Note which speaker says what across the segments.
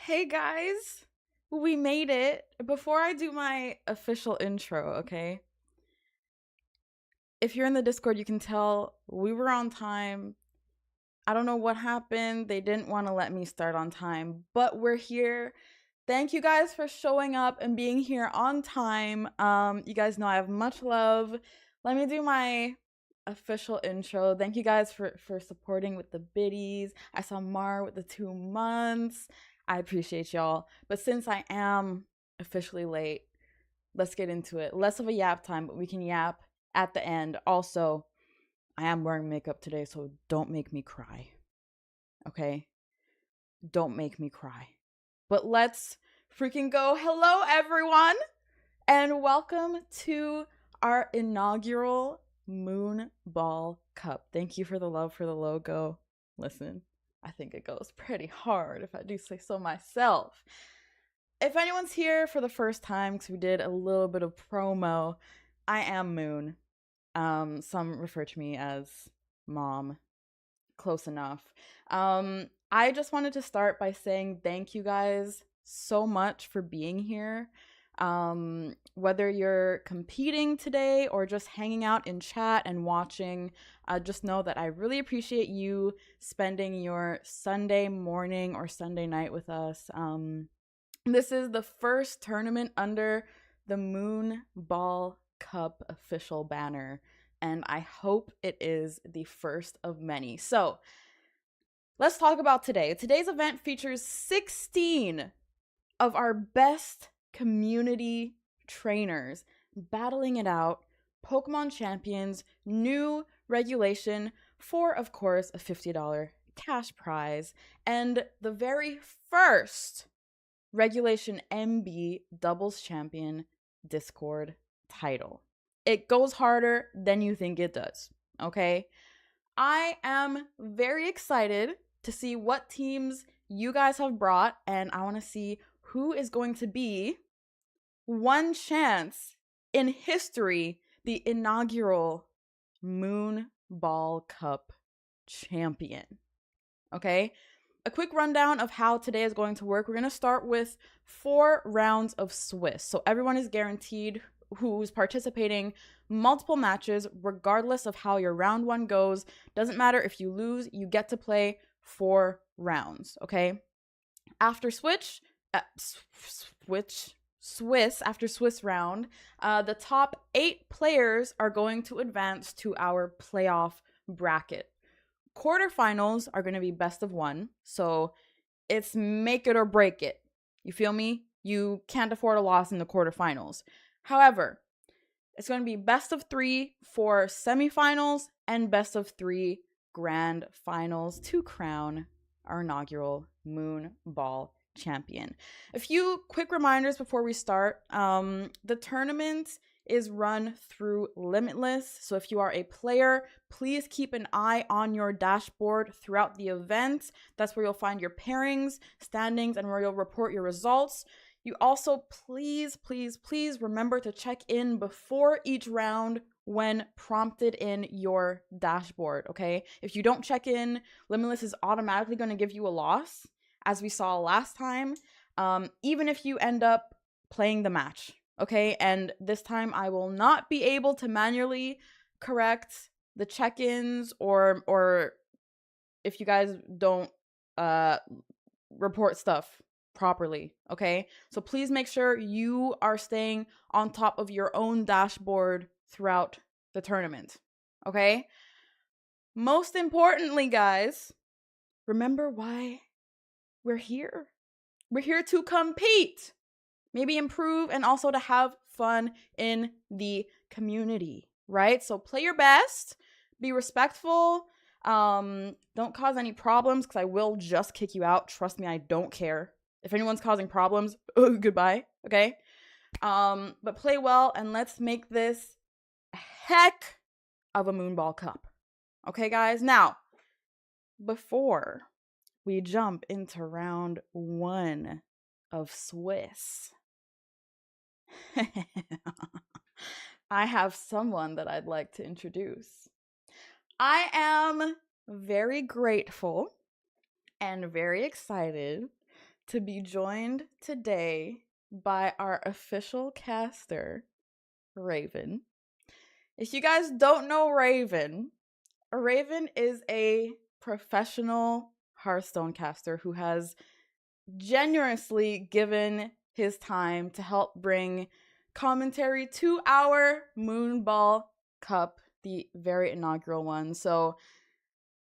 Speaker 1: Hey guys, we made it. Before I do my official intro, okay? If you're in the Discord, you can tell we were on time. I don't know what happened. They didn't want to let me start on time, but we're here. Thank you guys for showing up and being here on time. You guys know I have much love. Let me do my official intro. Thank you guys for supporting with the biddies. I saw Mar with the 2 months. I appreciate y'all. But since I am officially late, let's get into it. Less of a yap time, but we can yap at the end. Also, I am wearing makeup today, so don't make me cry. Okay? Don't make me cry. But let's freaking go. Hello, everyone, and welcome to our inaugural Moon Ball Cup. Thank you for the love for the logo. Listen, I think it goes pretty hard, if I do say so myself. If anyone's here for the first time, because we did a little bit of promo, I am Moon. Some refer to me as Mom. Close enough. I just wanted to start by saying thank you guys so much for being here. Whether you're competing today or just hanging out in chat and watching, just know that I really appreciate you spending your Sunday morning or Sunday night with us. This is the first tournament under the Moon Ball Cup official banner, and I hope it is the first of many. So, let's talk about today. Today's event features 16 of our best community trainers battling it out, Pokemon champions, new regulation for, of course, a $50 cash prize, and the very first regulation MB doubles champion Discord title. It goes harder than you think it does, okay? I am very excited to see what teams you guys have brought, and I want to see who is going to be one chance in history the inaugural Moon Ball Cup champion. Okay? A quick rundown of how today is going to work. We're going to start with 4 rounds of Swiss. So everyone is guaranteed who's participating multiple matches, regardless of how your round 1 goes. Doesn't matter if you lose, you get to play 4 rounds, okay? After Swiss round, the top 8 players are going to advance to our playoff bracket. Quarterfinals are going to be best of 1, so it's make it or break it. You feel me? You can't afford a loss in the quarterfinals. However, it's going to be best of 3 for semifinals and best of 3 grand finals to crown our inaugural Moon Ball champion. A few quick reminders before we start. The tournament is run through Limitless. So if you are a player, please keep an eye on your dashboard throughout the event. That's where you'll find your pairings, standings, and where you'll report your results. You also please remember to check in before each round when prompted in your dashboard, okay? If you don't check in, Limitless is automatically going to give you a loss, as we saw last time, even if you end up playing the match, okay? And this time I will not be able to manually correct the check-ins or if you guys don't report stuff properly, okay? So please make sure you are staying on top of your own dashboard throughout the tournament, okay? Most importantly, guys, remember why we're here. We're here to compete, maybe improve, and also to have fun in the community, right? So play your best, be respectful, don't cause any problems because I will just kick you out. Trust me, I don't care. If anyone's causing problems, goodbye, okay? But play well, and let's make this a heck of a Moonball Cup. Okay, guys? Now, before we jump into round 1 of Swiss, I have someone that I'd like to introduce. I am very grateful and very excited to be joined today by our official caster, Raven. If you guys don't know Raven is a professional Hearthstone caster who has generously given his time to help bring commentary to our Moonball Cup, the very inaugural one. So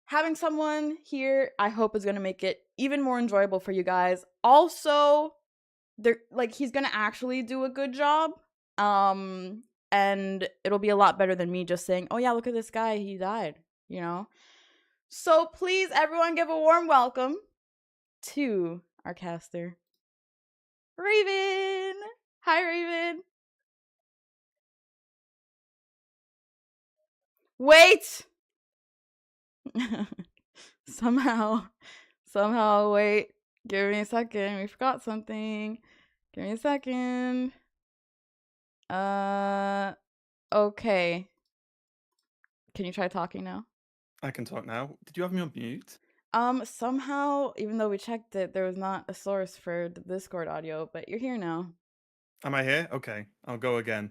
Speaker 1: having someone here, I hope, is going to make it even more enjoyable for you guys. Also, he's going to actually do a good job. And it'll be a lot better than me just saying, "Oh yeah, look at this guy, he died," you know? So please, everyone, give a warm welcome to our caster, Raven. Hi, Raven. Wait. somehow, wait. Give me a second. We forgot something. Give me a second. Okay. Can you try talking now?
Speaker 2: I can talk now. Did you have me on mute?
Speaker 1: Somehow, even though we checked it, there was not a source for the Discord audio, but you're here now.
Speaker 2: Am I here? Okay, I'll go again.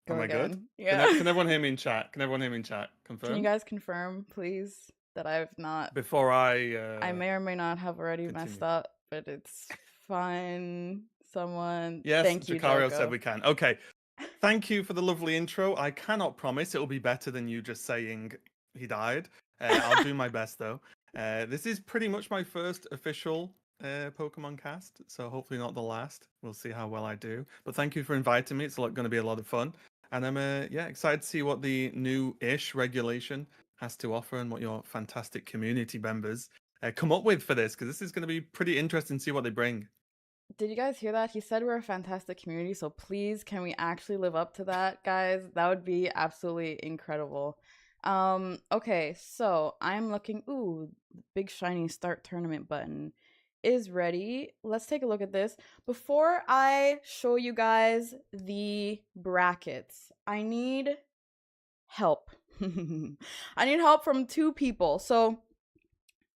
Speaker 2: Am I good?
Speaker 1: Yeah.
Speaker 2: Can everyone hear me in chat? Confirm?
Speaker 1: Can you guys confirm, please, that I've not...
Speaker 2: Before I
Speaker 1: may or may not have already
Speaker 2: continue.
Speaker 1: messed up, but it's fine. Someone...
Speaker 2: Yes,
Speaker 1: thank you,
Speaker 2: Jacario
Speaker 1: Joko.
Speaker 2: said we can. Okay. Thank you for the lovely intro. I cannot promise it'll be better than you just saying he died. I'll do my best though. This is pretty much my first official Pokemon cast, so hopefully not the last. We'll see how well I do. But thank you for inviting me. It's going to be a lot of fun, and I'm excited to see what the new-ish regulation has to offer and what your fantastic community members come up with for this, because this is going to be pretty interesting to see what they bring.
Speaker 1: Did you guys hear that? He said we're a fantastic community, so please, can we actually live up to that, guys? That would be absolutely incredible. Okay, so I'm looking... Ooh, big shiny start tournament button is ready. Let's take a look at this. Before I show you guys the brackets, I need help. I need help from two people. So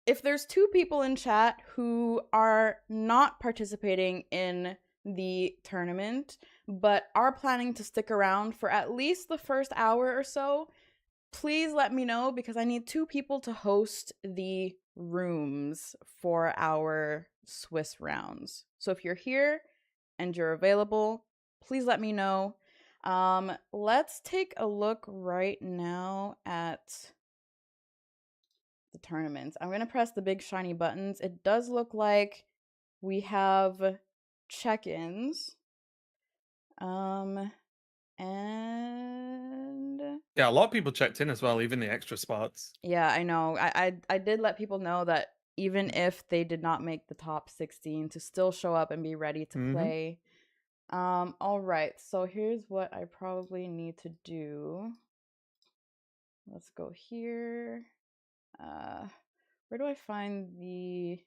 Speaker 1: if there's two people in chat who are not participating in the tournament, but are planning to stick around for at least the first hour or so, please let me know, because I need two people to host the rooms for our Swiss rounds. So if you're here and you're available, please let me know. Let's take a look right now at the tournaments. I'm gonna press the big shiny buttons. It does look like we have check-ins. And
Speaker 2: yeah, a lot of people checked in as well, even the extra spots.
Speaker 1: Yeah, I know. I did let people know that even if they did not make the top 16, to still show up and be ready to play. All right, so here's what I probably need to do. Let's go here. Where do I find the...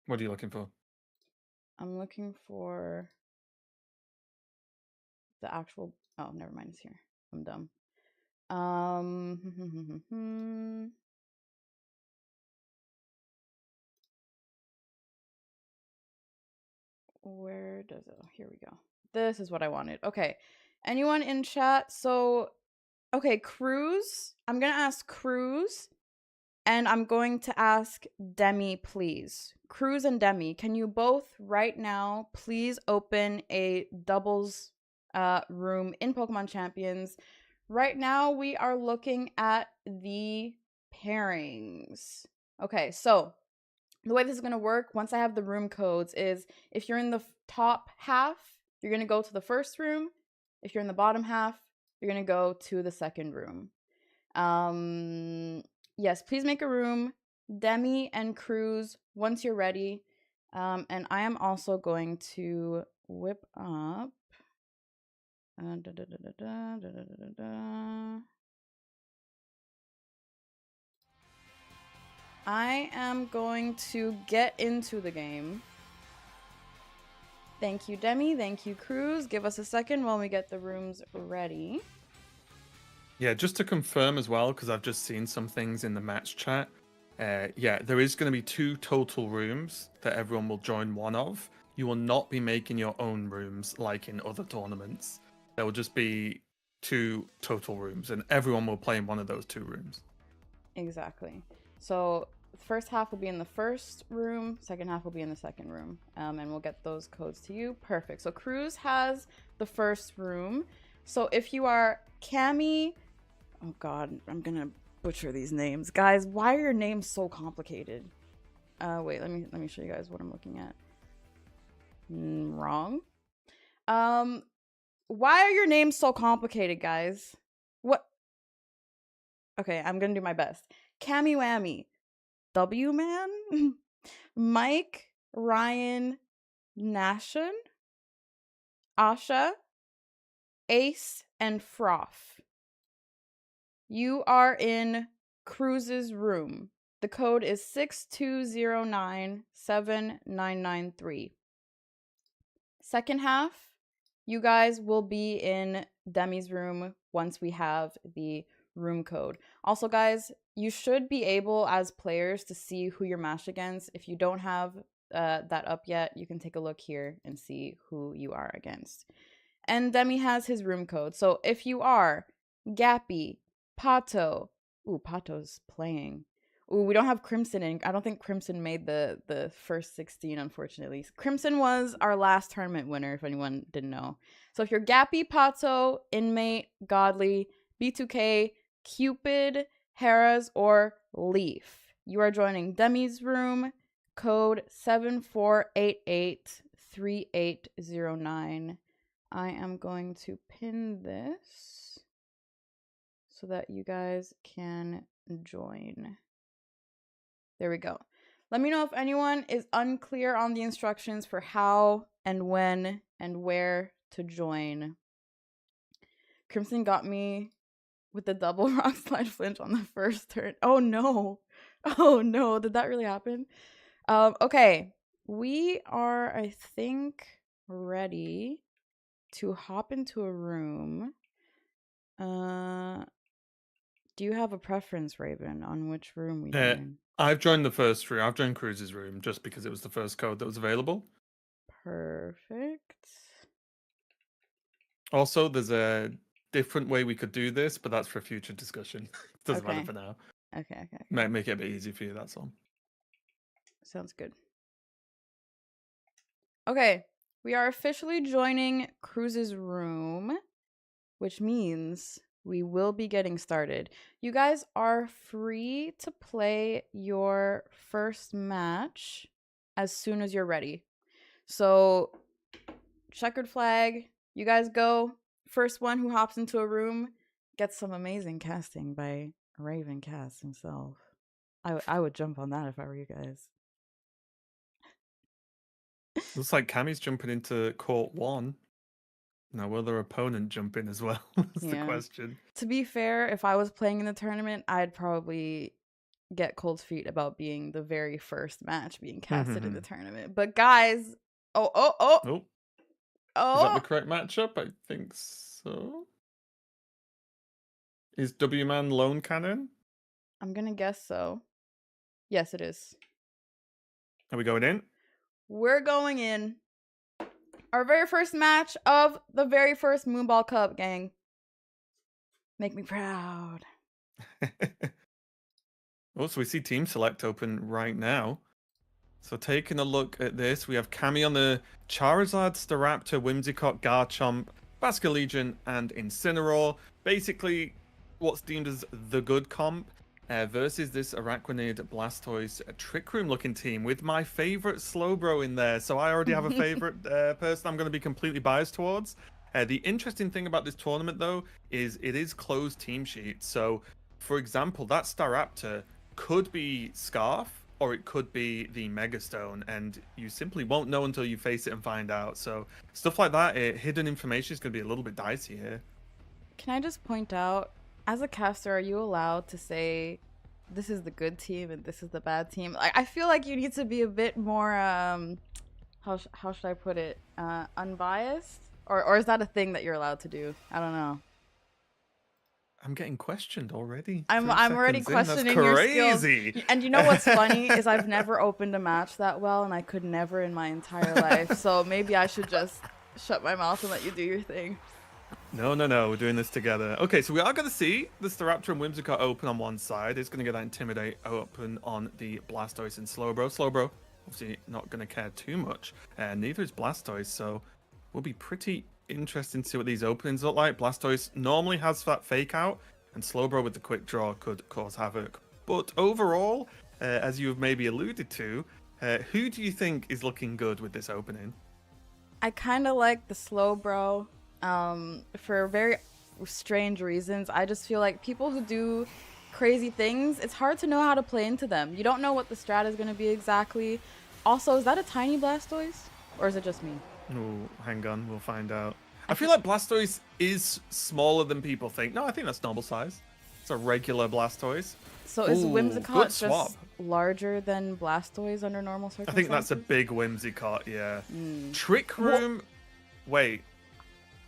Speaker 2: What are you looking for?
Speaker 1: I'm looking for the actual... Oh, never mind, it's here. I'm dumb. Where does it... Oh, here we go. This is what I wanted. Okay. Anyone in chat? So, okay, Cruz. I'm going to ask Cruz, and I'm going to ask Demi, please. Cruz and Demi, can you both right now please open a doubles room in Pokemon Champions? Right now, we are looking at the pairings. Okay, so the way this is going to work, once I have the room codes, is if you're in the top half, you're going to go to the first room. If you're in the bottom half, you're going to go to the second room. Yes, please make a room. Demi and Cruz, once you're ready. And I am also going to whip up... I am going to get into the game. Thank you, Demi. Thank you, Cruz. Give us a second while we get the rooms ready.
Speaker 2: Yeah, just to confirm as well, because I've just seen some things in the match chat. Yeah, there is going to be 2 total rooms that everyone will join one of. You will not be making your own rooms like in other tournaments. There will just be 2 total rooms, and everyone will play in one of those 2 rooms.
Speaker 1: Exactly. So the first half will be in the first room, second half will be in the second room, and we'll get those codes to you. Perfect. So Cruz has the first room. So if you are Cami, oh God, I'm gonna butcher these names, guys. Why are your names so complicated? Wait, let me show you guys what I'm looking at. Wrong. Why are your names so complicated, guys? What? Okay, I'm gonna do my best. Cammy Whammy, W Man, Mike, Ryan, Nashon, Asha, Ace, and Froth. You are in Cruz's room. The code is 62097993. Second half, you guys will be in Demi's room once we have the room code. Also, guys, you should be able as players to see who you're matched against. If you don't have that up yet, you can take a look here and see who you are against. And Demi has his room code. So if you are Gappy, Pato, ooh, Pato's playing. Ooh, we don't have Crimson in. I don't think Crimson made the first 16, unfortunately. Crimson was our last tournament winner, if anyone didn't know. So if you're Gappy, Pato, Inmate, Godly, B2K, Cupid, Harris, or Leaf, you are joining Demi's room. Code 74883809. I am going to pin this so that you guys can join. There we go. Let me know if anyone is unclear on the instructions for how and when and where to join. Crimson got me with the double rock slide flinch on the first turn. Oh no. Oh no. Did that really happen? Okay. We are, I think, ready to hop into a room. Do you have a preference, Raven, on which room we join?
Speaker 2: I've joined the first room. I've joined Cruz's room just because it was the first code that was available.
Speaker 1: Perfect.
Speaker 2: Also, there's a different way we could do this, but that's for future discussion. Doesn't
Speaker 1: Okay.
Speaker 2: matter for now.
Speaker 1: Okay.
Speaker 2: Make it a bit easy for you, that's all.
Speaker 1: Sounds good. Okay, we are officially joining Cruz's room, which means we will be getting started. You guys are free to play your first match as soon as you're ready. So, checkered flag, you guys go. First one who hops into a room gets some amazing casting by Raven Cast himself. I would jump on that if I were you guys.
Speaker 2: Looks like Cammy's jumping into court 1. Now, will their opponent jump in as well? That's the question.
Speaker 1: To be fair, if I was playing in the tournament, I'd probably get cold feet about being the very first match being casted in the tournament. But guys,
Speaker 2: Is that the
Speaker 1: oh!
Speaker 2: correct matchup? I think so. Is W-Man Lone Cannon?
Speaker 1: I'm gonna guess so. Yes, it is.
Speaker 2: Are we going in?
Speaker 1: We're going in. Our very first match of the very first Moonball Cup, gang. Make me proud.
Speaker 2: Oh, so we see Team Select open right now. So taking a look at this, we have Cammy on the Charizard, Staraptor, Whimsicott, Garchomp, Basculegion, and Incineroar. Basically, what's deemed as the good comp versus this Araquanid, Blastoise, Trick Room looking team with my favorite Slowbro in there. So I already have a favorite person I'm going to be completely biased towards. The interesting thing about this tournament, though, is it is closed team sheet. So, for example, that Staraptor could be Scarf, or it could be the Megastone, and you simply won't know until you face it and find out. So stuff like that, hidden information is going to be a little bit dicey here.
Speaker 1: Can I just point out, as a caster, are you allowed to say this is the good team and this is the bad team? Like, I feel like you need to be a bit more how should I put it, unbiased, or is that a thing that you're allowed to do? I don't know.
Speaker 2: I'm getting questioned already.
Speaker 1: I'm
Speaker 2: 3
Speaker 1: I'm already
Speaker 2: seconds in. That's
Speaker 1: questioning your skills.
Speaker 2: crazy.
Speaker 1: And you know what's funny is I've never opened a match that well, and I could never in my entire life. So maybe I should just shut my mouth and let you do your thing.
Speaker 2: No, no, no. We're doing this together. Okay, so we are going to see the Staraptor and Whimsicott open on one side. It's going to get that Intimidate open on the Blastoise and Slowbro. Slowbro, obviously not going to care too much. Neither is Blastoise, so will be pretty interesting to see what these openings look like. Blastoise normally has that fake out, and Slowbro with the quick draw could cause havoc. But overall, as you've maybe alluded to, who do you think is looking good with this opening?
Speaker 1: I kind of like the Slowbro for very strange reasons. I just feel like people who do crazy things, it's hard to know how to play into them. You don't know what the strat is going to be exactly. Also, is that a tiny Blastoise? Or is it just me?
Speaker 2: Oh, hang on, we'll find out. I feel like Blastoise is smaller than people think. No, I think that's normal size. It's a regular Blastoise.
Speaker 1: So is
Speaker 2: Ooh,
Speaker 1: Whimsicott
Speaker 2: swap.
Speaker 1: just larger than Blastoise under normal circumstances?
Speaker 2: I think that's a big Whimsicott, yeah. Trick Room... Wait.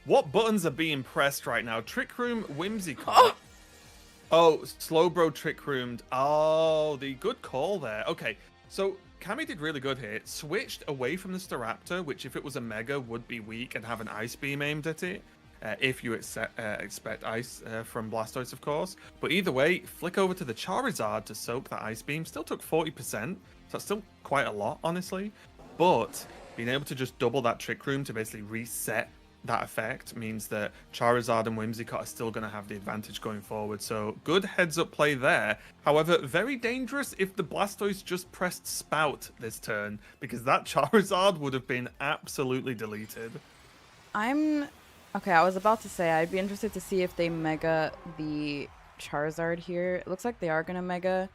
Speaker 2: What buttons are being pressed right now? Trick Room, Whimsicott. Oh, Slowbro Trick Roomed. Oh, the good call there. Okay, so Cammy did really good here. Switched away from the Staraptor, which if it was a Mega would be weak and have an Ice Beam aimed at it. If you expect Ice from Blastoise, of course. But either way, flick over to the Charizard to soak that Ice Beam. Still took 40%, so that's still quite a lot, honestly. But being able to just double that Trick Room to basically reset that effect means that Charizard and Whimsicott are still going to have the advantage going forward. So good heads-up play there. However, very dangerous if the Blastoise just pressed Spout this turn, because that Charizard would have been absolutely deleted.
Speaker 1: Okay, I was about to say, I'd be interested to see if they Mega the Charizard here. It looks like they are going to Mega.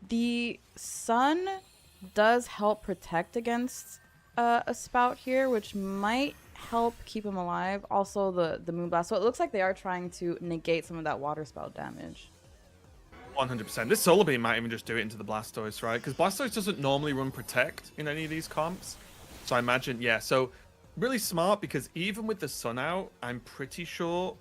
Speaker 1: The Sun does help protect against a Spout here, which might help keep him alive. Also, the Moonblast. So it looks like they are trying to negate some of that Water Spout damage.
Speaker 2: 100%. This Solar Beam might even just do it into the Blastoise, right? Because Blastoise doesn't normally run Protect in any of these comps. So I imagine, yeah. So really smart, because even with the Sun out, I'm pretty sure...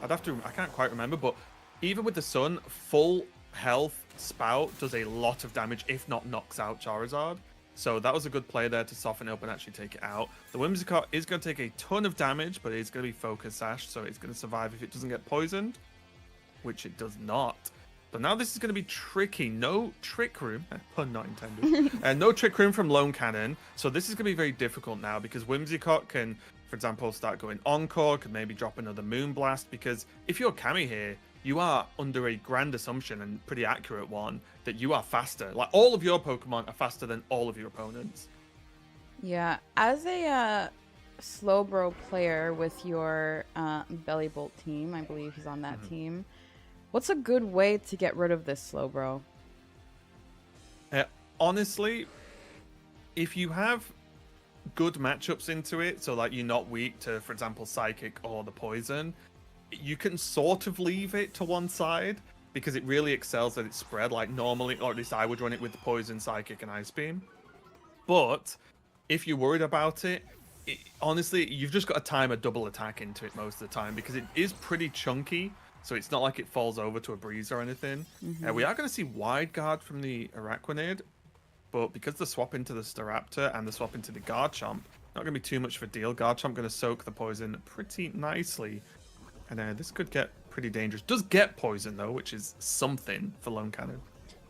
Speaker 2: I can't quite remember, but even with the Sun, full health Spout does a lot of damage, if not knocks out Charizard. So that was a good play there to soften up and actually take it out. The Whimsicott is going to take a ton of damage, but it's going to be Focus Sash, so it's going to survive if it doesn't get poisoned, which it does not. But now this is going to be tricky. No Trick Room, pun not intended, and no Trick Room from Lone Cannon. So this is going to be very difficult now, because Whimsicott can, for example, start going Encore, could maybe drop another Moonblast, because if you're Cammy here, you are under a grand assumption, and pretty accurate one, that you are faster. Like, all of your Pokemon are faster than all of your opponents.
Speaker 1: Yeah, as a Slowbro player with your Bellybolt team, I believe he's on that team, what's a good way to get rid of this Slowbro?
Speaker 2: Honestly, if you have good matchups into it, so like you're not weak to, for example, Psychic or the Poison, you can sort of leave it to one side, because it really excels at its spread. Like normally, or at least I would run it with Poison, Psychic, and Ice Beam. But if you're worried about it, honestly, you've just got to time a double attack into it most of the time, because it is pretty chunky. So it's not like it falls over to a breeze or anything. We are going to see Wide Guard from the Araquanid, but because the swap into the Staraptor and the swap into the Garchomp, not going to be too much of a deal. Garchomp going to soak the poison pretty nicely. And this could get pretty dangerous. Does get poison, though, which is something for Lone Cannon.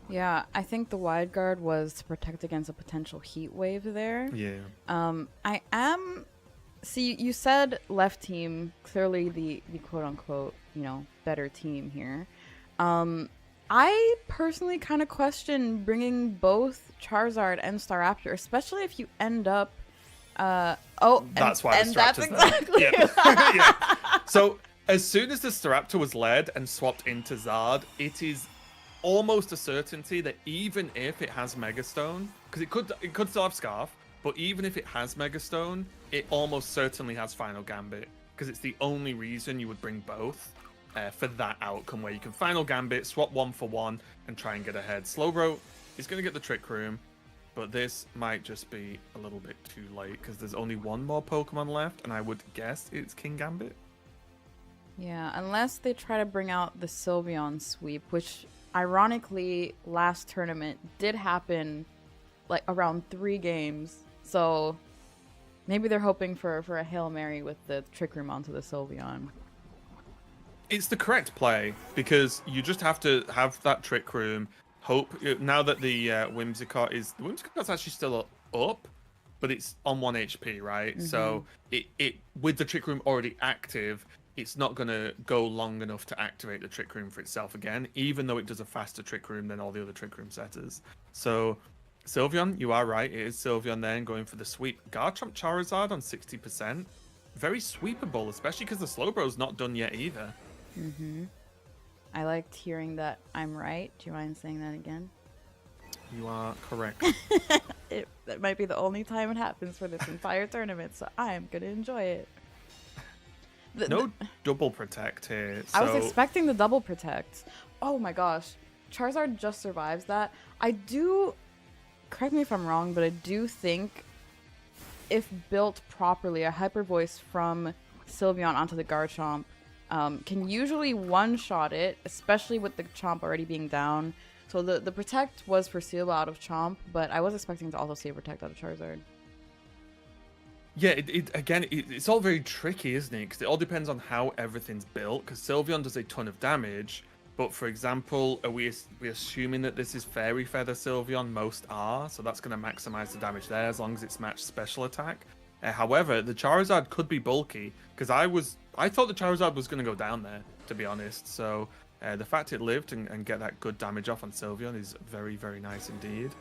Speaker 1: Yeah, I think the Wide Guard was to protect against a potential Heat Wave there.
Speaker 2: Yeah.
Speaker 1: See, you said left team, clearly the quote-unquote, better team here. I personally kind of question bringing both Charizard and Staraptor, especially if you end up...
Speaker 2: that's why the
Speaker 1: that's
Speaker 2: Staraptor's
Speaker 1: exactly
Speaker 2: there. Yeah. So... as soon as the Staraptor was led and swapped into Zard, it is almost a certainty that even if it has Megastone, because it could still have Scarf, but even if it has Megastone, it almost certainly has Final Gambit, because it's the only reason you would bring both for that outcome, where you can Final Gambit, swap one for one, and try and get ahead. Slowbro is going to get the Trick Room, but this might just be a little bit too late, because there's only one more Pokemon left, and I would guess it's King Gambit.
Speaker 1: Yeah, unless they try to bring out the Sylveon sweep, which ironically last tournament did happen like around 3 games. So maybe they're hoping for a Hail Mary with the Trick Room onto the Sylveon.
Speaker 2: It's the correct play because you just have to have that Trick Room. Hope now that the Whimsicott's actually still up, but it's on 1 HP, right?
Speaker 1: Mm-hmm.
Speaker 2: So it with the Trick Room already active, it's not gonna go long enough to activate the Trick Room for itself again, even though it does a faster Trick Room than all the other Trick Room setters. So Sylveon, you are right. It is Sylveon then going for the sweep. Garchomp Charizard on 60%. Very sweepable, especially because the Slowbro's not done yet either.
Speaker 1: Mm-hmm. I liked hearing that I'm right. Do you mind saying that again?
Speaker 2: You are correct.
Speaker 1: That might be the only time it happens for this entire tournament, so I am gonna enjoy it.
Speaker 2: No double protect here.
Speaker 1: I was
Speaker 2: So
Speaker 1: expecting the double protect. Oh my gosh. Charizard just survives that. I do, correct me if I'm wrong, but I do think if built properly, a Hyper Voice from Sylveon onto the Garchomp can usually one-shot it, especially with the Chomp already being down. So the Protect was foreseeable out of Chomp, but I was expecting to also see a Protect out of Charizard.
Speaker 2: yeah, it's all very tricky, isn't it? Because it all depends on how everything's built. Because Sylveon does a ton of damage, but for example, are we assuming that this is Fairy Feather Sylveon? Most are, so that's going to maximize the damage there as long as it's matched special attack. However, the Charizard could be bulky because I thought the Charizard was going to go down there, to be honest. So the fact it lived and get that good damage off on Sylveon is very, very nice indeed.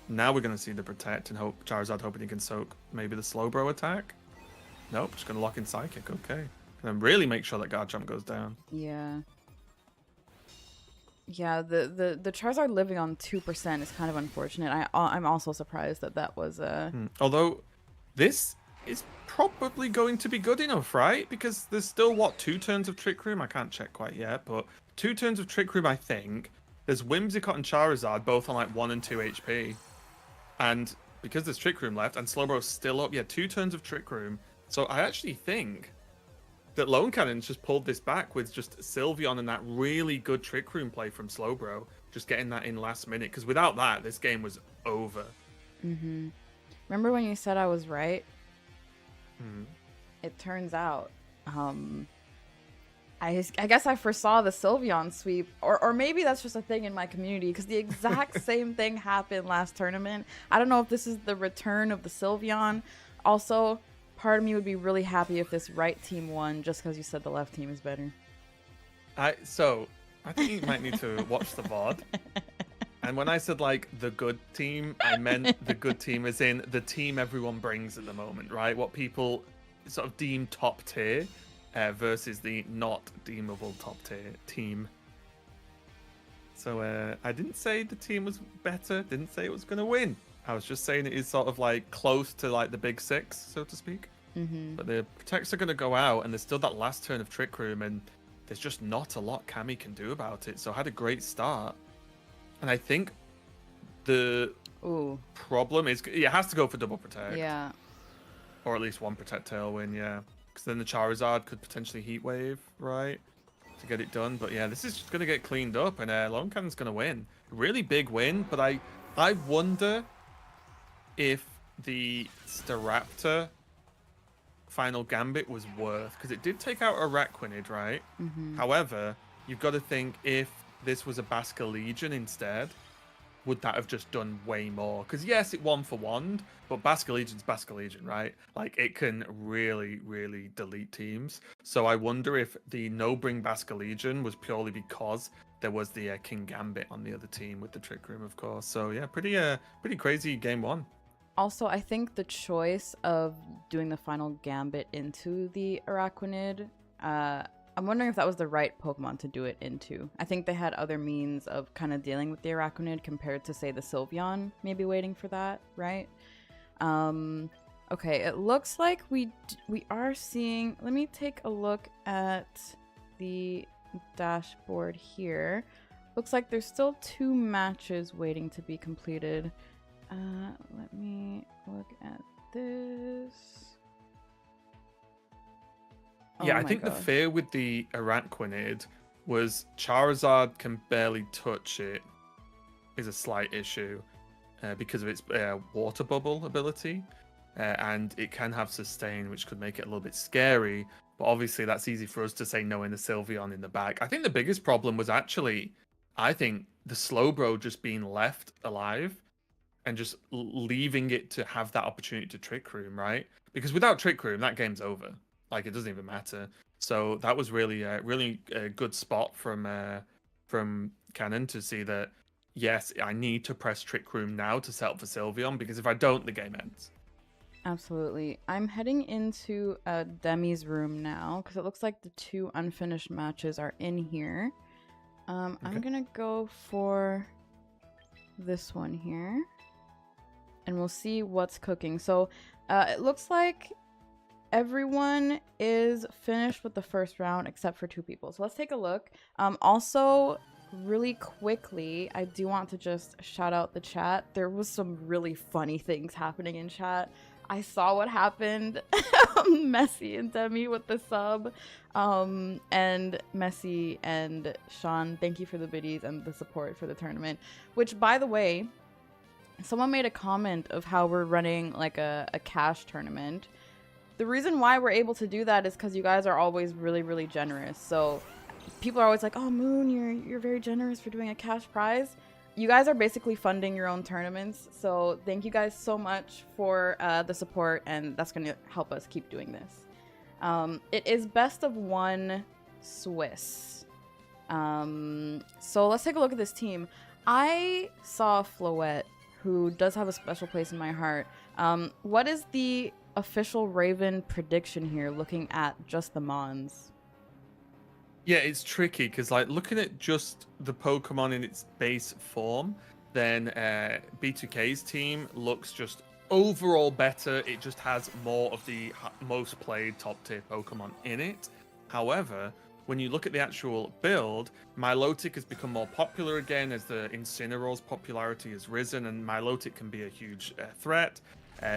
Speaker 2: Now we're going to see the Protect and hope Charizard hoping he can soak maybe the Slowbro attack. Nope, just going to lock in Psychic. Okay. And really make sure that Garchomp goes down.
Speaker 1: Yeah. Yeah, the Charizard living on 2% is kind of unfortunate. I'm also surprised that that was
Speaker 2: Although this is probably going to be good enough, right? Because there's still, what, 2 turns of Trick Room? I can't check quite yet, but 2 turns of Trick Room, I think. There's Whimsicott and Charizard, both on like 1 and 2 HP. And because there's Trick Room left, and Slowbro's still up, yeah, 2 turns of Trick Room. So I actually think that Lone Cannon's just pulled this back with just Sylveon and that really good Trick Room play from Slowbro. Just getting that in last minute, because without that, this game was over.
Speaker 1: Mm-hmm. Remember when you said I was right?
Speaker 2: Hmm.
Speaker 1: It turns out, I guess I foresaw the Sylveon sweep, or maybe that's just a thing in my community because the exact same thing happened last tournament. I don't know if this is the return of the Sylveon. Also, part of me would be really happy if this right team won just because you said the left team is better.
Speaker 2: So I think you might need to watch the VOD. And when I said like the good team, I meant the good team as in the team everyone brings at the moment, right? What people sort of deem top tier versus the not deemable top tier team. So I didn't say the team was better, didn't say it was going to win. I was just saying it is sort of like close to like the big 6, so to speak.
Speaker 1: Mm-hmm.
Speaker 2: But the Protects are going to go out, and there's still that last turn of Trick Room, and there's just not a lot Cammy can do about it. So I had a great start. And I think the problem is it has to go for double protect.
Speaker 1: Yeah.
Speaker 2: Or at least 1 protect tailwind, yeah. Because then the Charizard could potentially heat wave, right? To get it done. But yeah, this is just going to get cleaned up, and Lone Cannon's going to win. Really big win, but I wonder if the Staraptor final Gambit was worth, because it did take out a Raquinid, right?
Speaker 1: Mm-hmm.
Speaker 2: However, you've got to think if this was a Basculegion instead, would that have just done way more? Because yes, it won for Wand, but Basculegion's Basculegion, right? Like it can really, really delete teams. So I wonder if the no-bring Basculegion was purely because there was the King Gambit on the other team with the Trick Room, of course. So yeah, pretty crazy game 1.
Speaker 1: Also, I think the choice of doing the final Gambit into the Araquanid, I'm wondering if that was the right Pokemon to do it into. I think they had other means of kind of dealing with the Araquanid compared to, say, the Sylveon, maybe waiting for that, right? Okay, it looks like we are seeing... Let me take a look at the dashboard here. Looks like there's still 2 matches waiting to be completed. Let me look at this.
Speaker 2: Yeah,
Speaker 1: Oh
Speaker 2: I
Speaker 1: my
Speaker 2: think the
Speaker 1: gosh.
Speaker 2: fear with the Araquanid was Charizard can barely touch it is a slight issue because of its water bubble ability. And it can have sustain, which could make it a little bit scary. But obviously, that's easy for us to say knowing the Sylveon in the back. I think the biggest problem was actually, I think, the Slowbro just being left alive and just leaving it to have that opportunity to Trick Room, right? Because without Trick Room, that game's over. Like it doesn't even matter. So that was really, really a good spot from Canon to see that. Yes, I need to press Trick Room now to set up for Sylveon because if I don't, the game ends.
Speaker 1: Absolutely. I'm heading into Demi's room now because it looks like the 2 unfinished matches are in here. I'm
Speaker 2: Okay.
Speaker 1: gonna go for this one here, and we'll see what's cooking. So it looks like everyone is finished with the first round except for 2 people. So let's take a look. Also, really quickly, I do want to just shout out the chat. There was some really funny things happening in chat. I saw what happened. Messi and Demi with the sub. And Messi and Sean, thank you for the biddies and the support for the tournament. Which, by the way, someone made a comment of how we're running like a cash tournament. The reason why we're able to do that is because you guys are always really, really generous. So people are always like, "Oh, Moon, you're very generous for doing a cash prize." You guys are basically funding your own tournaments. So thank you guys so much for the support, and that's going to help us keep doing this. It is best of 1 Swiss. So let's take a look at this team. I saw Floette, who does have a special place in my heart. What is the official Raven prediction here, looking at just the Mons?
Speaker 2: Yeah, it's tricky because like looking at just the Pokemon in its base form, then B2K's team looks just overall better. It just has more of the most played top tier Pokemon in it. However, when you look at the actual build, Milotic has become more popular again as the Incineroar's popularity has risen, and Milotic can be a huge threat.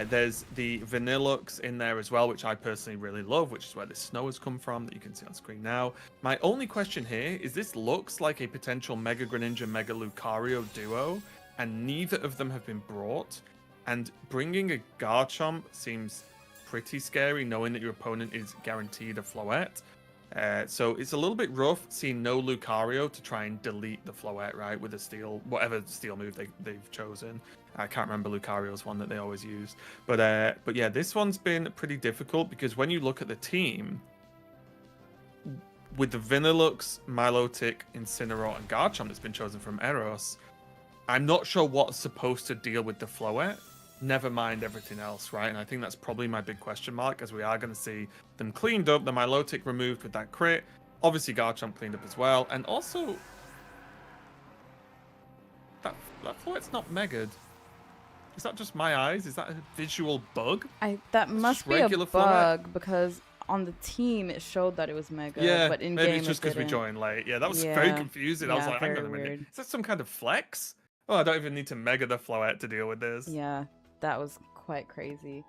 Speaker 2: There's the Vanillux in there as well, which I personally really love, which is where the snow has come from that you can see on screen now. My only question here is this looks like a potential Mega Greninja, Mega Lucario duo, and neither of them have been brought. And bringing a Garchomp seems pretty scary, knowing that your opponent is guaranteed a Floette. So it's a little bit rough seeing no Lucario to try and delete the Floette, right, with a steel, whatever steel move they've chosen. I can't remember Lucario's one that they always use. But yeah, this one's been pretty difficult because when you look at the team, with the Vanillux, Milotic, Incineroar, and Garchomp that's been chosen from Eros, I'm not sure what's supposed to deal with the Floette. Never mind everything else, right? And I think that's probably my big question mark, as we are going to see them cleaned up, the Milotic removed with that crit, obviously Garchomp cleaned up as well, and also that Floette's not Mega'd. Is that just my eyes? Is that a visual bug?
Speaker 1: That must be a
Speaker 2: regular
Speaker 1: bug
Speaker 2: Floette.
Speaker 1: because on the team it showed that it was Mega,
Speaker 2: Yeah,
Speaker 1: but in
Speaker 2: maybe
Speaker 1: game
Speaker 2: it's just
Speaker 1: it
Speaker 2: because we
Speaker 1: didn't.
Speaker 2: joined late. Yeah, that was very
Speaker 1: Yeah,
Speaker 2: confusing. I was
Speaker 1: yeah,
Speaker 2: like, hang
Speaker 1: very
Speaker 2: on a minute.
Speaker 1: weird.
Speaker 2: Is that some kind of flex? Oh, I don't even need to Mega the Floette to deal with this.
Speaker 1: Yeah, that was quite crazy.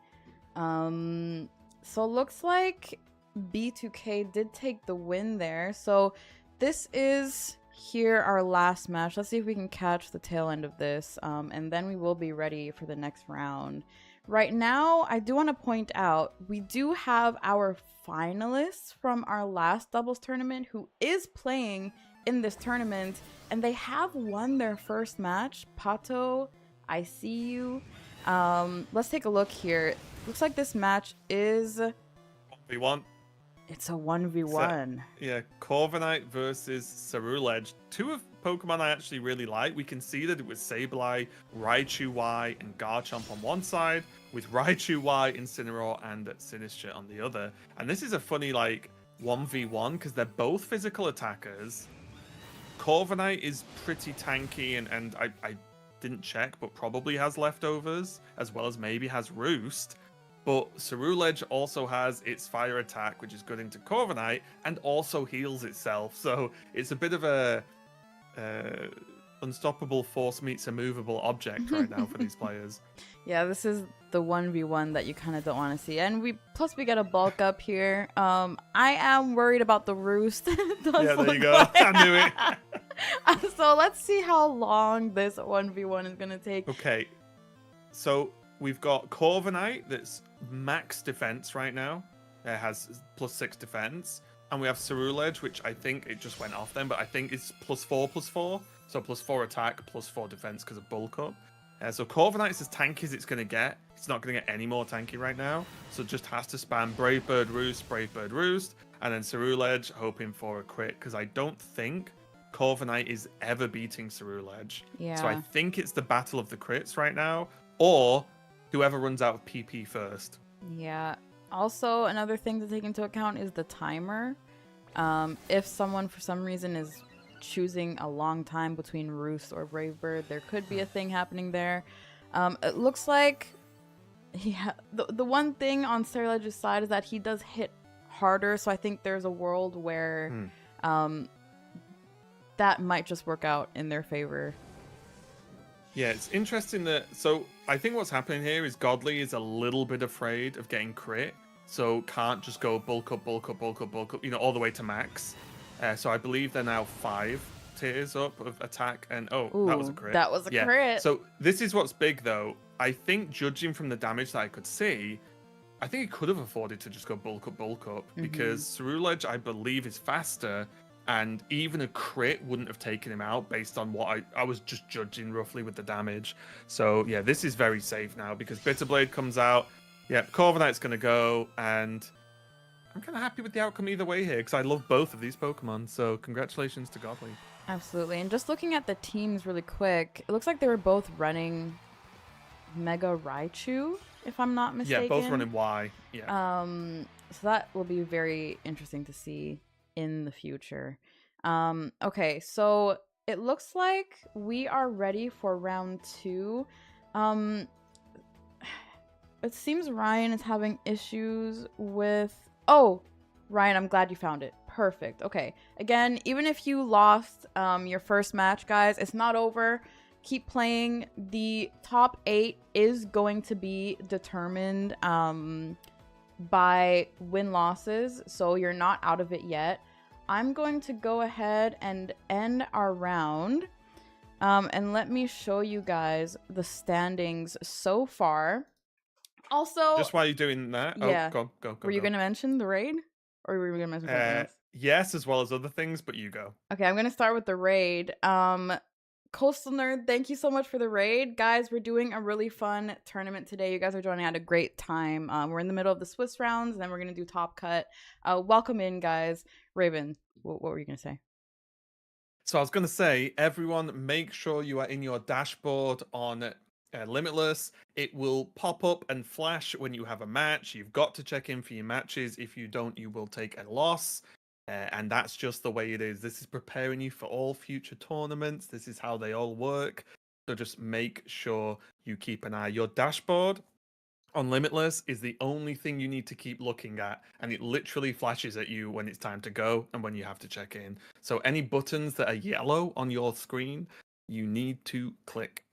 Speaker 1: So looks like B2K did take the win there. So this is here our last match. Let's see if we can catch the tail end of this, and then we will be ready for the next round. Right now, I do want to point out we do have our finalists from our last doubles tournament who is playing in this tournament, and they have won their first match. Pato, I see you. Let's take a look here. Looks like this match is...
Speaker 2: We want
Speaker 1: It's a 1v1.
Speaker 2: yeah, Corviknight versus Cerulege. 2 of Pokemon I actually really like. We can see that it was Sableye, Raichu Y, and Garchomp on one side, with Raichu Y, Incineroar, and Sinistcha on the other. And this is a funny, like, 1v1, because they're both physical attackers. Corviknight is pretty tanky, and I didn't check, but probably has leftovers, as well as maybe has Roost. But Cerulege also has its fire attack, which is good into Corviknight, and also heals itself. So it's a bit of a unstoppable force meets a movable object right now for these players.
Speaker 1: Yeah, this is the 1v1 that you kind of don't want to see. And we get a bulk up here. I am worried about the roost.
Speaker 2: Yeah, there you go. I knew it.
Speaker 1: So let's see how long this 1v1 is going to take.
Speaker 2: Okay. So we've got Corviknight that's max defense right now. It has +6 defense. And we have Cerulege, which I think it just went off then, but I think it's +4/+4. So +4 attack, +4 defense because of bulk up. So Corviknight's as tanky as it's going to get. It's not going to get any more tanky right now. So it just has to spam Brave Bird Roost, and then Cerulege hoping for a crit. Because I don't think Corviknight is ever beating Cerulege.
Speaker 1: Yeah.
Speaker 2: So I think it's the battle of the crits right now. Or whoever runs out of PP first.
Speaker 1: Yeah. Also, another thing to take into account is the timer. If someone, for some reason, is choosing a long time between Roost or Brave Bird, there could be a thing happening there. It looks like the one thing on Cerulege's side is that he does hit harder, so I think there's a world where that might just work out in their favor.
Speaker 2: Yeah, it's interesting that... So, I think what's happening here is Godly is a little bit afraid of getting crit, so can't just go bulk up, all the way to max. So I believe they're now 5 tiers up of attack, and
Speaker 1: Ooh,
Speaker 2: that was a crit.
Speaker 1: That was a crit.
Speaker 2: So this is what's big, though. I think, judging from the damage that I could see, I think he could have afforded to just go bulk up, because Cerulege, I believe, is faster, and even a crit wouldn't have taken him out based on what I was just judging roughly with the damage. So yeah, this is very safe now because Bitterblade comes out. Yeah, Corviknight's going to go, and I'm kind of happy with the outcome either way here because I love both of these Pokemon. So congratulations to Godly.
Speaker 1: Absolutely. And just looking at the teams really quick, it looks like they were both running Mega Raichu, if I'm not mistaken.
Speaker 2: Yeah, both running Y. Yeah.
Speaker 1: So that will be very interesting to see in the future. Okay, so it looks like we are ready for round 2. It seems Ryan is having issues with... Oh, Ryan, I'm glad you found it. Perfect. Okay. Again, even if you lost your first match, guys, it's not over. Keep playing. The top 8 is going to be determined by win-losses, so you're not out of it yet. I'm going to go ahead and end our round, and let me show you guys the standings so far. Also,
Speaker 2: just while you're doing that,
Speaker 1: yeah.
Speaker 2: Go.
Speaker 1: Were you going to mention the raid, or were you going to mention something else?
Speaker 2: Yes, as well as other things, but you go.
Speaker 1: Okay, I'm going to start with the raid. Coastal Nerd, thank you so much for the raid. Guys, we're doing a really fun tournament today. You guys are joining at a great time. We're in the middle of the Swiss rounds, and then we're going to do Top Cut. Welcome in, guys. Raven, what were you going to say?
Speaker 2: So I was going to say, everyone, make sure you are in your dashboard on Limitless. It will pop up and flash when you have a match. You've got to check in for your matches. If you don't, you will take a loss. And that's just the way it is. This is preparing you for all future tournaments. This is how they all work. So just make sure you keep an eye. Your dashboard on Limitless is the only thing you need to keep looking at. And it literally flashes at you when it's time to go and when you have to check in. So any buttons that are yellow on your screen, you need to click.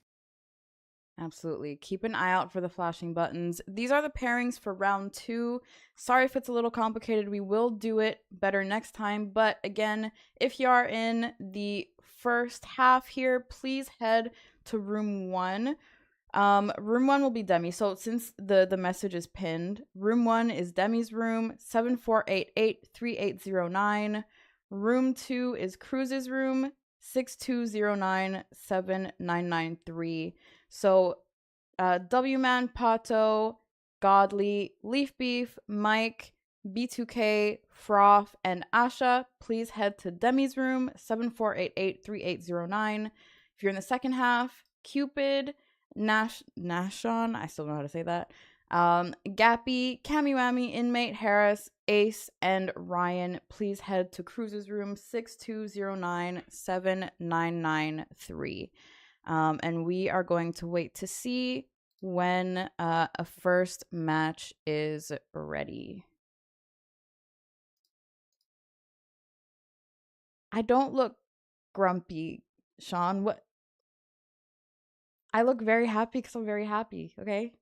Speaker 1: Absolutely. Keep an eye out for the flashing buttons. These are the pairings for round 2. Sorry if it's a little complicated. We will do it better next time. But again, if you are in the first half here, please head to room 1. Room 1 will be Demi. So since the message is pinned, room 1 is Demi's room, 7488-3809. Room 2 is Cruz's room, 6209-7993. So, W-Man, Pato, Godly, Leaf Beef, Mike, B2K, Froth, and Asha, please head to Demi's room, 7488-3809. If you're in the second half, Cupid, Nashon, I still don't know how to say that, Gappy, Kamiwami, Inmate, Harris, Ace, and Ryan, please head to Cruz's room, 6209-7993. And we are going to wait to see when a first match is ready. I don't look grumpy, Sean. What? I look very happy because I'm very happy, okay?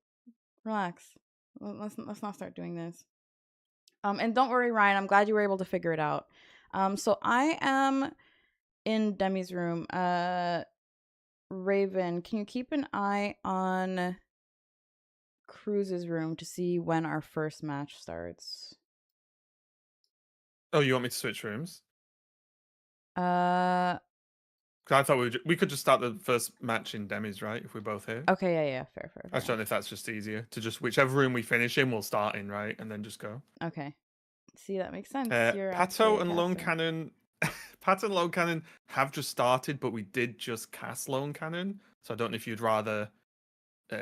Speaker 1: Relax. Let's not start doing this. And don't worry, Ryan. I'm glad you were able to figure it out. So I am in Demi's room. Raven, can you keep an eye on Cruz's room to see when our first match starts?
Speaker 2: Oh, you want me to switch rooms?
Speaker 1: Uh,
Speaker 2: 'Cause I thought we could just start the first match in Demi's, right? If we're both here.
Speaker 1: okay, yeah, fair,
Speaker 2: I just don't know if that's just easier to just whichever room we finish in, we'll start in, right, and then just go.
Speaker 1: Okay. See, that makes sense. You're actually
Speaker 2: Pato
Speaker 1: a
Speaker 2: and Lone
Speaker 1: caster.
Speaker 2: Cannon, Pato and Lone Cannon have just started, but we did just cast Lone Cannon, so I don't know if you'd rather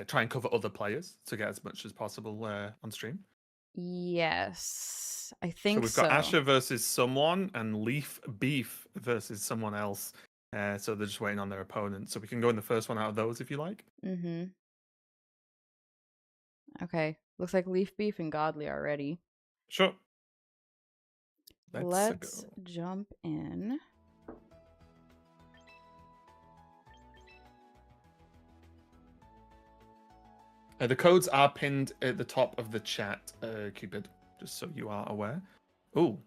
Speaker 2: try and cover other players to get as much as possible on stream.
Speaker 1: Yes, I
Speaker 2: So
Speaker 1: think
Speaker 2: we've
Speaker 1: so.
Speaker 2: got Asher versus someone and Leaf Beef versus someone else. So they're just waiting on their opponent. So we can go in the first one out of those if you like.
Speaker 1: Mm-hmm. Okay. Looks like Leaf Beef and Godly are ready.
Speaker 2: Sure.
Speaker 1: Let's
Speaker 2: go.
Speaker 1: jump in.
Speaker 2: The codes are pinned at the top of the chat, Cupid, just so you are aware. Oh,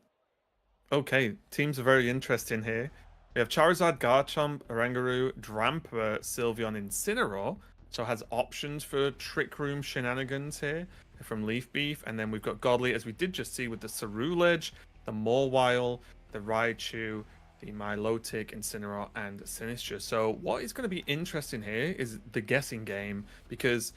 Speaker 2: okay. Teams are very interesting here. We have Charizard, Garchomp, Oranguru, Dramper, Sylveon, Incineroar. So has options for Trick Room shenanigans here from Leaf Beef. And then we've got Godly, as we did just see with the Ceruledge, the Mawile, the Raichu, the Milotic, Incineroar, and Sinistcha. So what is going to be interesting here is the guessing game, because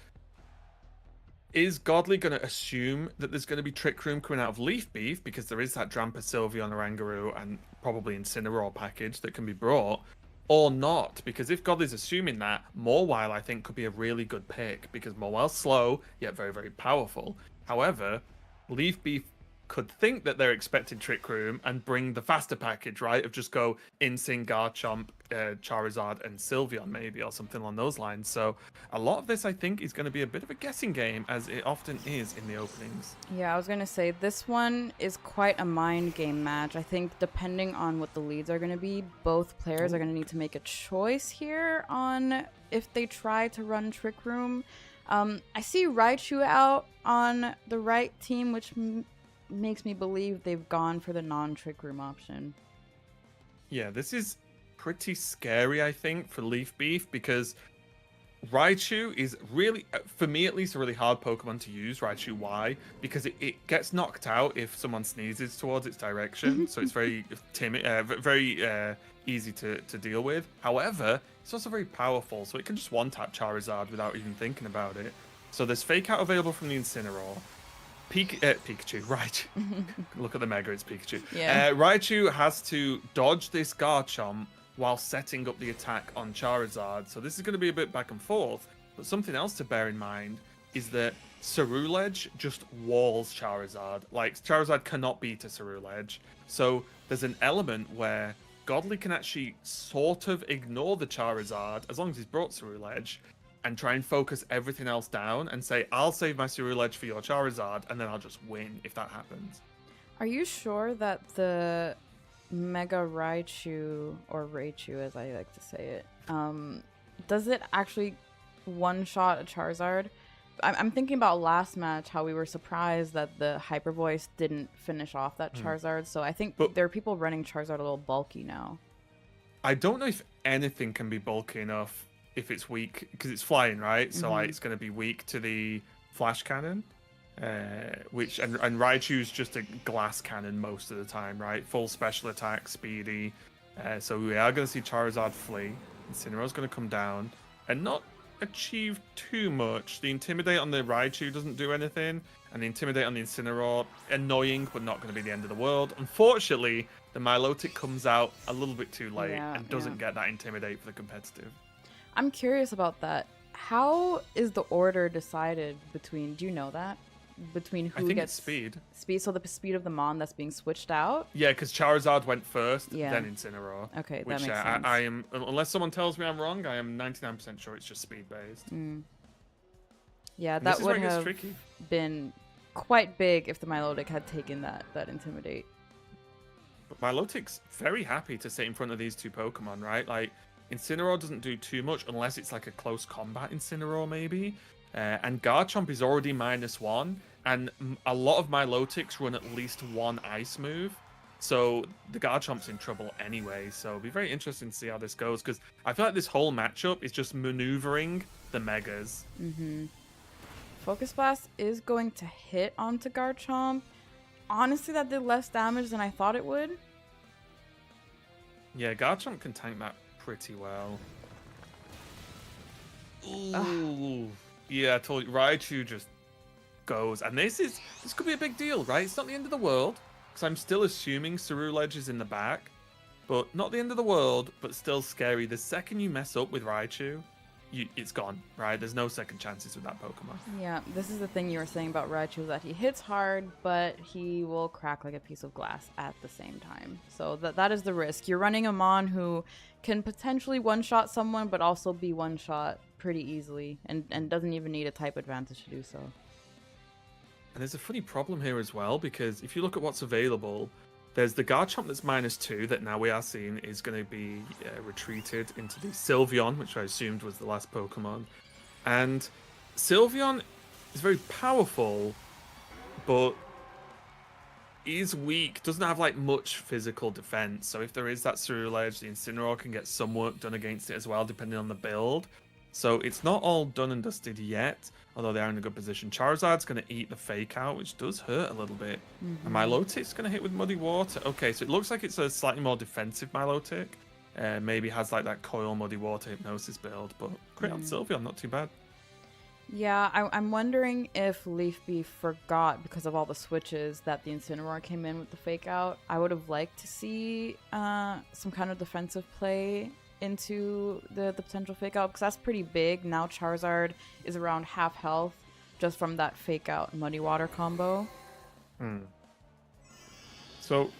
Speaker 2: is Godly going to assume that there's going to be Trick Room coming out of Leaf Beef because there is that Dramper, Sylveon, Oranguru, and probably Incineroar package that can be brought, or not? Because if Godly's assuming that, Mawile I think could be a really good pick because Mawile's slow yet very, very powerful. However, Leaf Beef could think that they're expecting Trick Room and bring the faster package, right? Of just go Insync, Garchomp, Charizard, and Sylveon maybe, or something along those lines. So a lot of this, I think, is going to be a bit of a guessing game, as it often is in the openings.
Speaker 1: Yeah, I was going to say, this one is quite a mind game match. I think depending on what the leads are going to be, both players are going to need to make a choice here on if they try to run Trick Room. I see Raichu out on the right team, which makes me believe they've gone for the non-Trick Room option.
Speaker 2: Yeah, this is pretty scary, I think, for Leaf Beef, because Raichu is really, for me at least, a really hard Pokemon to use. Raichu, why? Because it gets knocked out if someone sneezes towards its direction, so it's very timid, very easy to deal with. However, it's also very powerful, so it can just one-tap Charizard without even thinking about it. So there's Fake Out available from the Incineroar. Pikachu, Raichu. Look at the Mega, it's Pikachu.
Speaker 1: Yeah.
Speaker 2: Raichu has to dodge this Garchomp while setting up the attack on Charizard. So this is going to be a bit back and forth. But something else to bear in mind is that Ceruledge just walls Charizard. Like, Charizard cannot beat a Ceruledge. So there's an element where Godly can actually sort of ignore the Charizard, as long as he's brought Ceruledge, and try and focus everything else down and say, I'll save my Ceruledge for your Charizard, and then I'll just win if that happens.
Speaker 1: Are you sure that the Mega Raichu, or Raichu as I like to say it, does it actually one-shot a Charizard? I'm thinking about last match, how we were surprised that the Hyper Voice didn't finish off that Charizard, so I think there are people running Charizard a little bulky now.
Speaker 2: I don't know if anything can be bulky enough if it's weak, because it's flying, right? So like, it's going to be weak to the Flash Cannon, which and Raichu's just a glass cannon most of the time, right? Full special attack, speedy. So we are going to see Charizard flee. Incineroar's going to come down and not achieve too much. The Intimidate on the Raichu doesn't do anything, and the Intimidate on the Incineroar, annoying, but not going to be the end of the world. Unfortunately, the Milotic comes out a little bit too late and doesn't get that Intimidate for the competitive.
Speaker 1: I'm curious about that. How is the order decided between, do you know that? Between who
Speaker 2: I think
Speaker 1: gets
Speaker 2: it's speed.
Speaker 1: Speed, so the speed of the Mon that's being switched out?
Speaker 2: Yeah, because Charizard went first, then Incineroar.
Speaker 1: Okay,
Speaker 2: which,
Speaker 1: that makes sense.
Speaker 2: I am, unless someone tells me I'm wrong, I am 99% sure it's just speed based.
Speaker 1: Yeah, that would have been quite big if the Milotic had taken that Intimidate.
Speaker 2: But Milotic's very happy to sit in front of these two Pokemon, right? Like, Incineroar doesn't do too much unless it's like a close combat Incineroar, maybe. And Garchomp is already -1, and a lot of my Lotics run at least one ice move. So the Garchomp's in trouble anyway. So it'll be very interesting to see how this goes, because I feel like this whole matchup is just maneuvering the Megas.
Speaker 1: Focus Blast is going to hit onto Garchomp. Honestly, that did less damage than I thought it would.
Speaker 2: Yeah, Garchomp can tank that pretty well. Ooh. Yeah, I told you, Raichu just goes. And this could be a big deal, right? It's not the end of the world, because I'm still assuming Ceruledge is in the back. But not the end of the world, but still scary. The second you mess up with Raichu, it's gone, right? There's no second chances with that Pokemon.
Speaker 1: Yeah, this is the thing you were saying about Raichu, that he hits hard, but he will crack like a piece of glass at the same time. So that is the risk. You're running a Mon who can potentially one-shot someone, but also be one-shot pretty easily, and doesn't even need a type advantage to do so.
Speaker 2: And there's a funny problem here as well, because if you look at what's available, there's the Garchomp that's -2 that now we are seeing is going to be retreated into the Sylveon, which I assumed was the last Pokemon. And Sylveon is very powerful, but is weak, doesn't have like much physical defense. So if there is that Ceruledge, the Incineroar can get some work done against it as well, depending on the build. So it's not all done and dusted yet, although they are in a good position. Charizard's going to eat the Fake Out, which does hurt a little bit. And Milotic's going to hit with Muddy Water. Okay, so it looks like it's a slightly more defensive Milotic. Maybe has like that Coil Muddy Water Hypnosis build, but crit on Sylveon, not too bad.
Speaker 1: Yeah, I'm wondering if Leafbee forgot, because of all the switches, that the Incineroar came in with the Fake Out. I would have liked to see some kind of defensive play into the potential Fake Out, because that's pretty big. Now Charizard is around half health just from that Fake Out Muddy Water combo.
Speaker 2: So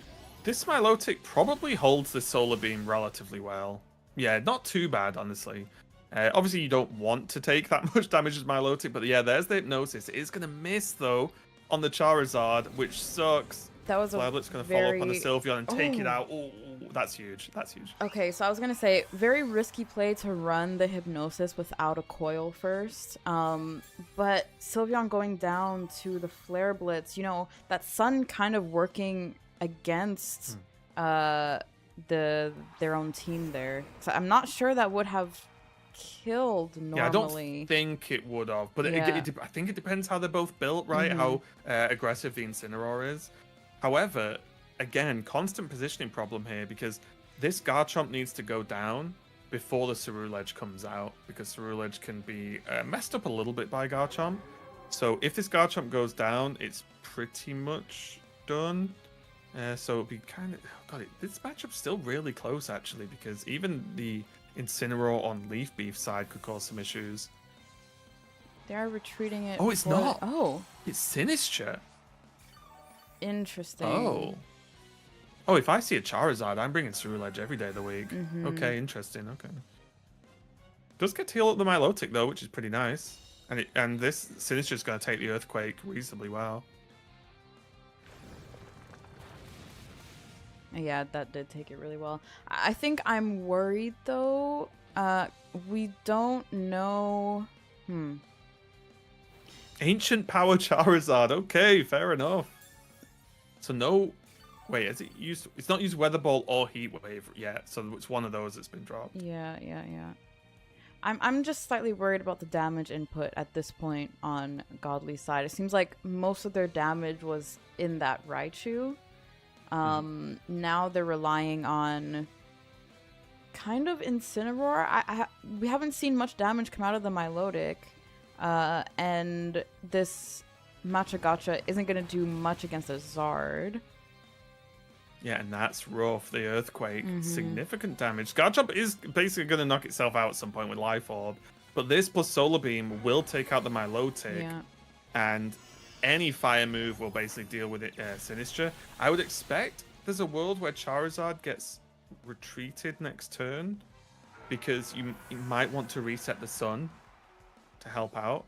Speaker 2: this Milotic probably holds the Solar Beam relatively well. Yeah, not too bad, honestly. Obviously, you don't want to take that much damage as Milotic, but yeah, there's the Hypnosis. It is going to miss, though, on the Charizard, which sucks.
Speaker 1: That was
Speaker 2: Violet's going to follow up on the Sylveon and take it out. Oh, that's huge. That's huge.
Speaker 1: Okay, so I was going to say, very risky play to run the Hypnosis without a coil first. But Sylveon going down to the Flare Blitz, you know, that Sun kind of working against their own team there. So I'm not sure that would have killed normally.
Speaker 2: Yeah, I don't think it would have, but I think it depends how they're both built, right? How aggressive the Incineroar is. However, again, constant positioning problem here, because this Garchomp needs to go down before the Ceruledge comes out, because Ceruledge can be messed up a little bit by Garchomp. So if this Garchomp goes down, it's pretty much done. So it'd be kind of... Oh God, this matchup's still really close, actually, because even the Incineroar on Leafbeef side could cause some issues.
Speaker 1: They are retreating it.
Speaker 2: Oh, it's not.
Speaker 1: Oh.
Speaker 2: It's Sinistcha.
Speaker 1: Interesting.
Speaker 2: Oh, if I see a Charizard, I'm bringing Ceruledge every day of the week. Okay, interesting. Okay. Does get to heal up the Milotic, though, which is pretty nice. And this Sinistcha's going to take the Earthquake reasonably well.
Speaker 1: Yeah, that did take it really well. I think I'm worried, though. We don't know...
Speaker 2: Ancient Power Charizard. Okay, fair enough. So no... Wait, is it used... It's not used Weather Ball or Heat Wave yet, so it's one of those that's been dropped.
Speaker 1: Yeah. I'm just slightly worried about the damage input at this point on Godly's side. It seems like most of their damage was in that Raichu. Now they're relying on kind of Incineroar. We haven't seen much damage come out of the Milotic, and this Machagacha isn't going to do much against a Zard.
Speaker 2: Yeah, and that's rough. The Earthquake, significant damage. Garchomp is basically going to knock itself out at some point with Life Orb, but this plus Solar Beam will take out the Milotic, and any fire move will basically deal with it. Sinistcha. I would expect there's a world where Charizard gets retreated next turn, because you might want to reset the Sun to help out.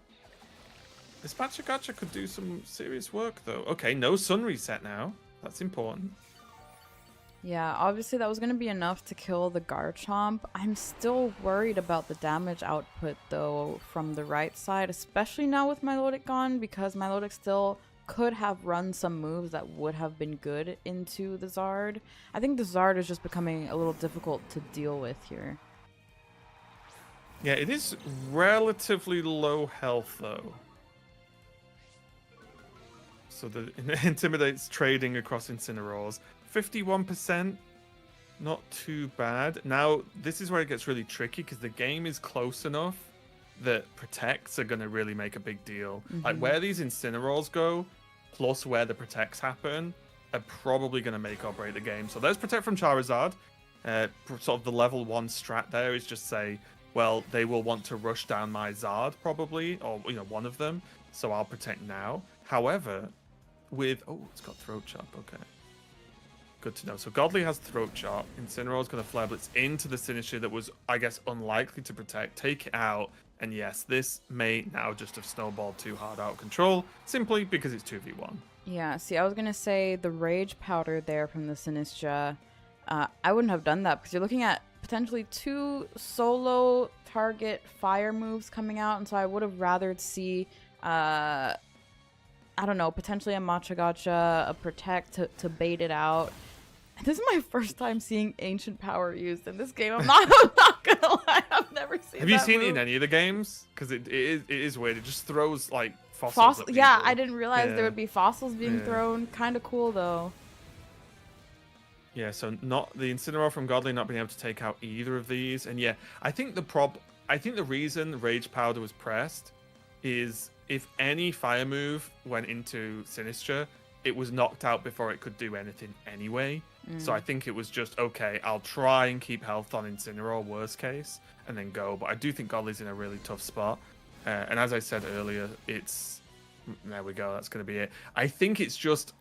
Speaker 2: This Machagacha could do some serious work, though. Okay, no Sun reset now. That's important.
Speaker 1: Yeah, obviously that was going to be enough to kill the Garchomp. I'm still worried about the damage output, though, from the right side, especially now with Milotic gone, because Milotic still could have run some moves that would have been good into the Zard. I think the Zard is just becoming a little difficult to deal with here.
Speaker 2: Yeah, it is relatively low health, though. So the intimidates trading across Incineroars. 51%, not too bad. Now, this is where it gets really tricky because the game is close enough that protects are going to really make a big deal. Like where these Incineroars go, plus where the protects happen, are probably going to make or break the game. So there's Protect from Charizard. Sort of the level 1 strat there is just say, well, they will want to rush down my Zard probably, or one of them. So I'll protect now. However, with it's got Throat Chop. Okay, good to know. So Godly has Throat Chop. Incineroar's going to Flare Blitz into the Sinister that was, I guess, unlikely to protect. Take it out. And yes, this may now just have snowballed too hard out of control, simply because it's 2v1.
Speaker 1: Yeah, see, I was going to say the Rage Powder there from the Sinistra. I wouldn't have done that because you're looking at potentially 2 solo target fire moves coming out. And so I would have rathered see, I don't know, potentially a Matcha Gotcha, a Protect to bait it out. This is my first time seeing Ancient Power used in this game. I'm not gonna lie, I've never seen.
Speaker 2: Have you
Speaker 1: that
Speaker 2: seen
Speaker 1: move.
Speaker 2: it in any of the games? Because it is weird. It just throws like fossils. At
Speaker 1: Yeah,
Speaker 2: people.
Speaker 1: I didn't realize there would be fossils being thrown. Kind of cool though.
Speaker 2: Yeah, so not the Incineroar from Godly not being able to take out either of these, and yeah, I think the reason Rage Powder was pressed is if any fire move went into Sinistra, it was knocked out before it could do anything anyway. So I think it was just, okay, I'll try and keep health on Incineroar, worst case, and then go. But I do think Godly's in a really tough spot. And as I said earlier, there we go, that's going to be it. I think it's just,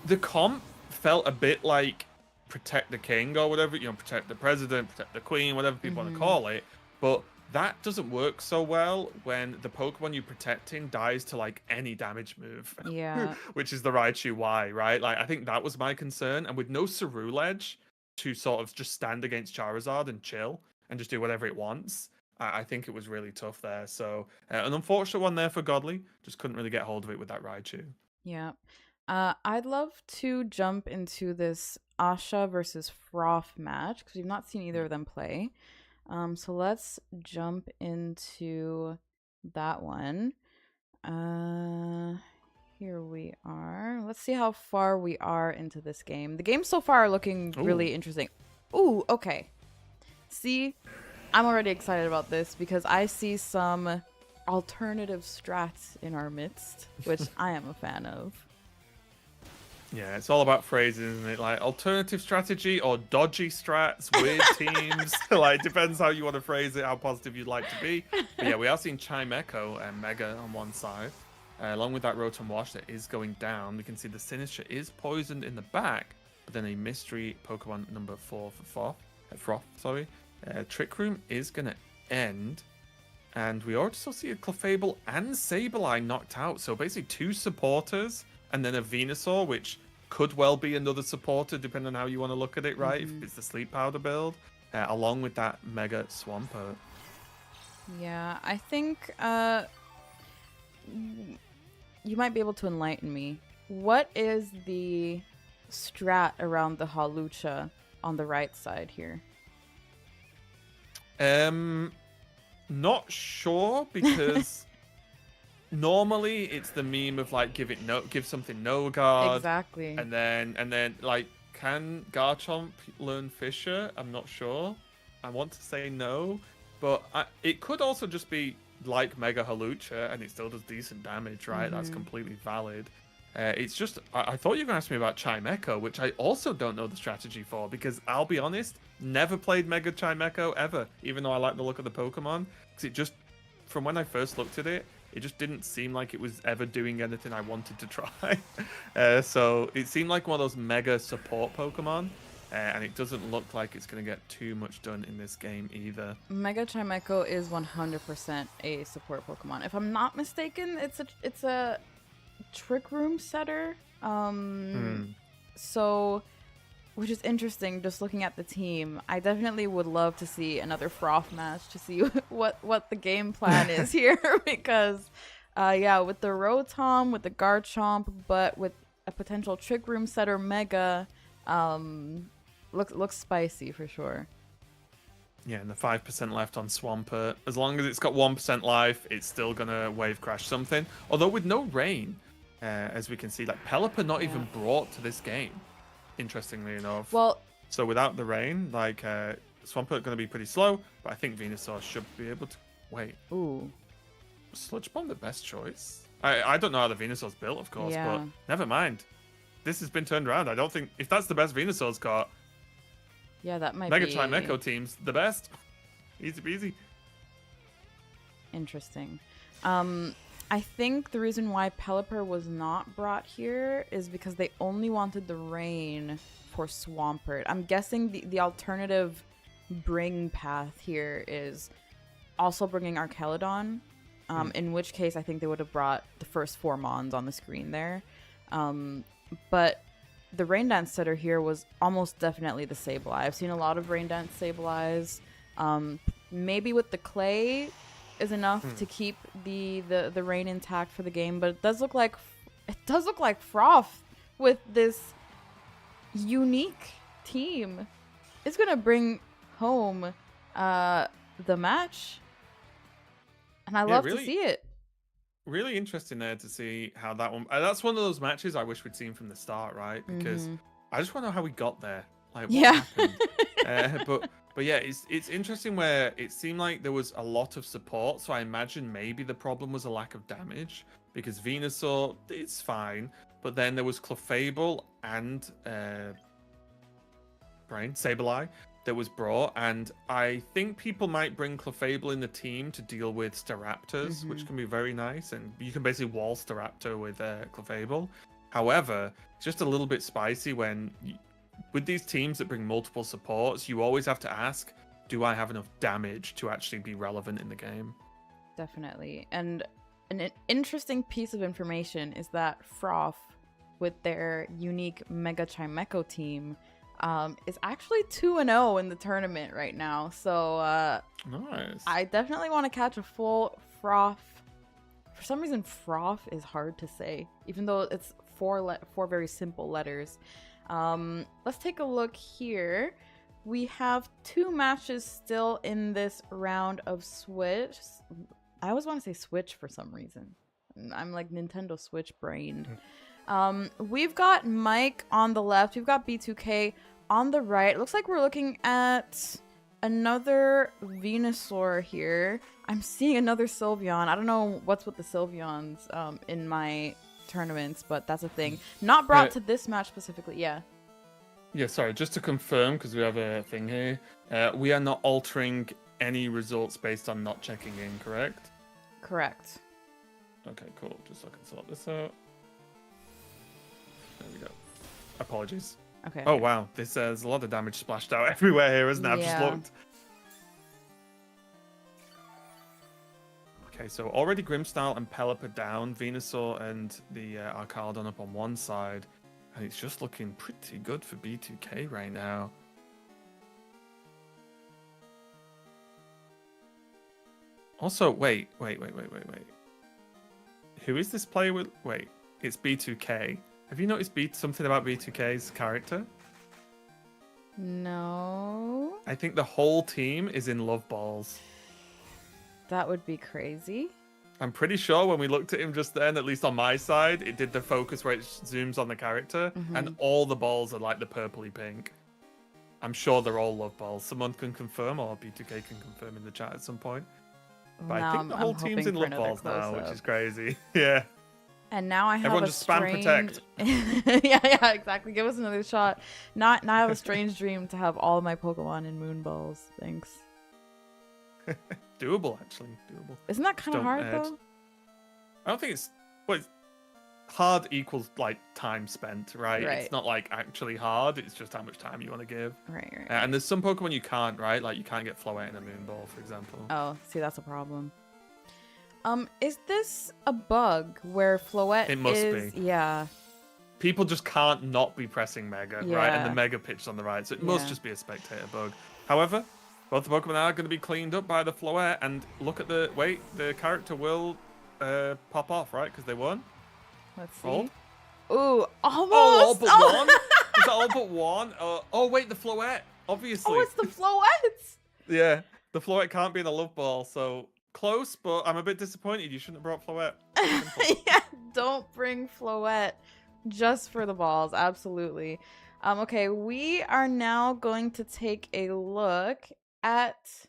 Speaker 2: the comp felt a bit like Protect the King or whatever, protect the President, protect the Queen, whatever people want to call it. But that doesn't work so well when the Pokemon you're protecting dies to like any damage move.
Speaker 1: Yeah.
Speaker 2: Which is the Raichu Y, right? Like I think that was my concern. And with no Ceruledge to sort of just stand against Charizard and chill and just do whatever it wants, I think it was really tough there. So an unfortunate one there for Godly. Just couldn't really get hold of it with that Raichu.
Speaker 1: Yeah. I'd love to jump into this Asha versus Froth match because we've not seen either of them play. So let's jump into that one. Here we are. Let's see how far we are into this game. The games so far are looking really interesting. Ooh, okay. See, I'm already excited about this because I see some alternative strats in our midst, which I am a fan of.
Speaker 2: Yeah, it's all about phrases, isn't it? Like alternative strategy or dodgy strats, weird teams. Like, depends how you want to phrase it, how positive you'd like to be. But yeah, we are seeing Chimecho and Mega on one side. Along with that Rotom Wash that is going down. We can see the Sinister is poisoned in the back, but then a mystery Pokemon number 4 for Froth. Trick Room is going to end. And we also see a Clefable and Sableye knocked out. So basically 2 supporters. And then a Venusaur, which could well be another supporter, depending on how you want to look at it, right? If it's the Sleep Powder build, along with that Mega Swampert.
Speaker 1: Yeah, I think you might be able to enlighten me. What is the strat around the Hawlucha on the right side here?
Speaker 2: Not sure because normally it's the meme of like give something no guard.
Speaker 1: Exactly.
Speaker 2: And then like can Garchomp learn Fissure? I'm not sure. I want to say no, but it could also just be like Mega Hawlucha and it still does decent damage, right? That's completely valid. It's just I thought you were going to ask me about Chimecho, which I also don't know the strategy for because I'll be honest, never played Mega Chimecho ever, even though I like the look of the Pokemon. Because it just, from when I first looked at it, it just didn't seem like it was ever doing anything I wanted to try. So it seemed like one of those mega support Pokemon. And it doesn't look like it's going to get too much done in this game either. Mega
Speaker 1: Chimecho is 100% a support Pokemon. If I'm not mistaken, it's a Trick Room setter. So Which is interesting, just looking at the team. I definitely would love to see another Froth match to see what the game plan is here. Because, yeah, with the Rotom, with the Garchomp, but with a potential Trick Room Setter Mega, looks spicy for sure.
Speaker 2: Yeah, and the 5% left on Swampert. As long as it's got 1% life, it's still going to wave crash something. Although with no rain, as we can see, like Pelipper not even brought to this game, interestingly enough.
Speaker 1: Well,
Speaker 2: so without the rain, like Swampert going to be pretty slow, but I think Venusaur should be able to... Wait.
Speaker 1: Ooh.
Speaker 2: Sludge Bomb the best choice? I don't know how the Venusaur's built, of course, but never mind. This has been turned around. I don't think... If that's the best Venusaur's got...
Speaker 1: Yeah, that might
Speaker 2: Mega
Speaker 1: be...
Speaker 2: Time Echo team's the best. Easy peasy.
Speaker 1: Interesting. I think the reason why Pelipper was not brought here is because they only wanted the rain for Swampert. I'm guessing the alternative bring path here is also bringing Archelodon, in which case I think they would have brought the first 4 Mons on the screen there. But the Rain Dance setter here was almost definitely the Sableye. I've seen a lot of Rain Dance Sableyes. Maybe with the clay is enough to keep the rain intact for the game, but it does look like Froth with this unique team is gonna bring home the match, and I love to see it.
Speaker 2: Really interesting there to see how that one. That's one of those matches I wish we'd seen from the start, right? Because I just want to know how we got there. Like, what happened? But yeah, it's interesting where it seemed like there was a lot of support. So I imagine maybe the problem was a lack of damage because Venusaur, it's fine. But then there was Clefable and Sableye that was brought. And I think people might bring Clefable in the team to deal with Staraptors, which can be very nice. And you can basically wall Staraptor with Clefable. However, it's just a little bit spicy when... with these teams that bring multiple supports, you always have to ask, do I have enough damage to actually be relevant in the game?
Speaker 1: Definitely. And an interesting piece of information is that Froth, with their unique Mega Chimecho team, is actually 2-0 in the tournament right now. So
Speaker 2: nice.
Speaker 1: I definitely want to catch a full Froth. For some reason, Froth is hard to say, even though it's four very simple letters. Let's take a look here. We have 2 matches still in this round of Switch. I always want to say Switch for some reason. I'm like Nintendo Switch brained. We've got Mike on the left. We've got B2K on the right. It looks like we're looking at another Venusaur here. I'm seeing another Sylveon. I don't know what's with the Sylveons in my tournaments, but that's a thing. Not brought to this match specifically. Yeah,
Speaker 2: sorry, just to confirm, because we have a thing here, we are not altering any results based on not checking in, correct?
Speaker 1: Correct.
Speaker 2: Okay, cool. Just so I can sort this out. There we go. Apologies.
Speaker 1: Okay.
Speaker 2: Oh, wow. There's a lot of damage splashed out everywhere here, isn't it? I've just looked. Okay, so already Grimmstyle and Pelipper down, Venusaur and the Archaludon up on one side, and it's just looking pretty good for B2K right now. Also, wait. Who is this player with? Wait, it's B2K. Have you noticed something about B2K's character?
Speaker 1: No.
Speaker 2: I think the whole team is in love balls.
Speaker 1: That would be crazy.
Speaker 2: I'm pretty sure when we looked at him just then, at least on my side, it did the focus where it zooms on the character, and all the balls are like the purpley pink. I'm sure they're all love balls. Someone can confirm, or B2K can confirm in the chat at some point. But I think the whole team's in love balls now, which is crazy. Yeah.
Speaker 1: And now I have
Speaker 2: everyone just spam protect.
Speaker 1: yeah, exactly. Give us another shot. Now I have a strange dream to have all my Pokemon in moon balls. Thanks.
Speaker 2: Doable, actually. Doable.
Speaker 1: Isn't that kind of hard, though?
Speaker 2: I don't think it's... Well, hard equals, like, time spent, right? It's not, like, actually hard. It's just how much time you want to give.
Speaker 1: Right.
Speaker 2: And there's some Pokemon you can't, right? Like, you can't get Floette in a moon ball, for example.
Speaker 1: Oh, see, that's a problem. Is this a bug where Floette
Speaker 2: It must be.
Speaker 1: Yeah.
Speaker 2: people just can't not be pressing Mega, right? And the
Speaker 1: Yeah.
Speaker 2: Mega pitch on the right, so it must
Speaker 1: Yeah.
Speaker 2: just be a spectator bug. However, both the Pokemon are going to be cleaned up by the Floette, and look at the the character will pop off, right? Because they won.
Speaker 1: Let's see.
Speaker 2: Hold.
Speaker 1: Ooh, almost.
Speaker 2: Oh, all but one. Is that all but one? Oh wait, the Floette, obviously.
Speaker 1: Oh, it's the Floettes.
Speaker 2: Yeah, the Floette can't be in a Love Ball, so close, but I'm a bit disappointed. You shouldn't have brought Floette.
Speaker 1: Yeah, don't bring Floette just for the balls. Absolutely. Okay, we are now going to take a look at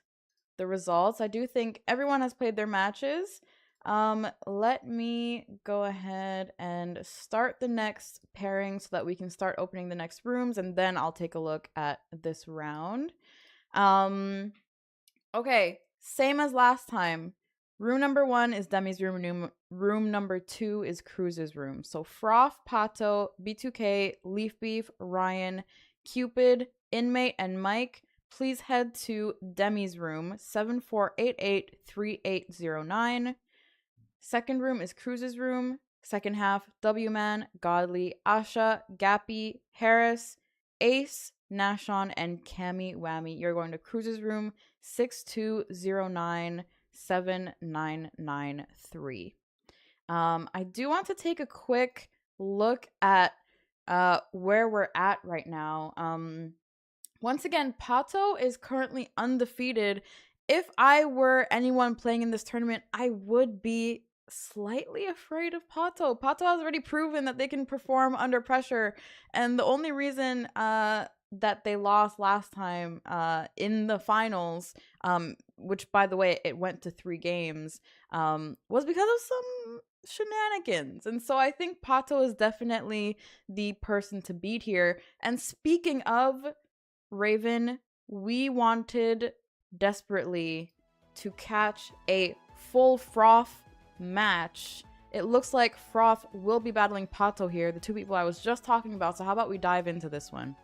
Speaker 1: the results. I do think everyone has played their matches. Let me go ahead and start the next pairing so that we can start opening the next rooms, and then I'll take a look at this round. Okay, same as last time. Room number 1 is Demi's room. Room number 2 is Cruz's room. So Froth, Pato, B2K, Leaf Beef, Ryan, Cupid, Inmate, and Mike, please head to Demi's room, 74883809. Second room is Cruz's room. Second half, W-Man, Godly, Asha, Gappy, Harris, Ace, Nashon, and Cammy Whammy. You're going to Cruz's room, 62097993. I do want to take a quick look at where we're at right now. Once again, Pato is currently undefeated. If I were anyone playing in this tournament, I would be slightly afraid of Pato. Pato has already proven that they can perform under pressure, and the only reason that they lost last time in the finals, which by the way it went to 3 games, was because of some shenanigans. And so I think Pato is definitely the person to beat here. And speaking of Raven, we wanted desperately to catch a full Froth match. It looks like Froth will be battling Pato here, the two people I was just talking about. So how about we dive into this one?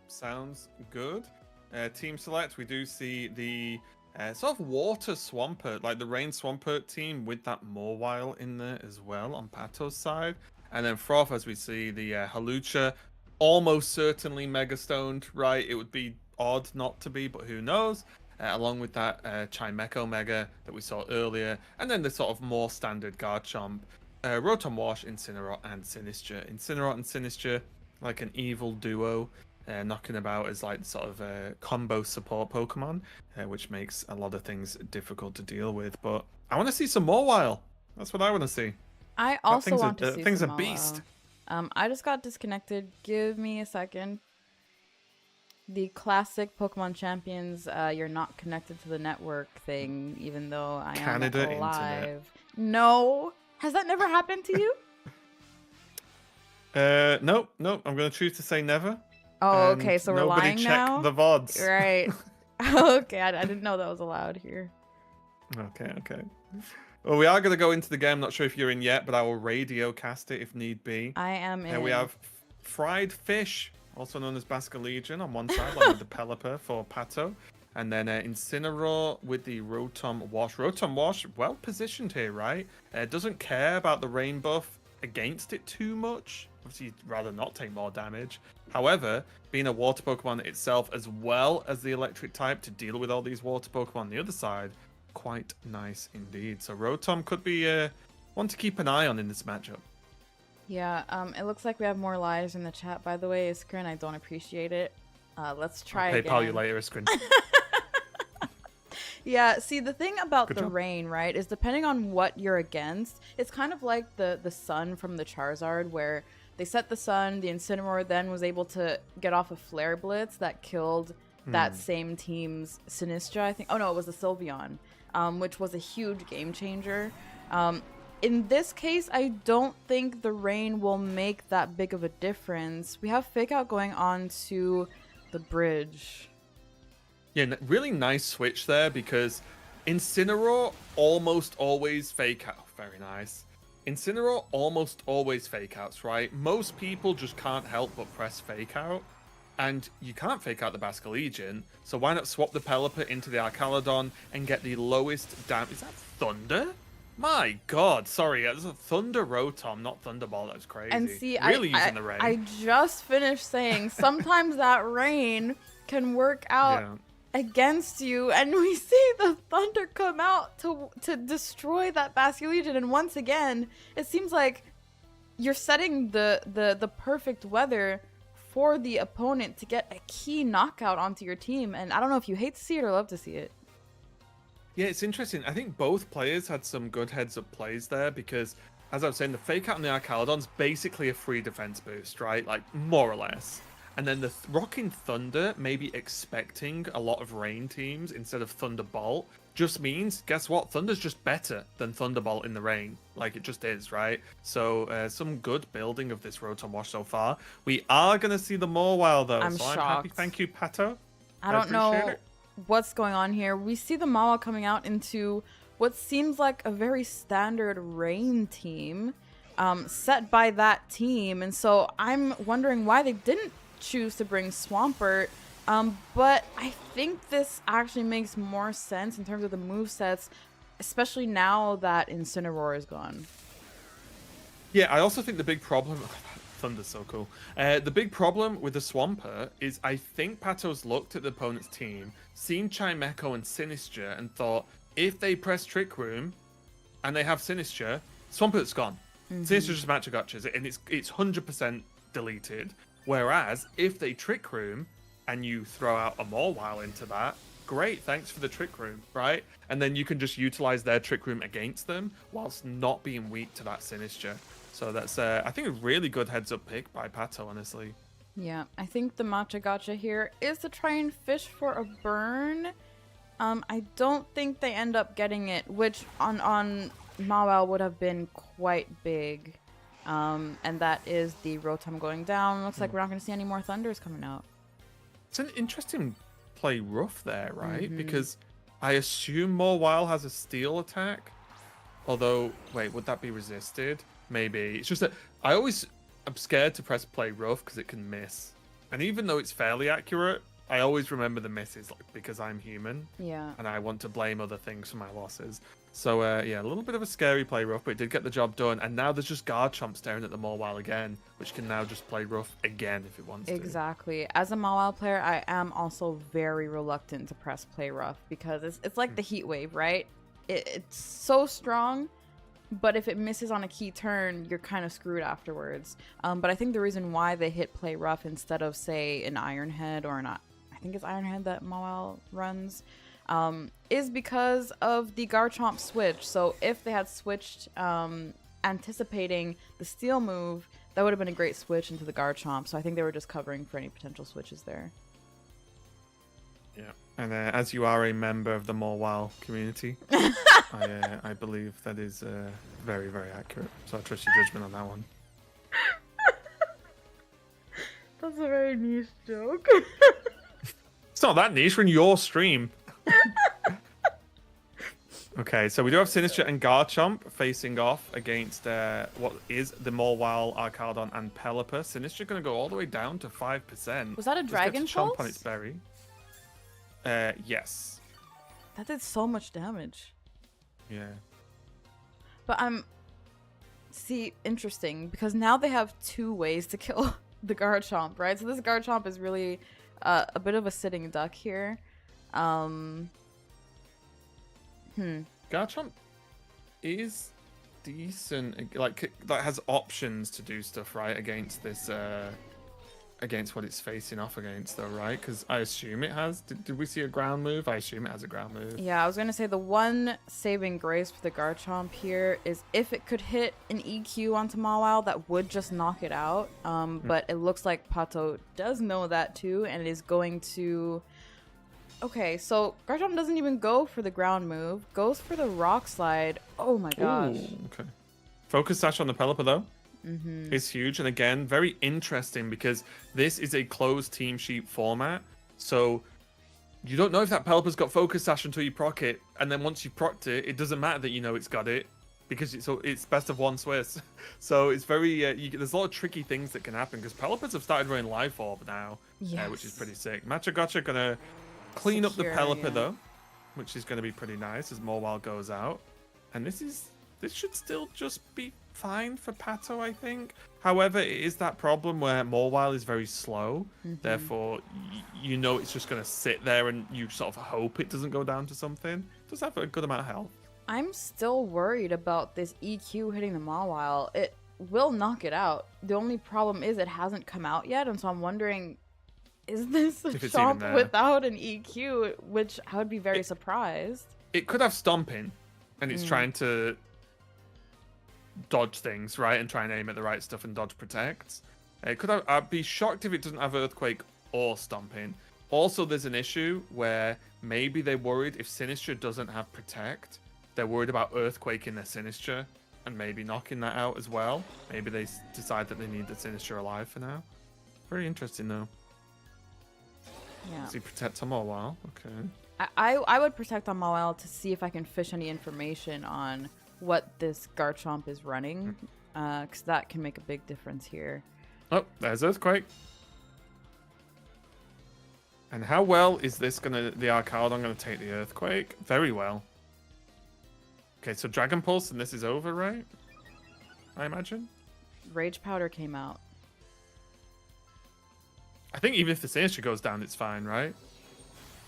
Speaker 2: Sounds good. Team select, we do see the sort of water Swampert, like the rain Swampert team with that Mawile in there as well on Pato's side. And then Froth, as we see the Halucha, almost certainly Mega Stoned, right? It would be odd not to be, but who knows? Along with that Chimecho Mega that we saw earlier, and then the sort of more standard Garchomp, Rotom Wash, Incineroar, and Sinistcha. Incineroar and Sinistcha, like an evil duo, knocking about as like sort of combo support Pokemon, which makes a lot of things difficult to deal with. But I want to see some Mawile. That's what I want to see.
Speaker 1: I also want to see
Speaker 2: thing's
Speaker 1: some
Speaker 2: a beast.
Speaker 1: I just got disconnected. Give me a second. The classic Pokemon Champions, you're not connected to the network thing, even though I am live.
Speaker 2: Internet.
Speaker 1: No. Has that never happened to you?
Speaker 2: Nope. I'm going to choose to say never.
Speaker 1: Oh, okay. So we're lying now?
Speaker 2: Nobody check the VODs.
Speaker 1: Right. Okay. I didn't know that was allowed here.
Speaker 2: Okay. Well, we are going to go into the game. I'm not sure if you're in yet, but I will radio cast it if need be.
Speaker 1: I am in.
Speaker 2: We have Fried Fish, also known as Basculegion, on one side, like with the Pelipper for Pato. And then Incineroar with the Rotom Wash. Rotom Wash, well positioned here, right? Doesn't care about the rain buff against it too much. Obviously, you'd rather not take more damage. However, being a water Pokemon itself, as well as the electric type to deal with all these water Pokemon on the other side, quite nice indeed. So Rotom could be one to keep an eye on in this matchup.
Speaker 1: Yeah, it looks like we have more lives in the chat, by the way, Iskrin. I don't appreciate it. Let's try
Speaker 2: I'll
Speaker 1: again.
Speaker 2: PayPal you later, Iskrin.
Speaker 1: Yeah, see, the thing about
Speaker 2: Good
Speaker 1: the
Speaker 2: job.
Speaker 1: rain, right, is depending on what you're against, it's kind of like the sun from the Charizard, where they set the sun, the Incineroar then was able to get off a Flare Blitz that killed that same team's Sinistcha, I think. Oh, no, it was the Sylveon, which was a huge game changer. In this case, I don't think the rain will make that big of a difference. We have Fake Out going on to the bridge.
Speaker 2: Yeah, really nice switch there because Incineroar almost always fake out. Very nice. Incineroar almost always fake outs, right? Most people just can't help but press fake out. And you can't fake out the Basculegion, so why not swap the Pelipper into the Archaludon and get the lowest damage? Is that Thunder? My God, sorry, it was a Thunder Rotom, not Thunderball. That's
Speaker 1: And
Speaker 2: crazy.
Speaker 1: see,
Speaker 2: Really using the rain.
Speaker 1: I just finished saying sometimes that rain can work out
Speaker 2: Yeah.
Speaker 1: against you, and we see the thunder come out to destroy that Basculegion. And once again, it seems like you're setting the perfect weather for the opponent to get a key knockout onto your team. And I don't know if you hate to see it or love to see it.
Speaker 2: Yeah, it's interesting. I think both players had some good heads-up plays there because, as I was saying, the fake out on the Archaludon's basically a free defense boost, right? Like, more or less. And then the Rocking Thunder, maybe expecting a lot of rain teams instead of Thunderbolt, just means, guess what? Thunder's just better than Thunderbolt in the rain. Like, it just is, right? So, some good building of this Rotom Wash so far. We are going to see the Mawile, though.
Speaker 1: I'm
Speaker 2: so
Speaker 1: shocked.
Speaker 2: I'm happy. Thank you, Pato.
Speaker 1: I don't know
Speaker 2: it.
Speaker 1: what's going on here. We see the Mawile coming out into what seems like a very standard rain team set by that team. And so I'm wondering why they didn't choose to bring Swampert. But I think this actually makes more sense in terms of the movesets, especially now that Incineroar is gone.
Speaker 2: Yeah, I also think the big problem... Thunder's so cool. The big problem with the Swampert is I think Pato's looked at the opponent's team, seen Chimecho and Sinistcha, and thought, if they press Trick Room and they have Sinistcha, Swampert's gone. Sinister's just match gotchas, and it's 100% deleted. Whereas, if they Trick Room and you throw out a Mawile into that, great, thanks for the Trick Room, right? And then you can just utilize their Trick Room against them whilst not being weak to that Sinistcha. So that's, I think, a really good heads-up pick by Pato, honestly.
Speaker 1: Yeah, I think the matcha gotcha here is to try and fish for a burn. I don't think they end up getting it, which on Mawile would have been quite big. And that is the Rotom going down. Looks like we're not going to see any more Thunders coming out.
Speaker 2: It's an interesting play rough there, right? Because I assume Mawile has a steel attack. Although, wait, would that be resisted? Maybe. It's just that I'm scared to press play rough because it can miss. And even though it's fairly accurate, I always remember the misses because I'm human.
Speaker 1: Yeah.
Speaker 2: And I want to blame other things for my losses. So, yeah, a little bit of a scary play rough, but it did get the job done. And now there's just Garchomp staring at the Mawile again, which can now just play rough again if it wants to.
Speaker 1: Exactly. As a Mawile player, I am also very reluctant to press play rough because it's like the heat wave, right? It's so strong. But if it misses on a key turn, you're kind of screwed afterwards. But I think the reason why they hit play rough instead of, say, an Iron Head or I think it's Iron Head that Mawile runs, is because of the Garchomp switch. So if they had switched anticipating the Steel move, that would have been a great switch into the Garchomp. So I think they were just covering for any potential switches there.
Speaker 2: Yeah. And as you are a member of the Mawile community, I believe that is very, very accurate. So I trust your judgment on that one.
Speaker 1: That's a very niche joke.
Speaker 2: It's not that niche. We're in your stream. Okay, so we do have Sinistcha and Garchomp facing off against what is the Mawile, Archaludon, and Pelipper. Sinistcha going to go all the way down to 5%.
Speaker 1: Was that a Dragon Pulse?
Speaker 2: Chomp on its berry. Yes.
Speaker 1: That did so much damage.
Speaker 2: Yeah.
Speaker 1: But see, interesting, because now they have two ways to kill the Garchomp, right? So this Garchomp is really a bit of a sitting duck here.
Speaker 2: Garchomp is decent. Like, that has options to do stuff, right, against this, against what it's facing off against, though, right? Because I assume it has. Did we see a ground move? I assume it has a ground move.
Speaker 1: Yeah, I was going to say the one saving grace for the Garchomp here is if it could hit an EQ onto Mawile, that would just knock it out. But it looks like Pato does know that too, and is going to... Okay, so Garchomp doesn't even go for the ground move. Goes for the Rock Slide. Oh my gosh.
Speaker 2: Ooh, okay. Focus Sash on the Pelipper, though. Is huge, and again, very interesting because this is a closed team sheet format, so you don't know if that Pelipper's got Focus Sash until you proc it, and then once you procced it, it doesn't matter that you know it's got it because it's best of one Swiss. So it's very there's a lot of tricky things that can happen because Pelippers have started running Life Orb now, which is pretty sick. Matcha Gotcha gonna clean up the Pelipper though, which is gonna be pretty nice as Mawile goes out, and this is this should still just be fine for Pato, I think. However, it is that problem where Morwile is very slow. Therefore, you know it's just going to sit there and you sort of hope it doesn't go down to something. It does have a good amount of health.
Speaker 1: I'm still worried about this EQ hitting the Mawile. It will knock it out. The only problem is it hasn't come out yet, and so I'm wondering, is this a Chomp without an EQ? Which I would be very surprised.
Speaker 2: It could have Stomping, and it's trying to dodge things, right? And try and aim at the right stuff and dodge protects. It could have, I'd be shocked if it doesn't have Earthquake or Stomping. Also, there's an issue where maybe they're worried if Sinistcha doesn't have Protect, they're worried about Earthquake in their Sinistcha and maybe knocking that out as well. Maybe they decide that they need the Sinistcha alive for now. Very interesting, though.
Speaker 1: Yeah.
Speaker 2: Does he protect him a while? Okay.
Speaker 1: I would protect on Mawile to see if I can fish any information on what this Garchomp is running, because that can make a big difference here.
Speaker 2: Oh, there's Earthquake. And how well is this the Archaladon gonna take the Earthquake? Very well. Okay, so Dragon Pulse and this is over, right? I imagine.
Speaker 1: Rage Powder came out.
Speaker 2: I think even if the Sinistcha goes down, it's fine, right?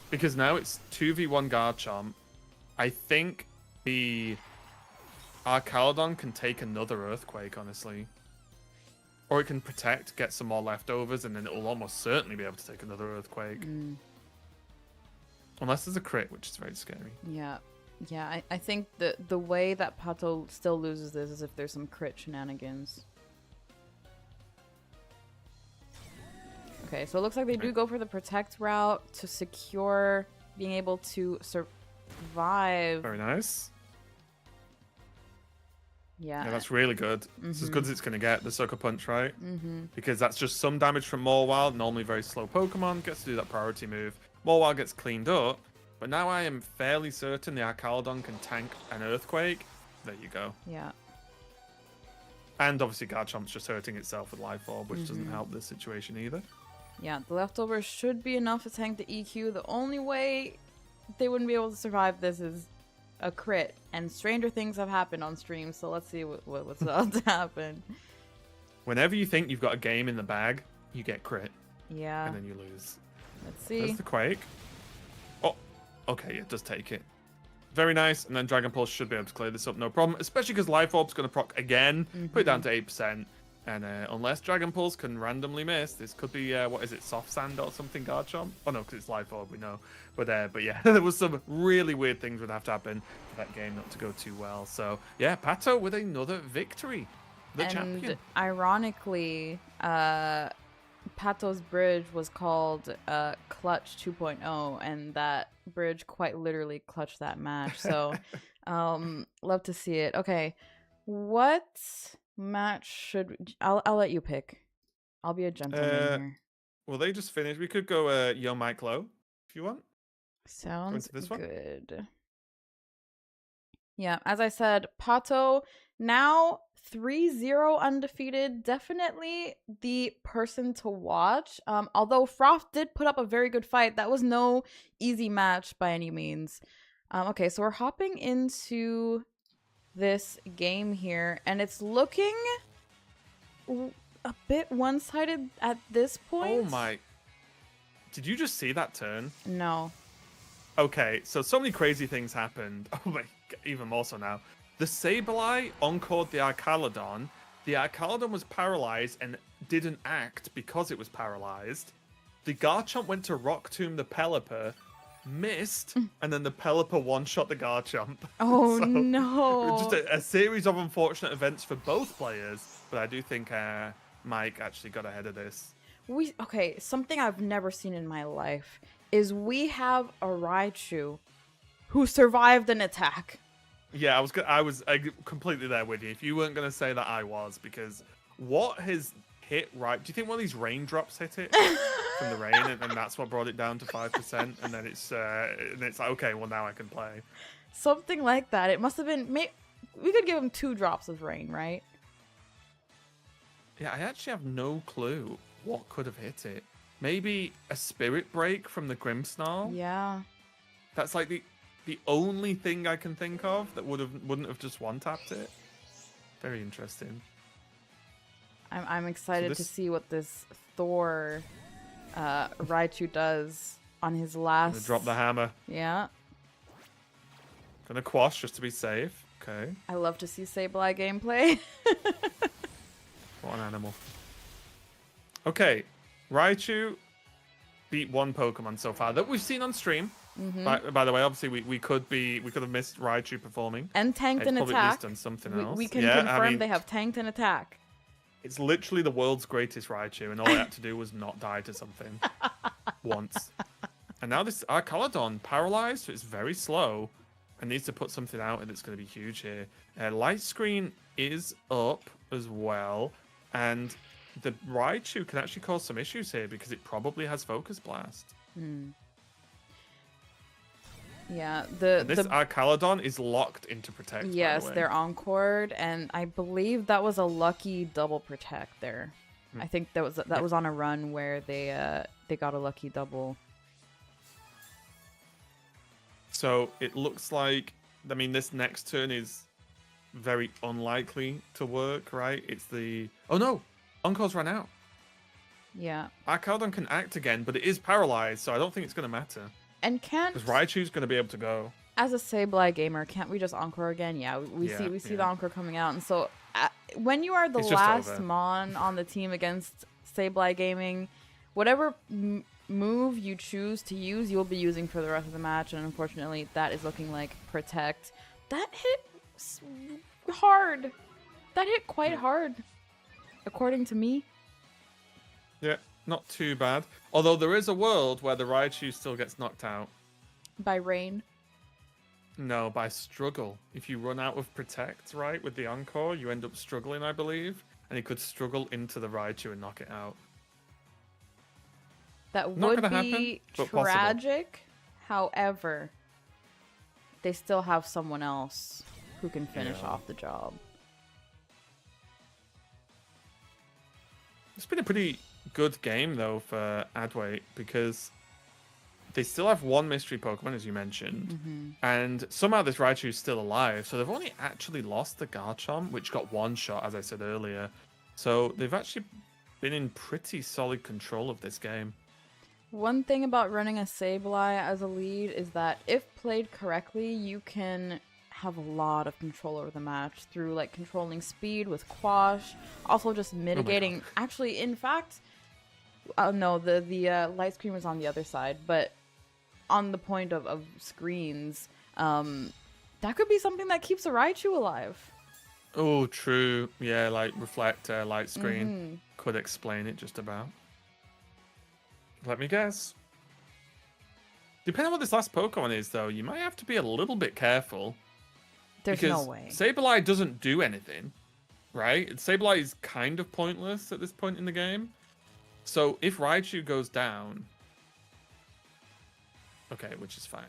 Speaker 2: Because now it's 2v1 Garchomp. I think the Archaladon can take another Earthquake, honestly. Or it can protect, get some more leftovers, and then it will almost certainly be able to take another Earthquake. Unless there's a crit, which is very scary.
Speaker 1: Yeah. Yeah, I think the way that Pato still loses this is if there's some crit shenanigans. Okay, so it looks like they do go for the protect route to secure being able to survive.
Speaker 2: Very nice.
Speaker 1: Yeah,
Speaker 2: that's really good. It's as good as it's going to get, the Sucker Punch, right? Because that's just some damage from Morwile. Normally very slow Pokemon. Gets to do that priority move. Morwile gets cleaned up. But now I am fairly certain the Archaladon can tank an Earthquake. There you go.
Speaker 1: Yeah.
Speaker 2: And obviously Garchomp's just hurting itself with Life Orb, which doesn't help this situation either.
Speaker 1: Yeah, the leftovers should be enough to tank the EQ. The only way they wouldn't be able to survive this is a crit. And stranger things have happened on stream, so let's see what's about to happen.
Speaker 2: Whenever you think you've got a game in the bag, you get crit.
Speaker 1: Yeah.
Speaker 2: And then you lose.
Speaker 1: Let's see.
Speaker 2: There's the Quake. Oh, okay, it does take it. Very nice. And then Dragon Pulse should be able to clear this up, no problem. Especially because Life Orb's going to proc again. Put it down to 8%. And unless Dragon Pulse can randomly miss, this could be, what is it, Soft Sand or something, Garchomp? Oh no, because it's Life Orb, we know. But yeah, there was some really weird things would have to happen for that game not to go too well. So yeah, Pato with another victory. The champion.
Speaker 1: Ironically, Pato's bridge was called Clutch 2.0, and that bridge quite literally clutched that match. So love to see it. Okay, what match should I'll let you pick. I'll be a gentleman here.
Speaker 2: Well, they just finished. We could go Yo Mike Low if you want.
Speaker 1: Sounds
Speaker 2: this
Speaker 1: good. One? Yeah, as I said, Pato now 3-0 undefeated. Definitely the person to watch. Although Froth did put up a very good fight. That was no easy match by any means. Okay, so we're hopping into this game here, and it's looking a bit one-sided at this point.
Speaker 2: Oh my. Did you just see that turn?
Speaker 1: No.
Speaker 2: Okay, so many crazy things happened. Oh my, even more so now. The Sableye encored the Archaladon. The Archaladon was paralyzed and didn't act because it was paralyzed. The Garchomp went to Rock Tomb the Pelipper, missed, and then the Pelipper one-shot the Garchomp.
Speaker 1: Oh,
Speaker 2: so,
Speaker 1: no.
Speaker 2: Just a series of unfortunate events for both players, but I do think Mike actually got ahead of this.
Speaker 1: Okay, something I've never seen in my life is we have a Raichu who survived an attack.
Speaker 2: Yeah, I was completely there with you. If you weren't going to say that, I was, because what has hit right? Do you think one of these raindrops hit it from the rain, and that's what brought it down to 5%? And then it's like, okay, well now I can play.
Speaker 1: Something like that. It must have been. We could give him 2 drops of rain, right?
Speaker 2: Yeah, I actually have no clue what could have hit it. Maybe a Spirit Break from the Grimmsnarl?
Speaker 1: Yeah.
Speaker 2: That's like the only thing I can think of that wouldn't have just one-tapped it. Very interesting.
Speaker 1: I'm excited to see what this Thor Raichu does on his last.
Speaker 2: Gonna drop the hammer.
Speaker 1: Yeah.
Speaker 2: Gonna quash just to be safe. Okay.
Speaker 1: I love to see Sableye gameplay.
Speaker 2: What an animal. Okay, Raichu beat one Pokemon so far that we've seen on stream. By the way, obviously we could have missed Raichu performing
Speaker 1: and tanked an
Speaker 2: probably
Speaker 1: attack.
Speaker 2: At least done something else.
Speaker 1: We can confirm they have tanked an attack.
Speaker 2: It's literally the world's greatest Raichu, and all I had to do was not die to something once. And now this Arcaladon paralyzed, so it's very slow. And needs to put something out, and it's going to be huge here. Light screen is up as well, and the Raichu can actually cause some issues here because it probably has Focus Blast.
Speaker 1: Yeah,
Speaker 2: this Arcaladon is locked into Protect.
Speaker 1: Yes,
Speaker 2: by the way.
Speaker 1: they're encored, and I believe that was a lucky double Protect there. I think that was on a run where they got a lucky double.
Speaker 2: So it looks like, I mean, this next turn is very unlikely to work, right? It's the... Oh no! Encore's run out.
Speaker 1: Yeah.
Speaker 2: Arcaladon can act again, but it is paralyzed, so I don't think it's going to matter.
Speaker 1: And can't...
Speaker 2: Because Raichu's going to be able to go.
Speaker 1: As a Sableye gamer, can't we just Encore again? Yeah, we see the Encore coming out. And so when you are the last Mon on the team against Sableye Gaming, whatever... move you choose to use, you'll be using for the rest of the match, and unfortunately that is looking like Protect. That hit hard. That hit quite hard, according to me.
Speaker 2: Yeah, not too bad. Although there is a world where the Raichu still gets knocked out.
Speaker 1: By rain?
Speaker 2: No, by struggle. If you run out of Protect, right, with the Encore, you end up struggling, I believe, and he could struggle into the Raichu and knock it out.
Speaker 1: That would be tragic. However, they still have someone else who can finish off the job.
Speaker 2: It's been a pretty good game, though, for Adway, because they still have one mystery Pokemon, as you mentioned, and somehow this Raichu is still alive, so they've only actually lost the Garchomp, which got one shot, as I said earlier. So they've actually been in pretty solid control of this game.
Speaker 1: One thing about running a Sableye as a lead is that if played correctly, you can have a lot of control over the match through like controlling speed with Quash, also just mitigating. Actually, in fact, no, the light screen was on the other side, but on the point of screens, that could be something that keeps a Raichu alive.
Speaker 2: Oh, true. Yeah, like reflector, light screen could explain it just about. Let me guess. Depending on what this last Pokemon is, though, you might have to be a little bit careful.
Speaker 1: There's no way.
Speaker 2: Sableye doesn't do anything, right? Sableye is kind of pointless at this point in the game. So if Raichu goes down... Okay, which is fine.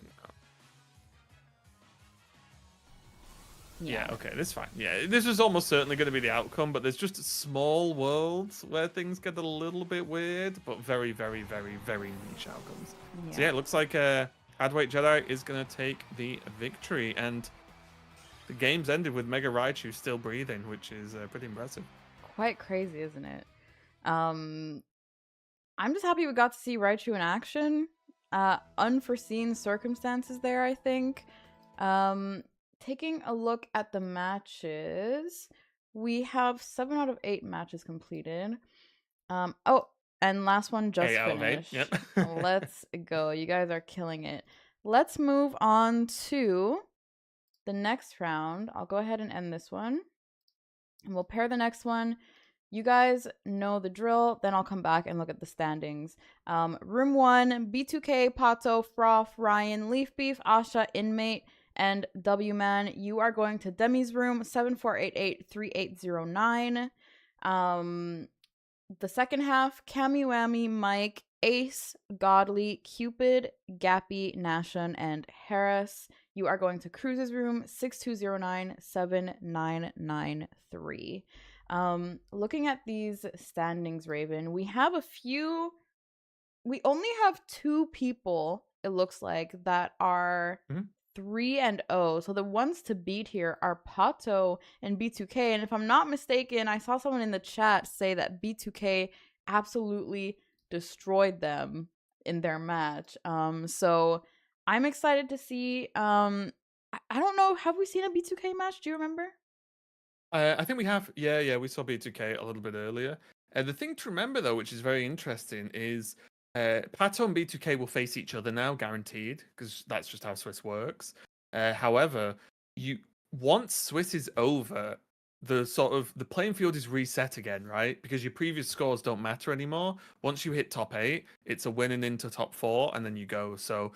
Speaker 2: Yeah, okay, this is fine. Yeah, this is almost certainly going to be the outcome, but there's just small worlds where things get a little bit weird, but very, very, very, very niche outcomes. Yeah. So yeah, it looks like Adweight Jedi is going to take the victory, and the game's ended with Mega Raichu still breathing, which is pretty impressive.
Speaker 1: Quite crazy, isn't it? I'm just happy we got to see Raichu in action. Unforeseen circumstances there, I think. Taking a look at the matches, we have 7 out of 8 matches completed. Oh, and last one just finished. Yep. Let's go. You guys are killing it. Let's move on to the next round. I'll go ahead and end this one. And we'll pair the next one. You guys know the drill. Then I'll come back and look at the standings. Room 1, B2K, Pato, Froth, Ryan, Leaf Beef, Asha, Inmate, and W-Man. You are going to Demi's room, 74883809. The second half, Cammy Whammy, Mike, Ace, Godly, Cupid, Gappy, Nashon, and Harris. You are going to Cruz's room, 62097993. Looking at these standings, Raven, we only have 2 people, it looks like, that are 3-0. So the ones to beat here are Pato and B2K. And if I'm not mistaken, I saw someone in the chat say that B2K absolutely destroyed them in their match. So I'm excited to see. I don't know. Have we seen a B2K match? Do you remember?
Speaker 2: I think we have. Yeah, we saw B2K a little bit earlier. The thing to remember, though, which is very interesting, is Pato and B2K will face each other now, guaranteed, because that's just how Swiss works. However, you once Swiss is over, the playing field is reset again, right? Because your previous scores don't matter anymore. Once you hit top 8, it's a winning into top 4, and then you go. So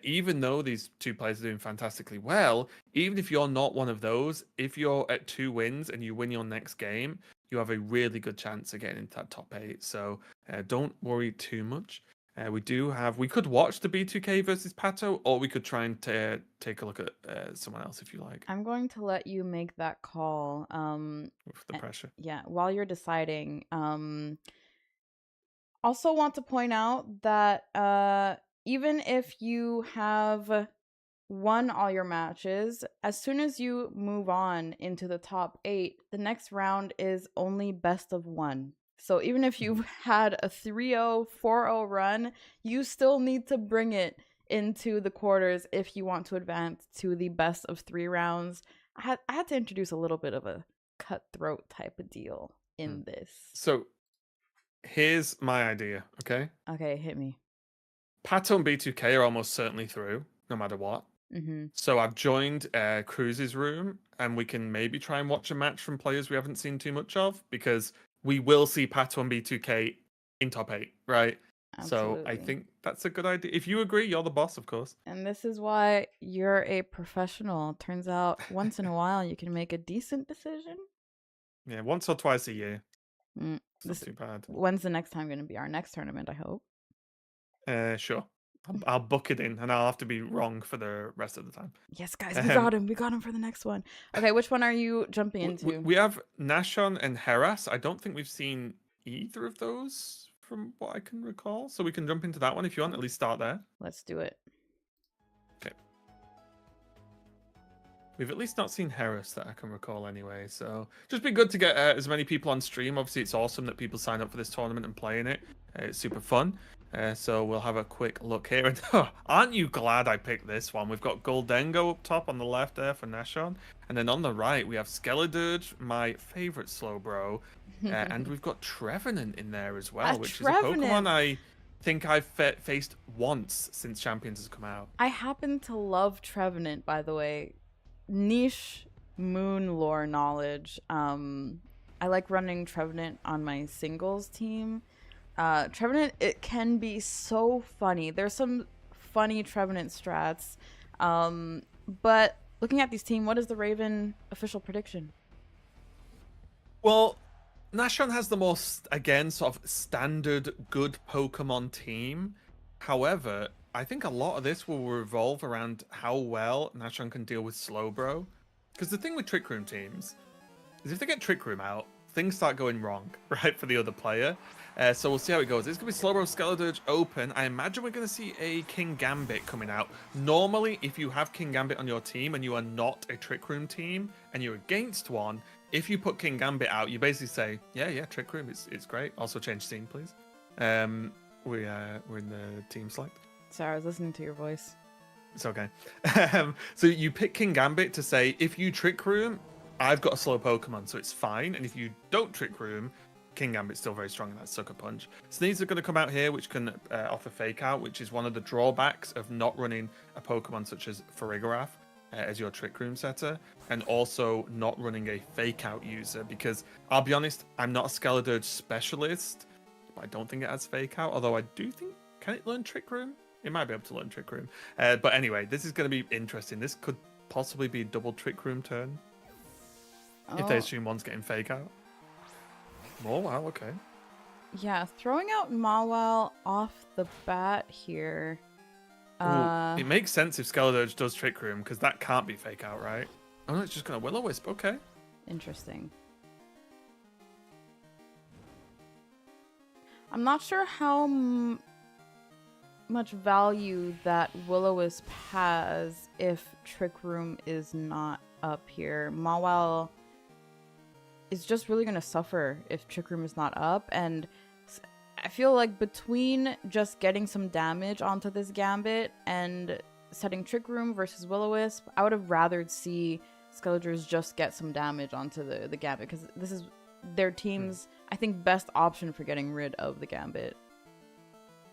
Speaker 2: even though these two players are doing fantastically well, even if you're not one of those, if you're at 2 wins and you win your next game, you have a really good chance of getting into that top 8. So don't worry too much. We could watch the B2K versus Pato, or we could try and take a look at someone else if you like.
Speaker 1: I'm going to let you make that call.
Speaker 2: With the pressure.
Speaker 1: Yeah, while you're deciding. Also want to point out that even if you have won all your matches, as soon as you move on into the top 8, the next round is only best of 1. So even if you've had a 3-0, 4-0 run, you still need to bring it into the quarters if you want to advance to the best of 3 rounds. I had to introduce a little bit of a cutthroat type of deal in this.
Speaker 2: So here's my idea, okay?
Speaker 1: Okay, hit me.
Speaker 2: Pato and B2K are almost certainly through, no matter what. So I've joined Cruz's room, and we can maybe try and watch a match from players we haven't seen too much of, because we will see Pato and B2K in top 8, right?
Speaker 1: Absolutely.
Speaker 2: So I think that's a good idea. If you agree, you're the boss, of course.
Speaker 1: And this is why you're a professional. Turns out once in a while you can make a decent decision.
Speaker 2: Yeah, once or twice a year. It's
Speaker 1: This,
Speaker 2: not too bad.
Speaker 1: When's the next time going to be our next tournament, I hope?
Speaker 2: Sure. I'll book it in, and I'll have to be wrong for the rest of the time.
Speaker 1: Yes, guys, we got him. We got him for the next one. Okay, which one are you jumping into?
Speaker 2: We have Nashon and Heras. I don't think we've seen either of those from what I can recall. So we can jump into that one if you want, at least start there.
Speaker 1: Let's do it.
Speaker 2: Okay. We've at least not seen Heras that I can recall anyway. So just be good to get as many people on stream. Obviously, it's awesome that people sign up for this tournament and play in it. It's super fun. So we'll have a quick look here. And aren't you glad I picked this one? We've got Goldengo up top on the left there for Nashon. And then on the right, we have Skeledirge, my favorite slow bro. And we've got Trevenant in there as well, which is a Pokemon I think I've faced once since Champions has come out.
Speaker 1: I happen to love Trevenant, by the way. Niche moon lore knowledge. I like running Trevenant on my singles team. Trevenant, it can be so funny. There's some funny Trevenant strats. But looking at these team, what is the Raven official prediction?
Speaker 2: Well, Nashon has the most, again, sort of standard good Pokemon team. However, I think a lot of this will revolve around how well Nashon can deal with Slowbro. Because the thing with Trick Room teams is if they get Trick Room out, things start going wrong, right, for the other player. So we'll see how it goes. It's going to be Slowbro, Skeledirge open. I imagine we're going to see a King Gambit coming out. Normally, if you have King Gambit on your team and you are not a Trick Room team and you're against one, if you put King Gambit out, you basically say, yeah, Trick Room, it's great. Also change scene, please. We're in the team select.
Speaker 1: Sorry, I was listening to your voice.
Speaker 2: It's okay. So you pick King Gambit to say, if you Trick Room, I've got a slow Pokemon, so it's fine. And if you don't Trick Room, King Gambit's still very strong in that Sucker Punch. So these are going to come out here, which can offer Fake Out, which is one of the drawbacks of not running a Pokemon such as Farigiraf as your Trick Room setter, and also not running a Fake Out user, because I'll be honest, I'm not a Skeledirge specialist, but I don't think it has Fake Out, although I do think, can it learn Trick Room? It might be able to learn Trick Room. But anyway, this is going to be interesting. This could possibly be a double Trick Room turn. If they assume one's getting Fake Out. Oh, wow, okay.
Speaker 1: Yeah, throwing out Mawile off the bat here.
Speaker 2: It makes sense if Skeledirge does Trick Room, because that can't be Fake Out, right? Oh, no, it's just going to Will-O-Wisp. Okay.
Speaker 1: Interesting. I'm not sure how much value that Will-O-Wisp has if Trick Room is not up here. Mawile is just really going to suffer if Trick Room is not up, and I feel like between just getting some damage onto this Gambit and setting Trick Room versus Will-O-Wisp, I would have rather see Skeletors just get some damage onto the Gambit, because this is their team's, I think, best option for getting rid of the Gambit.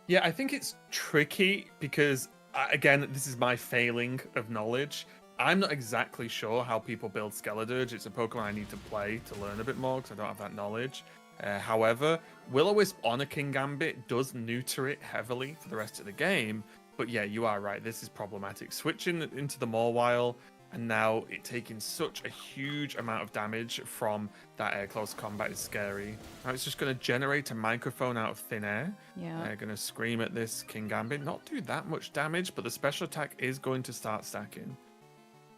Speaker 2: Yeah, I think it's tricky because, again, this is my failing of knowledge. I'm not exactly sure how people build Skeledirge. It's a Pokemon I need to play to learn a bit more because I don't have that knowledge. However, Will-O-Wisp on a Kingambit does neuter it heavily for the rest of the game. But yeah, you are right. This is problematic. Switching into the Mawile and now it taking such a huge amount of damage from that close combat is scary. Now it's just going to generate a microphone out of thin air.
Speaker 1: Yeah.
Speaker 2: Going to scream at this Kingambit. Not do that much damage, but the special attack is going to start stacking.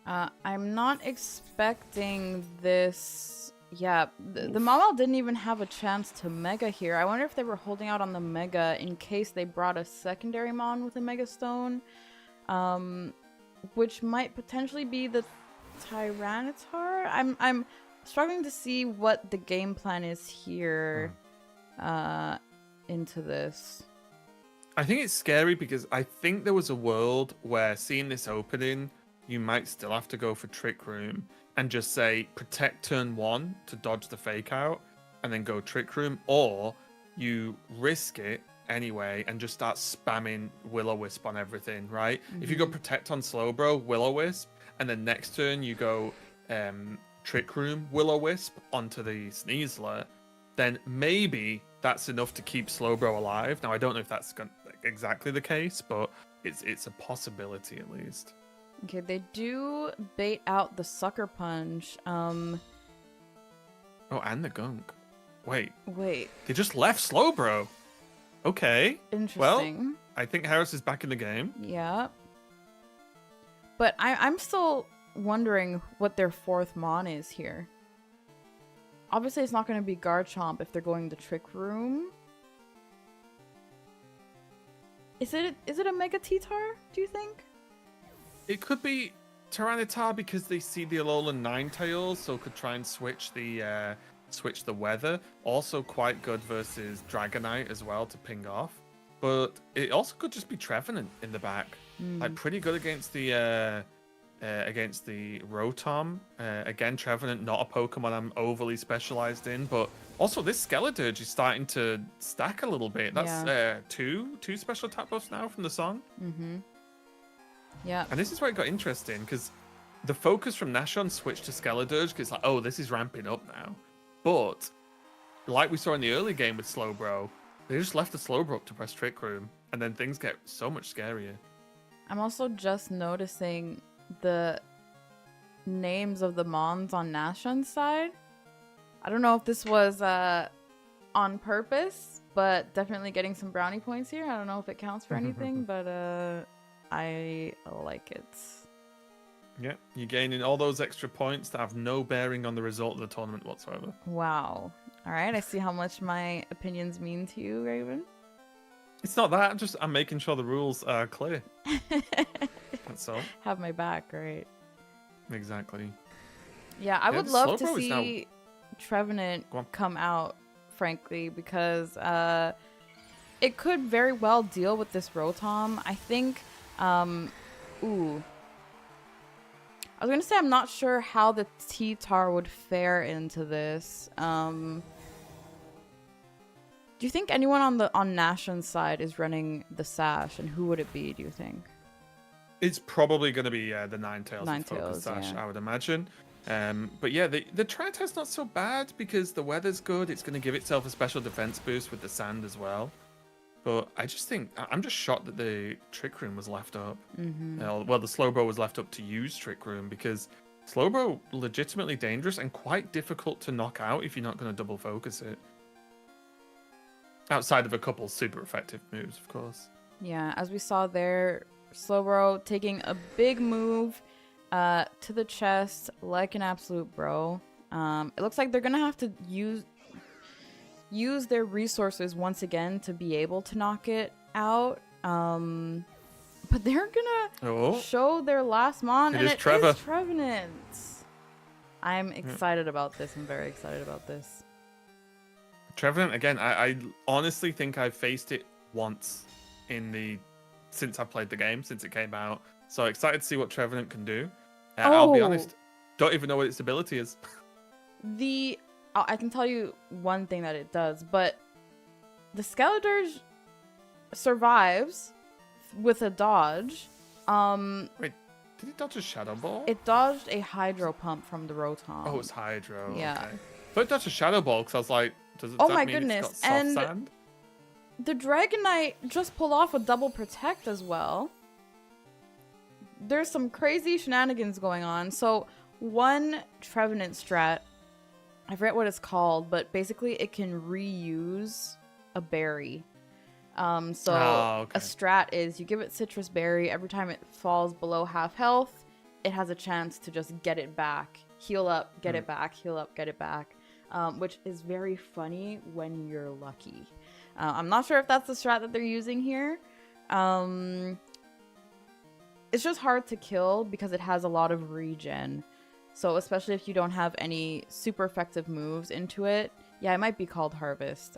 Speaker 1: I'm not expecting this. Yeah, the Mawile didn't even have a chance to Mega here. I wonder if they were holding out on the Mega in case they brought a secondary Mon with a Mega Stone. Which might potentially be the Tyranitar. I'm struggling to see what the game plan is here into this.
Speaker 2: I think it's scary because I think there was a world where seeing this opening, you might still have to go for Trick Room and just say protect turn 1 to dodge the fake out and then go Trick Room, or you risk it anyway and just start spamming Will-O-Wisp on everything, right? If you go protect on Slowbro, Will-O-Wisp, and then next turn you go Trick Room, Will-O-Wisp onto the Sneasler, then maybe that's enough to keep Slowbro alive. Now I don't know if that's exactly the case, but it's a possibility at least.
Speaker 1: Okay, they do bait out the Sucker Punch.
Speaker 2: Oh, and the Gunk. Wait.
Speaker 1: Wait.
Speaker 2: They just left Slowbro. Okay.
Speaker 1: Interesting.
Speaker 2: Well, I think Harris is back in the game.
Speaker 1: Yeah. But I'm still wondering what their fourth Mon is here. Obviously, it's not going to be Garchomp if they're going to Trick Room. Is it a Mega T-Tar, do you think?
Speaker 2: It could be Tyranitar because they see the Alolan Ninetales, so could try and switch the weather. Also quite good versus Dragonite as well to ping off. But it also could just be Trevenant in the back. Like pretty good against the Rotom. Again, Trevenant not a Pokemon I'm overly specialized in, but also this Skeledirge is starting to stack a little bit. That's two special attack buffs now from the song.
Speaker 1: Yeah.
Speaker 2: And this is where it got interesting because the focus from Nashon switched to Skeledirge because it's like, oh, this is ramping up now. But like we saw in the early game with Slowbro, they just left the Slowbro up to press Trick Room, and then things get so much scarier. I'm
Speaker 1: also just noticing the names of the Mons on Nashon's side. I don't know if this was on purpose, but definitely getting some brownie points here. I don't know if it counts for anything, but I like it.
Speaker 2: Yeah, you're gaining all those extra points that have no bearing on the result of the tournament whatsoever.
Speaker 1: Wow. All right, I see how much my opinions mean to you, Raven.
Speaker 2: It's not that, I'm making sure the rules are clear. That's all.
Speaker 1: Have my back, right?
Speaker 2: Exactly.
Speaker 1: Yeah, I would love to see Trevenant come out, frankly, because it could very well deal with this Rotom. I think, ooh. I was going to say I'm not sure how the T-Tar would fare into this. Do you think anyone on Nashon's side is running the Sash, and who would it be, do you think?
Speaker 2: It's probably going to be the Ninetales Focus Sash, yeah. I would imagine. But yeah, the Tyranitar's not so bad because the weather's good. It's going to give itself a special defense boost with the sand as well. But I just think, I'm just shocked that the Trick Room was left up. Well, the Slowbro was left up to use Trick Room because Slowbro legitimately dangerous and quite difficult to knock out if you're not going to double focus it. Outside of a couple super effective moves, of course. Yeah,
Speaker 1: as we saw there, Slowbro taking a big move to the chest like an absolute bro. It looks like they're going to have to use their resources once again to be able to knock it out. But they're gonna show their last mon, and it
Speaker 2: Trevor.
Speaker 1: is Trevenant. I'm excited about this. I'm very excited about this.
Speaker 2: Trevenant again. I honestly think I've faced it once since I played the game, since it came out. So excited to see what Trevenant can do. I'll be honest, don't even know what its ability is.
Speaker 1: I can tell you one thing that it does, but the Skeledirge survives with a dodge.
Speaker 2: Wait, did it dodge a Shadow Ball?
Speaker 1: It dodged a Hydro Pump from the Rotom.
Speaker 2: Oh, it's Hydro.
Speaker 1: Yeah.
Speaker 2: Okay. But it dodged a Shadow Ball because I was like, does
Speaker 1: oh
Speaker 2: that
Speaker 1: my
Speaker 2: mean
Speaker 1: goodness.
Speaker 2: It's got soft sand?
Speaker 1: The Dragonite just pulled off a double protect as well. There's some crazy shenanigans going on. So one Trevenant strat, I forget what it's called, but basically it can reuse a berry. A strat is you give it Citrus Berry. Every time it falls below half health, it has a chance to just get it back. Heal up, get it back, heal up, get it back. Which is very funny when you're lucky. I'm not sure if that's the strat that they're using here. It's just hard to kill because it has a lot of regen. So especially if you don't have any super effective moves into it. Yeah, it might be called Harvest.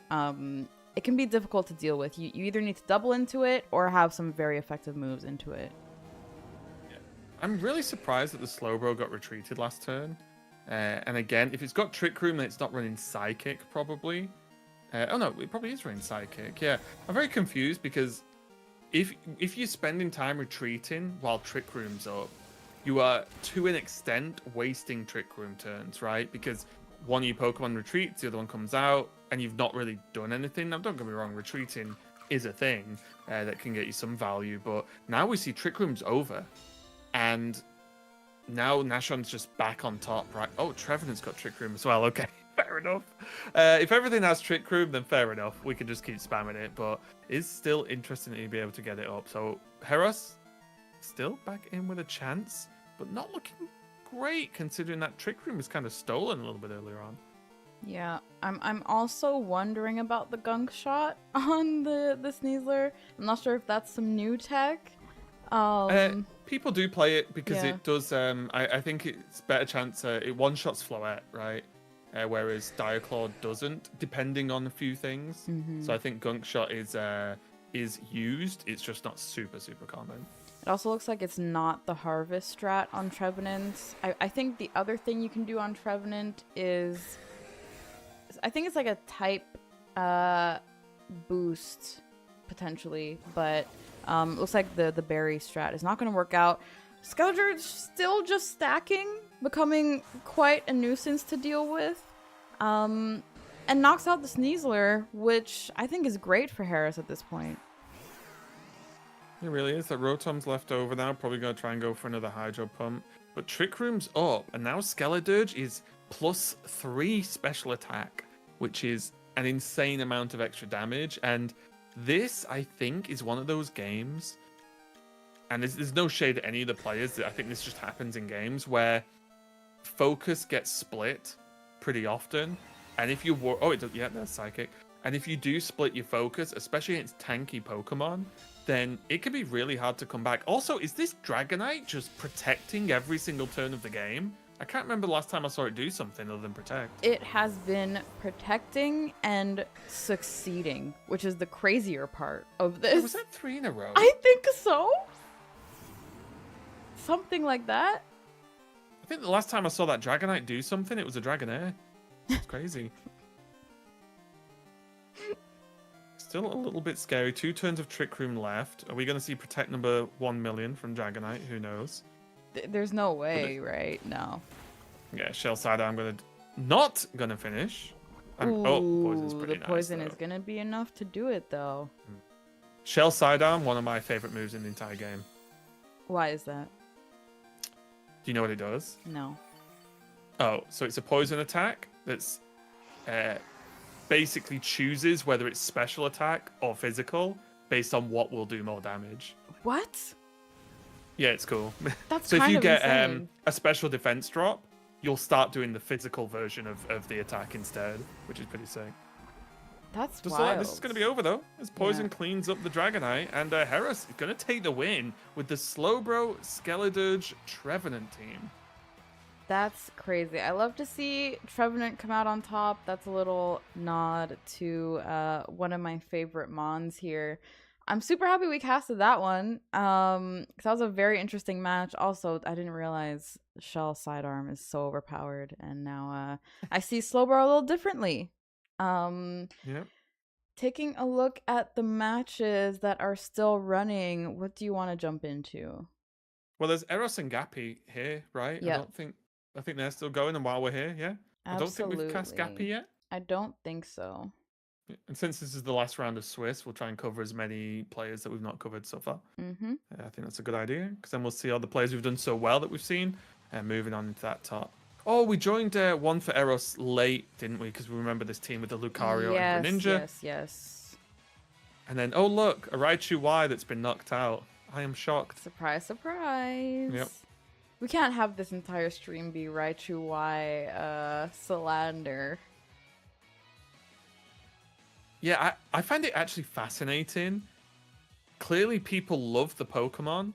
Speaker 1: It can be difficult to deal with. You either need to double into it or have some very effective moves into it.
Speaker 2: Yeah. I'm really surprised that the Slowbro got retreated last turn. And again, if it's got Trick Room, then it's not running Psychic, probably. Oh no, it probably is running Psychic. Yeah, I'm very confused because if you're spending time retreating while Trick Room's up, you are, to an extent, wasting Trick Room turns, right? Because one of your Pokemon retreats, the other one comes out, and you've not really done anything. Now, don't get me wrong, retreating is a thing that can get you some value, but now we see Trick Room's over, and now Nashon's just back on top, right? Oh, Trevenant's got Trick Room as well. Okay, fair enough. If everything has Trick Room, then fair enough. We can just keep spamming it, but it's still interesting to be able to get it up. So, Heros still back in with a chance, but not looking great considering that Trick Room was kind of stolen a little bit earlier on.
Speaker 1: Yeah, I'm also wondering about the Gunk Shot on the Sneasler. I'm not sure if that's some new tech.
Speaker 2: People do play it because it does. I think it's better chance. It one shots Floette, right? Whereas Diaclaw doesn't, depending on a few things. So I think Gunk Shot is used. It's just not super common.
Speaker 1: It also looks like it's not the Harvest strat on Trevenant. I think the other thing you can do on Trevenant is, I think it's like a type boost potentially, but it looks like the berry strat is not going to work out. Skeledirge still just stacking, becoming quite a nuisance to deal with, and knocks out the Sneasler, which I think is great for Harris at this point.
Speaker 2: It really is. That Rotom's left over now. Probably going to try and go for another Hydro Pump. But Trick Room's up, and now Skeledirge is +3 special attack, which is an insane amount of extra damage. And this, I think, is one of those games, and there's no shade at any of the players. I think this just happens in games where focus gets split pretty often. And if you that's Psychic. And if you do split your focus, especially against tanky Pokemon, then it can be really hard to come back. Also, is this Dragonite just protecting every single turn of the game? I can't remember the last time I saw it do something other than protect.
Speaker 1: It has been protecting and succeeding, which is the crazier part of this.
Speaker 2: Was that 3 in a row?
Speaker 1: I think so. Something like that.
Speaker 2: I think the last time I saw that Dragonite do something, it was a Dragonair. It's crazy. Still a little bit scary. 2 turns of Trick Room left. Are we going to see Protect number 1 million from Dragonite? Who knows?
Speaker 1: There's no way, right? No.
Speaker 2: Yeah, Shell Cider, I'm not going to finish. Poison's pretty nice. The
Speaker 1: poison is going to be enough to do it, though.
Speaker 2: Shell Sidearm, one of my favorite moves in the entire game.
Speaker 1: Why is that?
Speaker 2: Do you know what it does?
Speaker 1: No.
Speaker 2: Oh, so it's a poison attack that's basically chooses whether it's special attack or physical based on what will do more damage.
Speaker 1: What?
Speaker 2: Yeah, it's cool.
Speaker 1: That's
Speaker 2: so if
Speaker 1: kind
Speaker 2: you
Speaker 1: of
Speaker 2: get
Speaker 1: insane.
Speaker 2: A special defense drop, you'll start doing the physical version of the attack instead, which is pretty sick.
Speaker 1: That's
Speaker 2: Just
Speaker 1: wild.
Speaker 2: like this is going to be over though, as Poison cleans up the Dragonite, and Heros is going to take the win with the Slowbro Skeledirge Trevenant team.
Speaker 1: That's crazy. I love to see Trevenant come out on top. That's a little nod to one of my favorite Mons here. I'm super happy we casted that one. Because that was a very interesting match. Also, I didn't realize Shell Sidearm is so overpowered, and now I see Slowbro a little differently.
Speaker 2: Yep.
Speaker 1: Taking a look at the matches that are still running, what do you want to jump into?
Speaker 2: Well, there's Eros and Gappy here, right?
Speaker 1: Yeah.
Speaker 2: I think they're still going, and while we're here, yeah.
Speaker 1: Absolutely.
Speaker 2: I don't think we've cast Gappy yet.
Speaker 1: I don't think so.
Speaker 2: And since this is the last round of Swiss, we'll try and cover as many players that we've not covered so far.
Speaker 1: Mm-hmm.
Speaker 2: I think that's a good idea, because then we'll see all the players we've done so well that we've seen, and moving on into that top. Oh, we joined one for Eros late, didn't we? Because we remember this team with the Lucario and Greninja.
Speaker 1: Yes.
Speaker 2: And then, oh look, a Raichu Y that's been knocked out. I am shocked.
Speaker 1: Surprise, surprise.
Speaker 2: Yep.
Speaker 1: We can't have this entire stream be Raichu Y Salander.
Speaker 2: Yeah, I find it actually fascinating. Clearly people love the Pokemon,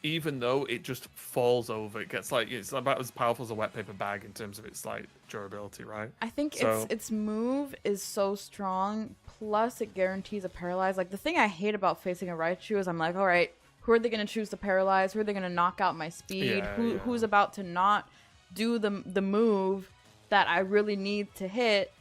Speaker 2: even though it just falls over. It gets like, it's about as powerful as a wet paper bag in terms of its like durability, right?
Speaker 1: I think its move is so strong, plus it guarantees a paralyze. Like, the thing I hate about facing a Raichu is I'm like, all right, who are they going to choose to paralyze? Who are they going to knock out my speed? Who's about to not do the move that I really need to hit?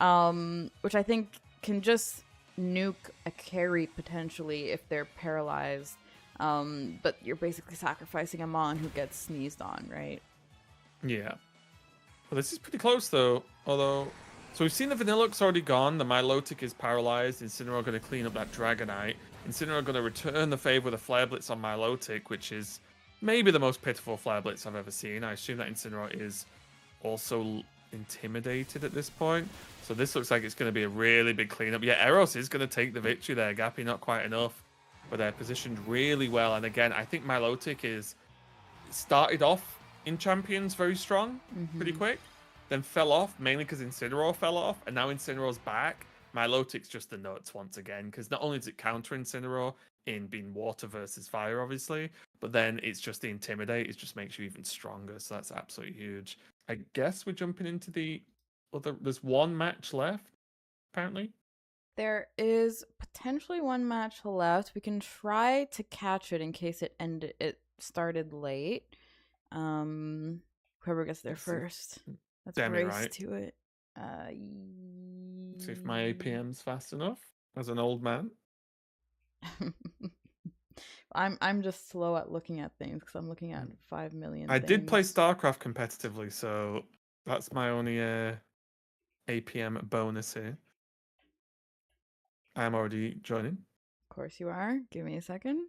Speaker 1: Which I think can just nuke a carry potentially if they're paralyzed. But you're basically sacrificing a Mon who gets sneezed on, right?
Speaker 2: Yeah. Well, this is pretty close though. Although, so we've seen the Vanilluxe already gone. The Milotic is paralyzed. Incineroar going to clean up that Dragonite. Incineroar going to return the favor with a Flare Blitz on Milotic, which is maybe the most pitiful Flare Blitz I've ever seen. I assume that Incineroar is also intimidated at this point. So this looks like it's going to be a really big cleanup. Yeah, Eros is going to take the victory there. Gappy not quite enough, but they're positioned really well. And again, I think Milotic is started off in Champions very strong, pretty quick, then fell off, mainly because Incineroar fell off, and now Incineroar's back. Milotic's just the nuts once again, because not only does it counter Incineroar in being water versus fire, obviously, but then it's just the Intimidate. It just makes you even stronger, so that's absolutely huge. I guess we're jumping into the other... There's one match left, apparently.
Speaker 1: There is potentially one match left. We can try to catch it in case it started late. Whoever gets there first. Let's race to it.
Speaker 2: See if my APM's fast enough as an old man.
Speaker 1: I'm just slow at looking at things because I'm looking at 5 million
Speaker 2: I
Speaker 1: things.
Speaker 2: did play StarCraft competitively, so that's my only APM bonus here. I'm already joining.
Speaker 1: Of course you are. Give me a second.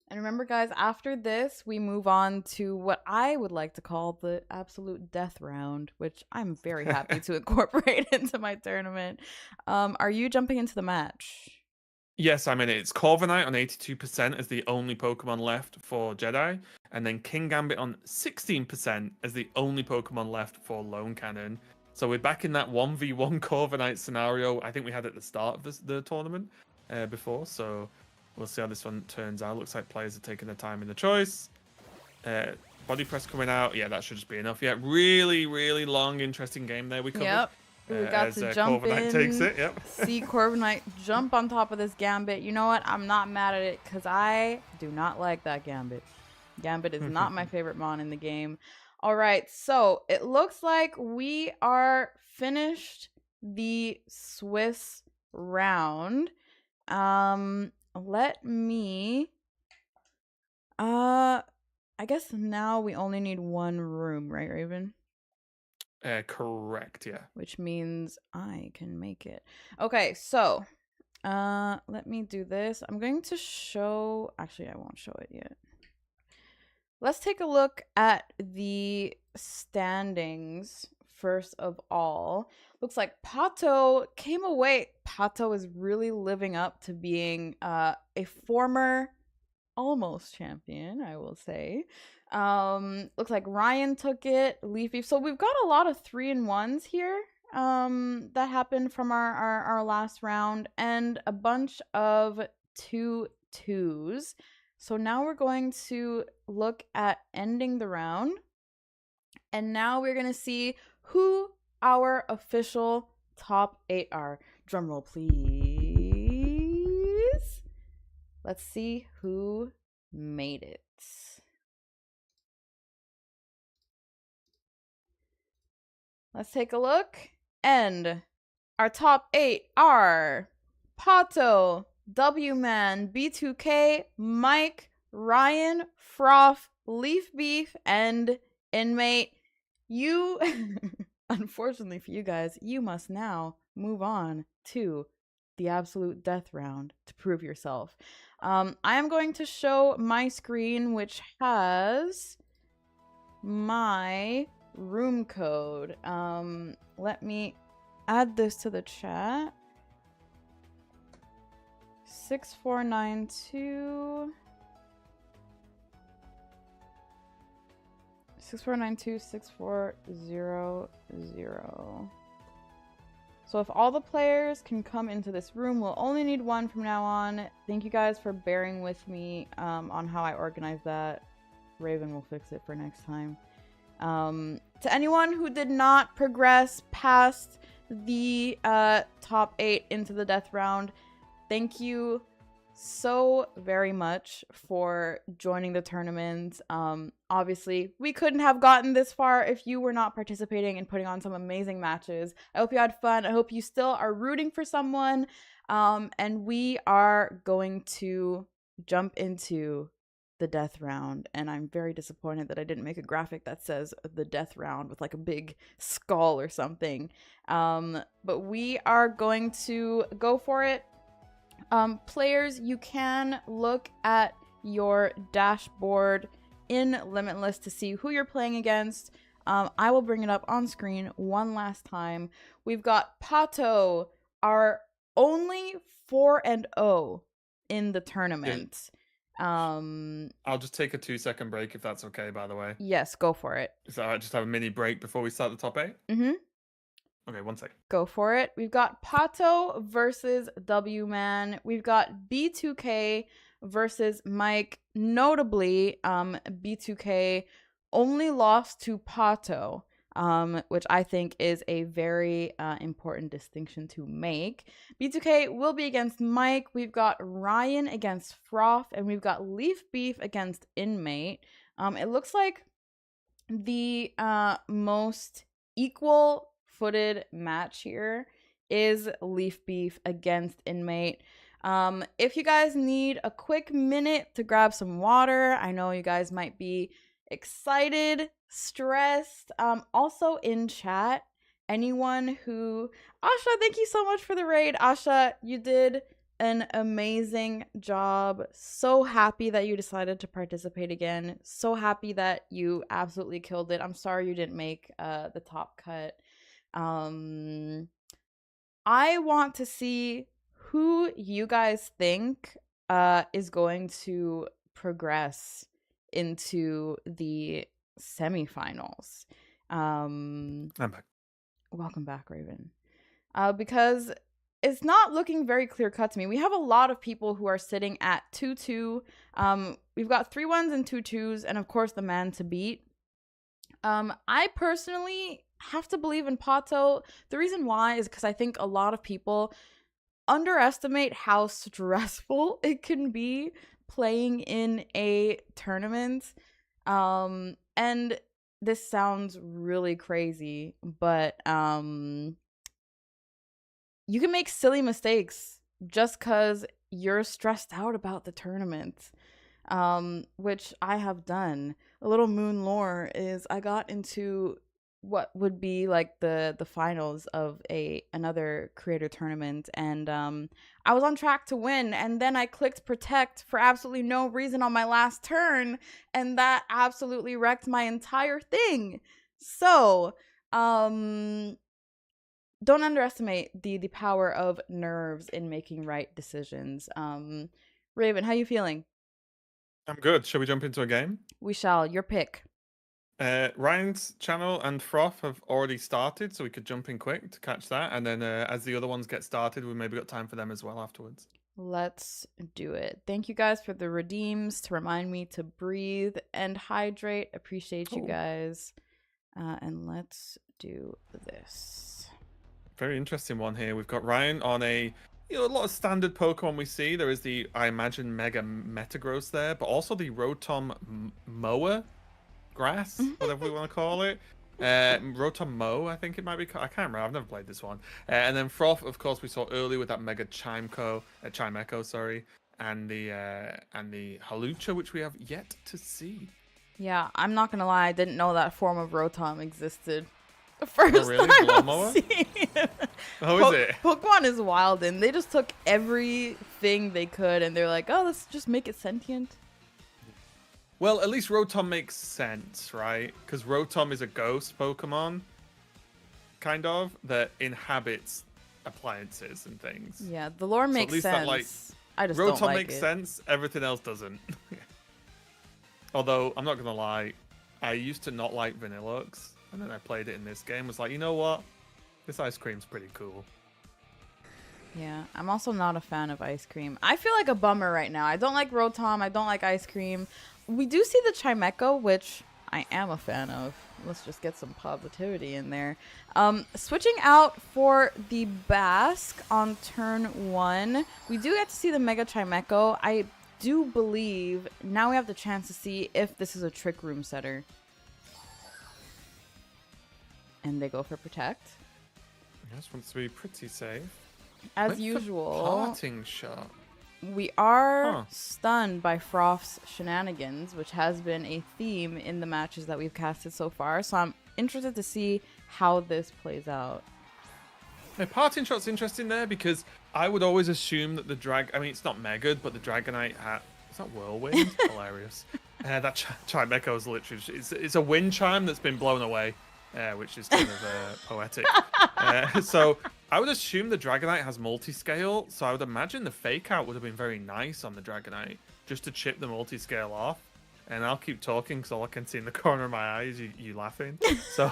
Speaker 1: And remember, guys, after this, we move on to what I would like to call the absolute death round, which I'm very happy to incorporate into my tournament. Are you jumping into the match?
Speaker 2: Yes, I'm in it. It's Corviknight on 82% as the only Pokemon left for Jedi, and then King Gambit on 16% as the only Pokemon left for Lone Cannon. So we're back in that 1v1 Corviknight scenario I think we had at the start of the tournament before, so we'll see how this one turns out. Looks like players are taking their time in the choice. Body press coming out. Yeah, that should just be enough. Yeah, really, really long, interesting game there we covered.
Speaker 1: Yep. We got to jump
Speaker 2: Corviknight
Speaker 1: in,
Speaker 2: takes it. Yep.
Speaker 1: see Corviknight jump on top of this Gambit. You know what? I'm not mad at it because I do not like that Gambit. Gambit is not my favorite Mon in the game. All right, so it looks like we are finished the Swiss round. Let me... I guess now we only need one room, right, Raven?
Speaker 2: Correct, yeah.
Speaker 1: Which means I can make it. Okay, so let me do this. I'm going to show... Actually, I won't show it yet. Let's take a look at the standings first of all. Looks like Pato came away. Pato is really living up to being a former almost champion, I will say. Looks like Ryan took it, Leafy. So we've got a lot of 3-in-1s here. that happened from our last round, and a bunch of 2-2s. So now we're going to look at ending the round. And now we're going to see who our official top 8 are. Drumroll, please. Let's see who made it. Let's take a look. And our top 8 are Pato, W-Man, B2K, Mike, Ryan, Froth, Leaf Beef, and Inmate. You, unfortunately for you guys, you must now move on to the absolute death round to prove yourself. I am going to show my screen, which has my room code. Let me add this to the chat. 6492 6400. So if all the players can come into this room, we'll only need one from now on. Thank you guys for bearing with me on how I organize that. Raven will fix it for next time. To anyone who did not progress past the top 8 into the death round, thank you so very much for joining the tournament. Obviously, we couldn't have gotten this far if you were not participating and putting on some amazing matches. I hope you had fun. I hope you still are rooting for someone. And we are going to jump into the death round, and I'm very disappointed that I didn't make a graphic that says the death round with like a big skull or something. But we are going to go for it. Players, you can look at your dashboard in Limitless to see who you're playing against. I will bring it up on screen one last time. We've got Pato, our only 4-0 in the tournament.
Speaker 2: I'll just take a 2-second break if that's okay, by the way.
Speaker 1: Yes, go for it.
Speaker 2: Is that all right? Just have a mini break before we start the top 8?
Speaker 1: Mm-hmm.
Speaker 2: Okay, 1 second.
Speaker 1: Go for it. We've got Pato versus W-Man. We've got B2K versus Mike. Notably, B2K only lost to Pato, which I think is a very important distinction to make. B2K will be against Mike. We've got Ryan against Froth, and we've got Leaf Beef against Inmate. It looks like the most equal-footed match here is Leaf Beef against Inmate. If you guys need a quick minute to grab some water, I know you guys might be excited, stressed. Also in chat, anyone who... Asha, thank you so much for the raid. Asha, you did an amazing job. So happy that you decided to participate again. So happy that you absolutely killed it. I'm sorry you didn't make the top cut. I want to see who you guys think is going to progress into the semifinals.
Speaker 2: I'm back.
Speaker 1: Welcome back, Raven. Because it's not looking very clear cut to me. We have a lot of people who are sitting at 2-2. We've got 3-1s and 2-2s, and of course the man to beat. I personally have to believe in Pato. The reason why is because I think a lot of people underestimate how stressful it can be playing in a tournament. And this sounds really crazy, but you can make silly mistakes just because you're stressed out about the tournament, which I have done. A little moon lore is I got into what would be like the finals of another creator tournament, and I was on track to win, and then I clicked protect for absolutely no reason on my last turn, and that absolutely wrecked my entire thing. So don't underestimate the power of nerves in making right decisions. Raven, how you feeling?
Speaker 2: I'm good. Shall we jump into a game?
Speaker 1: We shall. Your pick.
Speaker 2: Ryan's channel and Froth have already started, so we could jump in quick to catch that. And then as the other ones get started, we maybe got time for them as well afterwards.
Speaker 1: Let's do it. Thank you guys for the redeems to remind me to breathe and hydrate. Appreciate you guys. And let's do this.
Speaker 2: Very interesting one here. We've got Ryan on a lot of standard Pokemon we see. There is the, I imagine, Mega Metagross there, but also the Rotom Mower Grass, whatever we want to call it. Rotom Mow, I think it might be. I can't remember. I've never played this one. And then Froth, of course, we saw earlier with that Mega Chimecho, sorry, and the Halucha, which we have yet to see.
Speaker 1: Yeah, I'm not gonna lie. I didn't know that form of Rotom existed. The first
Speaker 2: really?
Speaker 1: time
Speaker 2: Lawnmower?
Speaker 1: I've seen it.
Speaker 2: Oh, is it?
Speaker 1: Pokemon is wild, and they just took everything they could, and they're like, "Oh, let's just make it sentient."
Speaker 2: Well, at least Rotom makes sense, right? Because Rotom is a ghost Pokemon, kind of, that inhabits appliances and things.
Speaker 1: Yeah, the lore makes sense. That, like, I just
Speaker 2: Rotom
Speaker 1: don't like
Speaker 2: makes
Speaker 1: it.
Speaker 2: sense. Everything else doesn't. Although I'm not gonna lie, I used to not like Vanillux, and then I played it in this game. Was like, you know what? This ice cream's pretty cool.
Speaker 1: Yeah, I'm also not a fan of ice cream. I feel like a bummer right now. I don't like Rotom. I don't like ice cream. We do see the Chimecho, which I am a fan of. Let's just get some positivity in there. Switching out for the Basque on turn 1. We do get to see the Mega Chimecho. I do believe now we have the chance to see if this is a Trick Room setter. And they go for Protect.
Speaker 2: This wants to be pretty safe.
Speaker 1: As usual.
Speaker 2: Parting Shot.
Speaker 1: We are stunned by Froth's shenanigans, which has been a theme in the matches that we've casted so far. So I'm interested to see how this plays out.
Speaker 2: Parting Shot's interesting there because I would always assume that I mean, it's not Megad, but the Dragonite hat. Is that Whirlwind? Hilarious. That Chimecho is literally, it's a wind chime that's been blown away, which is kind of poetic. So I would assume the Dragonite has multi-scale, so I would imagine the fake out would have been very nice on the Dragonite, just to chip the multi-scale off. And I'll keep talking because all I can see in the corner of my eye is you laughing. So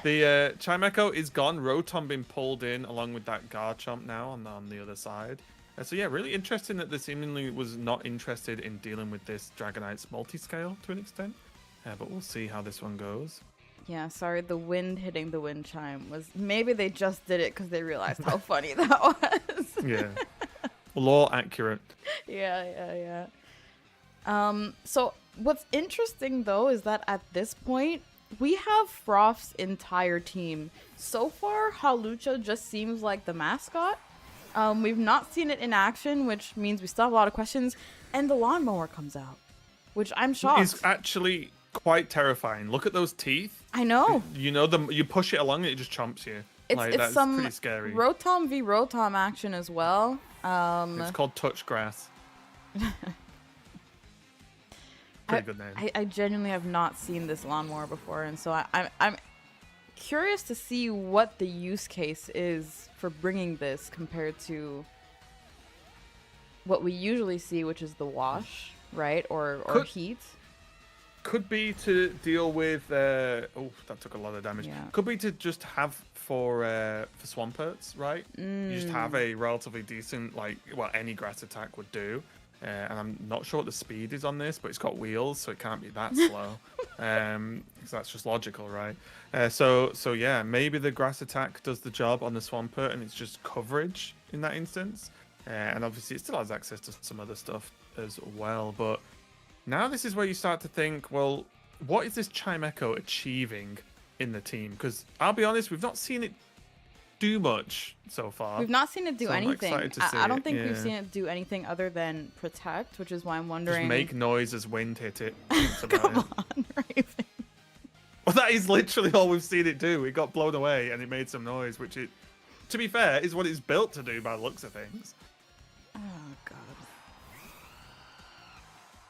Speaker 2: the Chimecho is gone. Rotom been pulled in along with that Garchomp now on the other side. So yeah, really interesting that they seemingly was not interested in dealing with this Dragonite's multi-scale to an extent. But we'll see how this one goes.
Speaker 1: Yeah, sorry, the wind hitting the wind chime was... Maybe they just did it because they realized how funny that was.
Speaker 2: Yeah. Law accurate.
Speaker 1: Yeah. So what's interesting, though, is that at this point, we have Froth's entire team. So far, Halucha just seems like the mascot. We've not seen it in action, which means we still have a lot of questions. And the lawnmower comes out, which I'm shocked.
Speaker 2: It's actually quite terrifying. Look at those teeth.
Speaker 1: I know.
Speaker 2: You know them. You push it along, and it just chomps you.
Speaker 1: It's some
Speaker 2: pretty scary.
Speaker 1: Rotom v Rotom action as well.
Speaker 2: It's called Touch Grass. Pretty good name.
Speaker 1: I genuinely have not seen this lawnmower before, and so I'm curious to see what the use case is for bringing this compared to what we usually see, which is the wash, right? Or heat.
Speaker 2: Could be to deal with. Oh, that took a lot of damage.
Speaker 1: Yeah.
Speaker 2: Could be to just have for Swamperts, right? You just have a relatively decent, any grass attack would do. And I'm not sure what the speed is on this, but it's got wheels, so it can't be that slow. Because that's just logical, right? So yeah, maybe the grass attack does the job on the Swampert, and it's just coverage in that instance. And obviously, it still has access to some other stuff as well, but. Now this is where you start to think, well, what is this Chimecho achieving in the team? Because I'll be honest, we've not seen it do much so far.
Speaker 1: We've not seen it do anything. I don't think
Speaker 2: yeah.
Speaker 1: we've seen it do anything other than protect, which is why I'm wondering...
Speaker 2: Just make noise as wind hit it.
Speaker 1: Come on, Raven.
Speaker 2: Well, that is literally all we've seen it do. It got blown away and it made some noise, which it, to be fair, is what it's built to do by the looks of things.
Speaker 1: Oh, God.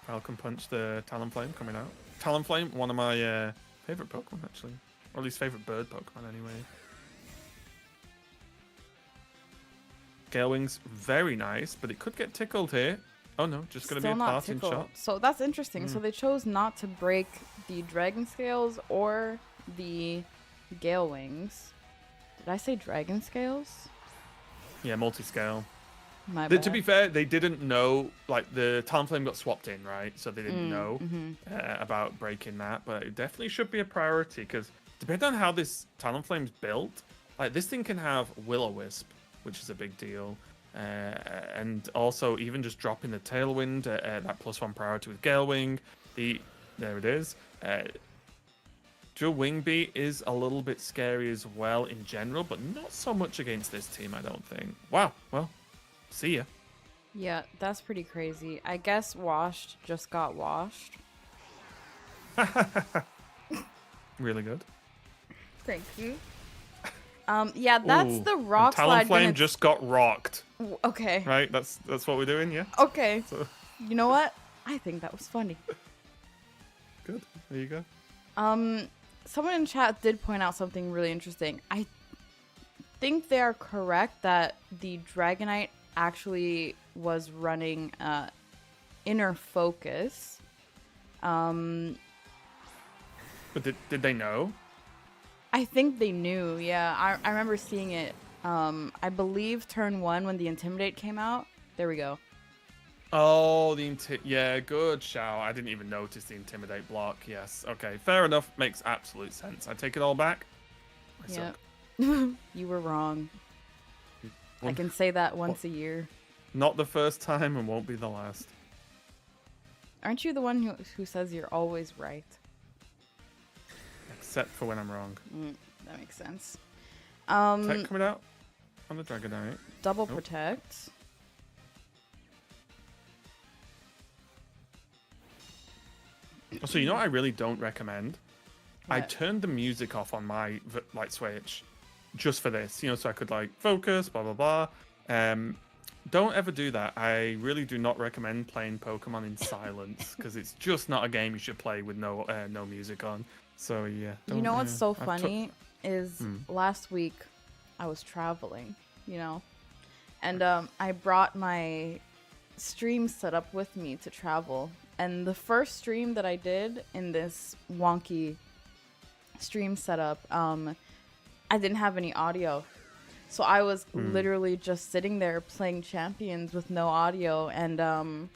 Speaker 2: Falcon Punch, the Talonflame coming out. Talonflame, one of my favourite Pokemon, actually. Or at least favourite bird Pokemon, anyway. Gale Wing's very nice, but it could get tickled here. Oh no, just going to be
Speaker 1: Still
Speaker 2: a
Speaker 1: not
Speaker 2: parting
Speaker 1: tickled.
Speaker 2: shot.
Speaker 1: So that's interesting. So they chose not to break the dragon scales or the gale wings. Did I say dragon scales?
Speaker 2: Yeah, multi-scale.
Speaker 1: My
Speaker 2: To be
Speaker 1: bad.
Speaker 2: fair, they didn't know, like, the Talonflame got swapped in, right? So they didn't know
Speaker 1: Mm-hmm.
Speaker 2: about breaking that, but it definitely should be a priority, because depending on how this Talonflame's built, like, this thing can have Will-O-Wisp, which is a big deal, and also even just dropping the Tailwind, that +1 priority with Gale Wing, there it is. Dual Wing Beat is a little bit scary as well in general, but not so much against this team, I don't think. Wow, well, see ya.
Speaker 1: Yeah, that's pretty crazy. I guess washed just got washed.
Speaker 2: Really good.
Speaker 1: Thank you. Yeah, that's
Speaker 2: Ooh,
Speaker 1: the
Speaker 2: and
Speaker 1: rock slide. When
Speaker 2: Talonflame
Speaker 1: it's
Speaker 2: just got rocked.
Speaker 1: okay.
Speaker 2: Right? That's what we're doing, yeah?
Speaker 1: Okay.
Speaker 2: So,
Speaker 1: You know what? I think that was funny.
Speaker 2: good. There you go.
Speaker 1: Someone in chat did point out something really interesting. I think they are correct that the Dragonite actually was running inner focus.
Speaker 2: But did they know?
Speaker 1: I think they knew, yeah. I remember seeing it. I believe turn 1 when the Intimidate came out. There we go.
Speaker 2: Oh, yeah, good shout. I didn't even notice the Intimidate block. Yes, okay, fair enough. Makes absolute sense. I take it all back. I
Speaker 1: Yeah.
Speaker 2: suck.
Speaker 1: You were wrong. I can say that once a year.
Speaker 2: Not the first time and won't be the last.
Speaker 1: Aren't you the one who says you're always right?
Speaker 2: Except for when I'm wrong.
Speaker 1: That makes sense.
Speaker 2: Tech coming out on the Dragonite.
Speaker 1: Double protect.
Speaker 2: So you know what I really don't recommend? I
Speaker 1: What?
Speaker 2: turned the music off on my light switch just for this, so I could like focus, blah blah blah. Don't ever do that. I really do not recommend playing Pokemon in silence because it's just not a game you should play with no music on. So yeah.
Speaker 1: You know what's so funny is
Speaker 2: Hmm.
Speaker 1: last week I was traveling, and I brought my stream set up with me to travel. And the first stream that I did in this wonky stream setup, I didn't have any audio. So I was literally just sitting there playing Champions with no audio, and I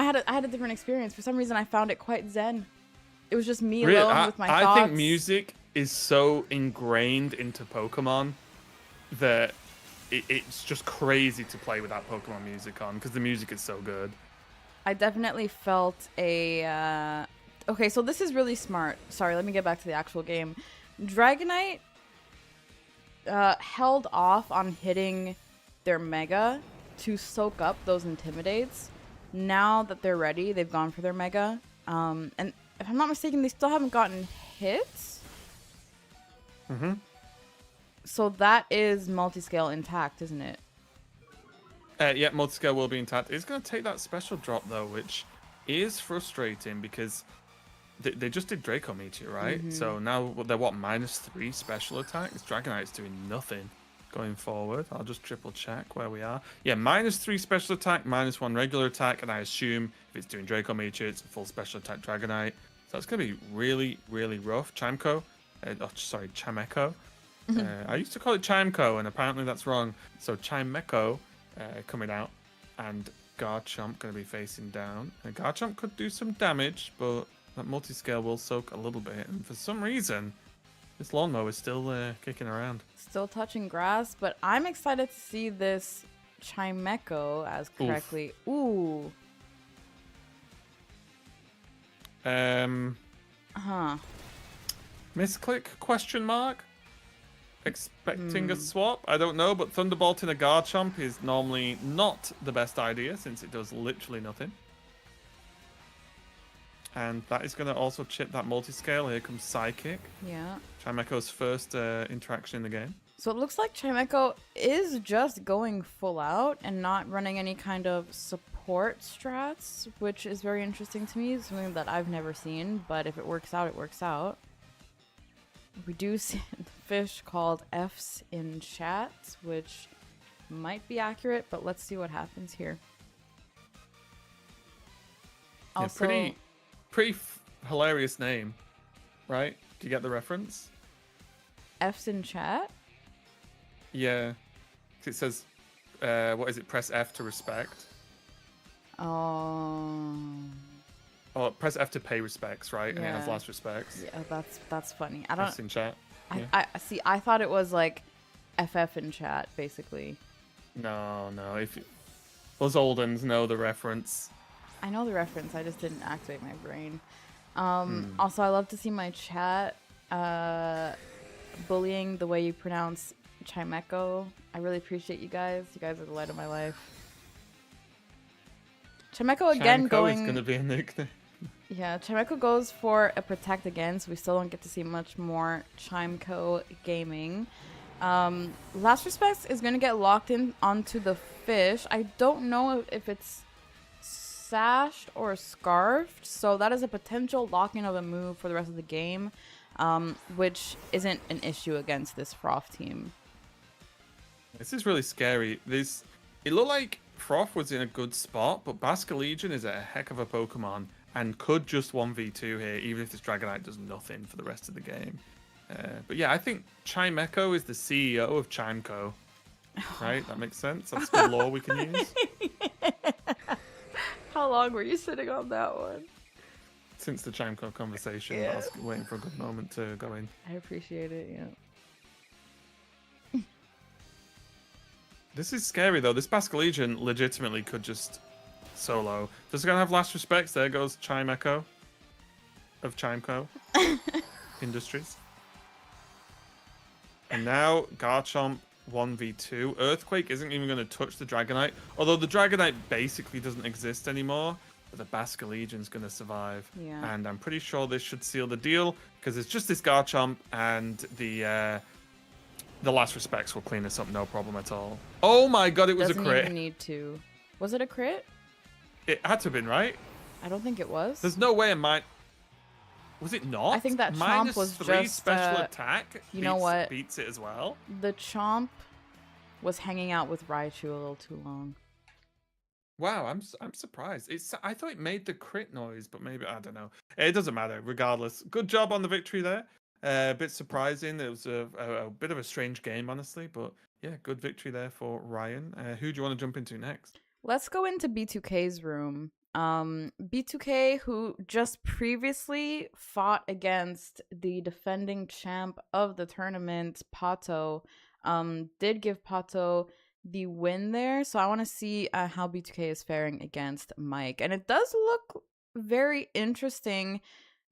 Speaker 1: had a different experience. For some reason, I found it quite zen. It was just me alone with my thoughts.
Speaker 2: I think music is so ingrained into Pokemon that it's just crazy to play without Pokemon music on because the music is so good.
Speaker 1: I definitely felt a... Okay, so this is really smart. Sorry, let me get back to the actual game. Dragonite held off on hitting their Mega to soak up those Intimidates. Now that they're ready, they've gone for their Mega. And if I'm not mistaken, they still haven't gotten hits.
Speaker 2: Mm-hmm.
Speaker 1: So that is multi-scale intact, isn't it?
Speaker 2: Yeah, multi-scale will be intact. It's going to take that special drop, though, which is frustrating because they just did Draco Meteor, right?
Speaker 1: Mm-hmm.
Speaker 2: So now they're, -3 special attacks? Dragonite's doing nothing going forward. I'll just triple check where we are. Yeah, -3 special attack, -1 regular attack, and I assume if it's doing Draco Meteor, it's a full special attack Dragonite. So it's going to be really, really rough. Chimecho. Chimecho. I used to call it Chimeco, and apparently that's wrong. So Chimecho coming out, and Garchomp going to be facing down. And Garchomp could do some damage, but that multi-scale will soak a little bit. And for some reason, this lawnmower is still kicking around.
Speaker 1: Still touching grass, but I'm excited to see this Chimecho as correctly. Ooh.
Speaker 2: Misclick question mark? Expecting a swap? I don't know, but Thunderbolting a Garchomp is normally not the best idea since it does literally nothing. And that is going to also chip that multi-scale. Here comes Psychic.
Speaker 1: Yeah.
Speaker 2: Chimecho's first interaction in the game.
Speaker 1: So it looks like Chimecho is just going full out and not running any kind of support strats, which is very interesting to me. It's something that I've never seen, but if it works out, it works out. We do see the fish called Fs in chat, which might be accurate, but let's see what happens here.
Speaker 2: Yeah,
Speaker 1: Also,
Speaker 2: pretty hilarious name, right? Do you get the reference?
Speaker 1: F's in chat.
Speaker 2: Yeah. It says, what is it? Press F to respect.
Speaker 1: Um,
Speaker 2: Or press F to pay respects, right? And it has
Speaker 1: yeah,
Speaker 2: last respects.
Speaker 1: yeah, that's funny. I don't.
Speaker 2: That's in chat. Yeah.
Speaker 1: I see. I thought it was like FF in chat, basically.
Speaker 2: No. If us old uns know the reference.
Speaker 1: I know the reference. I just didn't activate my brain.
Speaker 2: Hmm.
Speaker 1: Also, I love to see my chat bullying the way you pronounce Chimeco. I really appreciate you guys. You guys are the light of my life. Chimeco again
Speaker 2: Chamco is going to be a nickname.
Speaker 1: Yeah, Chimeco goes for a protect again, so we still don't get to see much more Chimeco gaming. Last Respects is going to get locked in onto the fish. I don't know if it's sashed or scarfed, so that is a potential lock-in of a move for the rest of the game, which isn't an issue against this Froth team.
Speaker 2: This is really scary. It looked like Froth was in a good spot, but Basculegion is a heck of a Pokemon and could just 1v2 here, even if this Dragonite does nothing for the rest of the game. But yeah, I think Chimeco is the CEO of Chimeco. Right? That makes sense. That's the lore we can use.
Speaker 3: How long were you sitting on that one?
Speaker 2: Since the Chimeco conversation,
Speaker 3: Yeah.
Speaker 2: I was waiting for a good moment to go in.
Speaker 1: I appreciate it, yeah.
Speaker 2: This is scary though. This Basculegion legitimately could just solo. Just gonna have last respects. There goes Chimeco of Chimeco Industries. And now Garchomp 1v2. Earthquake isn't even going to touch the Dragonite. Although the Dragonite basically doesn't exist anymore. But the Basculegion's going to survive.
Speaker 1: Yeah.
Speaker 2: And I'm pretty sure this should seal the deal. Because it's just this Garchomp and the last respects will clean this up no problem at all. Oh my god, it was
Speaker 1: Doesn't
Speaker 2: a crit.
Speaker 1: even need to. Was it a crit?
Speaker 2: It had to have been, right?
Speaker 1: I don't think it was.
Speaker 2: There's no way it might... Was it not?
Speaker 1: I think that Chomp
Speaker 2: Minus
Speaker 1: was
Speaker 2: 3
Speaker 1: just,
Speaker 2: special attack
Speaker 1: you know what?
Speaker 2: beats it as well.
Speaker 1: The Chomp was hanging out with Raichu a little too long.
Speaker 2: Wow, I'm surprised. I thought it made the crit noise, but maybe I don't know. It doesn't matter. Regardless, good job on the victory there. A bit surprising. It was a bit of a strange game, honestly, but yeah, good victory there for Ryan. Who do you want to jump into next?
Speaker 1: Let's go into B2K's room. B2K, who just previously fought against the defending champ of the tournament, Pato, did give Pato the win there. So I want to see how B2K is faring against Mike. And it does look very interesting.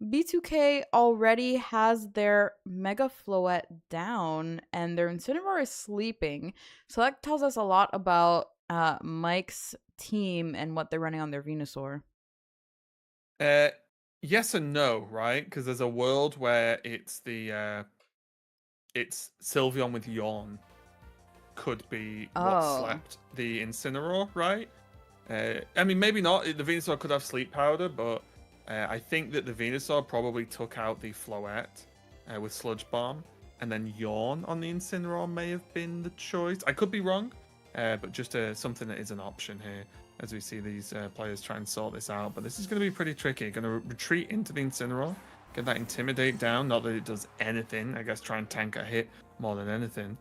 Speaker 1: B2K already has their Mega Floette down and their Incineroar is sleeping. So that tells us a lot about Mike's team and what they're running on their Venusaur.
Speaker 2: Yes and no, right? Because there's a world where it's it's Sylveon with Yawn could be what slept the Incineroar, right? I mean, maybe not. The Venusaur could have Sleep Powder, but I think that the Venusaur probably took out the Floette with Sludge Bomb, and then Yawn on the Incineroar may have been the choice. I could be wrong, but just something that is an option here as we see these players try and sort this out. But this is going to be pretty tricky. Going to retreat into the Incineroar, get that Intimidate down. Not that it does anything. I guess try and tank a hit more than anything.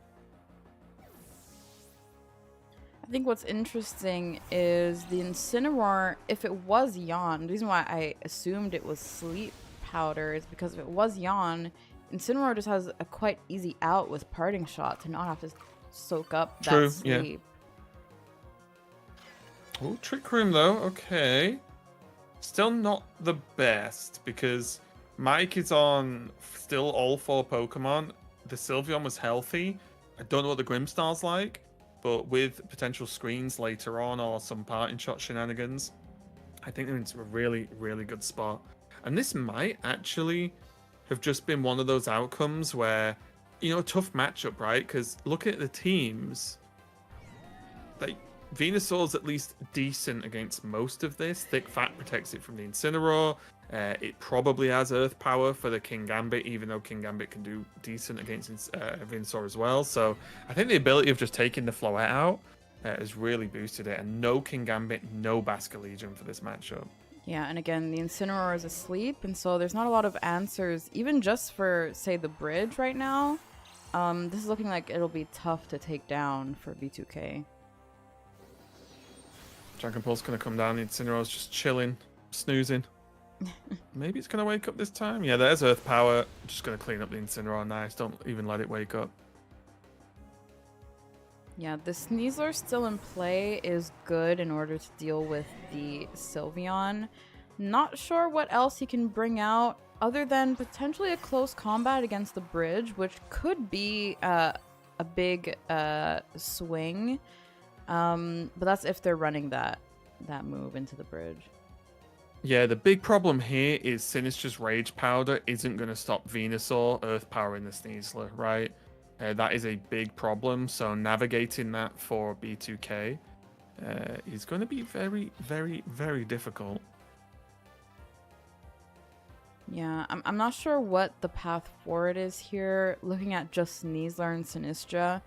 Speaker 1: I think what's interesting is the Incineroar, if it was Yawn, the reason why I assumed it was Sleep Powder is because if it was Yawn, Incineroar just has a quite easy out with Parting Shot to not have to soak up that sleep.
Speaker 2: Yeah. Oh, Trick Room though, okay. Still not the best because Mike is on still all 4 Pokemon. The Sylveon was healthy. I don't know what the Grimmsnarl's like. But with potential screens later on or some parting shot shenanigans, I think they're in a really, really good spot. And this might actually have just been one of those outcomes where, you know, a tough matchup, right? Because look at the teams. Like, Venusaur's at least decent against most of this. Thick Fat protects it from the Incineroar. It probably has Earth Power for the Kingambit, even though Kingambit can do decent against Venusaur as well. So I think the ability of just taking the Floette out has really boosted it. And no Kingambit, no Basculegion for this matchup.
Speaker 1: Yeah, and again, the Incineroar is asleep, and so there's not a lot of answers, even just for, say, the bridge right now. This is looking like it'll be tough to take down for B2K.
Speaker 2: Dragon Pulse gonna come down. The Incineroar's just chilling, snoozing. Maybe it's gonna wake up this time. Yeah, there's Earth Power. Just gonna clean up the Incineroar. Nice. Don't even let it wake up.
Speaker 1: Yeah, the Sneasler still in play is good in order to deal with the Sylveon. Not sure what else he can bring out other than potentially a close combat against the bridge, which could be a big swing. But that's if they're running that move into the bridge.
Speaker 2: Yeah, the big problem here is Sinister's Rage Powder isn't going to stop Venusaur Earth Power in the Sneasler, right? That is a big problem, so navigating that for B2K is going to be very, very, very difficult.
Speaker 1: Yeah, I'm not sure what the path forward is here, looking at just Sneasler and Sinistra.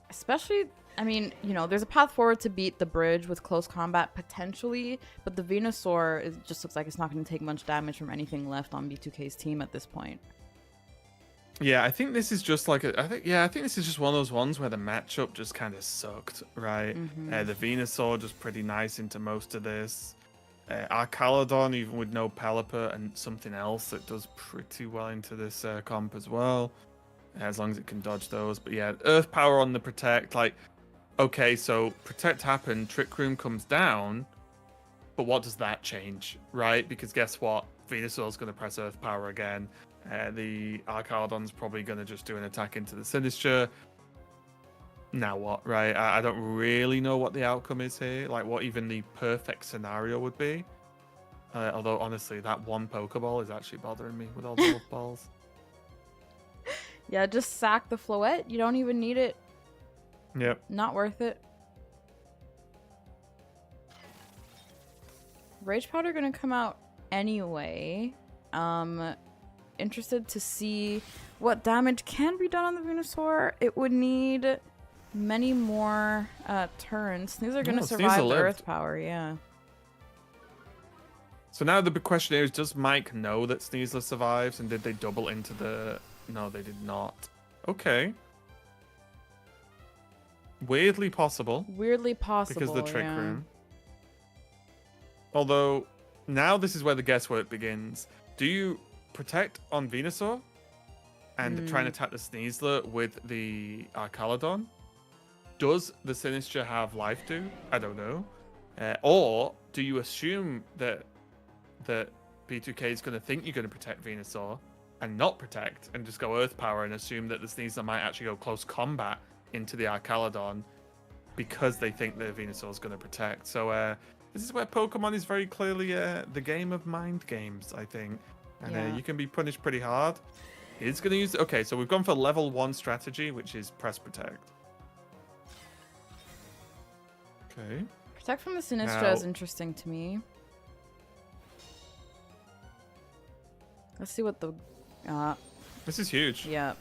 Speaker 1: Especially, I mean, you know, there's a path forward to beat the bridge with close combat, potentially, but the Venusaur just looks like it's not going to take much damage from anything left on B2K's team at this point.
Speaker 2: Yeah, I think this is just like I think this is just one of those ones where the matchup just kind of sucked, right? The Venusaur just pretty nice into most of this. Arcaladon, even with no Pelipper and something else that does pretty well into this comp as well, as long as it can dodge those. But yeah, Earth Power on the Protect, like, okay, so Protect happened, Trick Room comes down, but what does that change, right? Because guess what? Venusaur's going to press Earth Power again. The Arcaladon's probably going to just do an attack into the Sinister. Now what, right? I don't really know what the outcome is here, like what even the perfect scenario would be. Although, honestly, that one Pokeball is actually bothering me with all the wolf balls.
Speaker 1: Yeah, just sack the Floette. You don't even need it.
Speaker 2: Yep.
Speaker 1: Not worth it. Rage Powder gonna come out anyway. Interested to see what damage can be done on the Venusaur. It would need many more turns. These are gonna survive the Earth Power, yeah.
Speaker 2: So now the big question here is, does Mike know that Sneasler survives, and did they double into the... No, they did not. Okay. Weirdly possible.
Speaker 1: Weirdly possible,
Speaker 2: because of the Trick Room. Although, now this is where the guesswork begins. Do you Protect on Venusaur and try and attack the Sneasler with the Arcaladon? Does the Sinistra have Life Dew? I don't know. Or do you assume that B2K is going to think you're going to protect Venusaur and not protect and just go Earth Power and assume that the Sneasler might actually go close combat into the Arcaladon because they think the Venusaur is going to protect? So this is where Pokemon is very clearly the game of mind games, I think. And you can be punished pretty hard. He's going to use... Okay, so we've gone for level 1 strategy, which is press Protect. Okay.
Speaker 1: Protect from the Sinistra is interesting to me. Let's see what the...
Speaker 2: this is huge.
Speaker 1: Yeah.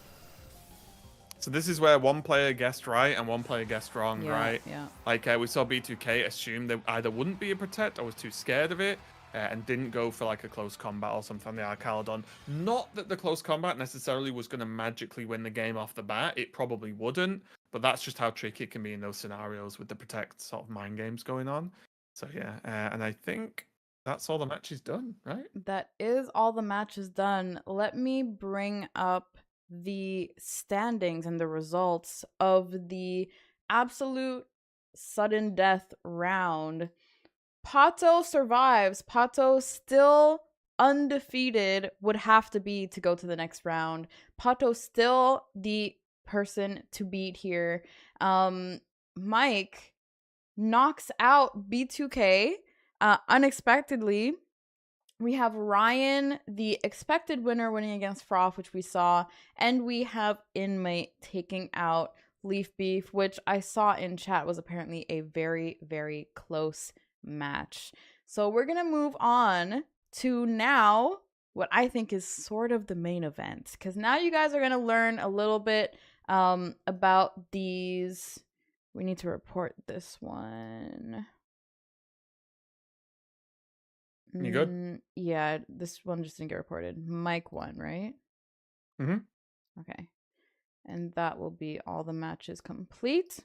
Speaker 2: So this is where one player guessed right and one player guessed wrong, right?
Speaker 1: Yeah.
Speaker 2: Like we saw B2K assume there either wouldn't be a Protect or was too scared of it. And didn't go for like a close combat or something on the Arcaladon. Not that the close combat necessarily was going to magically win the game off the bat. It probably wouldn't. But that's just how tricky it can be in those scenarios with the Protect sort of mind games going on. So yeah, and I think that's all the match is done, right?
Speaker 1: That is all the match is done. Let me bring up the standings and the results of the absolute sudden death round. Pato survives. Pato still undefeated would have to be to go to the next round. Pato still the person to beat here. Mike knocks out B2K unexpectedly. We have Ryan, the expected winner, winning against Froth, which we saw, and we have Inmate taking out Leaf Beef, which I saw in chat was apparently a very, very close match. So we're gonna move on to now what I think is sort of the main event, because now you guys are gonna learn a little bit about these. We need to report this one.
Speaker 2: You good?
Speaker 1: Yeah, this one just didn't get reported. Mike won, right?
Speaker 2: Mm-hmm.
Speaker 1: Okay. And that will be all the matches complete.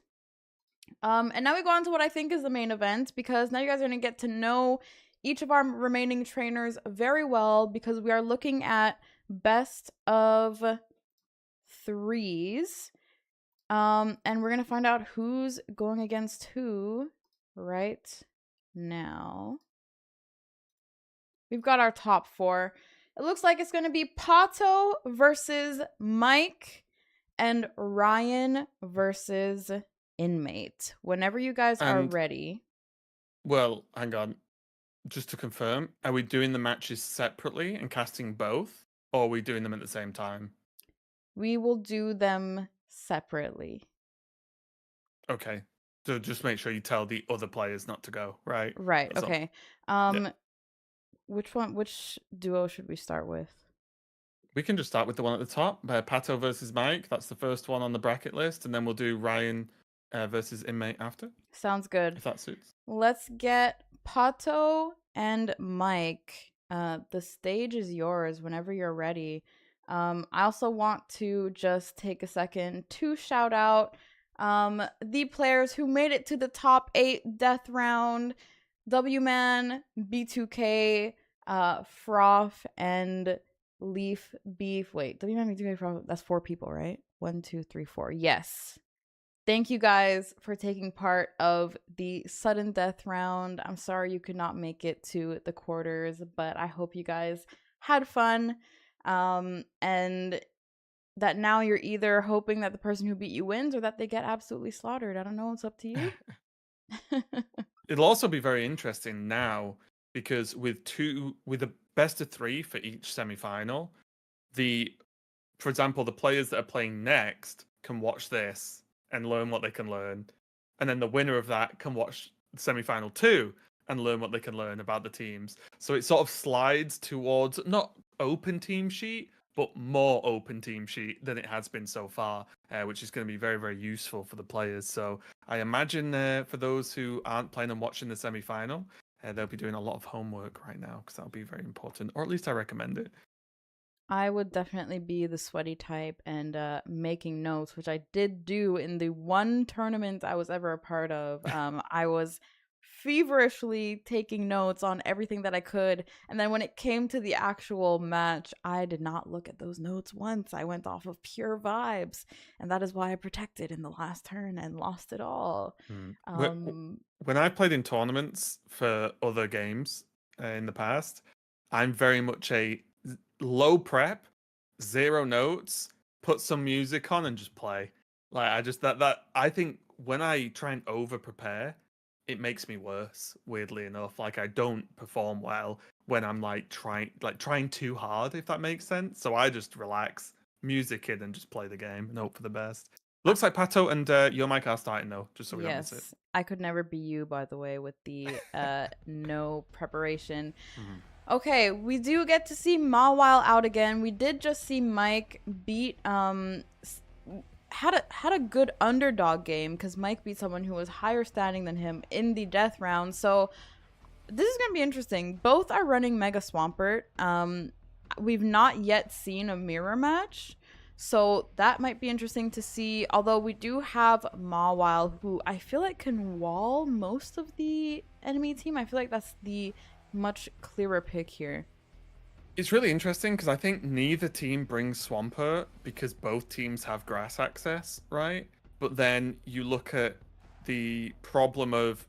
Speaker 1: And now we go on to what I think is the main event, because now you guys are going to get to know each of our remaining trainers very well, because we are looking at best of threes. And we're going to find out who's going against who right now. We've got our top four. It looks like it's going to be Pato versus Mike and Ryan versus Inmate. Whenever you guys are
Speaker 2: And
Speaker 1: ready.
Speaker 2: well, hang on. Just to confirm, are we doing the matches separately and casting both, or are we doing them at the same time?
Speaker 1: We will do them separately.
Speaker 2: Okay. So just make sure you tell the other players not to go, right?
Speaker 1: Right,
Speaker 2: That's all.
Speaker 1: okay.
Speaker 2: Yeah.
Speaker 1: Which duo should we start with?
Speaker 2: We can just start with the one at the top, Pato versus Mike. That's the first one on the bracket list, and then we'll do Ryan versus Inmate after,
Speaker 1: Sounds good.
Speaker 2: if that suits.
Speaker 1: Let's get Pato and Mike. The stage is yours whenever you're ready. I also want to just take a second to shout out the players who made it to the top 8 death round. W-Man, B2K, Froth, and Leaf Beef. Wait, W-Man, B2K, Froth, that's 4 people, right? 1, 2, 3, 4. Yes. Thank you guys for taking part of the sudden death round. I'm sorry you could not make it to the quarters, but I hope you guys had fun. And that now you're either hoping that the person who beat you wins or that they get absolutely slaughtered. I don't know. It's up to you.
Speaker 2: It'll also be very interesting now because with a best of 3 for each semi-final, for example, the players that are playing next can watch this and learn what they can learn, and then the winner of that can watch semi-final 2 and learn what they can learn about the teams. So it sort of slides towards not open team sheet, but more open team sheet than it has been so far, which is going to be very, very useful for the players. So I imagine for those who aren't playing and watching the semi-final, they'll be doing a lot of homework right now, because that'll be very important, or at least I recommend it.
Speaker 1: I would definitely be the sweaty type and making notes, which I did do in the one tournament I was ever a part of. I was feverishly taking notes on everything that I could. And then when it came to the actual match, I did not look at those notes once. I went off of pure vibes. And that is why I protected in the last turn and lost it all.
Speaker 2: When I've played in tournaments for other games in the past, I'm very much a low prep, 0 notes, put some music on and just play. Like I think when I try and over prepare, it makes me worse, weirdly enough. Like I don't perform well when I'm trying too hard, if that makes sense. So I just relax, music in, and just play the game and hope for the best. Looks like Pato and your mic are starting though, just so we don't miss it.
Speaker 1: Yes, I could never be you, by the way, with the no preparation. Okay, we do get to see Mawile out again. We did just see Mike beat had a good underdog game, because Mike beat someone who was higher standing than him in the death round. So this is gonna be interesting. Both are running Mega Swampert. We've not yet seen a mirror match, so that might be interesting to see. Although we do have Mawile, who I feel like can wall most of the enemy team. I feel like that's the much clearer pick here.
Speaker 2: It's really interesting because I think neither team brings Swampert because both teams have grass access, right? But then you look at the problem of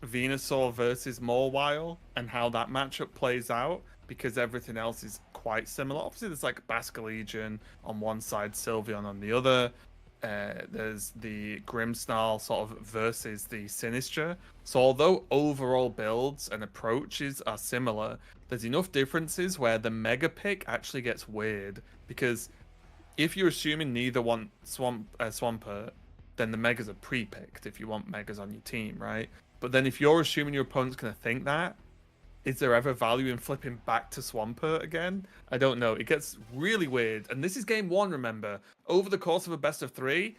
Speaker 2: Venusaur versus Mawile and how that matchup plays out, because everything else is quite similar. Obviously, there's like Basculegion on one side, Sylveon on the other. There's the Grimmsnarl sort of versus the Sinistra. So although overall builds and approaches are similar, there's enough differences where the Mega pick actually gets weird, because if you're assuming neither want Swampert, then the Megas are pre-picked if you want Megas on your team, right? But then if you're assuming your opponent's going to think that, is there ever value in flipping back to Swampert again? I don't know. It gets really weird. And this is game 1, remember. Over the course of a best of 3,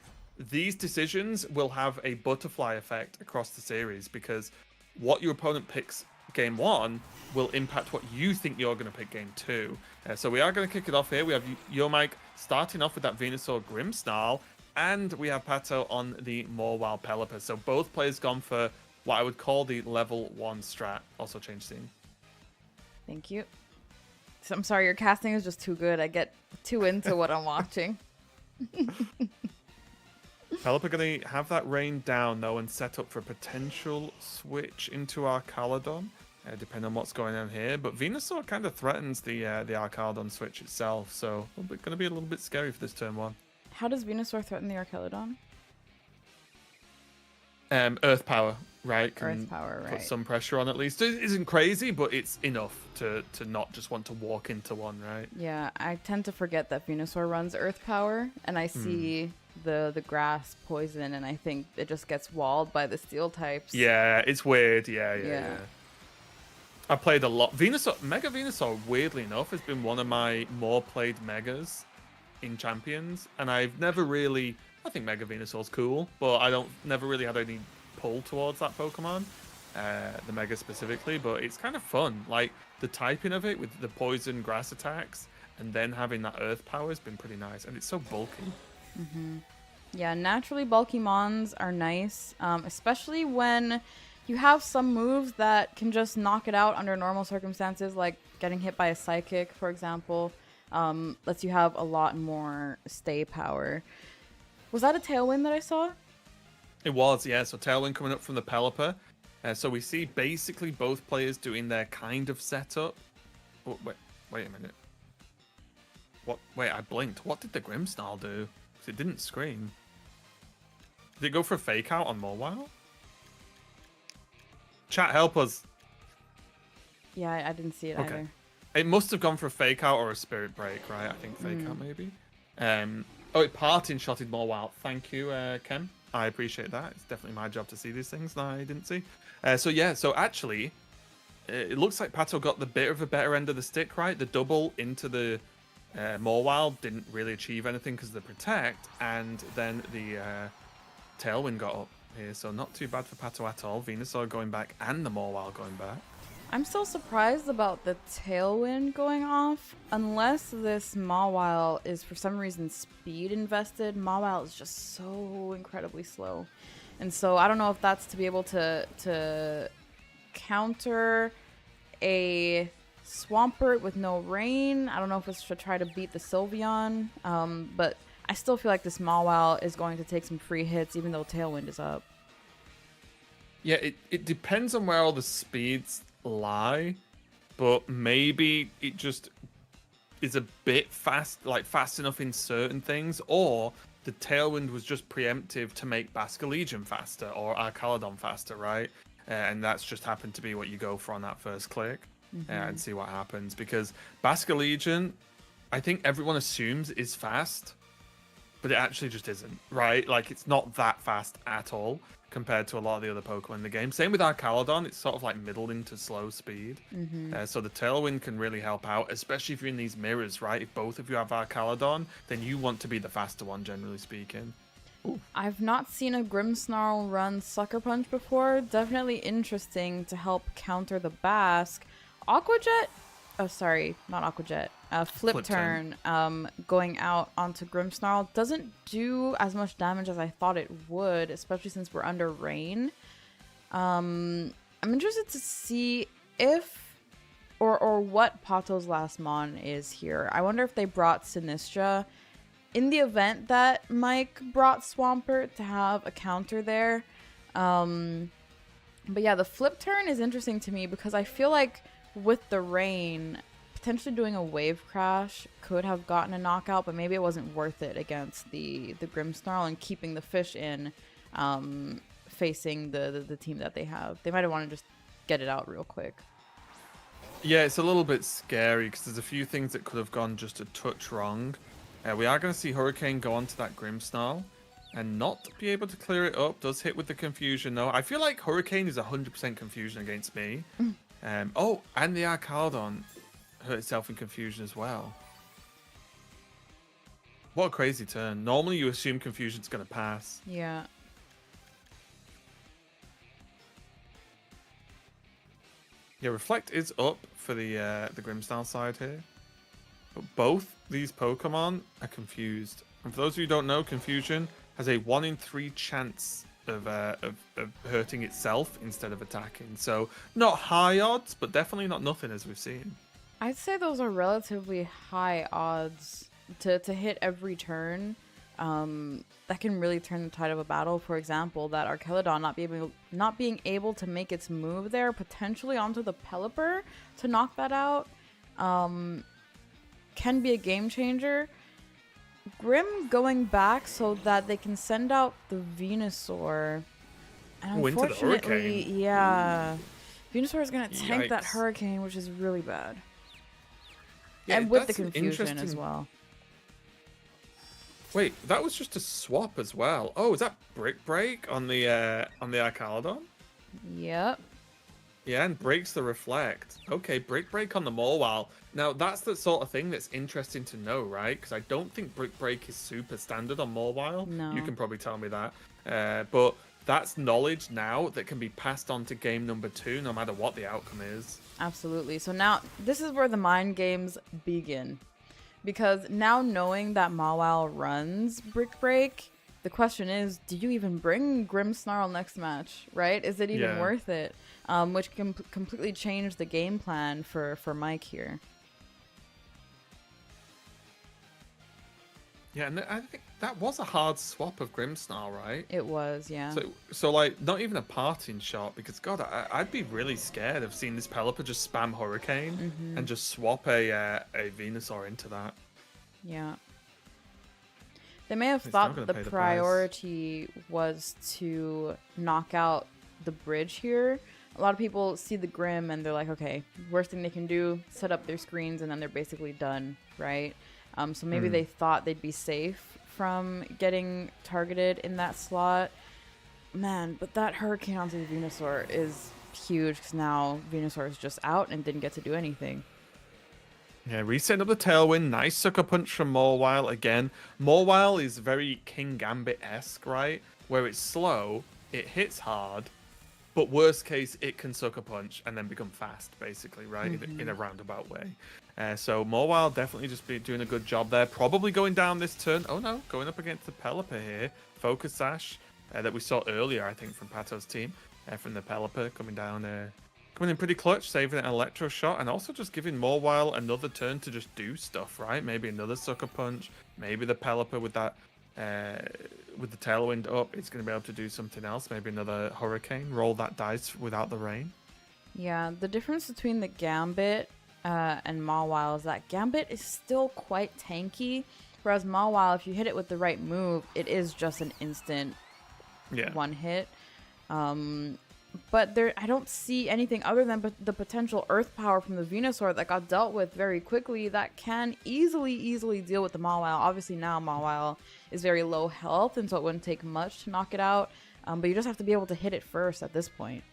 Speaker 2: these decisions will have a butterfly effect across the series, because what your opponent picks game 1 will impact what you think you're going to pick game 2. So we are going to kick it off here. We have Mike starting off with that Venusaur Grimmsnarl, and we have Pato on the Morwile Pelipper. So both players gone for what I would call the level 1 strat. Also change scene.
Speaker 1: Thank you. So, I'm sorry, your casting is just too good. I get too into what I'm watching.
Speaker 2: Pelipper going to have that rain down, though, and set up for a potential switch into Arcaladon, depending on what's going on here. But Venusaur kind of threatens the Arcaladon switch itself, so going to be a little bit scary for this turn 1.
Speaker 1: How does Venusaur threaten the Arcaladon?
Speaker 2: Earth Power, right?
Speaker 1: Earth Power, right.
Speaker 2: Put some pressure on at least. It isn't crazy, but it's enough to not just want to walk into one, right?
Speaker 1: Yeah, I tend to forget that Venusaur runs Earth Power, and I see the grass poison, and I think it just gets walled by the steel types.
Speaker 2: Yeah, it's weird. Yeah. I played a lot. Mega Venusaur, weirdly enough, has been one of my more played Megas in Champions, and I've never really... I think Mega Venusaur's cool, but I never really had any pull towards that Pokemon, the Mega specifically, but it's kind of fun. Like, the typing of it with the poison grass attacks, and then having that Earth Power has been pretty nice, and it's so bulky.
Speaker 1: Yeah, naturally bulky Mons are nice, especially when you have some moves that can just knock it out under normal circumstances, like getting hit by a Psychic, for example. Lets you have a lot more stay power. Was that a Tailwind that I saw?
Speaker 2: It was, yeah. So Tailwind coming up from the Pelipper. So we see basically both players doing their kind of setup. Oh, wait a minute. What? Wait, I blinked. What did the Grimmsnarl do? Because it didn't scream. Did it go for a fake out on Morwile? Chat, help us.
Speaker 1: Yeah, I didn't see it either.
Speaker 2: It must have gone for a fake out or a Spirit Break, right? I think fake out maybe. Oh, it parting shotted Morwile. Thank you, Ken. I appreciate that. It's definitely my job to see these things that I didn't see. So actually, it looks like Pato got the bit of a better end of the stick, right? The double into the Morwile didn't really achieve anything because of the Protect, and then the Tailwind got up here. So not too bad for Pato at all. Venusaur going back and the Morwile going back.
Speaker 1: I'm still surprised about the Tailwind going off. Unless this Mawile is for some reason speed invested, Mawile is just so incredibly slow. And so I don't know if that's to be able to counter a Swampert with no rain. I don't know if it's to try to beat the Sylveon. But I still feel like this Mawile is going to take some free hits even though Tailwind is up.
Speaker 2: Yeah, it depends on where all the speeds lie, but maybe it just is a bit fast enough in certain things, or the Tailwind was just preemptive to make Basculegion faster or Arcaladon faster, right? And that's just happened to be what you go for on that first click and see what happens, because Basculegion, I think everyone assumes is fast, but it actually just isn't, right? Like, it's not that fast at all compared to a lot of the other Pokemon in the game. Same with Arcaladon, it's sort of like middle into slow speed. So the Tailwind can really help out, especially if you're in these mirrors, right? If both of you have Arcaladon, then you want to be the faster one, generally speaking. Ooh.
Speaker 1: I've not seen a Grimmsnarl run Sucker Punch before. Definitely interesting to help counter the Basque. Aqua Jet? Oh, sorry, not Aqua Jet. Flip turn going out onto Grimmsnarl doesn't do as much damage as I thought it would, especially since we're under rain. I'm interested to see if or what Pato's last mon is here. I wonder if they brought Sinistra in the event that Mike brought Swampert to have a counter there. But yeah, the flip turn is interesting to me because I feel like with the rain, potentially doing a wave crash could have gotten a knockout, but maybe it wasn't worth it against the Grimmsnarl and keeping the fish in, facing the team that they have. They might have wanted to just get it out real quick.
Speaker 2: Yeah, it's a little bit scary because there's a few things that could have gone just a touch wrong. We are going to see Hurricane go onto that Grimmsnarl and not be able to clear it up. Does hit with the confusion though. I feel like Hurricane is 100% confusion against me. And the Arcaladon hurt itself in confusion as well. What a crazy turn. Normally you assume confusion's going to pass.
Speaker 1: Yeah.
Speaker 2: Yeah, Reflect is up for the Grimmsnarl side here. But both these Pokemon are confused. And for those of you who don't know, Confusion has a 1 in 3 chance of hurting itself instead of attacking. So not high odds, but definitely not nothing as we've seen.
Speaker 1: I'd say those are relatively high odds to hit every turn. That can really turn the tide of a battle. For example, that Archelodon not being able to make its move there, potentially onto the Pelipper to knock that out, can be a game changer. Grimm going back so that they can send out the Venusaur. And
Speaker 2: Into the
Speaker 1: unfortunately,
Speaker 2: Hurricane.
Speaker 1: yeah, Venusaur is going to tank that
Speaker 2: Yikes.
Speaker 1: Hurricane, which is really bad.
Speaker 2: Yeah,
Speaker 1: And with the
Speaker 2: that's an
Speaker 1: confusion as
Speaker 2: interesting-
Speaker 1: well.
Speaker 2: Wait, that was just a swap as well. Oh, is that Brick Break on the Archaludon?
Speaker 1: Yep.
Speaker 2: Yeah, and breaks the Reflect. Okay, Brick Break on the Mawile. Now, that's the sort of thing that's interesting to know, right? Because I don't think Brick Break is super standard on Mawile.
Speaker 1: No.
Speaker 2: You can probably tell me that. But that's knowledge now that can be passed on to game number 2, no matter what the outcome is.
Speaker 1: Absolutely. So now this is where the mind games begin. Because now knowing that Mawile runs Brick Break, the question is, do you even bring Grimmsnarl next match, right? Is it even
Speaker 2: Yeah.
Speaker 1: worth it? Which can completely change the game plan for Mike here.
Speaker 2: Yeah, and I think that was a hard swap of Grimmsnarl, right?
Speaker 1: It was, yeah.
Speaker 2: So like, not even a parting shot, because God, I'd be really scared of seeing this Pelipper just spam Hurricane and just swap a Venusaur into that.
Speaker 1: Yeah. They may have
Speaker 2: He's
Speaker 1: thought
Speaker 2: not gonna
Speaker 1: the
Speaker 2: pay the
Speaker 1: priority was to knock out the bridge here. A lot of people see the Grim and they're like, okay, worst thing they can do, set up their screens, and then they're basically done, right? So maybe they thought they'd be safe from getting targeted in that slot. Man, but that Hurricane onto the Venusaur is huge because now Venusaur is just out and didn't get to do anything.
Speaker 2: Yeah, resetting up the Tailwind. Nice Sucker Punch from Mawile again. Mawile is very King Gambit-esque, right? Where it's slow, it hits hard, but worst case, it can Sucker Punch and then become fast, basically, right? In a roundabout way. So Mawile definitely just be doing a good job there. Probably going down this turn. Oh no, going up against the Pelipper here. Focus Sash that we saw earlier, I think, from Pato's team. From the Pelipper coming down, coming in pretty clutch, saving an Electro Shot, and also just giving Mawile another turn to just do stuff, right? Maybe another Sucker Punch. Maybe the Pelipper with that, with the Tailwind up, it's going to be able to do something else. Maybe another Hurricane. Roll that dice without the rain.
Speaker 1: Yeah, the difference between the Gambit and Mawile is that Gambit is still quite tanky, whereas Mawile, if you hit it with the right move, it is just an instant one hit. But I don't see anything other than the potential Earth Power from the Venusaur that got dealt with very quickly that can easily deal with the Mawile. Obviously now Mawile is very low health, and so it wouldn't take much to knock it out. But you just have to be able to hit it first at this point.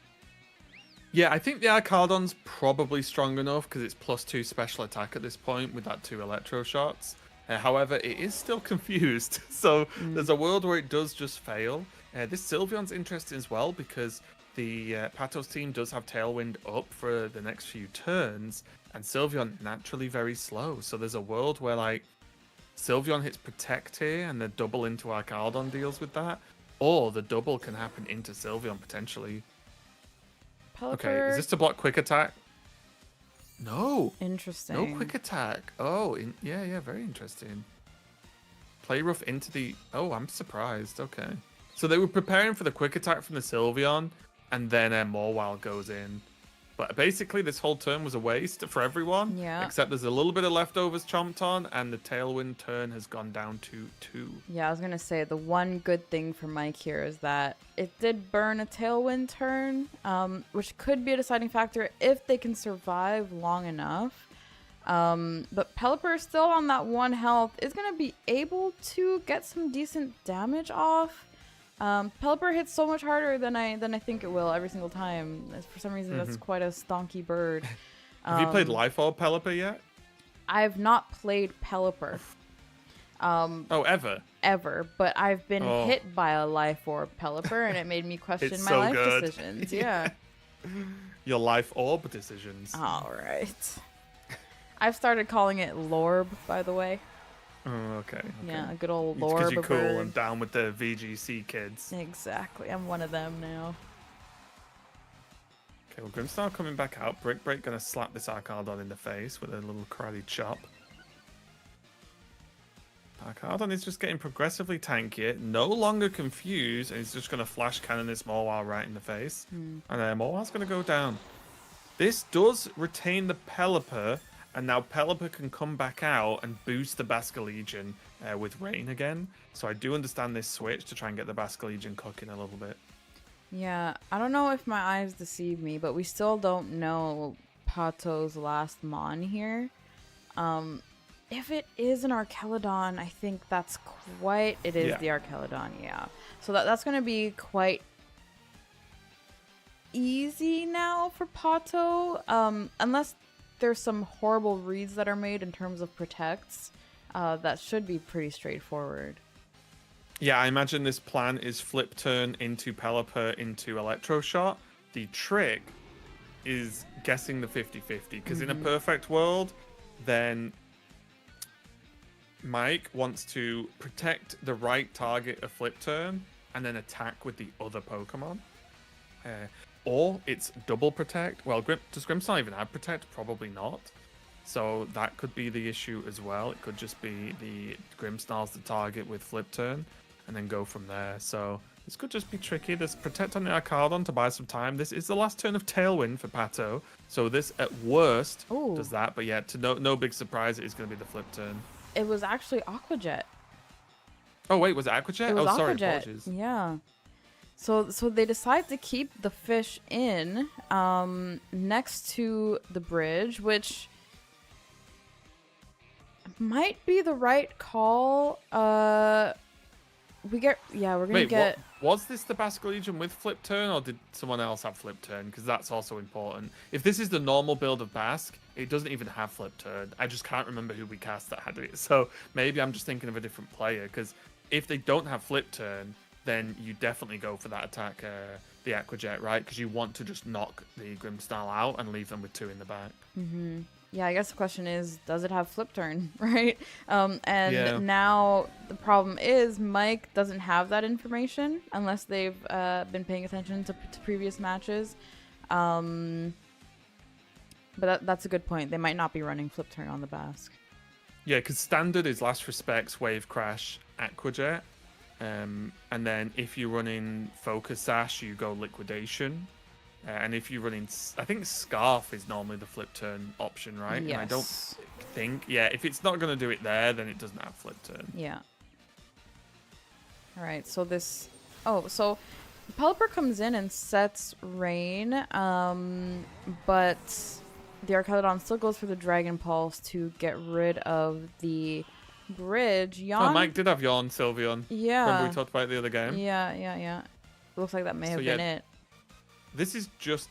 Speaker 2: Yeah, I think the Archaludon's probably strong enough because it's +2 special attack at this point with that 2 Electro Shots. However, it is still confused, so there's a world where it does just fail. This Sylveon's interesting as well because the Pato's team does have Tailwind up for the next few turns, and Sylveon naturally very slow. So there's a world where like Sylveon hits Protect here, and the double into Archaludon deals with that, or the double can happen into Sylveon potentially.
Speaker 1: Pelipper.
Speaker 2: Okay, is this to block Quick Attack? No.
Speaker 1: Interesting.
Speaker 2: No Quick Attack. Oh, yeah, very interesting. Play Rough into the... Oh, I'm surprised. Okay. So they were preparing for the Quick Attack from the Sylveon, and then Mawile goes in. But basically, this whole turn was a waste for everyone.
Speaker 1: Yeah.
Speaker 2: Except there's a little bit of leftovers chomped on, and the Tailwind turn has gone down to 2.
Speaker 1: Yeah, I was going to say, the one good thing for Mike here is that it did burn a Tailwind turn, which could be a deciding factor if they can survive long enough. But Pelipper, still on that 1 health, is going to be able to get some decent damage off. Pelipper hits so much harder than I think it will every single time. For some reason, that's quite a stonky bird.
Speaker 2: Have you played Life Orb Pelipper yet?
Speaker 1: I've not played Pelipper.
Speaker 2: Oh, ever?
Speaker 1: Ever, but I've been hit by a Life Orb Pelipper, and it made me question
Speaker 2: It's
Speaker 1: my
Speaker 2: so
Speaker 1: life
Speaker 2: good.
Speaker 1: decisions. Yeah.
Speaker 2: Your life orb decisions.
Speaker 1: All right. I've started calling it Lorb, by the way.
Speaker 2: Oh, okay.
Speaker 1: Yeah, a good old
Speaker 2: It's because
Speaker 1: Lorb
Speaker 2: you're cool
Speaker 1: bird.
Speaker 2: and down with the VGC kids.
Speaker 1: Exactly. I'm one of them now.
Speaker 2: Okay, well, Grimstar coming back out. Brick Break gonna slap this Arcadon in the face with a little karate chop. Arcadon is just getting progressively tankier, no longer confused, and he's just gonna flash cannon this Morwal right in the face. And Morwal's gonna go down. This does retain the Pelipper, and now Pelipper can come back out and boost the Basculegion with Rain again. So I do understand this switch to try and get the Basculegion cooking a little bit.
Speaker 1: Yeah, I don't know if my eyes deceive me, but we still don't know Pato's last Mon here. If it is an Archelodon, I think that's quite... It is the Archelodon, yeah. So that's going to be quite easy now for Pato. Unless there's some horrible reads that are made in terms of protects. That should be pretty straightforward.
Speaker 2: Yeah, I imagine this plan is flip turn into Pelipper into Electroshot. The trick is guessing the 50-50, because in a perfect world, then Mike wants to protect the right target of flip turn and then attack with the other Pokemon. Or it's double protect. Well, does Grimstar even have protect? Probably not. So that could be the issue as well. It could just be the Grimstar's the target with flip turn and then go from there. So this could just be tricky. There's protect on the Arcadon to buy some time. This is the last turn of Tailwind for Pato. So this at worst does that. But yeah, to no big surprise, it is going to be the flip turn.
Speaker 1: It was actually Aqua Jet.
Speaker 2: Oh wait, was it Aqua Jet?
Speaker 1: It was
Speaker 2: oh, sorry,
Speaker 1: Aqua Jet.
Speaker 2: apologies.
Speaker 1: Yeah. So they decide to keep the fish in next to the bridge, which might be the right call. We're gonna get.
Speaker 2: Was this the Basculegion with flip turn, or did someone else have flip turn? Because that's also important. If this is the normal build of Basque, it doesn't even have flip turn. I just can't remember who we cast that had it. So maybe I'm just thinking of a different player. Because if they don't have flip turn, then you definitely go for that attack, the Aqua Jet, right? Because you want to just knock the Grimstar out and leave them with 2 in the back.
Speaker 1: Mm-hmm. Yeah, I guess the question is, does it have flip turn, right? Now the problem is Mike doesn't have that information unless they've been paying attention to previous matches. But that's a good point. They might not be running flip turn on the Basque.
Speaker 2: Yeah, because standard is Last Respects, Wave Crash, Aqua Jet. And then if you're running Focus Sash, you go Liquidation. And if you're running, I think Scarf is normally the flip turn option, right?
Speaker 1: Yes.
Speaker 2: And I don't think, if it's not going to do it there, then it doesn't have flip turn.
Speaker 1: Yeah. All right, so this... Oh, so Pelipper comes in and sets Rain, but the Archelodon still goes for the Dragon Pulse to get rid of the bridge.
Speaker 2: Oh, Mike did have Yawn, Sylveon.
Speaker 1: Yeah.
Speaker 2: Remember we talked about it the other game?
Speaker 1: Yeah. Looks like that may have been it.
Speaker 2: This is just...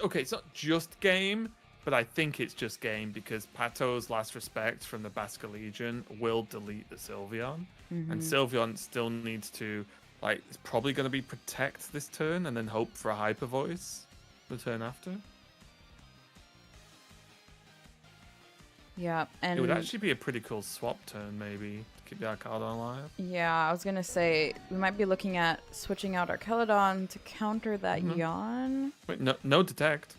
Speaker 2: it's not just game, but I think it's just game because Pato's Last Respect from the Basculegion will delete the Sylveon. And Sylveon still needs to, it's probably going to be Protect this turn and then hope for a Hyper Voice the turn after.
Speaker 1: Yeah, and...
Speaker 2: It would actually be a pretty cool swap turn, maybe, to keep the Arcadon alive.
Speaker 1: Yeah, I was going to say, we might be looking at switching out Archelodon to counter that Yawn.
Speaker 2: Wait, no Detect.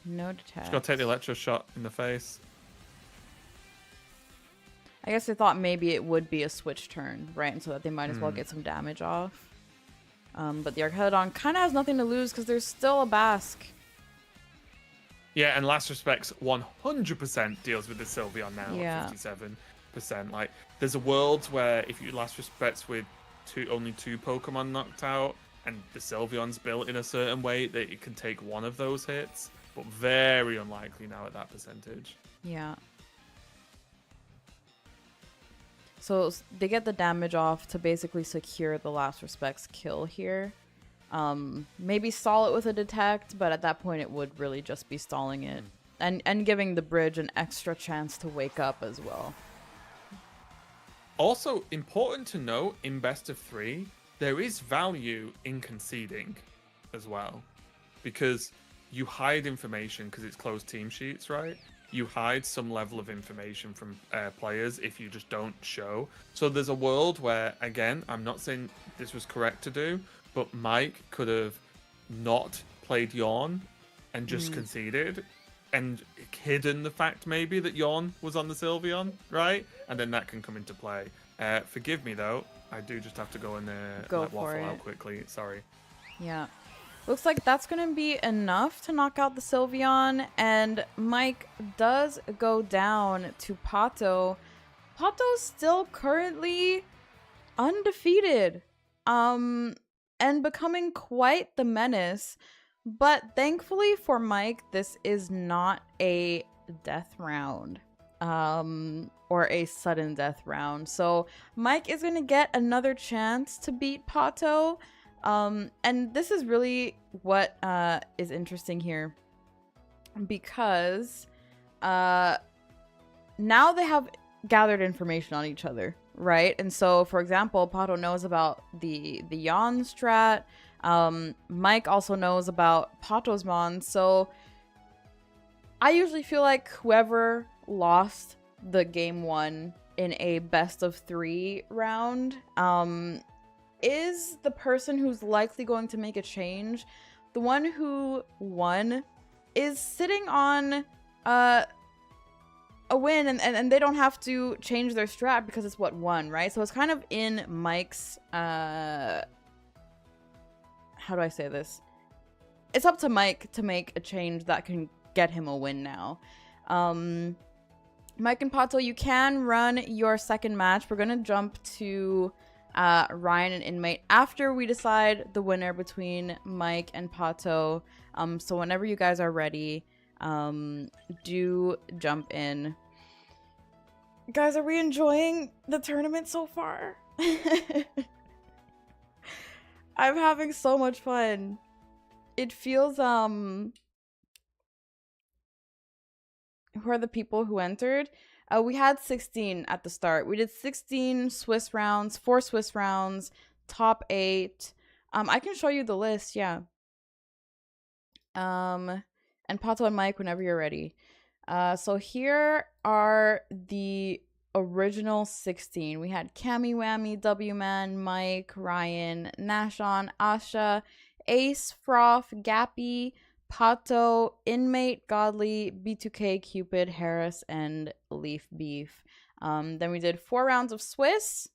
Speaker 1: No Detect.
Speaker 2: Just got to take the Electro Shot in the face.
Speaker 1: I guess they thought maybe it would be a switch turn, right? And so that they might as well get some damage off. But the Archelodon kind of has nothing to lose because there's still a Basque.
Speaker 2: Yeah, and Last Respects 100% deals with the Sylveon now at 57%. There's a world where if you Last Respects with only 2 Pokemon knocked out, and the Sylveon's built in a certain way that it can take one of those hits, but very unlikely now at that percentage.
Speaker 1: Yeah. So they get the damage off to basically secure the Last Respects kill here. Maybe stall it with a Detect, but at that point it would really just be stalling it. And giving the bridge an extra chance to wake up as well.
Speaker 2: Also, important to note, in best of 3, there is value in conceding. as well, because you hide information because it's closed team sheets, right? You hide some level of information from players if you just don't show. So there's a world where, again, I'm not saying this was correct to do, but Mike could have not played Yawn and just conceded and hidden the fact maybe that Yawn was on the Sylveon, right? And then that can come into play. Forgive me though, I do just have to go and let waffle out quickly. Sorry.
Speaker 1: Yeah. Looks like that's going to be enough to knock out the Sylveon, and Mike does go down to Pato. Pato's still currently undefeated, and becoming quite the menace. But thankfully for Mike, this is not a death round, or a sudden death round. So Mike is going to get another chance to beat Pato. And this is really what is interesting here, because now they have gathered information on each other, right? And so, for example, Pato knows about the Yawn strat. Mike also knows about Pato's Mon. So I usually feel like whoever lost the game 1 in a best of 3 round is the person who's likely going to make a change. The one who won is sitting on a win, and they don't have to change their strat because it's what won, right? So it's kind of in Mike's how do I say this? It's up to Mike to make a change that can get him a win now. Mike and Pato, you can run your second match. We're gonna jump to Ryan and Inmate after we decide the winner between Mike and Pato. So whenever you guys are ready, do jump in. Guys, are we enjoying the tournament so far? I'm having so much fun. It feels who are the people who entered? We had 16 at the start. We did 16 Swiss rounds, 4 Swiss rounds, top 8. I can show you the list, yeah. And Pato and Mike, whenever you're ready. So here are the original 16. We had Cammy Whammy, W-Man, Mike, Ryan, Nashon, Asha, Ace, Froth, Gappy, Pato, Inmate, Godly, B2K, Cupid, Harris, and Leaf Beef. Then we did 4 rounds of Swiss.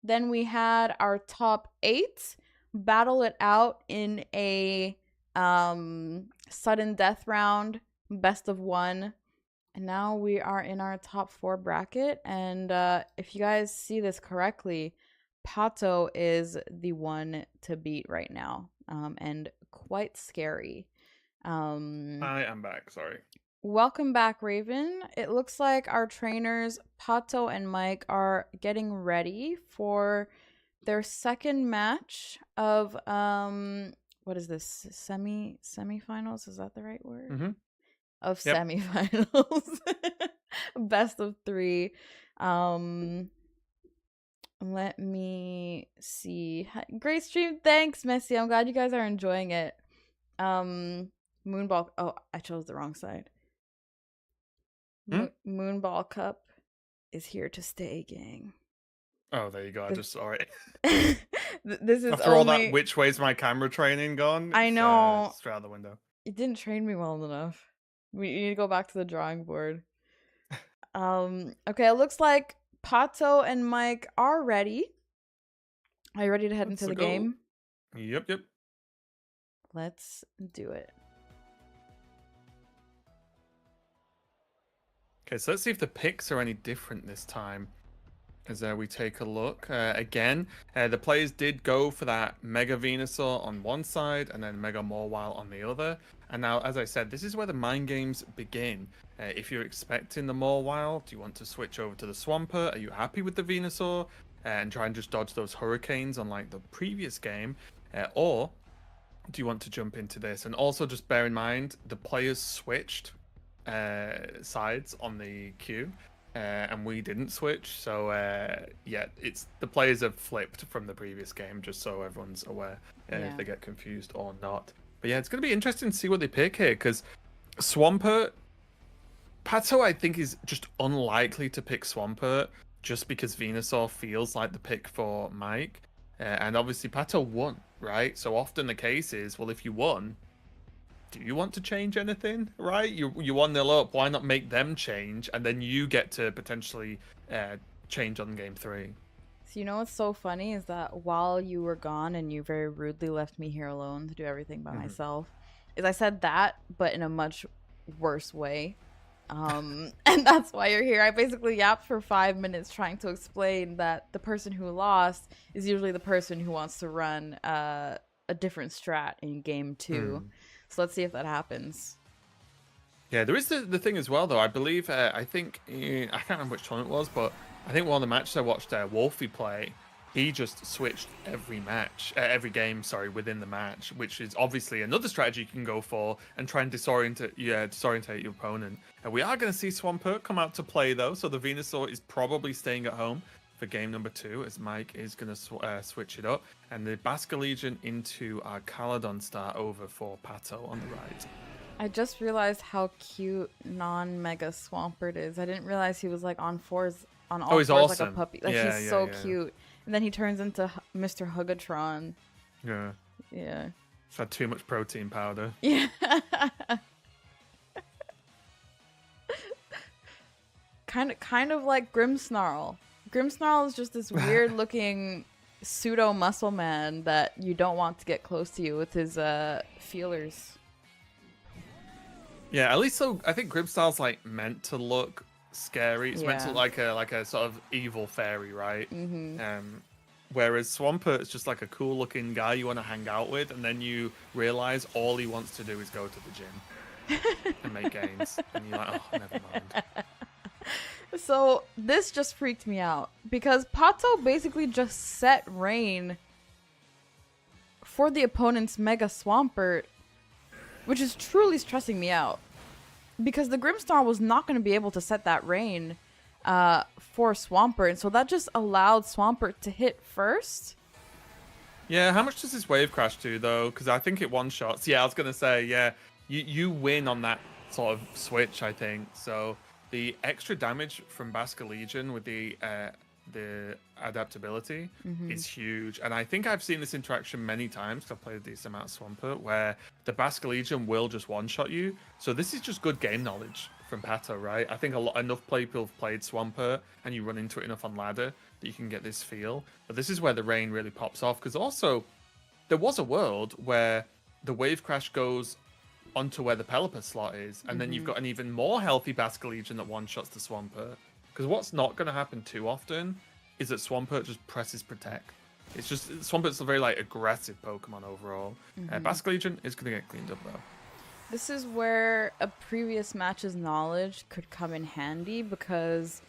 Speaker 1: Then we had our top 8 battle it out in a sudden death round, best of 1. And now we are in our top 4 bracket. And if you guys see this correctly, Pato is the one to beat right now, and quite scary.
Speaker 2: I am back, sorry.
Speaker 1: Welcome back, Raven. It looks like our trainers, Pato and Mike, are getting ready for their second match of what is this? Semifinals? Is that the right word?
Speaker 2: Mm-hmm.
Speaker 1: Of semifinals. Best of 3. Let me see. Great stream. Thanks, Messi. I'm glad you guys are enjoying it. Moonball. Oh, I chose the wrong side. Moonball Cup is here to stay, gang.
Speaker 2: Oh, there you go. I just saw it.
Speaker 1: This is
Speaker 2: after all that which way's my camera training gone.
Speaker 1: I know.
Speaker 2: Straight out the window.
Speaker 1: It didn't train me well enough. We need to go back to the drawing board. Okay, it looks like Pato and Mike are ready. Are you ready to head into the game?
Speaker 2: Yep.
Speaker 1: Let's do it.
Speaker 2: Okay, so let's see if the picks are any different this time. As we take a look again, the players did go for that Mega Venusaur on one side and then Mega Mawile on the other. And now, as I said, this is where the mind games begin. If you're expecting the Mawile, do you want to switch over to the Swampert? Are you happy with the Venusaur and try and just dodge those hurricanes on like the previous game? Or do you want to jump into this? And also just bear in mind, the players switched sides on the queue. And we didn't switch, so yeah, it's the players have flipped from the previous game, just so everyone's aware if they get confused or not. But yeah, it's going to be interesting to see what they pick here, because Swampert, Pato, I think, is just unlikely to pick Swampert just because Venusaur feels like the pick for Mike. And obviously Pato won, right? So often the case is, well, if you won, do you want to change anything, right? You 1-0 up, why not make them change? And then you get to potentially change on game 3.
Speaker 1: So you know what's so funny is that while you were gone and you very rudely left me here alone to do everything by myself, is I said that, but in a much worse way. And that's why you're here. I basically yapped for 5 minutes trying to explain that the person who lost is usually the person who wants to run a different strat in game 2. So let's see if that happens.
Speaker 2: Yeah, there is the thing as well, though. I believe, I think, I can't remember which tournament it was, but I think one of the matches I watched Wolfie play, he just switched every game, within the match, which is obviously another strategy you can go for and try and disorientate your opponent. And we are going to see Swampert come out to play, though, so the Venusaur is probably staying at home for game number 2, as Mike is going to switch it up. And the Basculegion into our Caledon start over for Pato on the right.
Speaker 1: I just realized how cute non-Mega Swampert is. I didn't realize he was like on all fours
Speaker 2: he's awesome.
Speaker 1: like a puppy. Like he's so cute. And then he turns into Mr. Hugatron.
Speaker 2: Yeah.
Speaker 1: Yeah.
Speaker 2: It's had too much protein powder.
Speaker 1: Yeah. kind of like Grimmsnarl. Grimmsnarl is just this weird looking pseudo muscle man that you don't want to get close to you with his feelers.
Speaker 2: Yeah, at least so I think Grimmsnarl's like meant to look scary. It's meant to look like a sort of evil fairy, right? Whereas Swampert is just like a cool looking guy you want to hang out with, and then you realize all he wants to do is go to the gym and make gains, and you're like, oh, never mind.
Speaker 1: So this just freaked me out because Pato basically just set Rain for the opponent's Mega Swampert, which is truly stressing me out because the Grimmsnarl was not going to be able to set that Rain for Swampert, and so that just allowed Swampert to hit first.
Speaker 2: Yeah, how much does this Wave Crash do, though? Because I think it one-shots. Yeah, I was going to say, yeah, you win on that sort of switch, I think. So the extra damage from Basculegion with the adaptability is huge. And I think I've seen this interaction many times, because I've played a decent amount of Swampert, where the Basculegion will just one-shot you. So this is just good game knowledge from Pato, right? I think enough people have played Swampert, and you run into it enough on ladder that you can get this feel. But this is where the Rain really pops off, because also there was a world where the Wave Crash goes onto where the Pelipper slot is, and then you've got an even more healthy Basculegion that one-shots the Swampert. Because what's not going to happen too often is that Swampert just presses Protect. It's just, Swampert's a very like aggressive Pokemon overall. Basculegion is going to get cleaned up though.
Speaker 1: This is where a previous match's knowledge could come in handy, because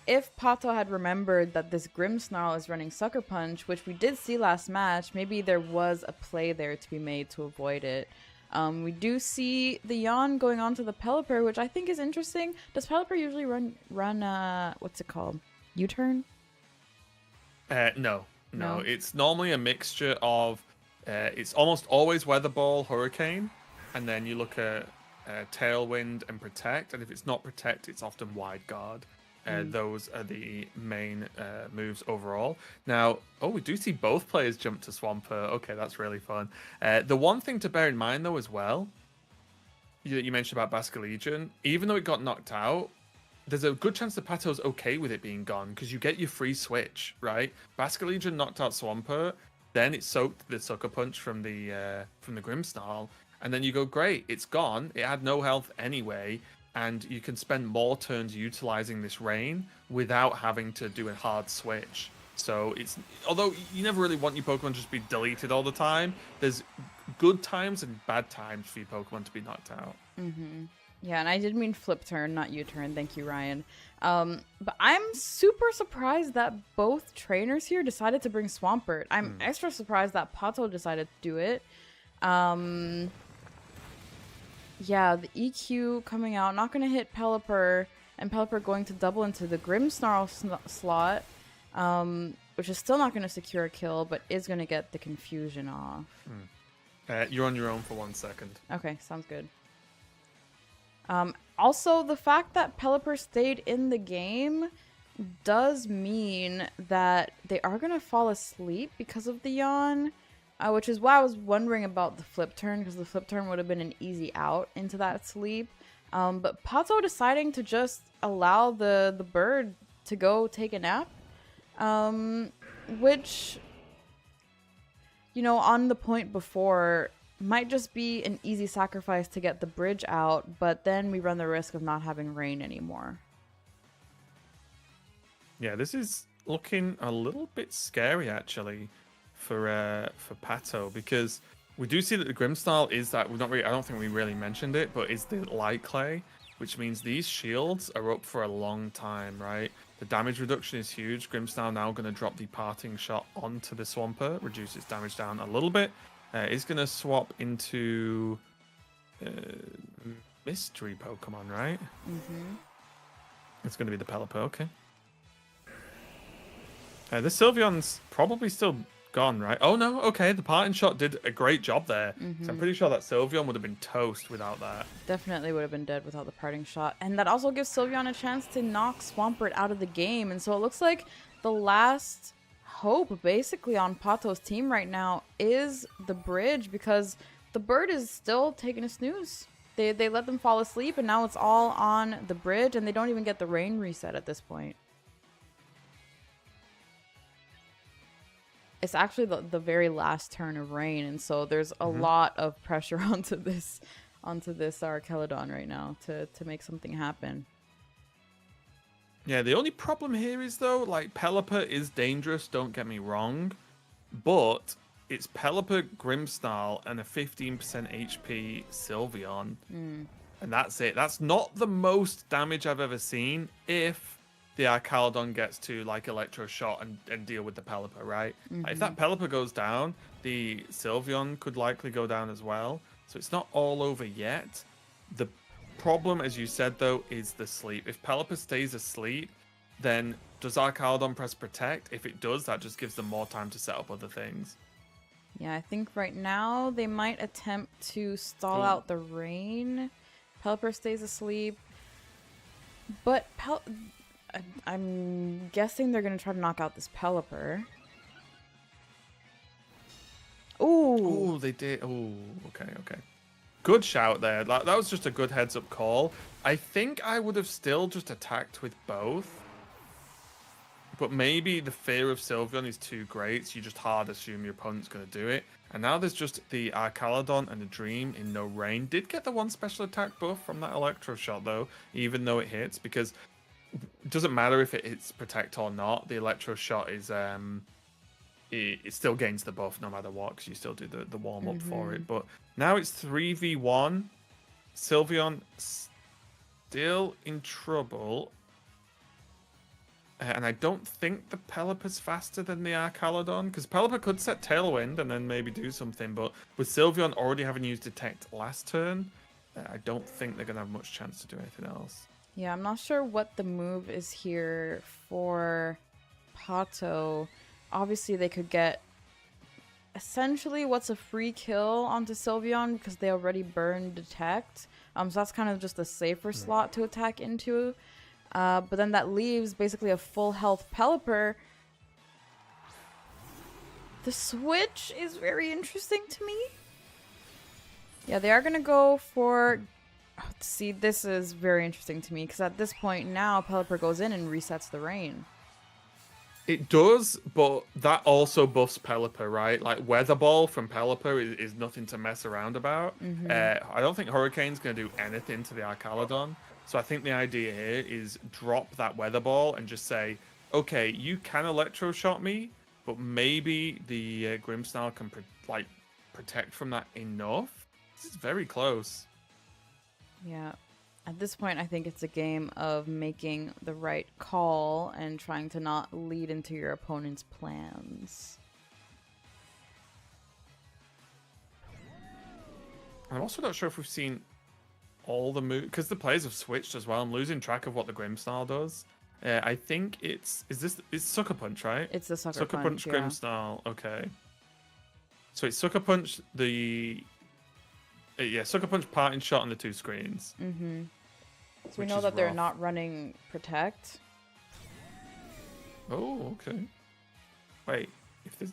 Speaker 1: if Pato had remembered that this Grimmsnarl is running Sucker Punch, which we did see last match, maybe there was a play there to be made to avoid it. We do see the Yawn going on to the Pelipper, which I think is interesting. Does Pelipper usually run what's it called? U-turn?
Speaker 2: No. It's normally a mixture of, it's almost always Weather Ball, Hurricane, and then you look at Tailwind and Protect, and if it's not Protect, it's often Wide Guard. Those are the main moves overall. Now, we do see both players jump to Swampert. Okay, that's really fun. The one thing to bear in mind, though, as well, you mentioned about Basculegion, even though it got knocked out, there's a good chance that Pato's okay with it being gone, because you get your free switch, right? Basculegion knocked out Swampert, then it soaked the Sucker Punch from the Grimmsnarl, and then you go, great, it's gone. It had no health anyway, and you can spend more turns utilizing this Rain without having to do a hard switch. So it's, although you never really want your Pokemon to just be deleted all the time, there's good times and bad times for your Pokemon to be knocked out.
Speaker 1: Yeah, and I did mean flip turn, not U-turn. Thank you, Ryan. But I'm super surprised that both trainers here decided to bring Swampert. I'm extra surprised that Pato decided to do it. Yeah, the EQ coming out, not going to hit Pelipper, and Pelipper going to double into the Grimmsnarl slot, which is still not going to secure a kill, but is going to get the confusion off.
Speaker 2: You're on your own for 1 second.
Speaker 1: Okay, sounds good. Also, the fact that Pelipper stayed in the game does mean that they are going to fall asleep because of the yawn, which is why I was wondering about the flip turn, because the flip turn would have been an easy out into that sleep. But Pato deciding to just allow the bird to go take a nap, which, you know, on the point before, might just be an easy sacrifice to get the bridge out, but then we run the risk of not having rain anymore.
Speaker 2: Yeah, this is looking a little bit scary actually for Pato, because we do see that the Grimstyle is that I don't think we really mentioned it, but is the light clay, which means these shields are up for a long time, right? The damage reduction is huge. Grimstyle now going to drop the parting shot onto the Swampert, reduce its damage down a little bit. Is going to swap into mystery Pokemon, right?
Speaker 1: Mm-hmm.
Speaker 2: It's going to be the Pelipper, okay. The Sylveon's probably still gone, right? Oh no, okay, the parting shot did a great job there.
Speaker 1: Mm-hmm.
Speaker 2: So I'm pretty sure that Sylveon would have been toast without that.
Speaker 1: Definitely would have been dead without the parting shot. And that also gives Sylveon a chance to knock Swampert out of the game. And so it looks like the last hope basically on Pato's team right now is the bridge, because the bird is still taking a snooze. They let them fall asleep, and now it's all on the bridge, and they don't even get the rain reset at this point. It's actually the very last turn of rain, and so there's a lot of pressure onto this Archelodon right now to make something happen.
Speaker 2: Yeah, the only problem here is though, like, Pelipper is dangerous, don't get me wrong, but it's Pelipper, Grimstyle, and a 15% HP Sylveon, and that's it. That's not the most damage I've ever seen if the Archelodon gets to, like, Electro Shot and deal with the Pelipper, right? Like, if that Pelipper goes down, the Sylveon could likely go down as well, so it's not all over yet. The problem, as you said, though, is the sleep. If Pelipper stays asleep, then does Archelodon press Protect? If it does, that just gives them more time to set up other things.
Speaker 1: Yeah, I think right now they might attempt to stall out the rain. Pelipper stays asleep, but I'm guessing they're going to try to knock out this Pelipper. Ooh.
Speaker 2: Oh, they did. Oh, okay. Good shout there. That was just a good heads-up call. I think I would have still just attacked with both. But maybe the fear of Sylveon is too great, so you just hard assume your opponent's going to do it. And now there's just the Archelodon and the Dream in no rain. Did get the one special attack buff from that Electro Shot, though, even though it hits, because it doesn't matter if it hits Protect or not. The Electro Shot is... It still gains the buff no matter what, because you still do the warm-up for it. But now it's 3v1. Sylveon still in trouble. And I don't think the Pelipper's faster than the Archelodon, because Pelipper could set Tailwind and then maybe do something. But with Sylveon already having used Detect last turn, I don't think they're going to have much chance to do anything else.
Speaker 1: Yeah, I'm not sure what the move is here for Pato. Obviously, they could get essentially what's a free kill onto Sylveon because they already burned Detect. So that's kind of just a safer slot to attack into. But then that leaves basically a full health Pelipper. The switch is very interesting to me. Yeah, they are going to go for... see, this is very interesting to me because at this point now, Pelipper goes in and resets the rain.
Speaker 2: It does, but that also buffs Pelipper, right? Like, Weather Ball from Pelipper is nothing to mess around about. I don't think Hurricane's going to do anything to the Archelodon. So I think the idea here is drop that Weather Ball and just say, okay, you can Electro Shot me, but maybe the Grimstyle can protect from that enough. This is very close.
Speaker 1: Yeah. At this point, I think it's a game of making the right call and trying to not lead into your opponent's plans.
Speaker 2: I'm also not sure if we've seen all the moves, because the players have switched as well. I'm losing track of what the Grimstyle does. I think it's Sucker Punch, right?
Speaker 1: It's the Sucker Punch,
Speaker 2: Grimstyle, okay. So it's Sucker Punch, Sucker Punch, Parting Shot on the 2 screens.
Speaker 1: Mm-hmm. So we know that they're not running Protect.
Speaker 2: Oh, okay. Wait, if there's...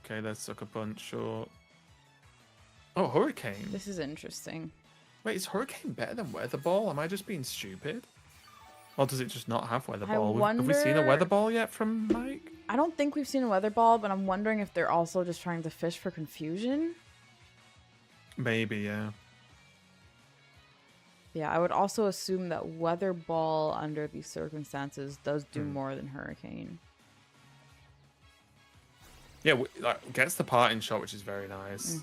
Speaker 2: Okay, there's Sucker Punch, sure. Oh, Hurricane.
Speaker 1: This is interesting.
Speaker 2: Wait, is Hurricane better than Weather Ball? Am I just being stupid? Or does it just not have Weather Ball? Have we seen a Weather Ball yet from Mike?
Speaker 1: I don't think we've seen a Weather Ball, but I'm wondering if they're also just trying to fish for confusion.
Speaker 2: Maybe, yeah.
Speaker 1: Yeah, I would also assume that Weather Ball under these circumstances does do more than Hurricane.
Speaker 2: Yeah, gets the Parting Shot, which is very nice.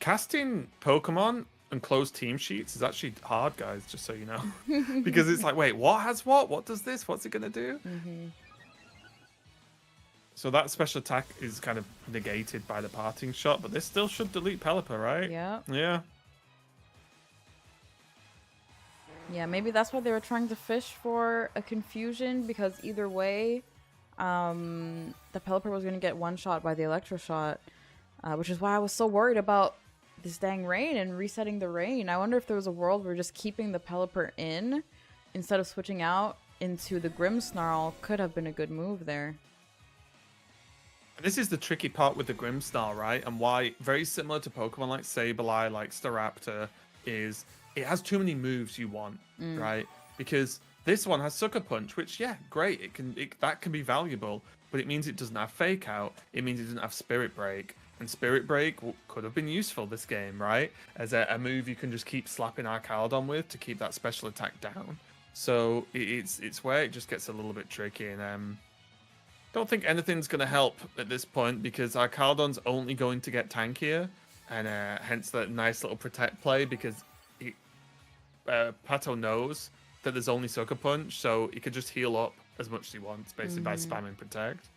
Speaker 2: Casting Pokemon and closed team sheets is actually hard, guys, just so you know. Because it's like, wait, what has what? What does this? What's it going to do? So that special attack is kind of negated by the Parting Shot, but this still should delete Pelipper, right?
Speaker 1: Yeah.
Speaker 2: Yeah.
Speaker 1: Yeah, maybe that's why they were trying to fish for a confusion, because either way, the Pelipper was going to get one shot by the Electro Shot, which is why I was so worried about this dang rain and resetting the rain. I wonder if there was a world where just keeping the Pelipper in instead of switching out into the Grimmsnarl could have been a good move there.
Speaker 2: This is the tricky part with the Grimmsnarl, right? And why, very similar to Pokemon like Sableye, like Staraptor, is it has too many moves you want, right? Because this one has Sucker Punch, which, yeah, great. That can be valuable, but it means it doesn't have Fake Out. It means it doesn't have Spirit Break. And Spirit Break could have been useful this game, right? As a move you can just keep slapping Arcaldon with to keep that special attack down. So it's where it just gets a little bit tricky. And don't think anything's going to help at this point, because Arcaldon's only going to get tankier. And hence that nice little Protect play, because Pato knows that there's only Sucker Punch, so he could just heal up as much as he wants, basically by spamming Protect.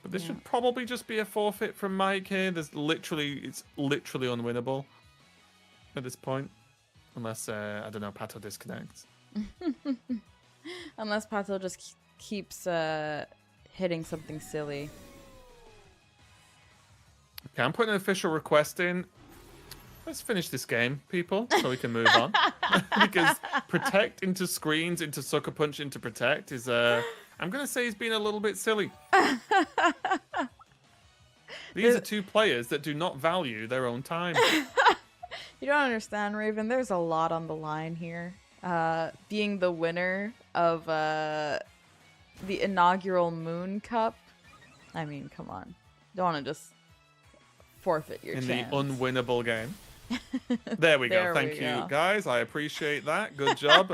Speaker 2: But this should probably just be a forfeit from Mike here. It's literally unwinnable at this point, unless I don't know, Pato disconnects.
Speaker 1: Unless Pato just keeps hitting something silly.
Speaker 2: Okay, I'm putting an official request in. Let's finish this game, people, so we can move on. Because Protect into screens, into Sucker Punch, into Protect is, I'm going to say he's been a little bit silly. These are two players that do not value their own time.
Speaker 1: You don't understand, Raven. There's a lot on the line here. Being the winner of the inaugural Moon Cup. I mean, come on. Don't want to just forfeit your chance.
Speaker 2: In the unwinnable game. There we go. Thank you, guys. I appreciate that. Good job.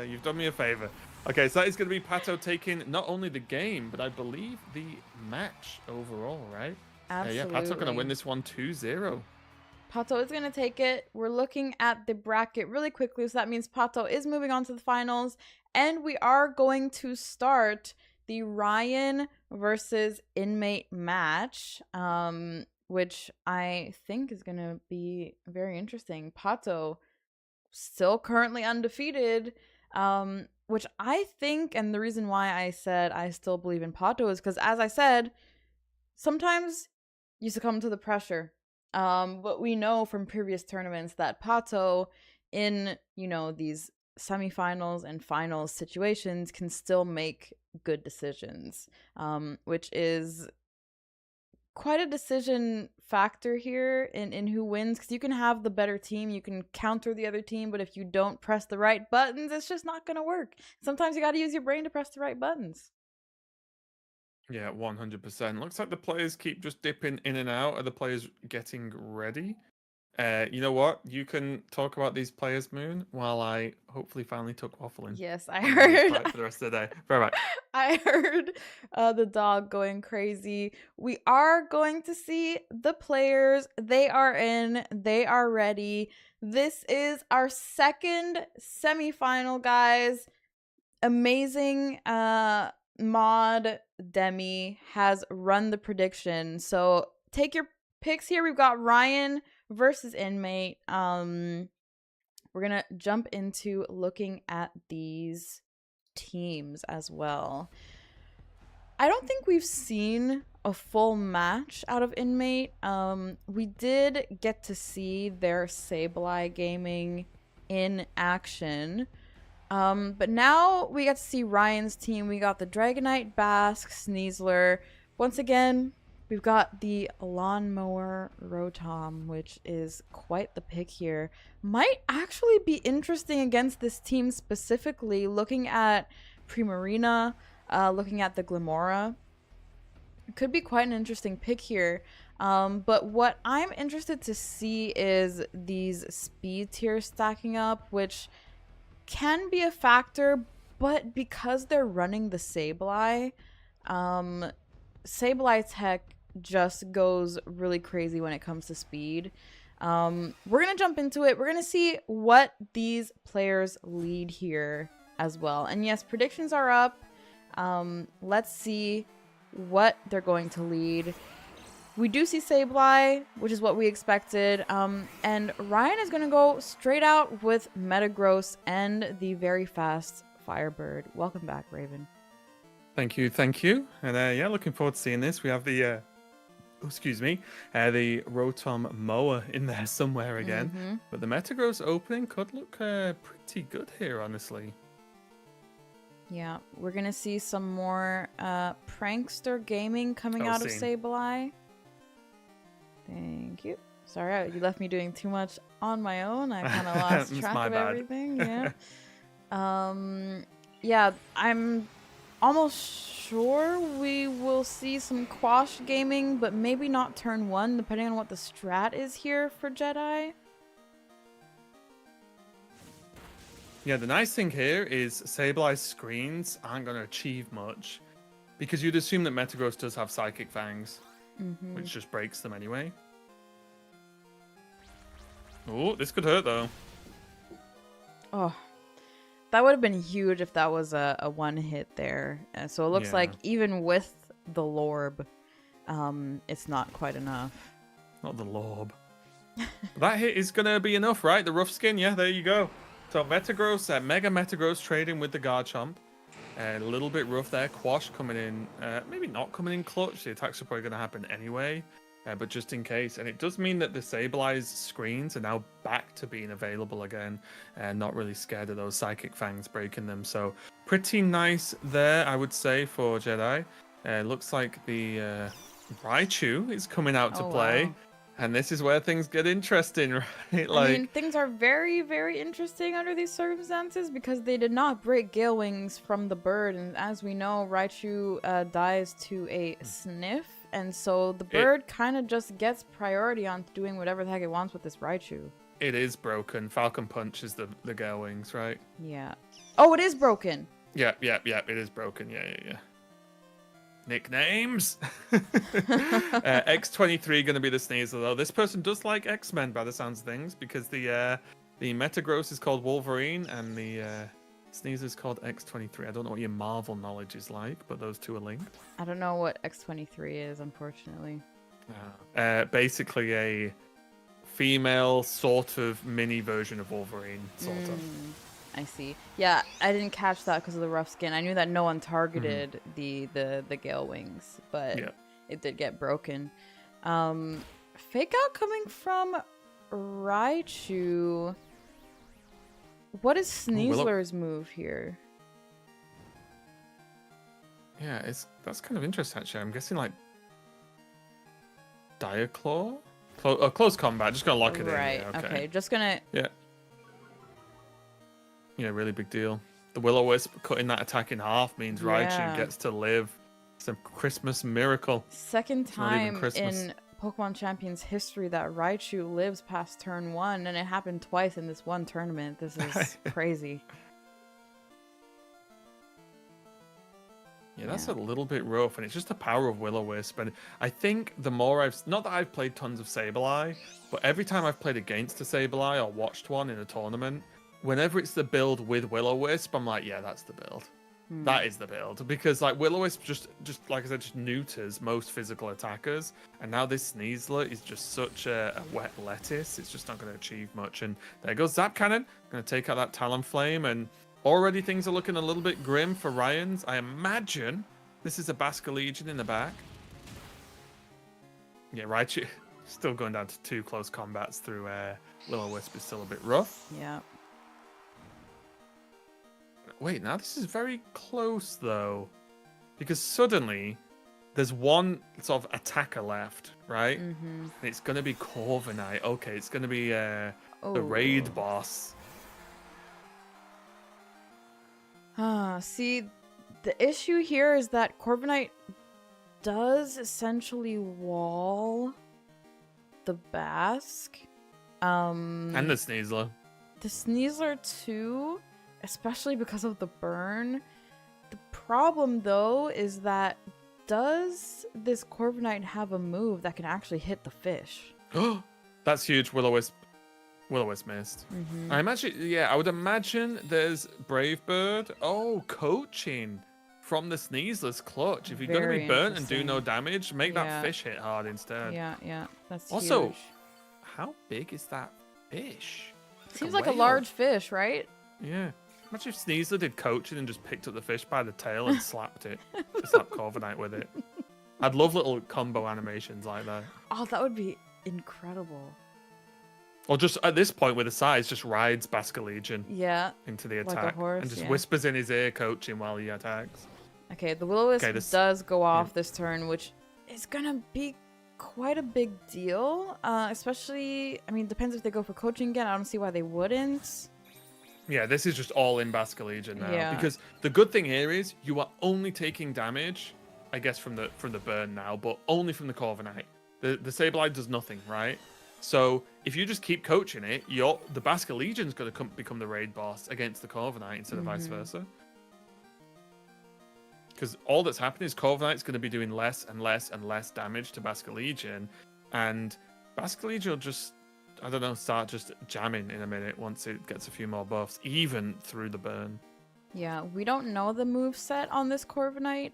Speaker 2: You've done me a favor. Okay, so that is going to be Pato taking not only the game, but I believe the match overall, right?
Speaker 1: Absolutely.
Speaker 2: Yeah, Pato going to win this one 2-0.
Speaker 1: Pato is going to take it. We're looking at the bracket really quickly, so that means Pato is moving on to the finals, and we are going to start the Ryan versus Inmate match, which I think is going to be very interesting. Pato still currently undefeated, which I think, and the reason why I said I still believe in Pato is because, as I said, sometimes you succumb to the pressure. But we know from previous tournaments that Pato in, these semifinals and finals situations can still make good decisions, which is quite a decision factor here in who wins, because you can have the better team, you can counter the other team, but if you don't press the right buttons, it's just not going to work. Sometimes you got to use your brain to press the right buttons.
Speaker 2: Yeah, 100%. Looks like the players keep just dipping in and out. Are the players getting ready? You know what? You can talk about these players, Moon, while I hopefully finally took waffling.
Speaker 1: Yes, I heard.
Speaker 2: For the rest of the day. Bye bye.
Speaker 1: I heard the dog going crazy. We are going to see the players. They are in. They are ready. This is our second semifinal, guys. Amazing. Mod Demi has run the prediction. So take your picks here. We've got Ryan versus Inmate. We're gonna jump into looking at these teams as well. I don't think we've seen a full match out of Inmate. We did get to see their Sableye Gaming in action. But now we got to see Ryan's team. We got the Dragonite, Basque, Sneasler. Once again, we've got the Lawnmower Rotom, which is quite the pick here. Might actually be interesting against this team specifically, looking at Primarina, looking at the Glimora. Could be quite an interesting pick here. But what I'm interested to see is these speed tiers stacking up, which can be a factor, but because they're running the Sableye, Sableye tech just goes really crazy when it comes to speed. We're gonna jump into it. We're gonna see what these players lead here as well. And yes, predictions are up. Let's see what they're going to lead. We do see Sableye, which is what we expected. And Ryan is going to go straight out with Metagross and the very fast Firebird. Welcome back, Raven.
Speaker 2: Thank you, thank you. And yeah, looking forward to seeing this. We have the, the Rotom Mower in there somewhere again.
Speaker 1: Mm-hmm.
Speaker 2: But the Metagross opening could look pretty good here, honestly.
Speaker 1: Yeah, we're going to see some more Prankster Gaming coming out of Sableye. Thank you. Sorry, you left me doing too much on my own. I kind of lost track of everything. Yeah. Yeah, I'm almost sure we will see some Quash Gaming, but maybe not turn 1, depending on what the strat is here for Jedi.
Speaker 2: Yeah, the nice thing here is Sableye's screens aren't going to achieve much, because you'd assume that Metagross does have Psychic Fangs.
Speaker 1: Mm-hmm.
Speaker 2: Which just breaks them anyway. Oh, this could hurt though.
Speaker 1: Oh, that would have been huge if that was a one hit there. So it looks like even with the Lorb, it's not quite enough.
Speaker 2: Not the Lorb. That hit is going to be enough, right? The rough skin, yeah, there you go. So Metagross, Mega Metagross trading with the Garchomp. A little bit rough there. Quash coming in, maybe not coming in clutch. The attacks are probably going to happen anyway, but just in case. And it does mean that the Sableye's screens are now back to being available again, and not really scared of those Psychic Fangs breaking them. So pretty nice there, I would say, for Jedi. Looks like the Raichu is coming out to play. Wow. And this is where things get interesting, right?
Speaker 1: I mean, things are very, very interesting under these circumstances because they did not break Gale Wings from the bird. And as we know, Raichu dies to a sniff. And so the bird kind of just gets priority on doing whatever the heck it wants with this Raichu.
Speaker 2: It is broken. Falcon Punch is the Gale Wings, right?
Speaker 1: Yeah. Oh, it is broken.
Speaker 2: Yeah. It is broken. Yeah. Nicknames. X23 going to be the Sneasler though. This person does like X-Men by the sounds of things, because the Metagross is called Wolverine and the Sneasler is called X23. I don't know what your Marvel knowledge is like, but those two are linked.
Speaker 1: I don't know what X23 is, unfortunately.
Speaker 2: Basically a female sort of mini version of Wolverine, sort of.
Speaker 1: I see. Yeah, I didn't catch that because of the rough skin. I knew that no one targeted the Gale Wings, but it did get broken. Fake out coming from Raichu. What is Sneasler's move here?
Speaker 2: Yeah, that's kind of interesting actually. I'm guessing like Diaclaw? Close combat, just gonna lock it in.
Speaker 1: Right,
Speaker 2: Yeah,
Speaker 1: okay. Just gonna...
Speaker 2: Yeah, really big deal. The Will-O-Wisp cutting that attack in half means Raichu gets to live. It's a Christmas miracle.
Speaker 1: Second time in Pokemon Champions history that Raichu lives past turn 1, and it happened twice in this one tournament. This is crazy.
Speaker 2: Yeah, that's a little bit rough, and it's just the power of Will-O-Wisp. And I think the more not that I've played tons of Sableye, but every time I've played against a Sableye or watched one in a tournament, whenever it's the build with Will-O-Wisp, I'm like, yeah, that's the build. That is the build. Because like Will-O-Wisp just like I said, just neuters most physical attackers. And now this Sneasler is just such a wet lettuce. It's just not going to achieve much. And there goes Zap Cannon. Going to take out that Talonflame. And already things are looking a little bit grim for Ryan's. I imagine This is a Basque Legion in the back. Yeah, right. Still going down to 2 close combats through Will-O-Wisp is still a bit rough.
Speaker 1: Yeah.
Speaker 2: Wait, now this is very close though, because suddenly there's one sort of attacker left, right?
Speaker 1: Mm-hmm.
Speaker 2: And it's gonna be Corviknight. Okay, it's gonna be the
Speaker 1: Oh.
Speaker 2: raid boss.
Speaker 1: See, the issue here is that Corviknight does essentially wall the Basque.
Speaker 2: And the Sneasler.
Speaker 1: The Sneasler too, especially because of the burn. The problem though is that does this Corviknight have a move that can actually hit the fish?
Speaker 2: That's huge. Will-O-Wisp missed.
Speaker 1: Mm-hmm.
Speaker 2: I would imagine there's Brave Bird. Oh, coaching from the Sneasler's clutch. If you're going to
Speaker 1: Very
Speaker 2: be burnt and do
Speaker 1: interesting.
Speaker 2: no damage, make
Speaker 1: Yeah.
Speaker 2: that fish hit hard instead.
Speaker 1: Yeah, that's
Speaker 2: Also,
Speaker 1: huge.
Speaker 2: how big is that fish?
Speaker 1: Seems like a
Speaker 2: whale.
Speaker 1: large fish, right?
Speaker 2: Yeah. Imagine if Sneasler did coaching and just picked up the fish by the tail and slapped it. Slapped Corviknight with it. I'd love little combo animations like that.
Speaker 1: Oh, that would be incredible.
Speaker 2: Or just at this point with the size, just rides Basque Legion
Speaker 1: Yeah.
Speaker 2: into the
Speaker 1: Like a
Speaker 2: attack
Speaker 1: horse,
Speaker 2: and just
Speaker 1: yeah.
Speaker 2: whispers in his ear coaching while he attacks.
Speaker 1: Okay, the Will-O-Wisp
Speaker 2: Okay, this-
Speaker 1: does go off this turn, which is gonna be quite a big deal. Especially, I mean, depends if they go for coaching again. I don't see why they wouldn't.
Speaker 2: Yeah, this is just all in Basque Legion now.
Speaker 1: Yeah.
Speaker 2: Because the good thing here is you are only taking damage, I guess, from the burn now, but only from the Corviknight. The Sableye does nothing, right? So if you just keep coaching it, the Basque Legion's going to become the raid boss against the Corviknight instead of vice versa. Because all that's happening is Corviknight's going to be doing less and less and less damage to Basque Legion, and Basque Legion will just, I don't know, start just jamming in a minute once it gets a few more buffs, even through the burn.
Speaker 1: Yeah, we don't know the moveset on this Corviknight.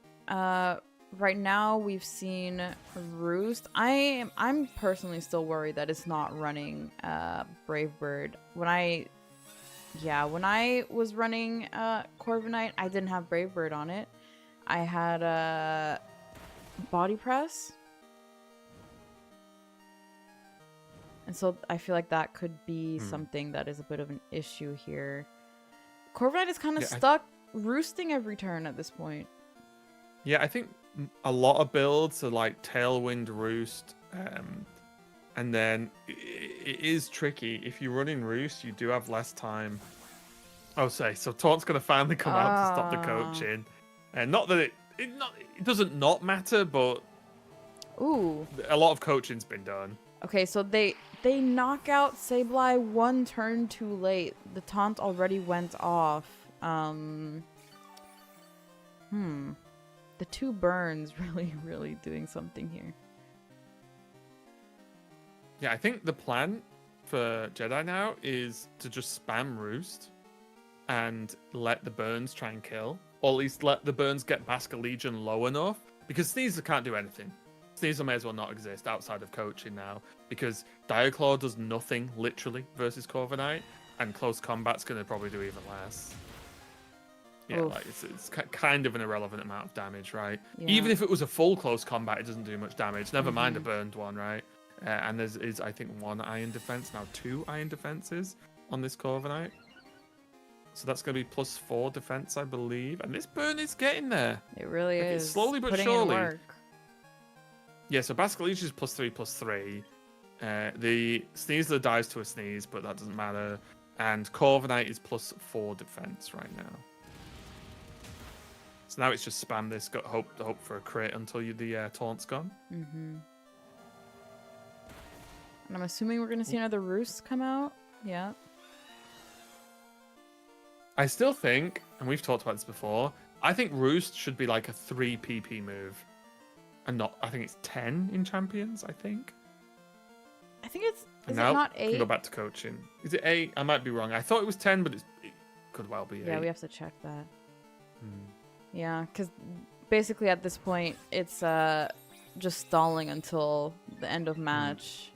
Speaker 1: Right now, we've seen Roost. I'm personally still worried that it's not running Brave Bird. When I was running Corviknight, I didn't have Brave Bird on it. I had Body Press. And so I feel like that could be something that is a bit of an issue here. Corviknight is kind of stuck roosting every turn at this point.
Speaker 2: Yeah, I think a lot of builds are like Tailwind Roost, and then it is tricky. If you're running Roost, you do have less time. Oh, so Taunt's going to finally come out to stop the coaching. And not that it doesn't not matter, but
Speaker 1: Ooh.
Speaker 2: a lot of coaching's been done.
Speaker 1: Okay, so they knock out Sableye one turn too late. The taunt already went off. The 2 burns really doing something here.
Speaker 2: Yeah, I think the plan for Jedi now is to just spam Roost and let the burns try and kill. Or at least let the burns get Basque Legion low enough. Because Sneasler can't do anything. Sneasler may as well not exist outside of coaching now. Because Diaclaw does nothing, literally, versus Corviknight. And close combat's going to probably do even less. Yeah,
Speaker 1: Oof.
Speaker 2: like it's kind of an irrelevant amount of damage, right?
Speaker 1: Yeah.
Speaker 2: Even if it was a full close combat, it doesn't do much damage. Never mind a burned one, right? And there's I think 1 iron defense, now 2 iron defenses on this Corviknight. So that's going to be +4 defense, I believe. And this burn is getting there.
Speaker 1: It really
Speaker 2: Like,
Speaker 1: is.
Speaker 2: it's slowly but
Speaker 1: putting in
Speaker 2: surely.
Speaker 1: work.
Speaker 2: Yeah, so Basque Legion is +3/+3. The Sneasler dies to a sneeze, but that doesn't matter. And Corviknight is +4 defense right now. So now it's just spam this, got hope for a crit until the taunt's gone.
Speaker 1: And I'm assuming we're gonna see another Roost come out. Yeah.
Speaker 2: I still think, and we've talked about this before, I think Roost should be like a 3 PP move. And not, I think it's 10 in Champions, I think.
Speaker 1: I think it's, is
Speaker 2: now,
Speaker 1: it not
Speaker 2: can
Speaker 1: 8?
Speaker 2: go back to coaching. Is it 8? I might be wrong. I thought it was 10, but it could well be 8.
Speaker 1: Yeah, we have to check that. Yeah, because basically at this point, it's just stalling until the end of match.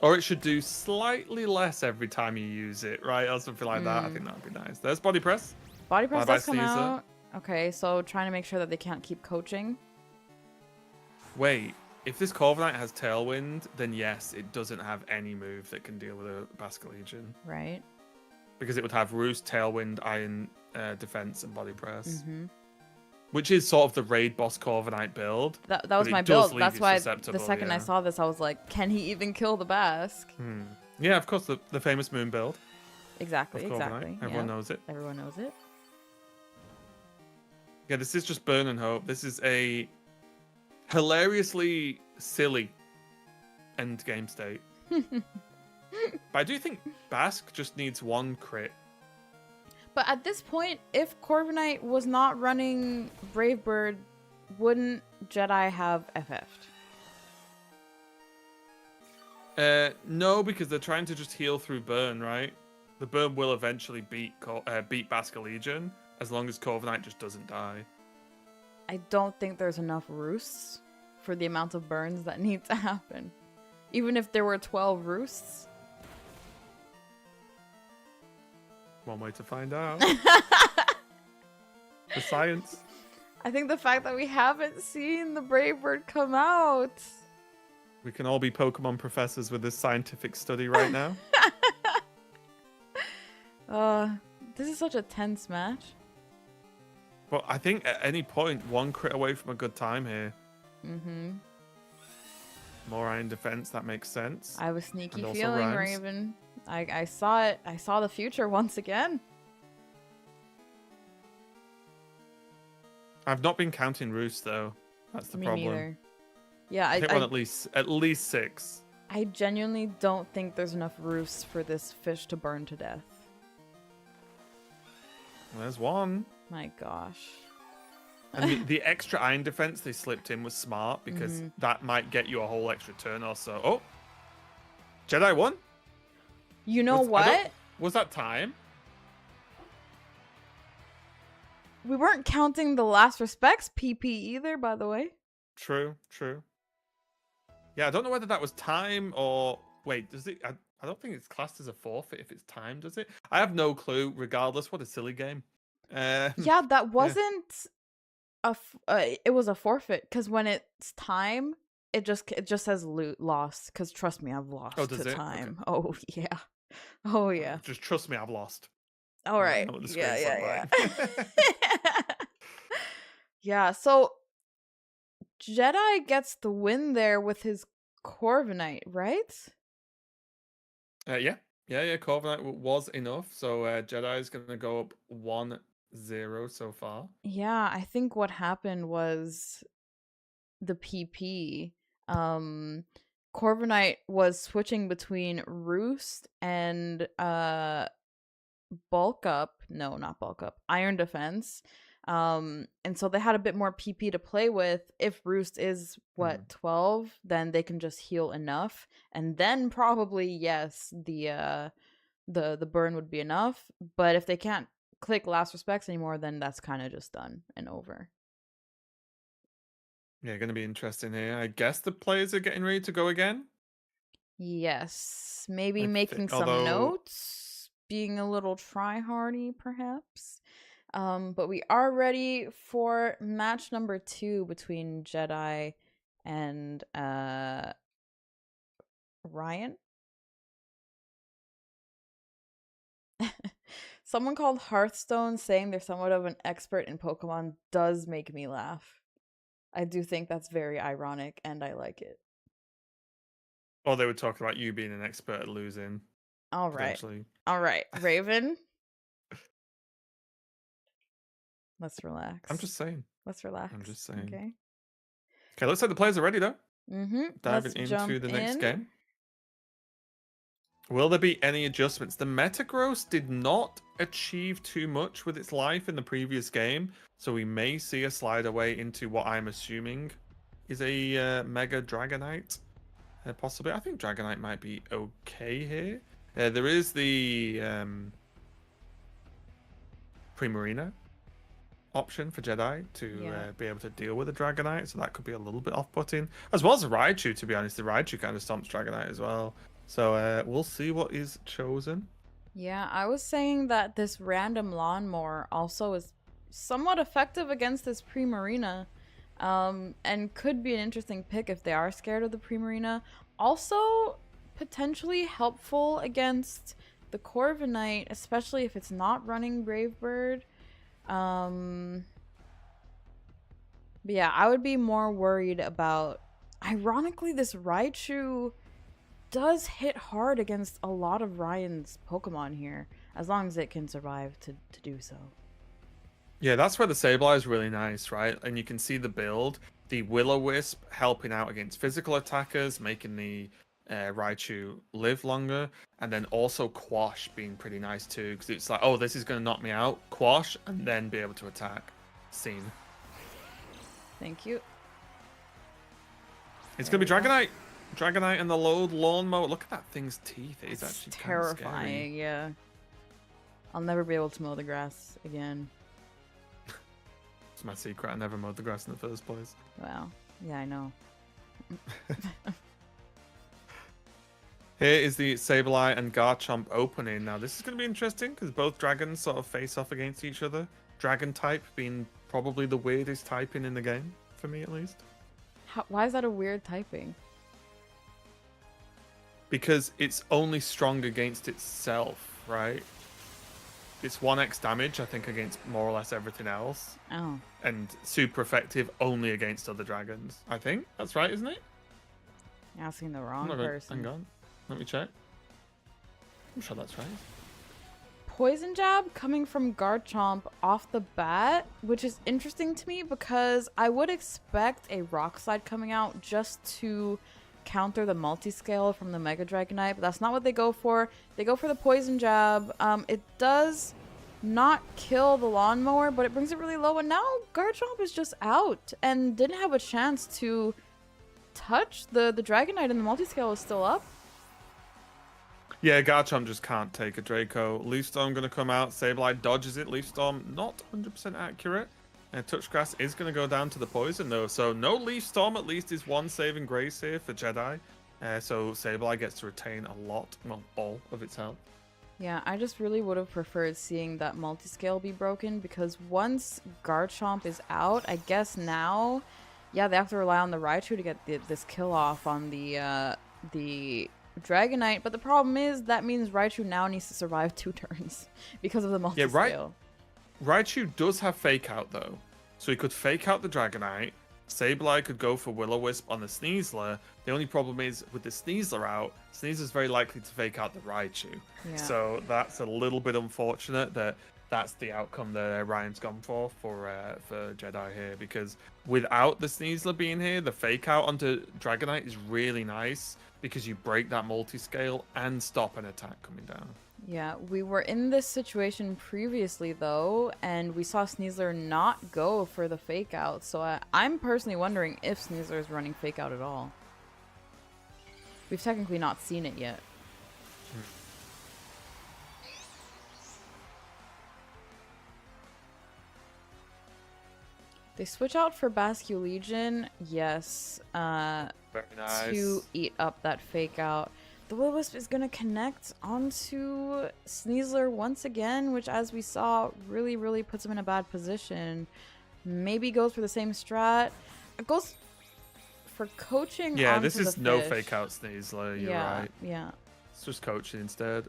Speaker 2: Or it should do slightly less every time you use it, right? Or something like that. I think that would be nice. There's Body Press.
Speaker 1: Body Press
Speaker 2: Bye-bye,
Speaker 1: does come
Speaker 2: Sneasler.
Speaker 1: out. Okay, so trying to make sure that they can't keep coaching.
Speaker 2: Wait, if this Corviknight has Tailwind, then yes, it doesn't have any move that can deal with a Basque Legion.
Speaker 1: Right.
Speaker 2: Because it would have Roost, Tailwind, Iron Defense, and Body Press.
Speaker 1: Mm-hmm.
Speaker 2: Which is sort of the raid boss Corviknight build.
Speaker 1: That was my build. That's why the second I
Speaker 2: yeah.
Speaker 1: saw this, I was like, can he even kill the Basque?
Speaker 2: Yeah, of course, the famous moon build.
Speaker 1: Exactly,
Speaker 2: Of
Speaker 1: exactly.
Speaker 2: Everyone knows it.
Speaker 1: Everyone knows it.
Speaker 2: Yeah, this is just Burn and Hope. This is a hilariously silly end game state. But I do think Basque just needs one crit.
Speaker 1: But at this point, if Corviknight was not running Bravebird, wouldn't Jedi have FF'd?
Speaker 2: No, because they're trying to just heal through Burn, right? The Burn will eventually beat Basque Legion, as long as Corviknight just doesn't die.
Speaker 1: I don't think there's enough roosts for the amount of burns that need to happen. Even if there were 12 roosts.
Speaker 2: One way to find out. The science.
Speaker 1: I think the fact that we haven't seen the Brave Bird come out.
Speaker 2: We can all be Pokemon professors with this scientific study right now.
Speaker 1: This is such a tense match.
Speaker 2: But I think at any point, one crit away from a good time here.
Speaker 1: Mm-hmm.
Speaker 2: More Iron Defense, that makes sense.
Speaker 1: I was sneaky
Speaker 2: And also
Speaker 1: feeling,
Speaker 2: rhymes.
Speaker 1: Raven. I saw it. I saw the future once again.
Speaker 2: I've not been counting Roost though. That's the
Speaker 1: Me
Speaker 2: problem.
Speaker 1: neither. Yeah,
Speaker 2: I hit one at least 6.
Speaker 1: I genuinely don't think there's enough roosts for this fish to burn to death.
Speaker 2: Well, there's one.
Speaker 1: My gosh.
Speaker 2: And the extra Iron Defense they slipped in was smart because that might get you a whole extra turn or so. Oh, Jedi won.
Speaker 1: You know what?
Speaker 2: Was that time?
Speaker 1: We weren't counting the last respects PP either, by the way.
Speaker 2: True. Yeah, I don't know whether that was time or wait. Does it? I don't think it's classed as a forfeit if it's time. Does it? I have no clue. Regardless, what a silly game.
Speaker 1: Yeah, that wasn't it was a forfeit because when it's time, it just says lost. Because trust me, I've lost to time. Okay. Oh yeah.
Speaker 2: Just trust me, I've lost.
Speaker 1: All right. Yeah. Yeah. So Jedi gets the win there with his Corviknight, right?
Speaker 2: Yeah. Corviknight was enough, so Jedi's gonna go up 1-0 so far.
Speaker 1: Yeah, I think what happened was the PP. Corviknight was switching between Roost and Bulk Up. No, not Bulk Up. Iron Defense. And so they had a bit more PP to play with. If Roost is 12, then they can just heal enough, and then probably yes, the burn would be enough. But if they can't click last respects anymore, then that's kind of just done and over.
Speaker 2: Yeah, gonna be interesting here. I guess the players are getting ready to go again.
Speaker 1: Yes, maybe making some notes, being a little try-hardy, perhaps. But we are ready for match number 2 between Jedi and Ryan. Someone called Hearthstone saying they're somewhat of an expert in Pokemon does make me laugh. I do think that's very ironic, and I like it.
Speaker 2: Or they would talk about you being an expert at losing.
Speaker 1: All right, Raven. Let's relax.
Speaker 2: I'm just saying.
Speaker 1: Let's relax.
Speaker 2: I'm just saying.
Speaker 1: Okay,
Speaker 2: looks like the players are ready though.
Speaker 1: Diving
Speaker 2: into the next game. Will there be any adjustments? The Metagross did not achieve too much with its life in the previous game, so we may see a slide away into what I'm assuming is a Mega Dragonite. Possibly. I think Dragonite might be okay here. There is the Primarina option for Jedi to be able to deal with a Dragonite, so that could be a little bit off-putting. As well as the Raichu, to be honest. The Raichu kind of stomps Dragonite as well. So we'll see what is chosen.
Speaker 1: Yeah, I was saying that this random lawnmower also is somewhat effective against this Primarina. And could be an interesting pick if they are scared of the Primarina. Also, potentially helpful against the Corviknight, especially if it's not running Brave Bird. But yeah, I would be more worried about... Ironically, this Raichu does hit hard against a lot of Ryan's Pokemon here, as long as it can survive to do so.
Speaker 2: Yeah, that's where the Sableye is really nice, right? And you can see the build, the Will-O-Wisp helping out against physical attackers, making the Raichu live longer, and then also Quash being pretty nice too, because it's like, oh, this is going to knock me out, Quash, and then be able to attack. Scene.
Speaker 1: Thank you.
Speaker 2: It's going to be Dragonite. Dragonite and the load lawnmower. Look at that thing's teeth. It is actually
Speaker 1: terrifying, yeah. I'll never be able to mow the grass again.
Speaker 2: It's my secret. I never mowed the grass in the first place.
Speaker 1: Wow. Yeah, I know.
Speaker 2: Here is the Sableye and Garchomp opening. Now, this is going to be interesting because both dragons sort of face off against each other. Dragon type being probably the weirdest typing in the game, for me at least.
Speaker 1: Why is that a weird typing?
Speaker 2: Because it's only strong against itself, right? It's 1x damage, I think, against more or less everything else.
Speaker 1: Oh.
Speaker 2: And super effective only against other dragons. I think that's right, isn't it?
Speaker 1: You're asking the wrong person.
Speaker 2: Hang on. Let me check. I'm sure that's right.
Speaker 1: Poison Jab coming from Garchomp off the bat, which is interesting to me because I would expect a Rock Slide coming out just to counter the multi-scale from the Mega Dragonite, but that's not what they go for. They go for the Poison Jab. It does not kill the lawnmower, but it brings it really low, and now Garchomp is just out and didn't have a chance to touch the Dragonite, and the multi-scale is still up.
Speaker 2: Yeah, Garchomp just can't take a Draco. Leaf Storm going to come out. Sableye dodges it. Leaf Storm not 100% accurate. And Touch Grass is going to go down to the poison though. So no Leaf Storm at least is one saving grace here for Jedi. So Sableye gets to retain a lot, well, all of its health.
Speaker 1: Yeah, I just really would have preferred seeing that multi-scale be broken because once Garchomp is out, I guess now, yeah, they have to rely on the Raichu to get this kill off on the Dragonite, but the problem is that means Raichu now needs to survive 2 turns because of the multi-scale.
Speaker 2: Yeah, Raichu does have Fake Out though, so he could Fake Out the Dragonite. Sableye could go for Will-O-Wisp on the Sneasler. The only problem is with the Sneasler out, Sneasler's very likely to Fake Out the Raichu.
Speaker 1: Yeah.
Speaker 2: So that's a little bit unfortunate that that's the outcome that Ryan's gone for Jedi here, because without the Sneasler being here, the Fake Out onto Dragonite is really nice because you break that multi-scale and stop an attack coming down.
Speaker 1: Yeah, we were in this situation previously though, and we saw Sneasler not go for the Fake Out, so I'm personally wondering if Sneasler is running Fake Out at all. We've technically not seen it yet. They switch out for Basculegion, yes,
Speaker 2: Very nice.
Speaker 1: to eat up that Fake Out. The Will-O-Wisp is going to connect onto Sneasler once again, which, as we saw, really puts him in a bad position. Maybe goes for the same strat. It goes for coaching.
Speaker 2: Yeah,
Speaker 1: onto
Speaker 2: this is
Speaker 1: the
Speaker 2: no
Speaker 1: fish.
Speaker 2: Fake Out Sneasler, you're
Speaker 1: Yeah,
Speaker 2: right.
Speaker 1: yeah.
Speaker 2: It's just coaching instead.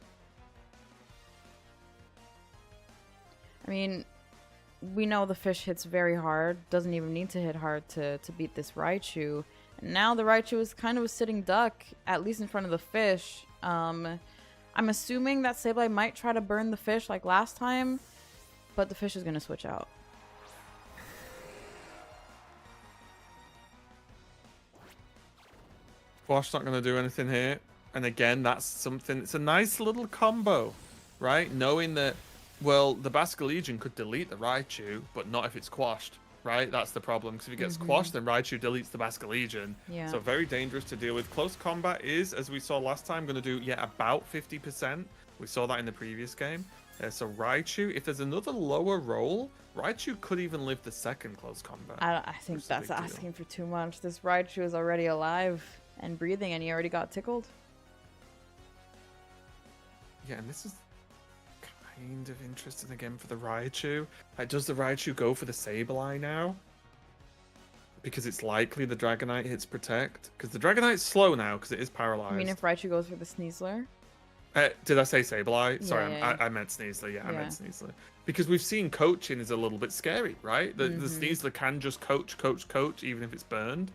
Speaker 1: I mean, we know the fish hits very hard. Doesn't even need to hit hard to beat this Raichu. And now the Raichu is kind of a sitting duck, at least in front of the fish. I'm assuming that Sableye might try to burn the fish like last time, but the fish is going to switch out.
Speaker 2: Quash not going to do anything here. And again, that's something, it's a nice little combo, right? Knowing that, well, the Basculegion could delete the Raichu, but not if it's quashed, right? That's the problem, because if it gets quashed, then Raichu deletes the Basculegion.
Speaker 1: Yeah.
Speaker 2: So very dangerous to deal with. Close combat is, as we saw last time, going to do, yeah, about 50%. We saw that in the previous game. So Raichu, if there's another lower roll, Raichu could even live the second close combat.
Speaker 1: I think that's asking for too much. This Raichu is already alive and breathing, and he already got tickled.
Speaker 2: Yeah, and this is... kind of interested again for the Raichu. Like, does the Raichu go for the Sableye now? Because it's likely the Dragonite hits Protect. Because the Dragonite's slow now because it is paralyzed.
Speaker 1: I mean, if Raichu goes for the Sneasler.
Speaker 2: Did I say Sableye? Sorry,
Speaker 1: Yeah.
Speaker 2: I meant Sneasler. Yeah, I
Speaker 1: Yeah.
Speaker 2: meant Sneasler. Because we've seen coaching is a little bit scary, right? The Sneasler can just coach, even if it's burned.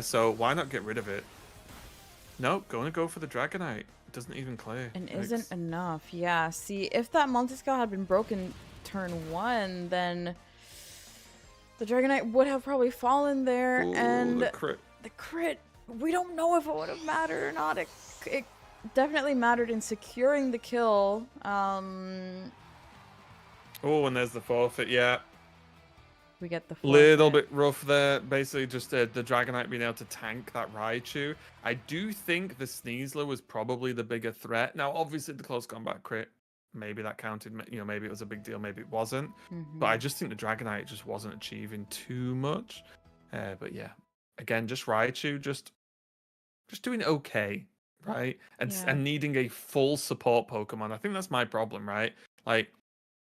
Speaker 2: So why not get rid of it? No, going to go for the Dragonite. It doesn't even clear.
Speaker 1: And isn't enough. Yeah, see, if that multi-scale had been broken turn 1, then the Dragonite would have probably fallen there.
Speaker 2: Ooh,
Speaker 1: and
Speaker 2: the crit.
Speaker 1: We don't know if it would have mattered or not. It definitely mattered in securing the kill.
Speaker 2: Oh, and there's the forfeit, yeah.
Speaker 1: We get the forfeit.
Speaker 2: Little bit rough there. Basically, just the Dragonite being able to tank that Raichu. I do think the Sneasler was probably the bigger threat. Now, obviously, the close combat crit, maybe that counted. You know, maybe it was a big deal, maybe it wasn't. But I just think the Dragonite just wasn't achieving too much. But yeah, again, just Raichu, just doing okay, right? And needing a full support Pokemon. I think that's my problem, right? Like,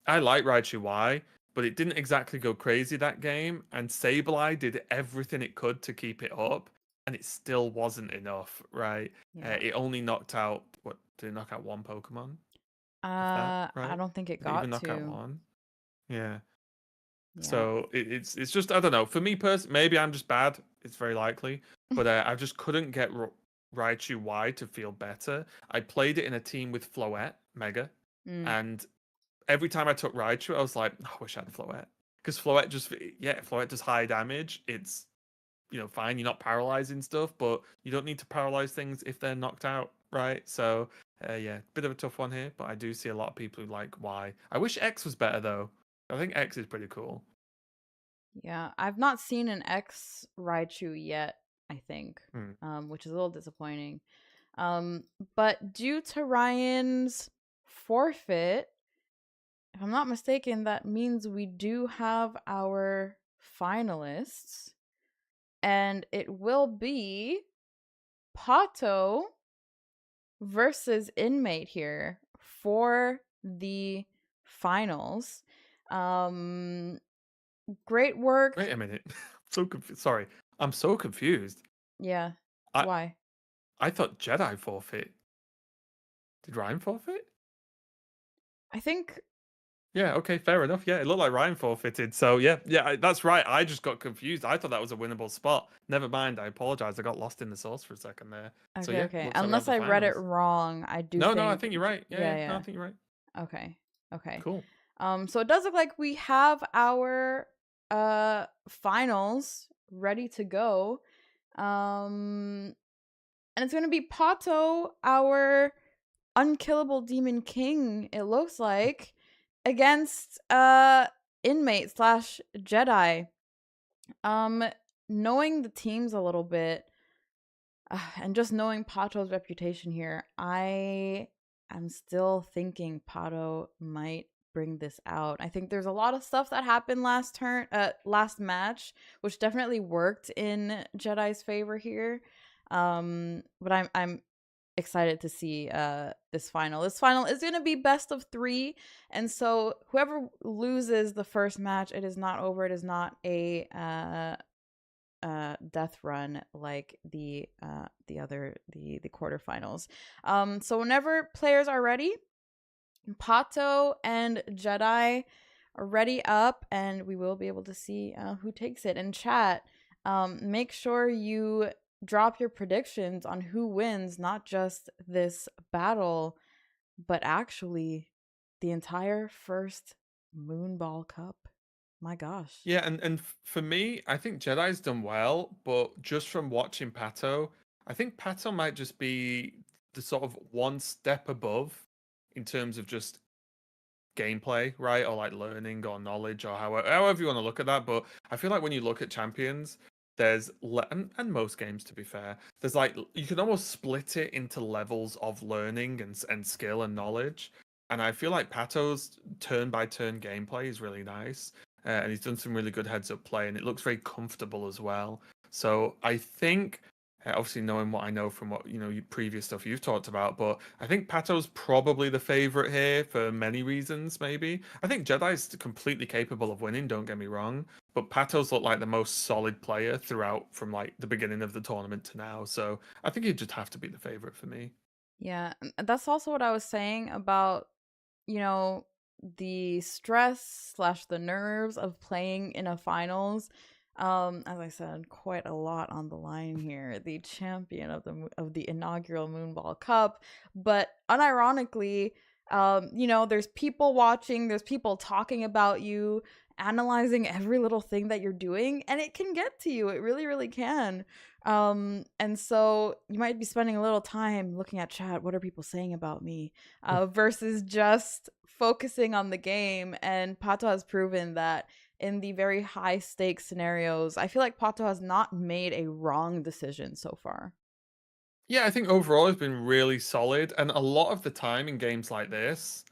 Speaker 2: I like Raichu Y, but it didn't exactly go crazy that game, and Sableye did everything it could to keep it up, and it still wasn't enough, right?
Speaker 1: Yeah.
Speaker 2: It only knocked out, what, did it knock out one Pokemon?
Speaker 1: Right?
Speaker 2: I
Speaker 1: don't think it
Speaker 2: did it
Speaker 1: got
Speaker 2: even knock
Speaker 1: to.
Speaker 2: out one? Yeah.
Speaker 1: Yeah.
Speaker 2: So it's just, I don't know. For me personally, maybe I'm just bad. It's very likely. But I just couldn't get Raichu Y to feel better. I played it in a team with Floette, Mega, and every time I took Raichu, I was like, oh, I wish I had Floette. Because Floette Floette does high damage. It's, fine. You're not paralyzing stuff, but you don't need to paralyze things if they're knocked out, right? So, bit of a tough one here, but I do see a lot of people who like Y. I wish X was better, though. I think X is pretty cool.
Speaker 1: Yeah, I've not seen an X Raichu yet, I think, which is a little disappointing. But due to Ryan's forfeit, if I'm not mistaken, that means we do have our finalists. And it will be Pato versus Inmate here for the finals. Great work.
Speaker 2: Wait a minute. I'm so confused. Sorry. I'm so confused.
Speaker 1: Yeah. Why?
Speaker 2: I thought Jedi forfeit. Did Ryan forfeit?
Speaker 1: I think.
Speaker 2: Yeah, okay, fair enough. Yeah, it looked like Ryan forfeited. So, that's right. I just got confused. I thought that was a winnable spot. Never mind. I apologize. I got lost in the sauce for a second there.
Speaker 1: Okay,
Speaker 2: so, yeah,
Speaker 1: okay.
Speaker 2: looks like
Speaker 1: Unless I read it wrong, I do
Speaker 2: No, I think you're right. Yeah. No, I think you're right.
Speaker 1: Okay.
Speaker 2: Cool.
Speaker 1: So it does look like we have our finals ready to go. And it's gonna be Pato, our unkillable demon king, it looks like, against Inmate / Jedi. Knowing the teams a little bit, and just knowing Pato's reputation here, I am still thinking Pato might bring this out. I think there's a lot of stuff that happened last match, which definitely worked in Jedi's favor here. But I'm excited to see this final. This final is going to be best of 3, and so whoever loses the first match, it is not over. It is not a death run like the quarterfinals. So whenever players are ready, Pato and Jedi are ready up, and we will be able to see who takes it. In chat, make sure you drop your predictions on who wins, not just this battle, but actually the entire first Moonball Cup. My gosh.
Speaker 2: Yeah, and for me, I think Jedi's done well, but just from watching Pato, I think Pato might just be the sort of one step above in terms of just gameplay, right? Or like learning or knowledge or however you want to look at that. But I feel like when you look at champions, there's and most games, to be fair, there's like you can almost split it into levels of learning and skill and knowledge. And I feel like Pato's turn by turn gameplay is really nice, and he's done some really good heads up play, and it looks very comfortable as well. So I think Obviously, knowing what I know from what previous stuff you've talked about, but I think Pato's probably the favorite here for many reasons. Maybe I think Jedi's completely capable of winning. Don't get me wrong, but Pato's looked like the most solid player throughout from like the beginning of the tournament to now. So I think he'd just have to be the favorite for me.
Speaker 1: Yeah, and that's also what I was saying about, you know, the stress slash the nerves of playing in a finals. As I said, quite a lot on the line here. The champion of the inaugural Moonball Cup, but unironically, there's people watching, there's people talking about you, analyzing every little thing that you're doing, and it can get to you. It really, really can. And so you might be spending a little time looking at chat. What are people saying about me? Versus just focusing on the game. And Pato has proven that in the very high stakes scenarios, I feel like Pato has not made a wrong decision so far.
Speaker 2: Yeah, I think overall it's been really solid, and a lot of the time in games like this,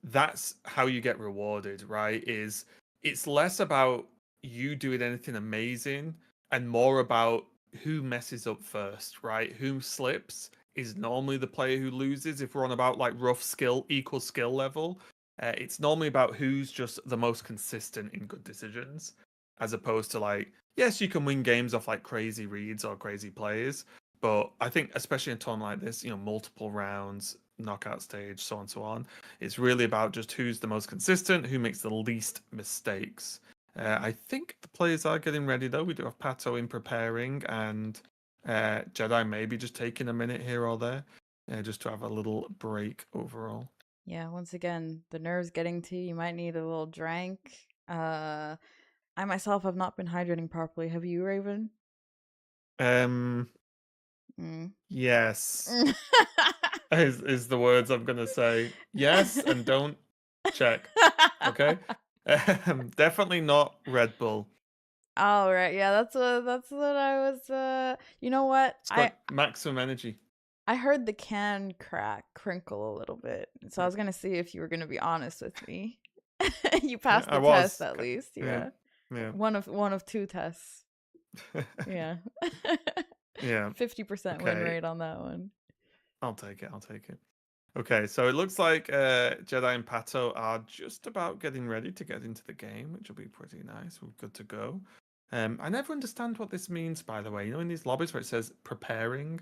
Speaker 2: that's how you get rewarded, right? Is it's less about you doing anything amazing and more about who messes up first, right? Who slips is normally the player who loses if we're on about like rough skill, equal skill level. It's normally about who's just the most consistent in good decisions, as opposed to like, yes, you can win games off like crazy reads or crazy plays, but I think especially in a tournament like this, multiple rounds, knockout stage, so on and so on. It's really about just who's the most consistent, who makes the least mistakes. I think the players are getting ready though. We do have Pato in preparing, and Jedi maybe just taking a minute here or there, just to have a little break overall.
Speaker 1: Yeah, once again, the nerves getting to you. You might need a little drink. I myself have not been hydrating properly. Have you, Raven?
Speaker 2: Yes. is the words I'm gonna say. Yes, and don't check. Okay. Definitely not Red Bull.
Speaker 1: All right, yeah, that's what I was. You know what?
Speaker 2: It's got maximum energy.
Speaker 1: I heard the can crinkle a little bit, so I was gonna see if you were gonna be honest with me. You passed
Speaker 2: I
Speaker 1: the
Speaker 2: was.
Speaker 1: test at least,
Speaker 2: Yeah.
Speaker 1: One of two tests. Yeah.
Speaker 2: Yeah.
Speaker 1: 50% win rate on that one.
Speaker 2: I'll take it. Okay, so it looks like Jedi and Pato are just about getting ready to get into the game, which will be pretty nice. We're good to go. I never understand what this means, by the way. In these lobbies where it says preparing,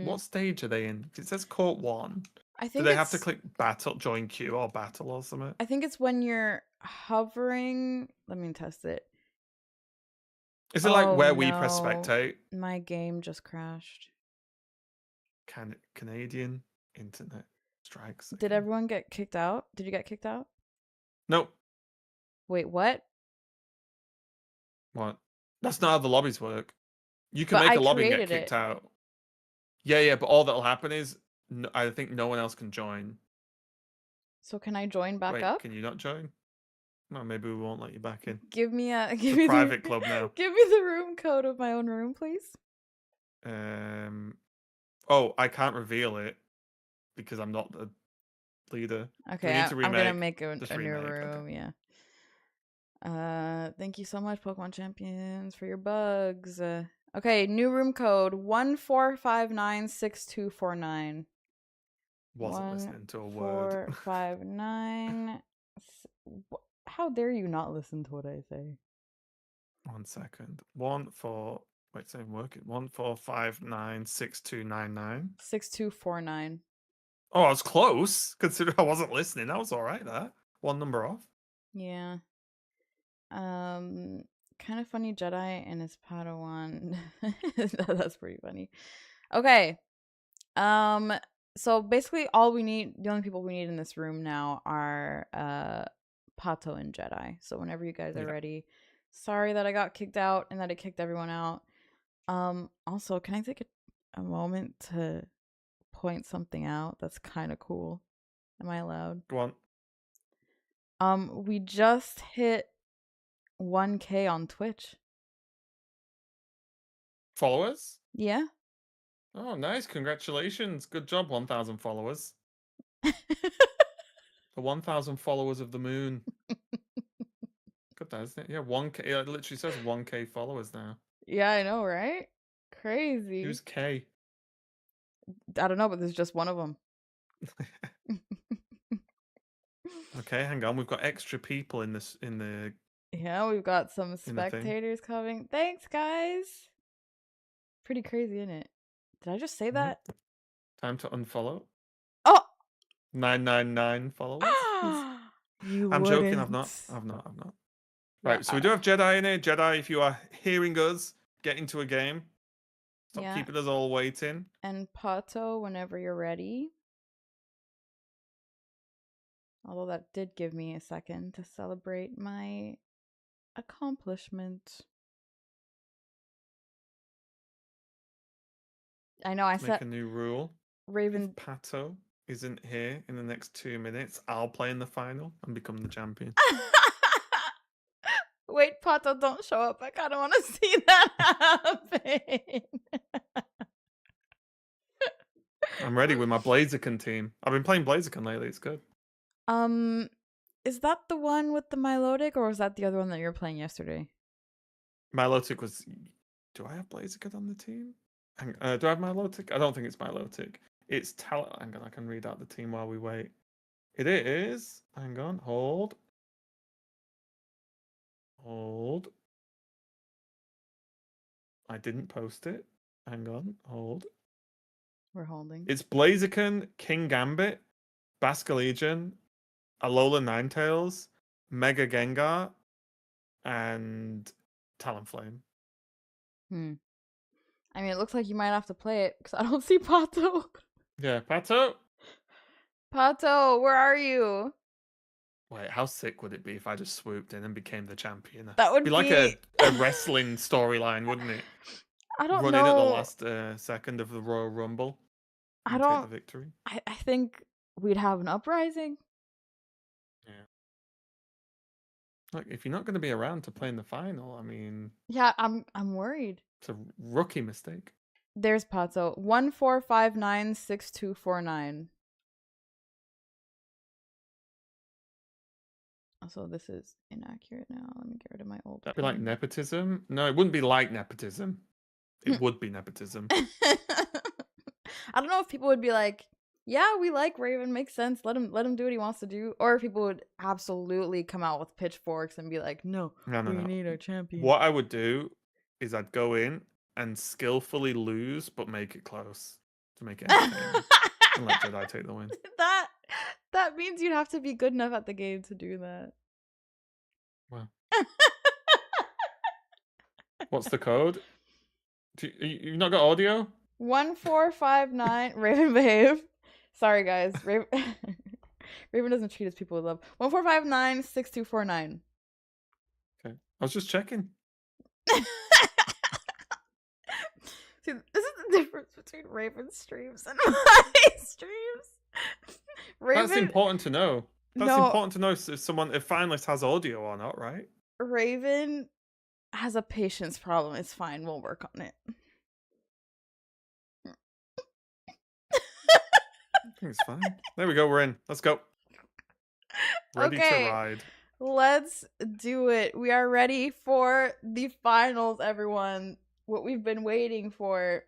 Speaker 2: what stage are they in? It says court 1.
Speaker 1: I
Speaker 2: Do
Speaker 1: think
Speaker 2: they have to click battle, join queue, or battle or something?
Speaker 1: I think it's when you're hovering. Let me test it.
Speaker 2: Is it like where we press spectate?
Speaker 1: My game just crashed.
Speaker 2: Canadian internet strikes.
Speaker 1: Did everyone get kicked out? Did you get kicked out?
Speaker 2: Nope.
Speaker 1: Wait, what?
Speaker 2: What? That's not how the lobbies work. You can make a lobby and get kicked out. Yeah, but all that'll happen is I think no one else can join.
Speaker 1: So can I join back
Speaker 2: Wait,
Speaker 1: up?
Speaker 2: can you not join? Well, maybe we won't let you back in.
Speaker 1: Give me a
Speaker 2: private club now.
Speaker 1: Give me the room code of my own room, please.
Speaker 2: Oh, I can't reveal it because I'm not the leader.
Speaker 1: Okay, I'm gonna make a new room.
Speaker 2: Okay.
Speaker 1: Yeah. Thank you so much, Pokemon Champions, for your bugs. Okay, new room code 14596249.
Speaker 2: Wasn't listening to a word.
Speaker 1: 1459. How dare you not listen to what I say?
Speaker 2: 1 second. 14. Wait, it's not working. 14596299.
Speaker 1: 6249.
Speaker 2: Oh, I was close. Considering I wasn't listening, that was all right. That one number off.
Speaker 1: Yeah. Kind of funny Jedi and his Padawan. That's pretty funny. Okay. So basically the only people we need in this room now are Pato and Jedi. So whenever you guys are ready. Sorry that I got kicked out and that it kicked everyone out. Also, can I take a moment to point something out that's kind of cool? Am I allowed?
Speaker 2: Go on.
Speaker 1: We just hit 1K on Twitch.
Speaker 2: Followers?
Speaker 1: Yeah.
Speaker 2: Oh, nice. Congratulations. Good job, 1,000 followers. The 1,000 followers of the moon. Good, that, isn't it? Yeah, 1K. It literally says 1K followers now.
Speaker 1: Yeah, I know, right? Crazy.
Speaker 2: Who's K?
Speaker 1: I don't know, but there's just one of them.
Speaker 2: Okay, hang on. We've got extra people in this in the.
Speaker 1: Yeah, we've got some
Speaker 2: In the thing.
Speaker 1: spectators coming. Thanks, guys. Pretty crazy, isn't it? Did I just say that?
Speaker 2: Time to unfollow.
Speaker 1: Oh!
Speaker 2: 999 followers.
Speaker 1: You
Speaker 2: I'm joking. I've
Speaker 1: wouldn't.
Speaker 2: not.
Speaker 1: Yeah,
Speaker 2: Right, so we do have Jedi in here. Jedi, if you are hearing us, get into a game. Stop
Speaker 1: Yeah.
Speaker 2: keeping us all waiting.
Speaker 1: And Pato, whenever you're ready. Although that did give me a second to celebrate my accomplishment. I know I
Speaker 2: Make
Speaker 1: said
Speaker 2: a new rule.
Speaker 1: Raven.
Speaker 2: If Pato isn't here in the next 2 minutes, I'll play in the final and become the champion.
Speaker 1: Wait, Pato, don't show up. I kind of want to see that happen.
Speaker 2: I'm ready with my Blaziken team. I've been playing Blaziken lately. It's good.
Speaker 1: Is that the one with the Milotic, or was that the other one that you were playing yesterday?
Speaker 2: Milotic was. Do I have Blaziken on the team? Do I have Milotic? I don't think it's Milotic. It's Talent. Hang on, I can read out the team while we wait. It is. Hang on, hold. I didn't post it. Hang on, hold.
Speaker 1: We're holding.
Speaker 2: It's Blaziken, King Gambit, Basculegion, Alola Ninetales, Mega Gengar, and Talonflame.
Speaker 1: I mean, it looks like you might have to play it because I don't see Pato.
Speaker 2: Yeah, Pato.
Speaker 1: Pato, where are you?
Speaker 2: Wait, how sick would it be if I just swooped in and became the champion?
Speaker 1: That would
Speaker 2: be like a wrestling storyline, wouldn't it?
Speaker 1: I don't
Speaker 2: Run
Speaker 1: know.
Speaker 2: in at the last second of the Royal Rumble.
Speaker 1: I
Speaker 2: and
Speaker 1: don't.
Speaker 2: Take the victory.
Speaker 1: I think we'd have an uprising.
Speaker 2: Yeah. Like, if you're not going to be around to play in the final, I mean.
Speaker 1: Yeah, I'm worried.
Speaker 2: It's a rookie mistake.
Speaker 1: There's Pato. 14596249. Also, this is inaccurate now. Let me get rid of my old.
Speaker 2: That'd be like nepotism. No, it wouldn't be like nepotism. It would be nepotism.
Speaker 1: I don't know if people would be like, "Yeah, we like Raven. Makes sense. Let him do what he wants to do," or if people would absolutely come out with pitchforks and be like, "No, we need a champion."
Speaker 2: What I would do is I'd go in and skillfully lose, but make it close to make it entertaining, and let Jedi take the win.
Speaker 1: That means you'd have to be good enough at the game to do that.
Speaker 2: Wow. What's the code? You've not got audio?
Speaker 1: 1459 Raven behave. Sorry guys. Raven doesn't treat his people with love. 14596249.
Speaker 2: Okay. I was just checking.
Speaker 1: See, this is the difference between Raven's streams and my streams. Raven,
Speaker 2: That's important to know. That's
Speaker 1: No.
Speaker 2: important to know if a finalist has audio or not, right?
Speaker 1: Raven has a patience problem. It's fine. We'll work on it.
Speaker 2: I think it's fine. There we go. We're in. Let's go. Ready to ride.
Speaker 1: Let's do it. We are ready for the finals, everyone. What we've been waiting for.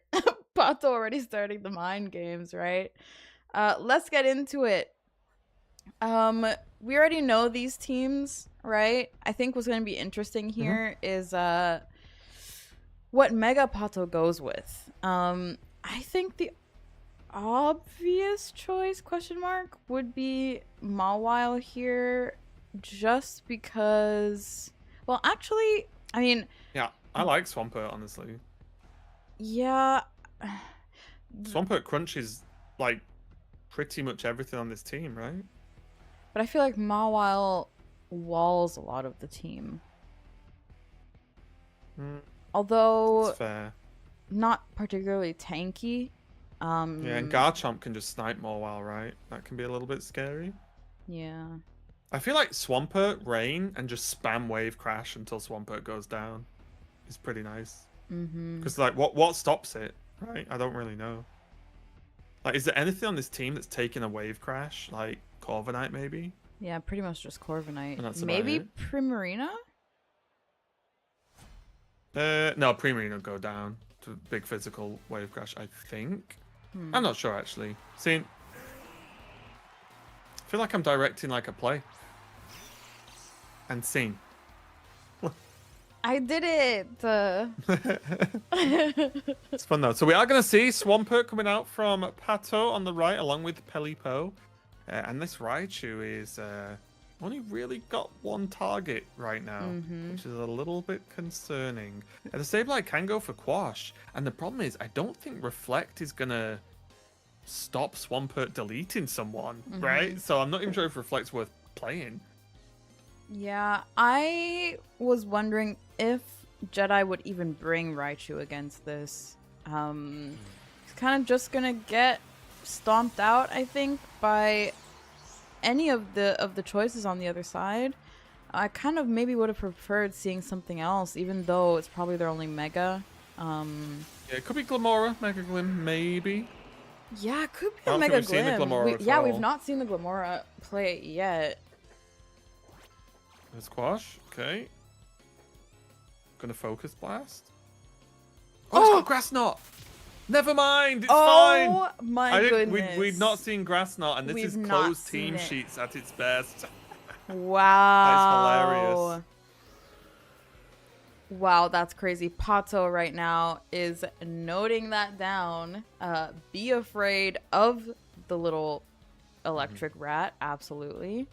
Speaker 1: Pato already starting the mind games, right? Let's get into it. We already know these teams, right? I think what's going to be interesting here is what Mega Pato goes with. I think the obvious choice would be Mawile here, just because, well, actually, I mean,
Speaker 2: yeah, I like Swampert, honestly.
Speaker 1: Yeah,
Speaker 2: Swampert crunches like pretty much everything on this team, right?
Speaker 1: But I feel like Mawile walls a lot of the team. Although
Speaker 2: that's fair.
Speaker 1: Not particularly tanky.
Speaker 2: Yeah, and Garchomp can just snipe Mawile, right? That can be a little bit scary.
Speaker 1: Yeah.
Speaker 2: I feel like Swampert, Rain, and just spam Wave Crash until Swampert goes down is pretty nice. Because like, what stops it, right? I don't really know. Like, is there anything on this team that's taking a Wave Crash? Like Corviknight, maybe?
Speaker 1: Yeah, pretty much just Corviknight.
Speaker 2: Maybe
Speaker 1: Primarina?
Speaker 2: No, Primarina will go down. big physical wave crash, I think. I'm not sure, actually. See, I feel like I'm directing like a play. And scene.
Speaker 1: I did it.
Speaker 2: It's fun, though. So we are going to see Swampert coming out from Pato on the right, along with Pelipo. And this Raichu is only really got one target right now, which is a little bit concerning. The Sableye can go for Quash, and the problem is I don't think Reflect is going to stop Swampert deleting someone, right? So I'm not even sure if Reflect's worth playing.
Speaker 1: Yeah, I was wondering if Jedi would even bring Raichu against this. He's kind of just gonna get stomped out, I think, by any of the choices on the other side. I kind of maybe would have preferred seeing something else, even though it's probably their only Mega.
Speaker 2: Yeah, it could be Glamora, Mega Glim, maybe.
Speaker 1: Yeah, it could be
Speaker 2: I
Speaker 1: a
Speaker 2: don't think
Speaker 1: Mega
Speaker 2: we've seen the
Speaker 1: Glim.
Speaker 2: Glamora at
Speaker 1: Yeah, we've
Speaker 2: all.
Speaker 1: not seen the Glamora play it yet.
Speaker 2: There's Quash, okay. Gonna Focus Blast. Oh, it's got Grass Knot! Never mind, it's fine!
Speaker 1: Oh my goodness.
Speaker 2: We'd not seen Grass Knot, and this
Speaker 1: We've
Speaker 2: is
Speaker 1: not
Speaker 2: closed
Speaker 1: seen
Speaker 2: team
Speaker 1: it.
Speaker 2: sheets at its best.
Speaker 1: Wow.
Speaker 2: That is hilarious.
Speaker 1: Wow, that's crazy. Pato right now is noting that down. Be afraid of the little electric rat. Absolutely.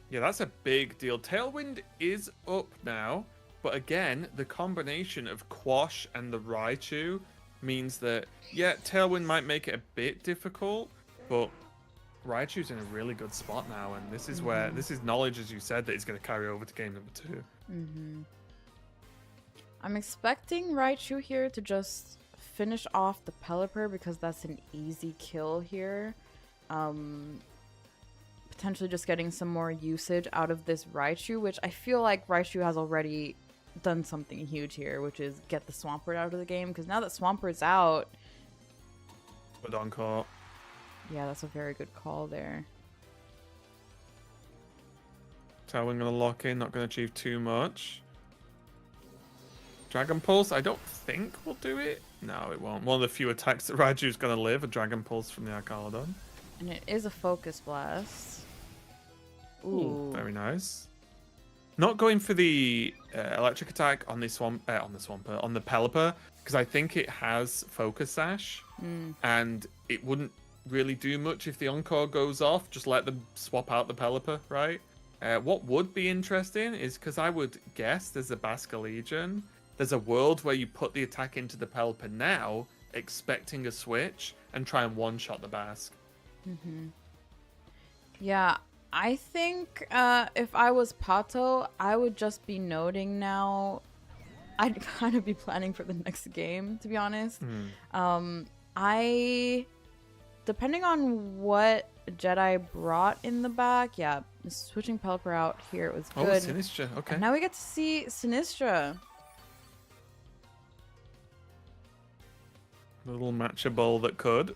Speaker 2: Yeah, that's a big deal. Tailwind is up now, but again, the combination of Quash and the Raichu means that, yeah, Tailwind might make it a bit difficult, but Raichu's in a really good spot now, and this is where, this is knowledge, as you said, that is going to carry over to game number 2.
Speaker 1: I'm expecting Raichu here to just finish off the Pelipper because that's an easy kill here. Potentially just getting some more usage out of this Raichu, which I feel like Raichu has already done something huge here, which is get the Swampert out of the game, because now that Swampert's out...
Speaker 2: Good encore.
Speaker 1: Yeah, that's a very good call there.
Speaker 2: Tailwind going to lock in, not going to achieve too much. Dragon Pulse, I don't think will do it. No, it won't. One of the few attacks that Raichu's going to live, a Dragon Pulse from the Arcaladon.
Speaker 1: And it is a Focus Blast.
Speaker 2: Ooh, very nice. Not going for the electric attack on the on the Pelipper, because I think it has Focus Sash, and it wouldn't really do much if the Encore goes off. Just let them swap out the Pelipper, right? What would be interesting is, because I would guess there's a Basculegion, there's a world where you put the attack into the Pelipper now, expecting a switch, and try and one-shot the Basque.
Speaker 1: Yeah, I think if I was Pato, I would just be noting now. I'd kind of be planning for the next game, to be honest. Depending on what Jedi brought in the back, yeah, switching Pelipper out here, it was good.
Speaker 2: Oh, Sinistra, okay.
Speaker 1: And now we get to see Sinistra.
Speaker 2: A little matchable that could.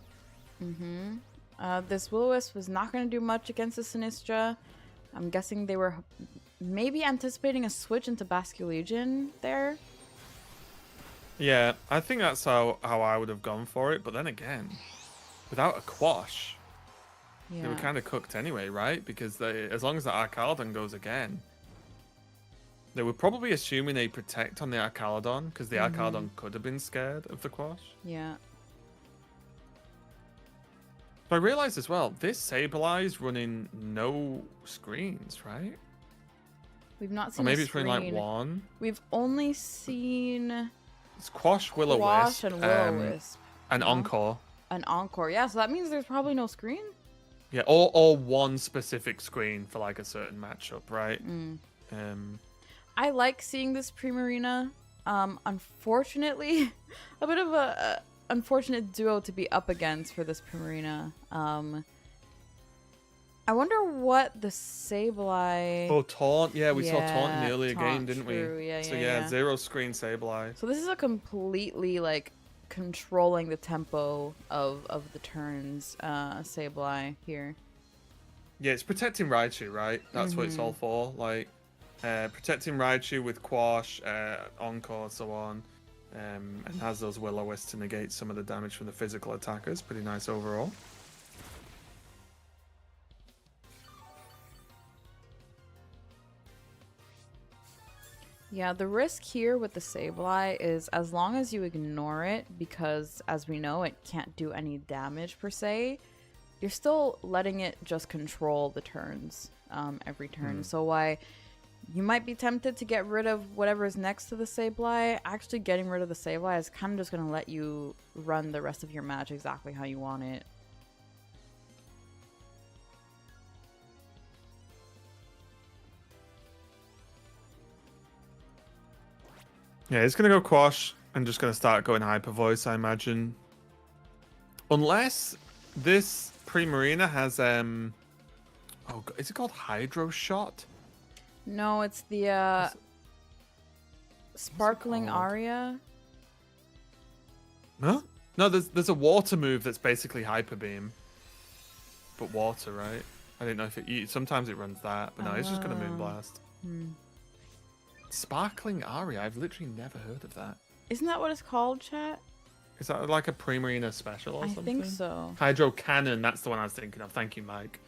Speaker 1: This Will-O-Wisp was not going to do much against the Sinistra. I'm guessing they were maybe anticipating a switch into Basculegion there.
Speaker 2: Yeah, I think that's how I would have gone for it. But then again, without a Quash, they were kind of cooked anyway, right? Because as long as the Arcaladon goes again, they were probably assuming a Protect on the Arcaladon, because the Arcaladon could have been scared of the Quash.
Speaker 1: Yeah.
Speaker 2: But I realized as well, this Sableye is running no screens, right?
Speaker 1: We've not
Speaker 2: Or
Speaker 1: seen
Speaker 2: maybe
Speaker 1: a
Speaker 2: it's running like
Speaker 1: screen.
Speaker 2: one.
Speaker 1: We've only seen
Speaker 2: It's Quash, Will-O-Wisp,
Speaker 1: Quash and Will-O-Wisp.
Speaker 2: and Encore.
Speaker 1: An Encore. Yeah, so that means there's probably no screen?
Speaker 2: Yeah, or one specific screen for like a certain matchup, right?
Speaker 1: I like seeing this Primarina. Unfortunately, a bit of a unfortunate duo to be up against for this Primarina. I wonder what the Sableye...
Speaker 2: Oh, Taunt. Yeah, we saw Taunt in
Speaker 1: Yeah,
Speaker 2: the earlier game,
Speaker 1: Taunt,
Speaker 2: didn't
Speaker 1: true.
Speaker 2: we?
Speaker 1: Yeah,
Speaker 2: So
Speaker 1: yeah.
Speaker 2: zero screen Sableye.
Speaker 1: So this is a completely, like, controlling the tempo of the turns Sableye here.
Speaker 2: Yeah, it's protecting Raichu, right? That's what it's all for. Like, protecting Raichu with Quash, Encore, so on. and has those Will-O-Wisps to negate some of the damage from the physical attackers. Pretty nice overall.
Speaker 1: Yeah, the risk here with the Sableye is as long as you ignore it, because as we know, it can't do any damage per se, you're still letting it just control the turns every turn. So why you might be tempted to get rid of whatever is next to the Sableye, actually getting rid of the Sableye is kind of just going to let you run the rest of your match exactly how you want it.
Speaker 2: Yeah, it's going to go Quash and just going to start going Hyper Voice, I imagine. Unless this Primarina has, oh, is it called Hydro Shot?
Speaker 1: No, it's the Sparkling Aria.
Speaker 2: Huh? No, there's a water move that's basically Hyper Beam. But water, right? I didn't know if it... Sometimes it runs that, but no, it's just going to Moonblast. Sparkling Aria? I've literally never heard of that.
Speaker 1: Isn't that what it's called, chat?
Speaker 2: Is that like a Primarina special or something?
Speaker 1: I think so.
Speaker 2: Hydro Cannon, that's the one I was thinking of. Thank you, Mike.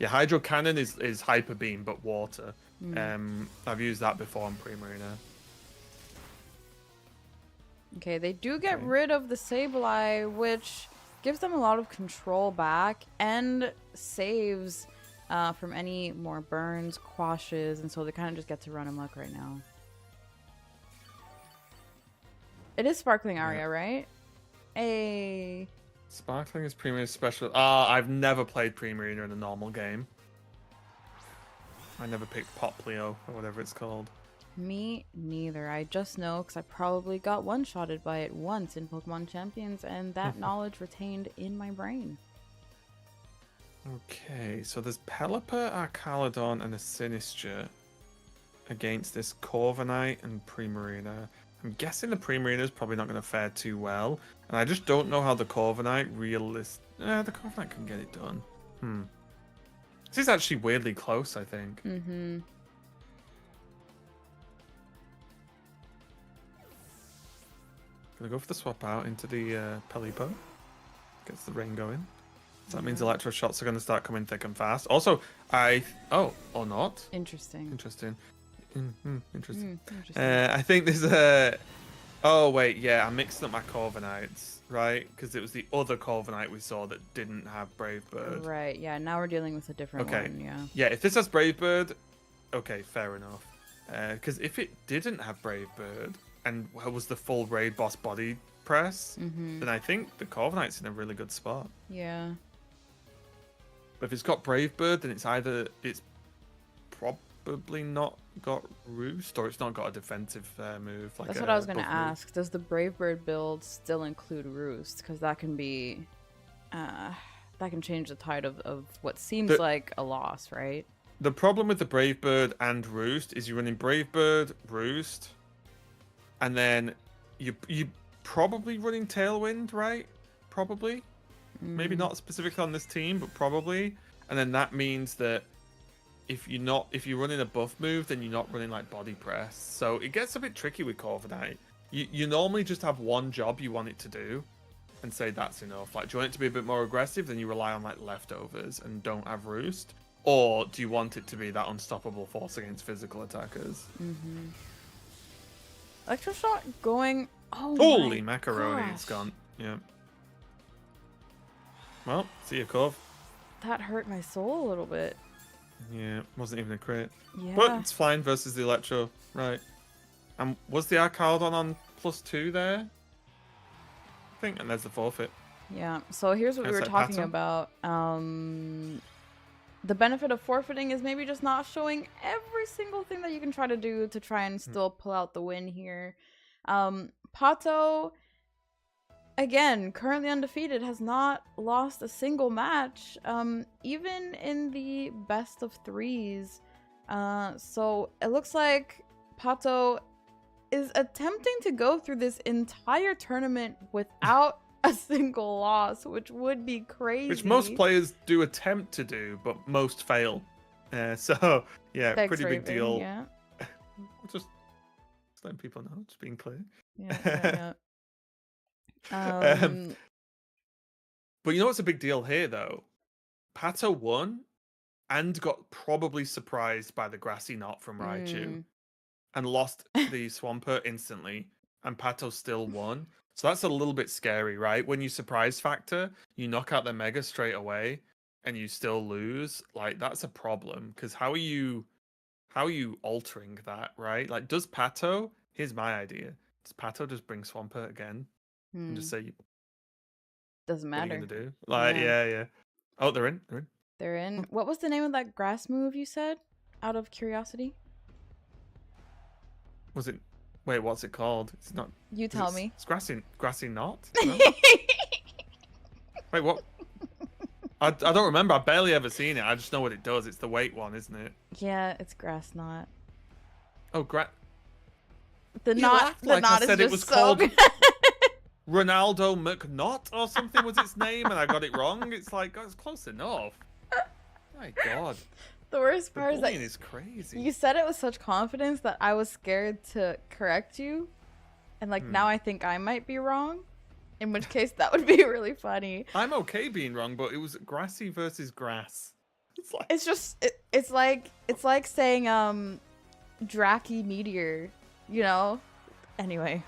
Speaker 2: Yeah, Hydro Cannon is Hyper Beam, but water. I've used that before on Primarina.
Speaker 1: Okay, they do get rid of the Sableye, which gives them a lot of control back and saves from any more burns, quashes, and so they kind of just get to run amok right now. It is Sparkling Aria, right? Hey.
Speaker 2: Sparkling is Primarina special. I've never played Primarina in a normal game. I never picked Poplio or whatever it's called.
Speaker 1: Me neither. I just know because I probably got one-shotted by it once in Pokemon Champions, and that knowledge retained in my brain.
Speaker 2: Okay, so there's Pelipper, Arcalodon, and a Sinistra against this Corviknight and Primarina. I'm guessing the Primarina is probably not going to fare too well, and I just don't know how the Corviknight the Corviknight can get it done. This is actually weirdly close, I think. Gonna go for the swap out into the Pelipper. Gets the rain going. So that means electro shots are going to start coming thick and fast. Also, or not.
Speaker 1: Interesting.
Speaker 2: Interesting. Interesting.
Speaker 1: Interesting.
Speaker 2: I think there's oh wait, yeah, I'm mixing up my Corviknights, right? Because it was the other Corviknight we saw that didn't have Brave Bird.
Speaker 1: Right. Yeah. Now we're dealing with a different one. Yeah.
Speaker 2: Yeah. If this has Brave Bird, okay, fair enough. Because if it didn't have Brave Bird and was the full raid boss body press, then I think the Corviknight's in a really good spot.
Speaker 1: Yeah.
Speaker 2: But if it's got Brave Bird, then it's probably not got Roost, or it's not got a defensive move. Like
Speaker 1: that's what I was going to ask. Does the Brave Bird build still include Roost? Because that can be, that can change the tide of what seems like a loss, right?
Speaker 2: The problem with the Brave Bird and Roost is you're running Brave Bird, Roost, and then you probably running Tailwind, right? Probably. Maybe not specifically on this team, but probably. And then that means that if you're running a buff move, then you're not running like body press. So it gets a bit tricky with Corviknight. You normally just have one job you want it to do and say that's enough. Like, do you want it to be a bit more aggressive? Then you rely on like leftovers and don't have Roost. Or do you want it to be that unstoppable force against physical attackers?
Speaker 1: Electroshot going. Oh,
Speaker 2: holy
Speaker 1: my
Speaker 2: macaroni!
Speaker 1: gosh.
Speaker 2: It's gone. Yeah. Well, see you, Corv.
Speaker 1: That hurt my soul a little bit.
Speaker 2: Yeah, wasn't even a crit.
Speaker 1: Yeah.
Speaker 2: But it's flying versus the Electro, right? And was the Arcalodon on +2 there? I think, and there's the forfeit.
Speaker 1: Yeah. So here's what we were talking about. The benefit of forfeiting is maybe just not showing every single thing that you can try to do to try and still pull out the win here. Pato, again, currently undefeated, has not lost a single match, even in the best of threes. So it looks like Pato is attempting to go through this entire tournament without a single loss, which would be crazy.
Speaker 2: Which most players do attempt to do, but most fail. So, yeah,
Speaker 1: Thanks,
Speaker 2: pretty big
Speaker 1: Raven,
Speaker 2: deal.
Speaker 1: Yeah.
Speaker 2: We'll just Just letting people know, just being clear.
Speaker 1: Yeah.
Speaker 2: But you know what's a big deal here, though? Pato won and got probably surprised by the grassy knot from Raichu and lost the Swampert instantly, and Pato still won. So that's a little bit scary, right? When you surprise factor, you knock out the Mega straight away and you still lose. Like, that's a problem, because how are you altering that, right? Like, does Pato, here's my idea. Does Pato just bring Swampert again and just say,
Speaker 1: Doesn't
Speaker 2: what are you
Speaker 1: matter.
Speaker 2: gonna do? Like, yeah. Oh, they're in.
Speaker 1: They're in. What was the name of that grass move you said? Out of curiosity.
Speaker 2: Was it? Wait, what's it called? It's not.
Speaker 1: You tell me.
Speaker 2: It's grassy knot. No? Wait, what? I don't remember. I've barely ever seen it. I just know what it does. It's the weight one, isn't it?
Speaker 1: Yeah, it's grass knot.
Speaker 2: Oh,
Speaker 1: The
Speaker 2: you
Speaker 1: knot.
Speaker 2: laughed
Speaker 1: The
Speaker 2: like
Speaker 1: knot
Speaker 2: I said
Speaker 1: is
Speaker 2: it was
Speaker 1: just so
Speaker 2: called
Speaker 1: good.
Speaker 2: Ronaldo McNot or something was its name, and I got it wrong. It's like, it's close enough. My God.
Speaker 1: The worst
Speaker 2: The
Speaker 1: part is that
Speaker 2: bullying is crazy.
Speaker 1: you said it with such confidence that I was scared to correct you, and like now I think I might be wrong. In which case, that would be really funny.
Speaker 2: I'm okay being wrong, but it was grassy versus grass. It's like
Speaker 1: It's like saying Draki meteor, you know. Anyway,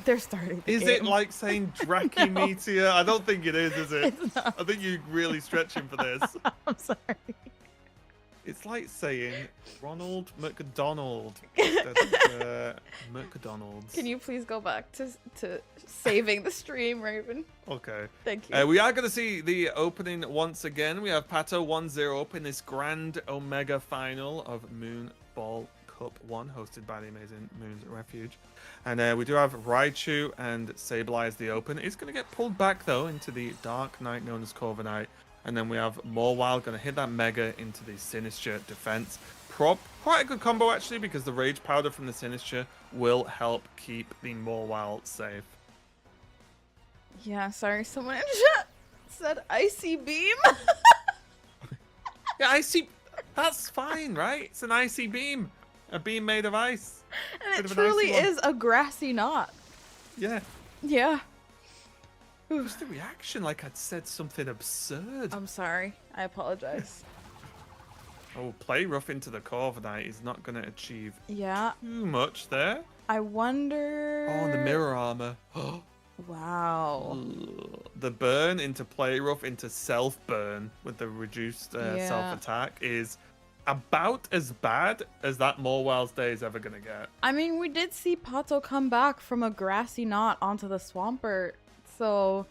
Speaker 1: they're starting. The
Speaker 2: Is
Speaker 1: game.
Speaker 2: it like saying Draki
Speaker 1: No.
Speaker 2: Meteor? I don't think it is it?
Speaker 1: It's not.
Speaker 2: I think you're really stretching for this.
Speaker 1: I'm sorry.
Speaker 2: It's like saying Ronald McDonald. McDonald's.
Speaker 1: Can you please go back to saving the stream, Raven?
Speaker 2: Okay.
Speaker 1: Thank you.
Speaker 2: We are going to see the opening once again. We have Pato 1-0 up in this grand Omega final of Moon Ball Cup 1, hosted by the amazing Moon's Refuge. And we do have Raichu and Sableye as the open. It's going to get pulled back, though, into the Dark Knight known as Corviknight. And then we have Mawile going to hit that Mega into the Sinistcha defense. Quite a good combo, actually, because the Rage Powder from the Sinistcha will help keep the Mawile safe.
Speaker 1: Yeah, sorry. Someone in chat said icy beam.
Speaker 2: Yeah, icy. That's fine, right? It's an icy beam. A beam made of ice.
Speaker 1: And
Speaker 2: Bit
Speaker 1: it
Speaker 2: of an
Speaker 1: truly
Speaker 2: icy one.
Speaker 1: is a grassy knot.
Speaker 2: Yeah.
Speaker 1: Yeah.
Speaker 2: Just the reaction, like I'd said something absurd.
Speaker 1: I'm sorry. I apologize.
Speaker 2: Oh, play rough into the Corviknight is not going to achieve
Speaker 1: Yeah.
Speaker 2: too much there.
Speaker 1: I wonder.
Speaker 2: Oh, and the mirror armor.
Speaker 1: Wow.
Speaker 2: The burn into play rough into self burn with the reduced self attack is about as bad as that Mawile's day is ever going to get.
Speaker 1: I mean, we did see Pato come back from a grassy knot onto the Swampert, so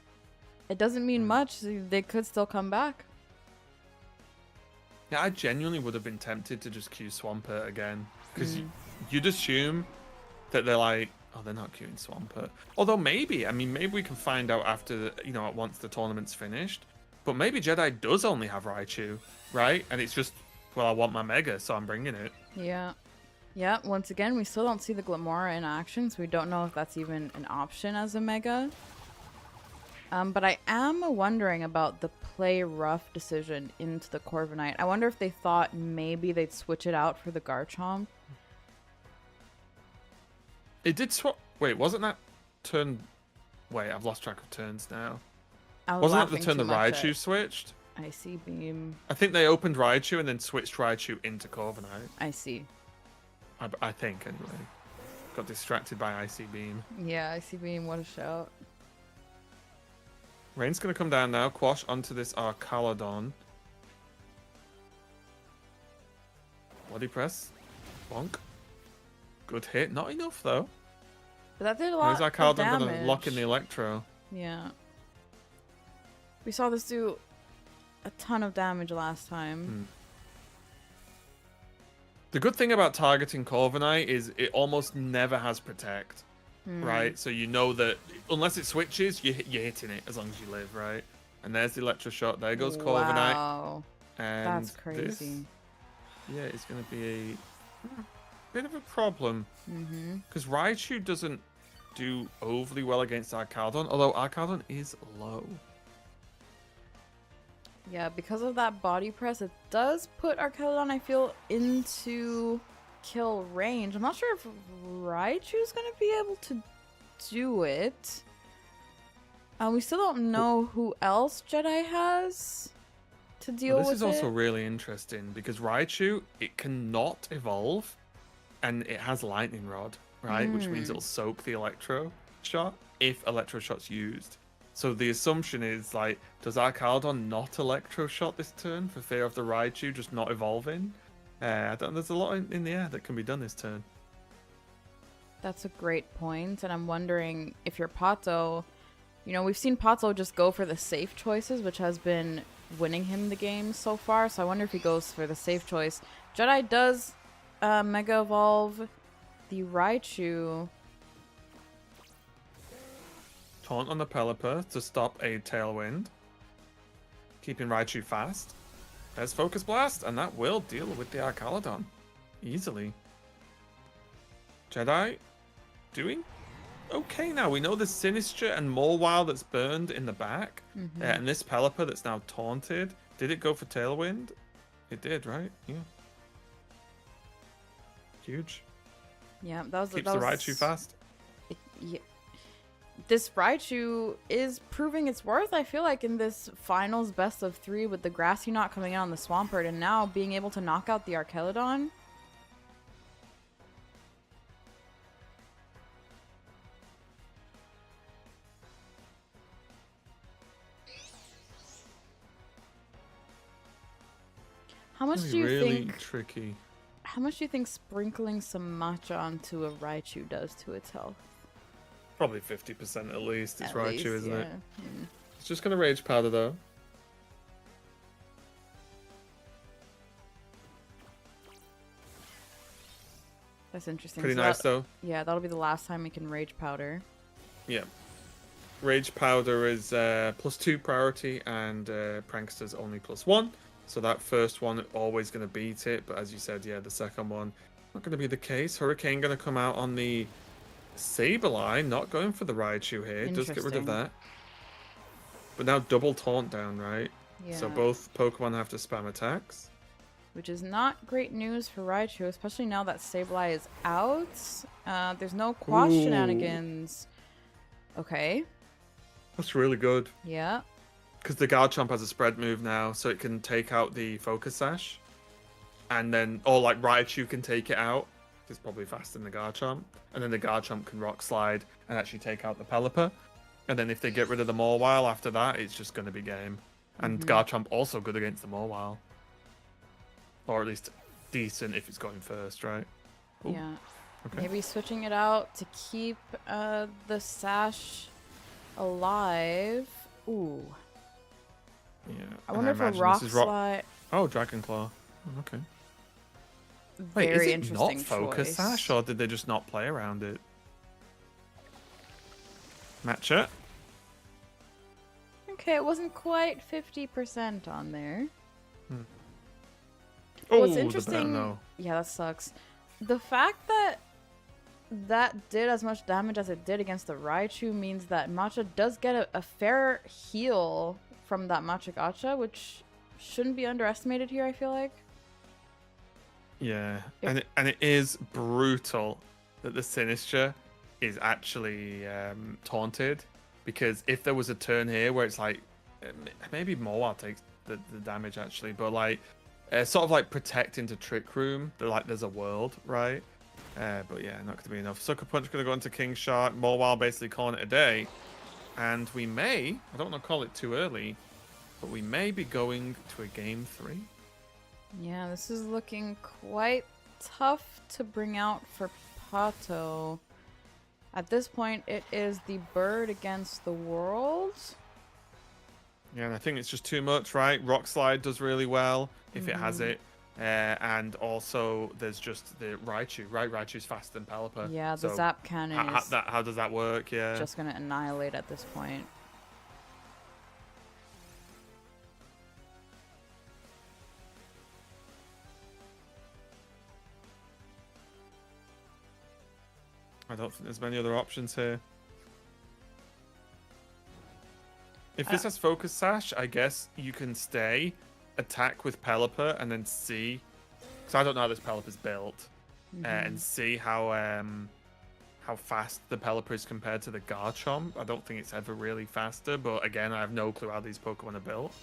Speaker 1: it doesn't mean much. They could still come back.
Speaker 2: Yeah, I genuinely would have been tempted to just queue Swampert again. Because you'd assume that they're like, oh, they're not queuing Swampert. Although maybe, I mean, maybe we can find out after, once the tournament's finished. But maybe Jedi does only have Raichu, right? And it's just, well, I want my Mega, so I'm bringing it.
Speaker 1: Yeah. Yeah, once again, we still don't see the Glamora in action, so we don't know if that's even an option as a Mega. But I am wondering about the play rough decision into the Corviknight. I wonder if they thought maybe they'd switch it out for the Garchomp.
Speaker 2: It did swap. Wait, wasn't that turn? Wait, I've lost track of turns now. Wasn't that the turn the Raichu switched?
Speaker 1: Icy Beam.
Speaker 2: I think they opened Raichu and then switched Raichu into Corviknight.
Speaker 1: I see.
Speaker 2: I think, anyway. Got distracted by Icy Beam.
Speaker 1: Yeah, Icy Beam, what a shout.
Speaker 2: Rain's going to come down now. Quash onto this Arcalodon. Body press. Bonk. Good hit. Not enough, though.
Speaker 1: But that did a lot
Speaker 2: Where's
Speaker 1: of
Speaker 2: Arcalodon
Speaker 1: damage.
Speaker 2: going to lock in the Electro?
Speaker 1: Yeah. We saw this do a ton of damage last time.
Speaker 2: The good thing about targeting Corviknight is it almost never has Protect. Right? So you know that unless it switches, you're hitting it as long as you live, right? And there's the Electroshock. There goes Corviknight.
Speaker 1: Wow.
Speaker 2: And
Speaker 1: That's crazy.
Speaker 2: Yeah, it's going to be a bit of a problem. Because Raichu doesn't do overly well against Arcalodon, although Arcalodon is low.
Speaker 1: Yeah, because of that body press, it does put Arcalodon, I feel, into kill range. I'm not sure if Raichu's going to be able to do it. We still don't know who else Jedi has to deal with it.
Speaker 2: This is also really interesting because Raichu, it cannot evolve and it has Lightning Rod, right? Which means it'll soak the Electro Shot if Electro Shot's used. So the assumption is, like, does Arcaldon not Electro Shot this turn for fear of the Raichu just not evolving? There's a lot in the air that can be done this turn.
Speaker 1: That's a great point, and I'm wondering if you're Pato, you know, we've seen Pato just go for the safe choices, which has been winning him the game so far, so I wonder if he goes for the safe choice. Jedi does Mega Evolve the Raichu.
Speaker 2: Taunt on the Pelipper to stop a Tailwind, keeping Raichu fast. There's Focus Blast, and that will deal with the Arcalodon easily. Jedi doing okay now. We know the Sinister and Mawile that's burned in the back, and this Pelipper that's now taunted. Did it go for Tailwind? It did, right? Yeah. Huge.
Speaker 1: Yeah, that was
Speaker 2: Keeps the Raichu fast.
Speaker 1: Yeah. This Raichu is proving its worth, I feel like, in this finals best of 3 with the Grassy Knot coming out on the Swampert and now being able to knock out the Archelodon. How much do you think
Speaker 2: tricky?
Speaker 1: How much do you think sprinkling some matcha onto a Raichu does to its health?
Speaker 2: Probably 50% at least. It's Raichu,
Speaker 1: least,
Speaker 2: isn't it?
Speaker 1: Mm.
Speaker 2: It's just gonna Rage Powder though.
Speaker 1: That's interesting.
Speaker 2: Pretty nice though.
Speaker 1: Yeah, that'll be the last time we can Rage Powder.
Speaker 2: Yeah. Rage Powder is +2 priority and Prankster's only +1. So that first one always going to beat it. But as you said, yeah, the second one not going to be the case. Hurricane going to come out on the Sableye, not going for the Raichu here. Does get rid of that. But now double taunt down, right?
Speaker 1: Yeah.
Speaker 2: So both Pokemon have to spam attacks.
Speaker 1: Which is not great news for Raichu, especially now that Sableye is out. There's no Quash shenanigans. Okay.
Speaker 2: That's really good.
Speaker 1: Yeah.
Speaker 2: Because the Garchomp has a spread move now, so it can take out the Focus Sash. And then, or like Raichu can take it out. It's probably faster than the Garchomp. And then the Garchomp can Rock Slide and actually take out the Pelipper. And then if they get rid of the Mawile after that, it's just going to be game. And Garchomp also good against the Mawile. Or at least decent if it's going first, right? Ooh.
Speaker 1: Yeah.
Speaker 2: Okay.
Speaker 1: Maybe switching it out to keep the Sash alive. Ooh.
Speaker 2: Yeah.
Speaker 1: I wonder if a Rock Slide...
Speaker 2: Oh, Dragon Claw. Oh, okay.
Speaker 1: Very
Speaker 2: Wait, is it
Speaker 1: interesting
Speaker 2: not Focus
Speaker 1: choice.
Speaker 2: Sash, or did they just not play around it? Matcha.
Speaker 1: Okay, it wasn't quite 50% on there.
Speaker 2: Oh,
Speaker 1: What's
Speaker 2: the
Speaker 1: interesting...
Speaker 2: no.
Speaker 1: Yeah, that sucks. The fact that that did as much damage as it did against the Raichu means that Matcha does get a fair heal from that Matcha Gacha, which shouldn't be underestimated here, I feel like.
Speaker 2: Yeah, and it is brutal that the Sinister is actually taunted, because if there was a turn here where it's like, maybe Mawile takes the damage actually, but like, sort of like protect into Trick Room, there's a world, right? But yeah, not going to be enough. Sucker Punch going to go into King Shark. Mawile basically calling it a day. And we may, I don't want to call it too early, but we may be going to a game 3.
Speaker 1: Yeah, this is looking quite tough to bring out for Pato. At this point, it is the bird against the world.
Speaker 2: Yeah, and I think it's just too much, right? Rock Slide does really well if it has it. And also, there's just the Raichu, right? Raichu's faster than Pelipper.
Speaker 1: Yeah, the
Speaker 2: so
Speaker 1: Zap Cannon is
Speaker 2: how does that work? Yeah.
Speaker 1: just going to annihilate at this point.
Speaker 2: I don't think there's many other options here. If this has Focus Sash, I guess you can stay, attack with Pelipper, and then see. Because I don't know how this Pelipper's built. and see how fast the Pelipper is compared to the Garchomp. I don't think it's ever really faster, but again, I have no clue how these Pokemon are built.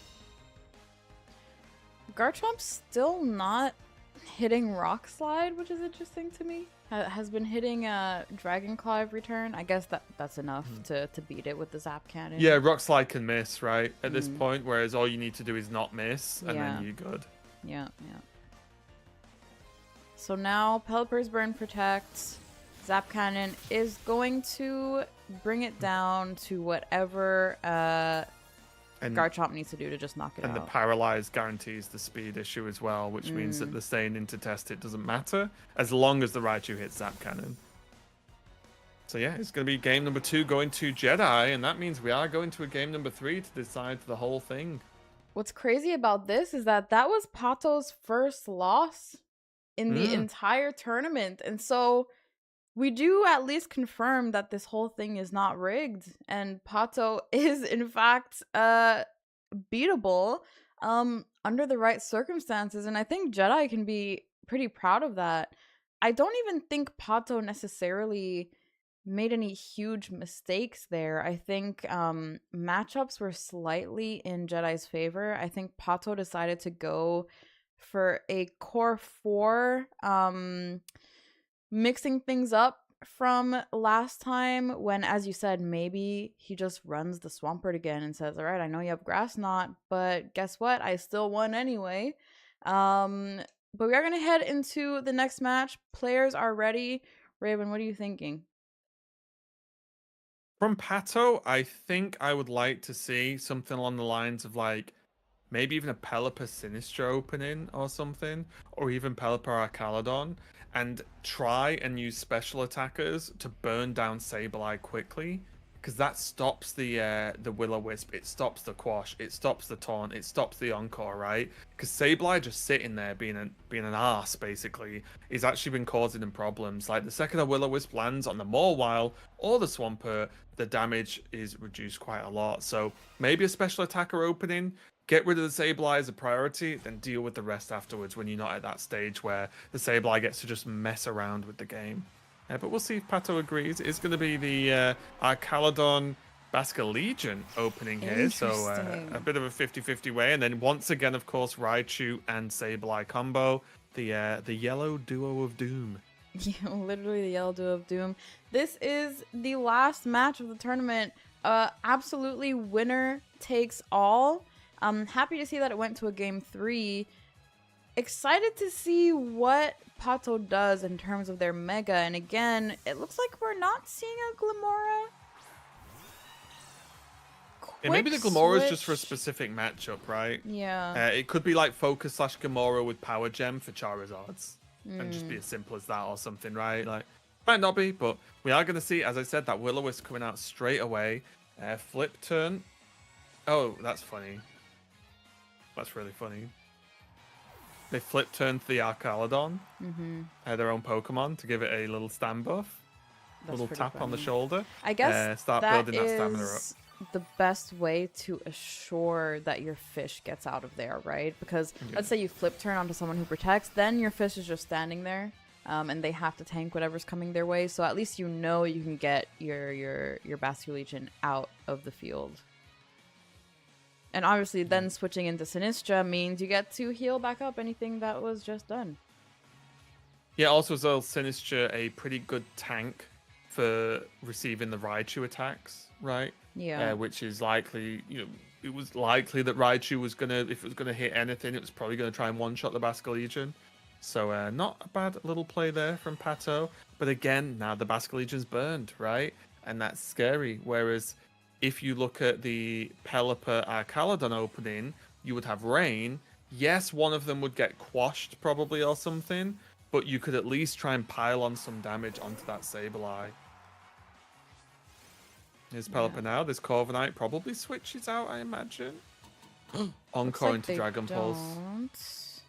Speaker 1: Garchomp's still not hitting Rock Slide, which is interesting to me. Has been hitting Dragon Claw every turn. I guess that's enough to beat it with the Zap Cannon.
Speaker 2: Yeah, Rock Slide can miss, right? At this point, whereas all you need to do is not miss, and then you're good.
Speaker 1: Yeah. So now Pelipper's Burn Protect. Zap Cannon is going to bring it down to whatever Garchomp needs to do to just knock it out.
Speaker 2: And the Paralyze guarantees the speed issue as well, which means that the staying in to test it doesn't matter, as long as the Raichu hits Zap Cannon. So yeah, it's going to be game number 2 going to Jedi, and that means we are going to a game number 3 to decide the whole thing.
Speaker 1: What's crazy about this is that was Pato's first loss in the entire tournament, and so we do at least confirm that this whole thing is not rigged, and Pato is in fact beatable under the right circumstances, and I think Jedi can be pretty proud of that. I don't even think Pato necessarily made any huge mistakes there. I think matchups were slightly in Jedi's favor. I think Pato decided to go for a core 4 mixing things up from last time when, as you said, maybe he just runs the Swampert again and says, all right, I know you have Grass Knot, but guess what? I still won anyway. But we are going to head into the next match. Players are ready. Raven, what are you thinking?
Speaker 2: From Pato, I think I would like to see something along the lines of like maybe even a Pelipper Sinistra opening or something, or even Pelipper Archaludon, and try and use special attackers to burn down Sableye quickly, because that stops the Will-O-Wisp, it stops the Quash, it stops the Taunt, it stops the Encore, right? Because Sableye just sitting there being an arse, basically, is actually been causing them problems. Like, the second a Will-O-Wisp lands on the Mawile or the Swampert, the damage is reduced quite a lot. So maybe a special attacker opening, get rid of the Sableye as a priority, then deal with the rest afterwards when you're not at that stage where the Sableye gets to just mess around with the game. But we'll see if Pato agrees. It's going to be the Archaludon Basculegion opening here, so a bit of a 50-50 way. And then once again, of course, Raichu and Sableye combo, the yellow duo of doom.
Speaker 1: Yeah, literally the yellow duo of doom. This is the last match of the tournament. Absolutely winner takes all. I'm happy to see that it went to a game 3. Excited to see what Pato does in terms of their Mega. And again, it looks like we're not seeing a Glimmora.
Speaker 2: Yeah, maybe the Glimmora is just for a specific matchup, right?
Speaker 1: Yeah.
Speaker 2: It could be like Focus / Glimmora with Power Gem for Charizards. And just be as simple as that or something, right? Like, might not be, but we are going to see, as I said, that Will-O-Wisp coming out straight away. Flip turn. Oh, that's funny. That's really funny. They flip turn to the Archaludon, their own Pokemon, to give it a little stand buff. A little tap
Speaker 1: funny
Speaker 2: on the shoulder.
Speaker 1: I guess
Speaker 2: start building that stamina up.
Speaker 1: The best way to assure that your fish gets out of there, right? Because let's say you flip turn onto someone who protects, then your fish is just standing there, and they have to tank whatever's coming their way. So at least you know you can get your Basculegion out of the field. And obviously, then switching into Sinistra means you get to heal back up anything that was just done.
Speaker 2: Yeah, also as well, Sinistra a pretty good tank for receiving the Raichu attacks, right?
Speaker 1: Yeah.
Speaker 2: Which is likely, it was likely that Raichu was gonna, if it was gonna hit anything, it was probably gonna try and one-shot the Basculegion. So not a bad little play there from Pato. But again, now the Basculegion's burned, right? And that's scary. Whereas if you look at the Pelipper Archaludon opening, you would have Rain. Yes, one of them would get quashed probably or something, but you could at least try and pile on some damage onto that Sableye. Here's Pelipper now. This Corviknight probably switches out, I imagine. Encore into Dragon Pulse.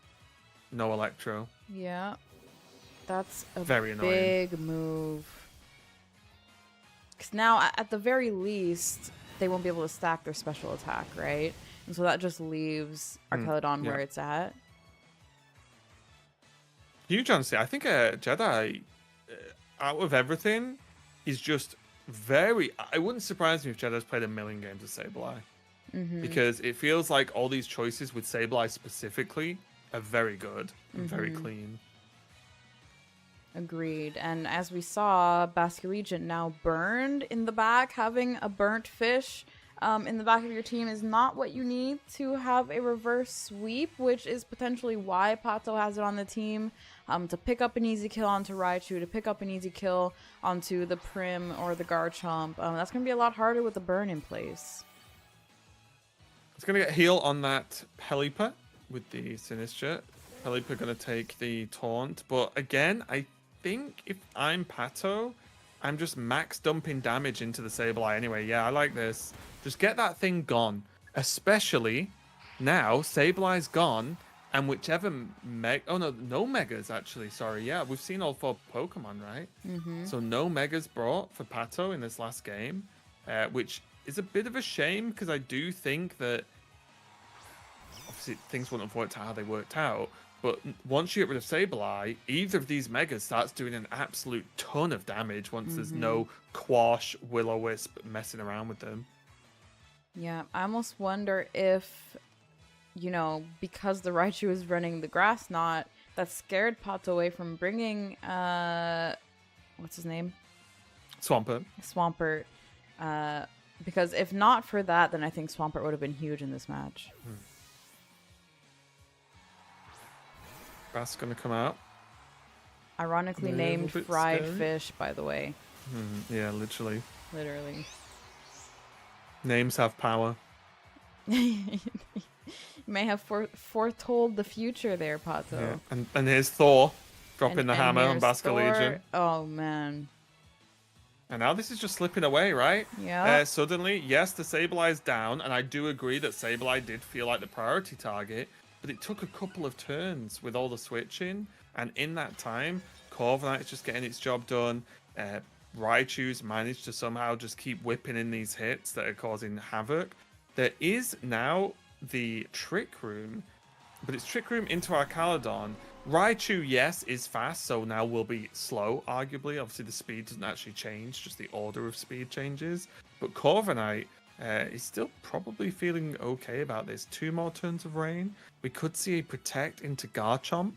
Speaker 2: No Electro.
Speaker 1: Yeah. That's a
Speaker 2: very annoying.
Speaker 1: Big move. Because now, at the very least, they won't be able to stack their special attack, right? And so that just leaves Archaludon where it's at.
Speaker 2: Huge, honestly. I think Jedi, out of everything, is just very. It wouldn't surprise me if Jedi's played a million games of Sableye. Because it feels like all these choices with Sableye specifically are very good and very clean.
Speaker 1: Agreed. And as we saw, Basque Regent now burned in the back. Having a burnt fish in the back of your team is not what you need to have a reverse sweep, which is potentially why Pato has it on the team, to pick up an easy kill onto Raichu, to pick up an easy kill onto the Prim or the Garchomp. That's going to be a lot harder with the burn in place.
Speaker 2: It's going to get heal on that Pelipper with the Sinistra. Pelipper going to take the taunt. But again, I think if I'm Pato, I'm just max dumping damage into the Sableye anyway. Yeah, I like this. Just get that thing gone. Especially now, Sableye's gone. And whichever oh no Megas actually, sorry. Yeah, we've seen all 4 Pokemon, right? So no Megas brought for Pato in this last game, which is a bit of a shame because I do think that obviously things wouldn't have worked out how they worked out. But once you get rid of Sableye, either of these Megas starts doing an absolute ton of damage once there's no Quash, Will-O-Wisp messing around with them.
Speaker 1: Yeah, I almost wonder if, because the Raichu is running the Grass Knot, that scared Pato away from bringing, what's his name?
Speaker 2: Swampert.
Speaker 1: Because if not for that, then I think Swampert would have been huge in this match.
Speaker 2: Grass gonna come out.
Speaker 1: Ironically named Fried Fish, by the way.
Speaker 2: Yeah, literally.
Speaker 1: Literally.
Speaker 2: Names have power.
Speaker 1: You may have foretold the future there, Pato.
Speaker 2: Yeah. And here's Thor dropping the hammer on Basque Legion.
Speaker 1: Oh, man.
Speaker 2: And now this is just slipping away, right?
Speaker 1: Yeah.
Speaker 2: Suddenly, yes, the Sableye's down, and I do agree that Sableye did feel like the priority target, but it took a couple of turns with all the switching, and in that time, Corviknight's just getting its job done. Raichu's managed to somehow just keep whipping in these hits that are causing havoc. There is now the Trick Room, but it's Trick Room into Arcaladon. Raichu, yes, is fast, so now will be slow, arguably. Obviously, the speed doesn't actually change, just the order of speed changes. But Corviknight is still probably feeling okay about this. 2 more turns of rain. We could see a Protect into Garchomp.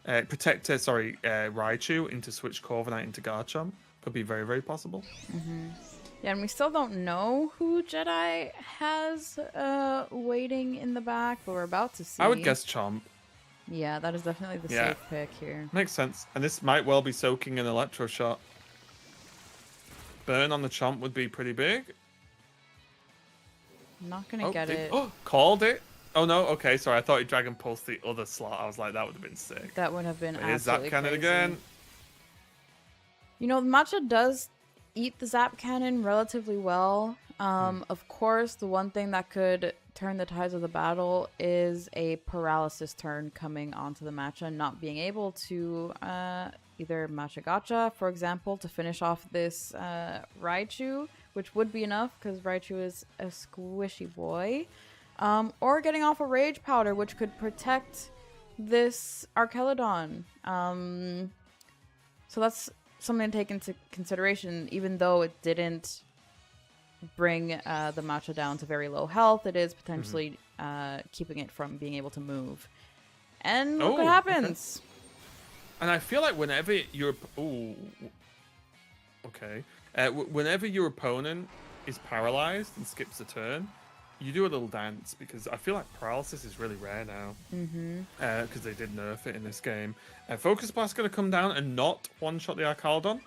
Speaker 2: Raichu into switch Corviknight into Garchomp. Could be very, very possible.
Speaker 1: Yeah, and we still don't know who Jedi has waiting in the back, but we're about to see.
Speaker 2: I would guess Chomp.
Speaker 1: Yeah, that is definitely the safe pick here.
Speaker 2: Makes sense. And this might well be soaking an Electro Shot. Burn on the Chomp would be pretty big.
Speaker 1: I'm not going to get it.
Speaker 2: Oh, called it. Oh, no. Okay, sorry. I thought he Dragon Pulsed the other slot. I was like, that would have been sick.
Speaker 1: That would have been
Speaker 2: Here's
Speaker 1: absolutely
Speaker 2: Zap Cannon
Speaker 1: crazy.
Speaker 2: again.
Speaker 1: The Matcha does eat the Zap Cannon relatively well. Of course, the one thing that could turn the tides of the battle is a paralysis turn coming onto the Matcha, not being able to either Matcha Gotcha, for example, to finish off this Raichu, which would be enough because Raichu is a squishy boy, or getting off a Rage Powder, which could protect this Arcaladon. So that's something to take into consideration, even though it didn't bring the Matcha down to very low health. It is potentially keeping it from being able to move. And look what happens.
Speaker 2: Okay. And I feel like whenever you're... whenever your opponent is paralyzed and skips a turn, you do a little dance, because I feel like paralysis is really rare now. Because they did nerf it in this game. Focus Blast going to come down and not one-shot the Arcaladon.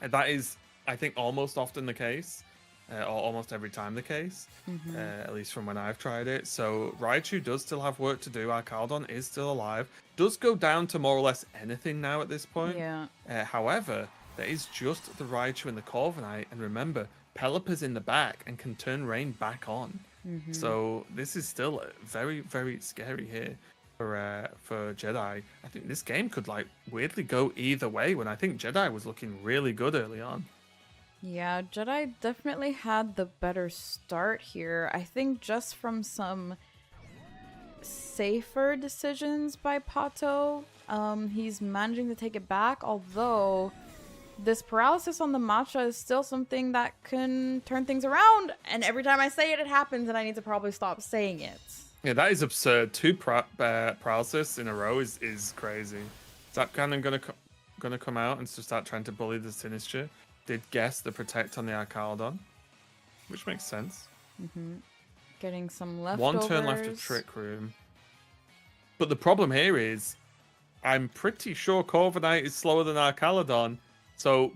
Speaker 2: That is, I think, almost often the case. Or almost every time the case. At least from when I've tried it. So Raichu does still have work to do. Arcaladon is still alive. Does go down to more or less anything now at this point.
Speaker 1: Yeah.
Speaker 2: However, there is just the Raichu and the Corviknight. And remember, Pelipper's in the back and can turn Rain back on. So this is still very, very scary here for Jedi. I think this game could weirdly go either way, when I think Jedi was looking really good early on.
Speaker 1: Yeah, Jedi definitely had the better start here. I think just from some safer decisions by Pato, He's managing to take it back, although this paralysis on the matcha is still something that can turn things around. And every time I say it, it happens, and I need to probably stop saying it.
Speaker 2: Yeah, that is absurd. Two paralysis in a row is crazy. Is that Ganon gonna come out and start trying to bully the Sinister? Did guess the protect on the Arcaldon, which makes sense.
Speaker 1: Getting some leftovers.
Speaker 2: 1 turn left of Trick Room. But the problem here is, I'm pretty sure Corviknight is slower than Arcaludon, so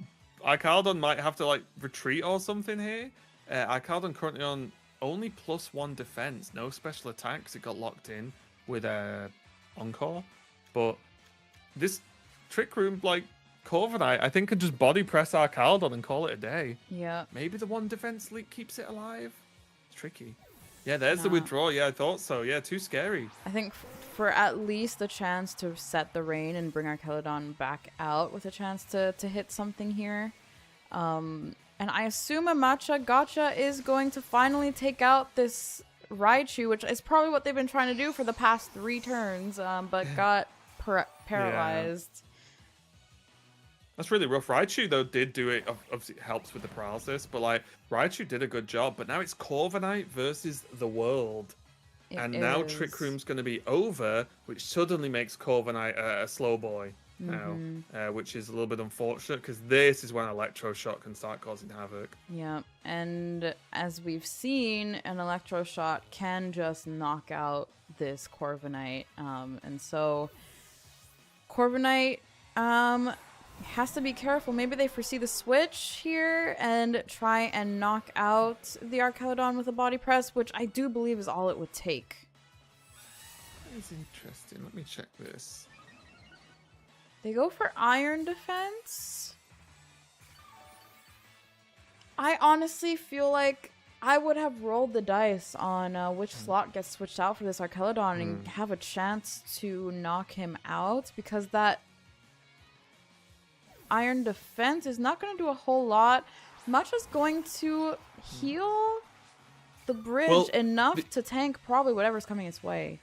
Speaker 2: Arcaludon might have to like retreat or something here. Arcaludon currently on only +1 defense, no special attacks. It got locked in with Encore, but this Trick Room, like Corviknight, I think could just body press Arcaludon and call it a day.
Speaker 1: Yeah.
Speaker 2: Maybe the 1 defense leak keeps it alive. It's tricky. Yeah, there's the withdrawal. Yeah, I thought so. Yeah, too scary.
Speaker 1: I think for at least a chance to set the rain and bring Arcaludon back out with a chance to hit something here. And I assume a Matcha Gotcha is going to finally take out this Raichu, which is probably what they've been trying to do for the past 3 turns, but got paralyzed.
Speaker 2: Yeah. That's really rough. Raichu, though, did do it. Obviously, it helps with the paralysis, but like Raichu did a good job. But now it's Corviknight versus the world. Now Trick Room's going to be over, which suddenly makes Corviknight a slow boy now, which is a little bit unfortunate because this is when Electroshock can start causing havoc.
Speaker 1: Yeah, and as we've seen, an Electroshock can just knock out this Corviknight. And so Corviknight has to be careful. Maybe they foresee the switch here and try and knock out the Arcaludon with a body press, which I do believe is all it would take.
Speaker 2: That is interesting. Let me check this.
Speaker 1: They go for Iron Defense. I honestly feel like I would have rolled the dice on which slot gets switched out for this Arcaludon and have a chance to knock him out, because that Iron Defense is not going to do a whole lot. Matcha's going to heal the bridge enough to tank probably whatever's coming its way.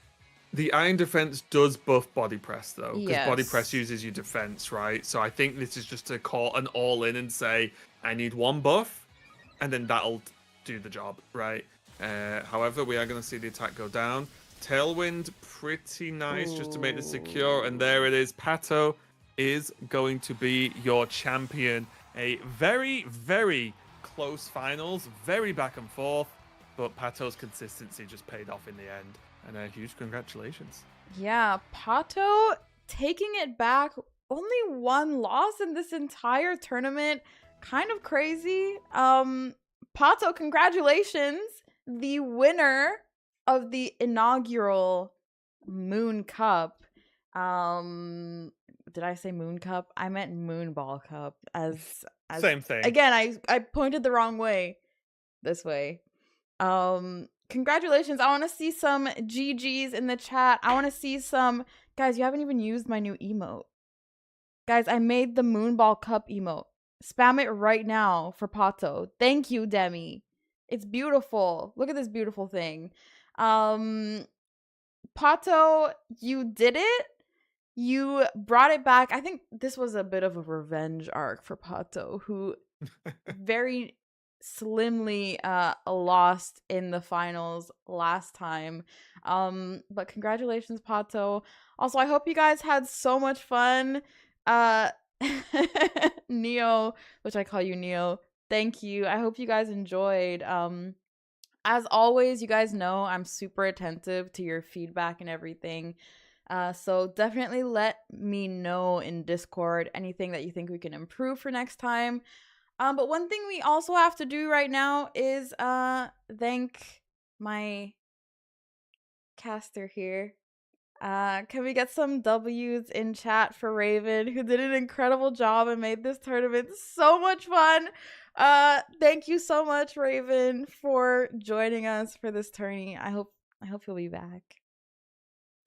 Speaker 2: The Iron Defense does buff Body Press, though, because
Speaker 1: Yes.
Speaker 2: Body Press uses your defense, right? So I think this is just to call an all-in and say, I need 1 buff, and then that'll do the job, right? However, we are going to see the attack go down. Tailwind, pretty nice, just to make this secure, and there it is. Pato is going to be your champion. A very, very close finals, very back and forth, but Pato's consistency just paid off in the end. And a huge congratulations.
Speaker 1: Yeah, Pato taking it back. Only 1 loss in this entire tournament. Kind of crazy. Pato, congratulations. The winner of the inaugural Moon Cup. Did I say Moon Cup? I meant Moonball Cup. As
Speaker 2: Same thing.
Speaker 1: Again, I pointed the wrong way. This way. Congratulations. I want to see some GGs in the chat. I want to see some... Guys, you haven't even used my new emote. Guys, I made the Moonball Cup emote. Spam it right now for Pato. Thank you, Demi. It's beautiful. Look at this beautiful thing. Pato, you did it. You brought it back. I think this was a bit of a revenge arc for Pato, who very slimly lost in the finals last time. But congratulations, Pato. Also, I hope you guys had so much fun. Neo, which I call you Neo, thank you. I hope you guys enjoyed. As always, you guys know I'm super attentive to your feedback and everything. So definitely let me know in Discord anything that you think we can improve for next time. But one thing we also have to do right now is thank my caster here. Can we get some W's in chat for Raven, who did an incredible job and made this tournament so much fun. Thank you so much, Raven, for joining us for this tourney. I hope you'll be back.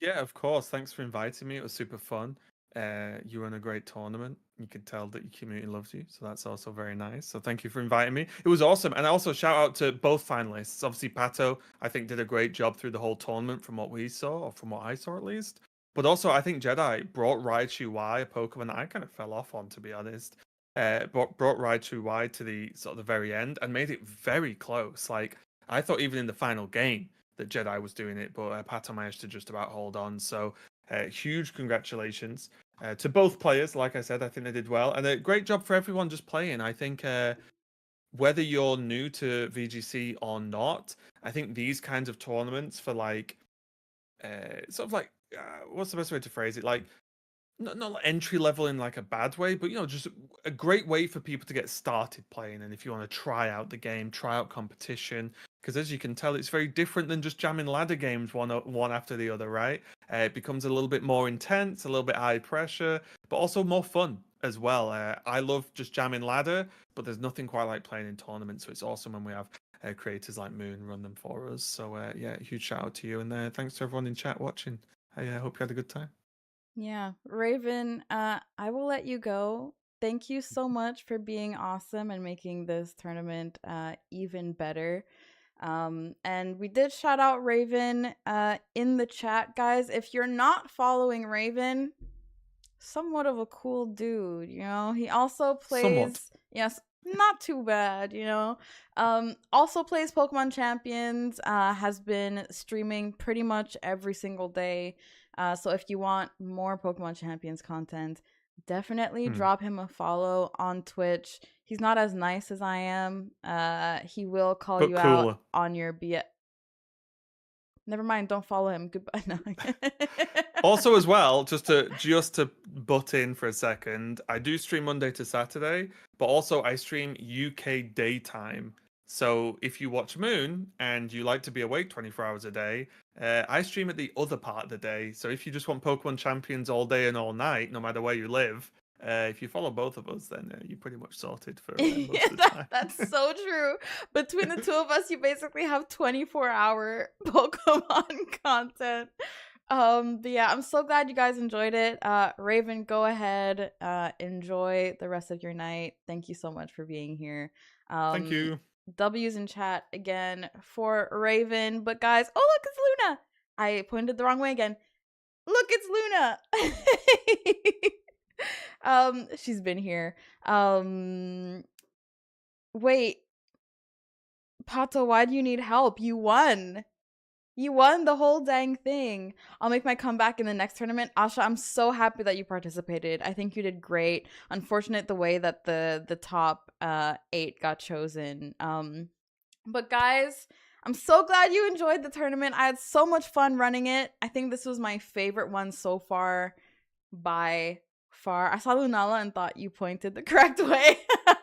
Speaker 2: Yeah, of course. Thanks for inviting me. It was super fun. You were in a great tournament. You could tell that your community loves you, so that's also very nice. So thank you for inviting me. It was awesome. And also shout out to both finalists. Obviously, Pato, I think, did a great job through the whole tournament from what we saw, or from what I saw at least. But also, I think Jedi brought Raichu Y, a Pokemon that I kind of fell off on, to be honest. Brought Raichu Y to the sort of the very end and made it very close. Like, I thought even in the final game that Jedi was doing it, but Pato managed to just about hold on. So, huge congratulations to both players. Like I said, I think they did well. And a great job for everyone just playing. I think whether you're new to VGC or not, I think these kinds of tournaments for like, sort of like, what's the best way to phrase it? Like, not like entry level in like a bad way, but just a great way for people to get started playing. And if you want to try out the game, try out competition, because as you can tell, it's very different than just jamming ladder games one after the other, right? It becomes a little bit more intense, a little bit high pressure, but also more fun as well. I love just jamming ladder, but there's nothing quite like playing in tournaments. So it's awesome when we have creators like Moon run them for us. So yeah, huge shout out to you, and thanks to everyone in chat watching. I hope you had a good time.
Speaker 1: Yeah, Raven, I will let you go. Thank you so much for being awesome and making this tournament even better. And we did shout out Raven in the chat, guys. If you're not following Raven, somewhat of a cool dude, he also
Speaker 2: Somewhat.
Speaker 1: plays, yes, not too bad, also plays Pokemon Champions, has been streaming pretty much every single day. So if you want more Pokemon Champions content, definitely drop him a follow on Twitch. He's not as nice as I am. He will call
Speaker 2: But
Speaker 1: you
Speaker 2: cooler.
Speaker 1: out on your Never mind, don't follow him. Goodbye. No.
Speaker 2: Also, as well, just to butt in for a second, I do stream Monday to Saturday, but also I stream UK daytime. So if you watch Moon and you like to be awake 24 hours a day, I stream at the other part of the day. So if you just want Pokemon Champions all day and all night, no matter where you live, if you follow both of us, then you're pretty much sorted for most of the time.
Speaker 1: That's so true. Between the two of us, you basically have 24-hour Pokemon content. But yeah, I'm so glad you guys enjoyed it. Raven, go ahead, enjoy the rest of your night. Thank you so much for being here.
Speaker 2: Thank you.
Speaker 1: W's in chat again for Raven. But guys, oh look, it's Luna. I pointed the wrong way again. Look, it's Luna. She's been here. Wait, Pato, why do you need help? You won. You won the whole dang thing. I'll make my comeback in the next tournament. Asha, I'm so happy that you participated. I think you did great. Unfortunate the way that the top 8 got chosen. But guys, I'm so glad you enjoyed the tournament. I had so much fun running it. I think this was my favorite one so far by far. I saw Lunala and thought you pointed the correct way.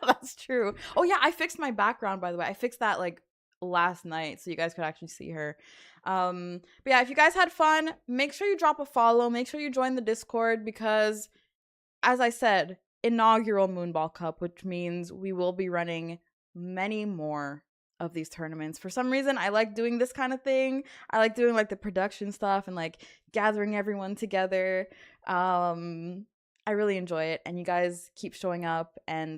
Speaker 1: That's true. Oh yeah, I fixed my background, by the way. I fixed that like last night so you guys could actually see her. But yeah, if you guys had fun, make sure you drop a follow, make sure you join the Discord, because as I said, inaugural Moonball Cup, which means we will be running many more of these tournaments. For some reason, I like doing this kind of thing. I like doing like the production stuff and like gathering everyone together. I really enjoy it, and you guys keep showing up, and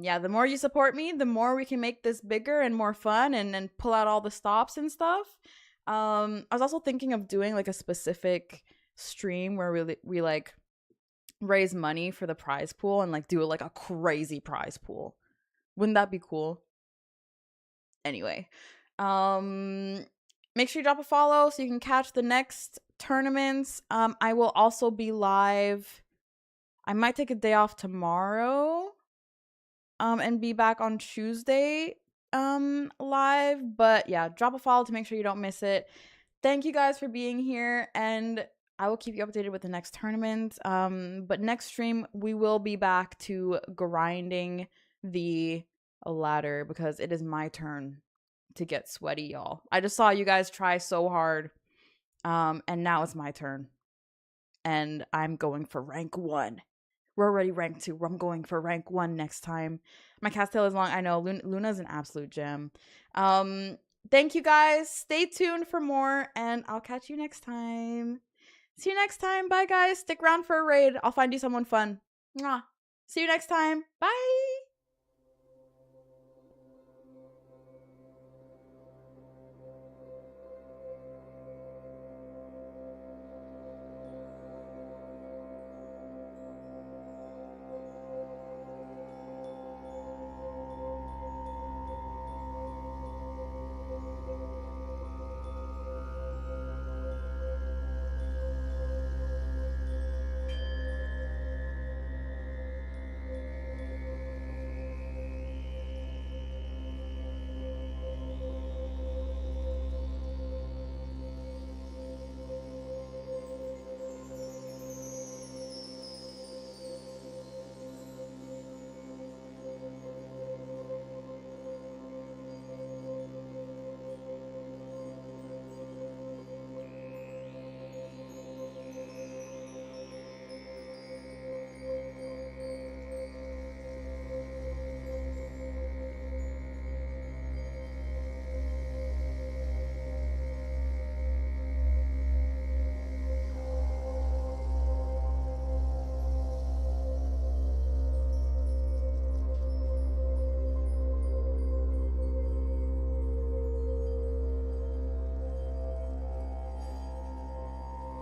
Speaker 1: yeah, the more you support me, the more we can make this bigger and more fun and pull out all the stops and stuff. I was also thinking of doing like a specific stream where we like raise money for the prize pool and like do like a crazy prize pool. Wouldn't that be cool? Anyway, make sure you drop a follow so you can catch the next tournaments. I will also be live. I might take a day off tomorrow and be back on Tuesday live. But yeah, drop a follow to make sure you don't miss it. Thank you guys for being here, and I will keep you updated with the next tournament. But next stream, we will be back to grinding the ladder because it is my turn to get sweaty, y'all. I just saw you guys try so hard. And now it's my turn. And I'm going for rank 1. We're already ranked 2. I'm going for rank 1 next time. My Castell is long. I know. Luna's an absolute gem. Thank you guys. Stay tuned for more, and I'll catch you next time. See you next time. Bye, guys. Stick around for a raid. I'll find you someone fun. Mwah. See you next time. Bye.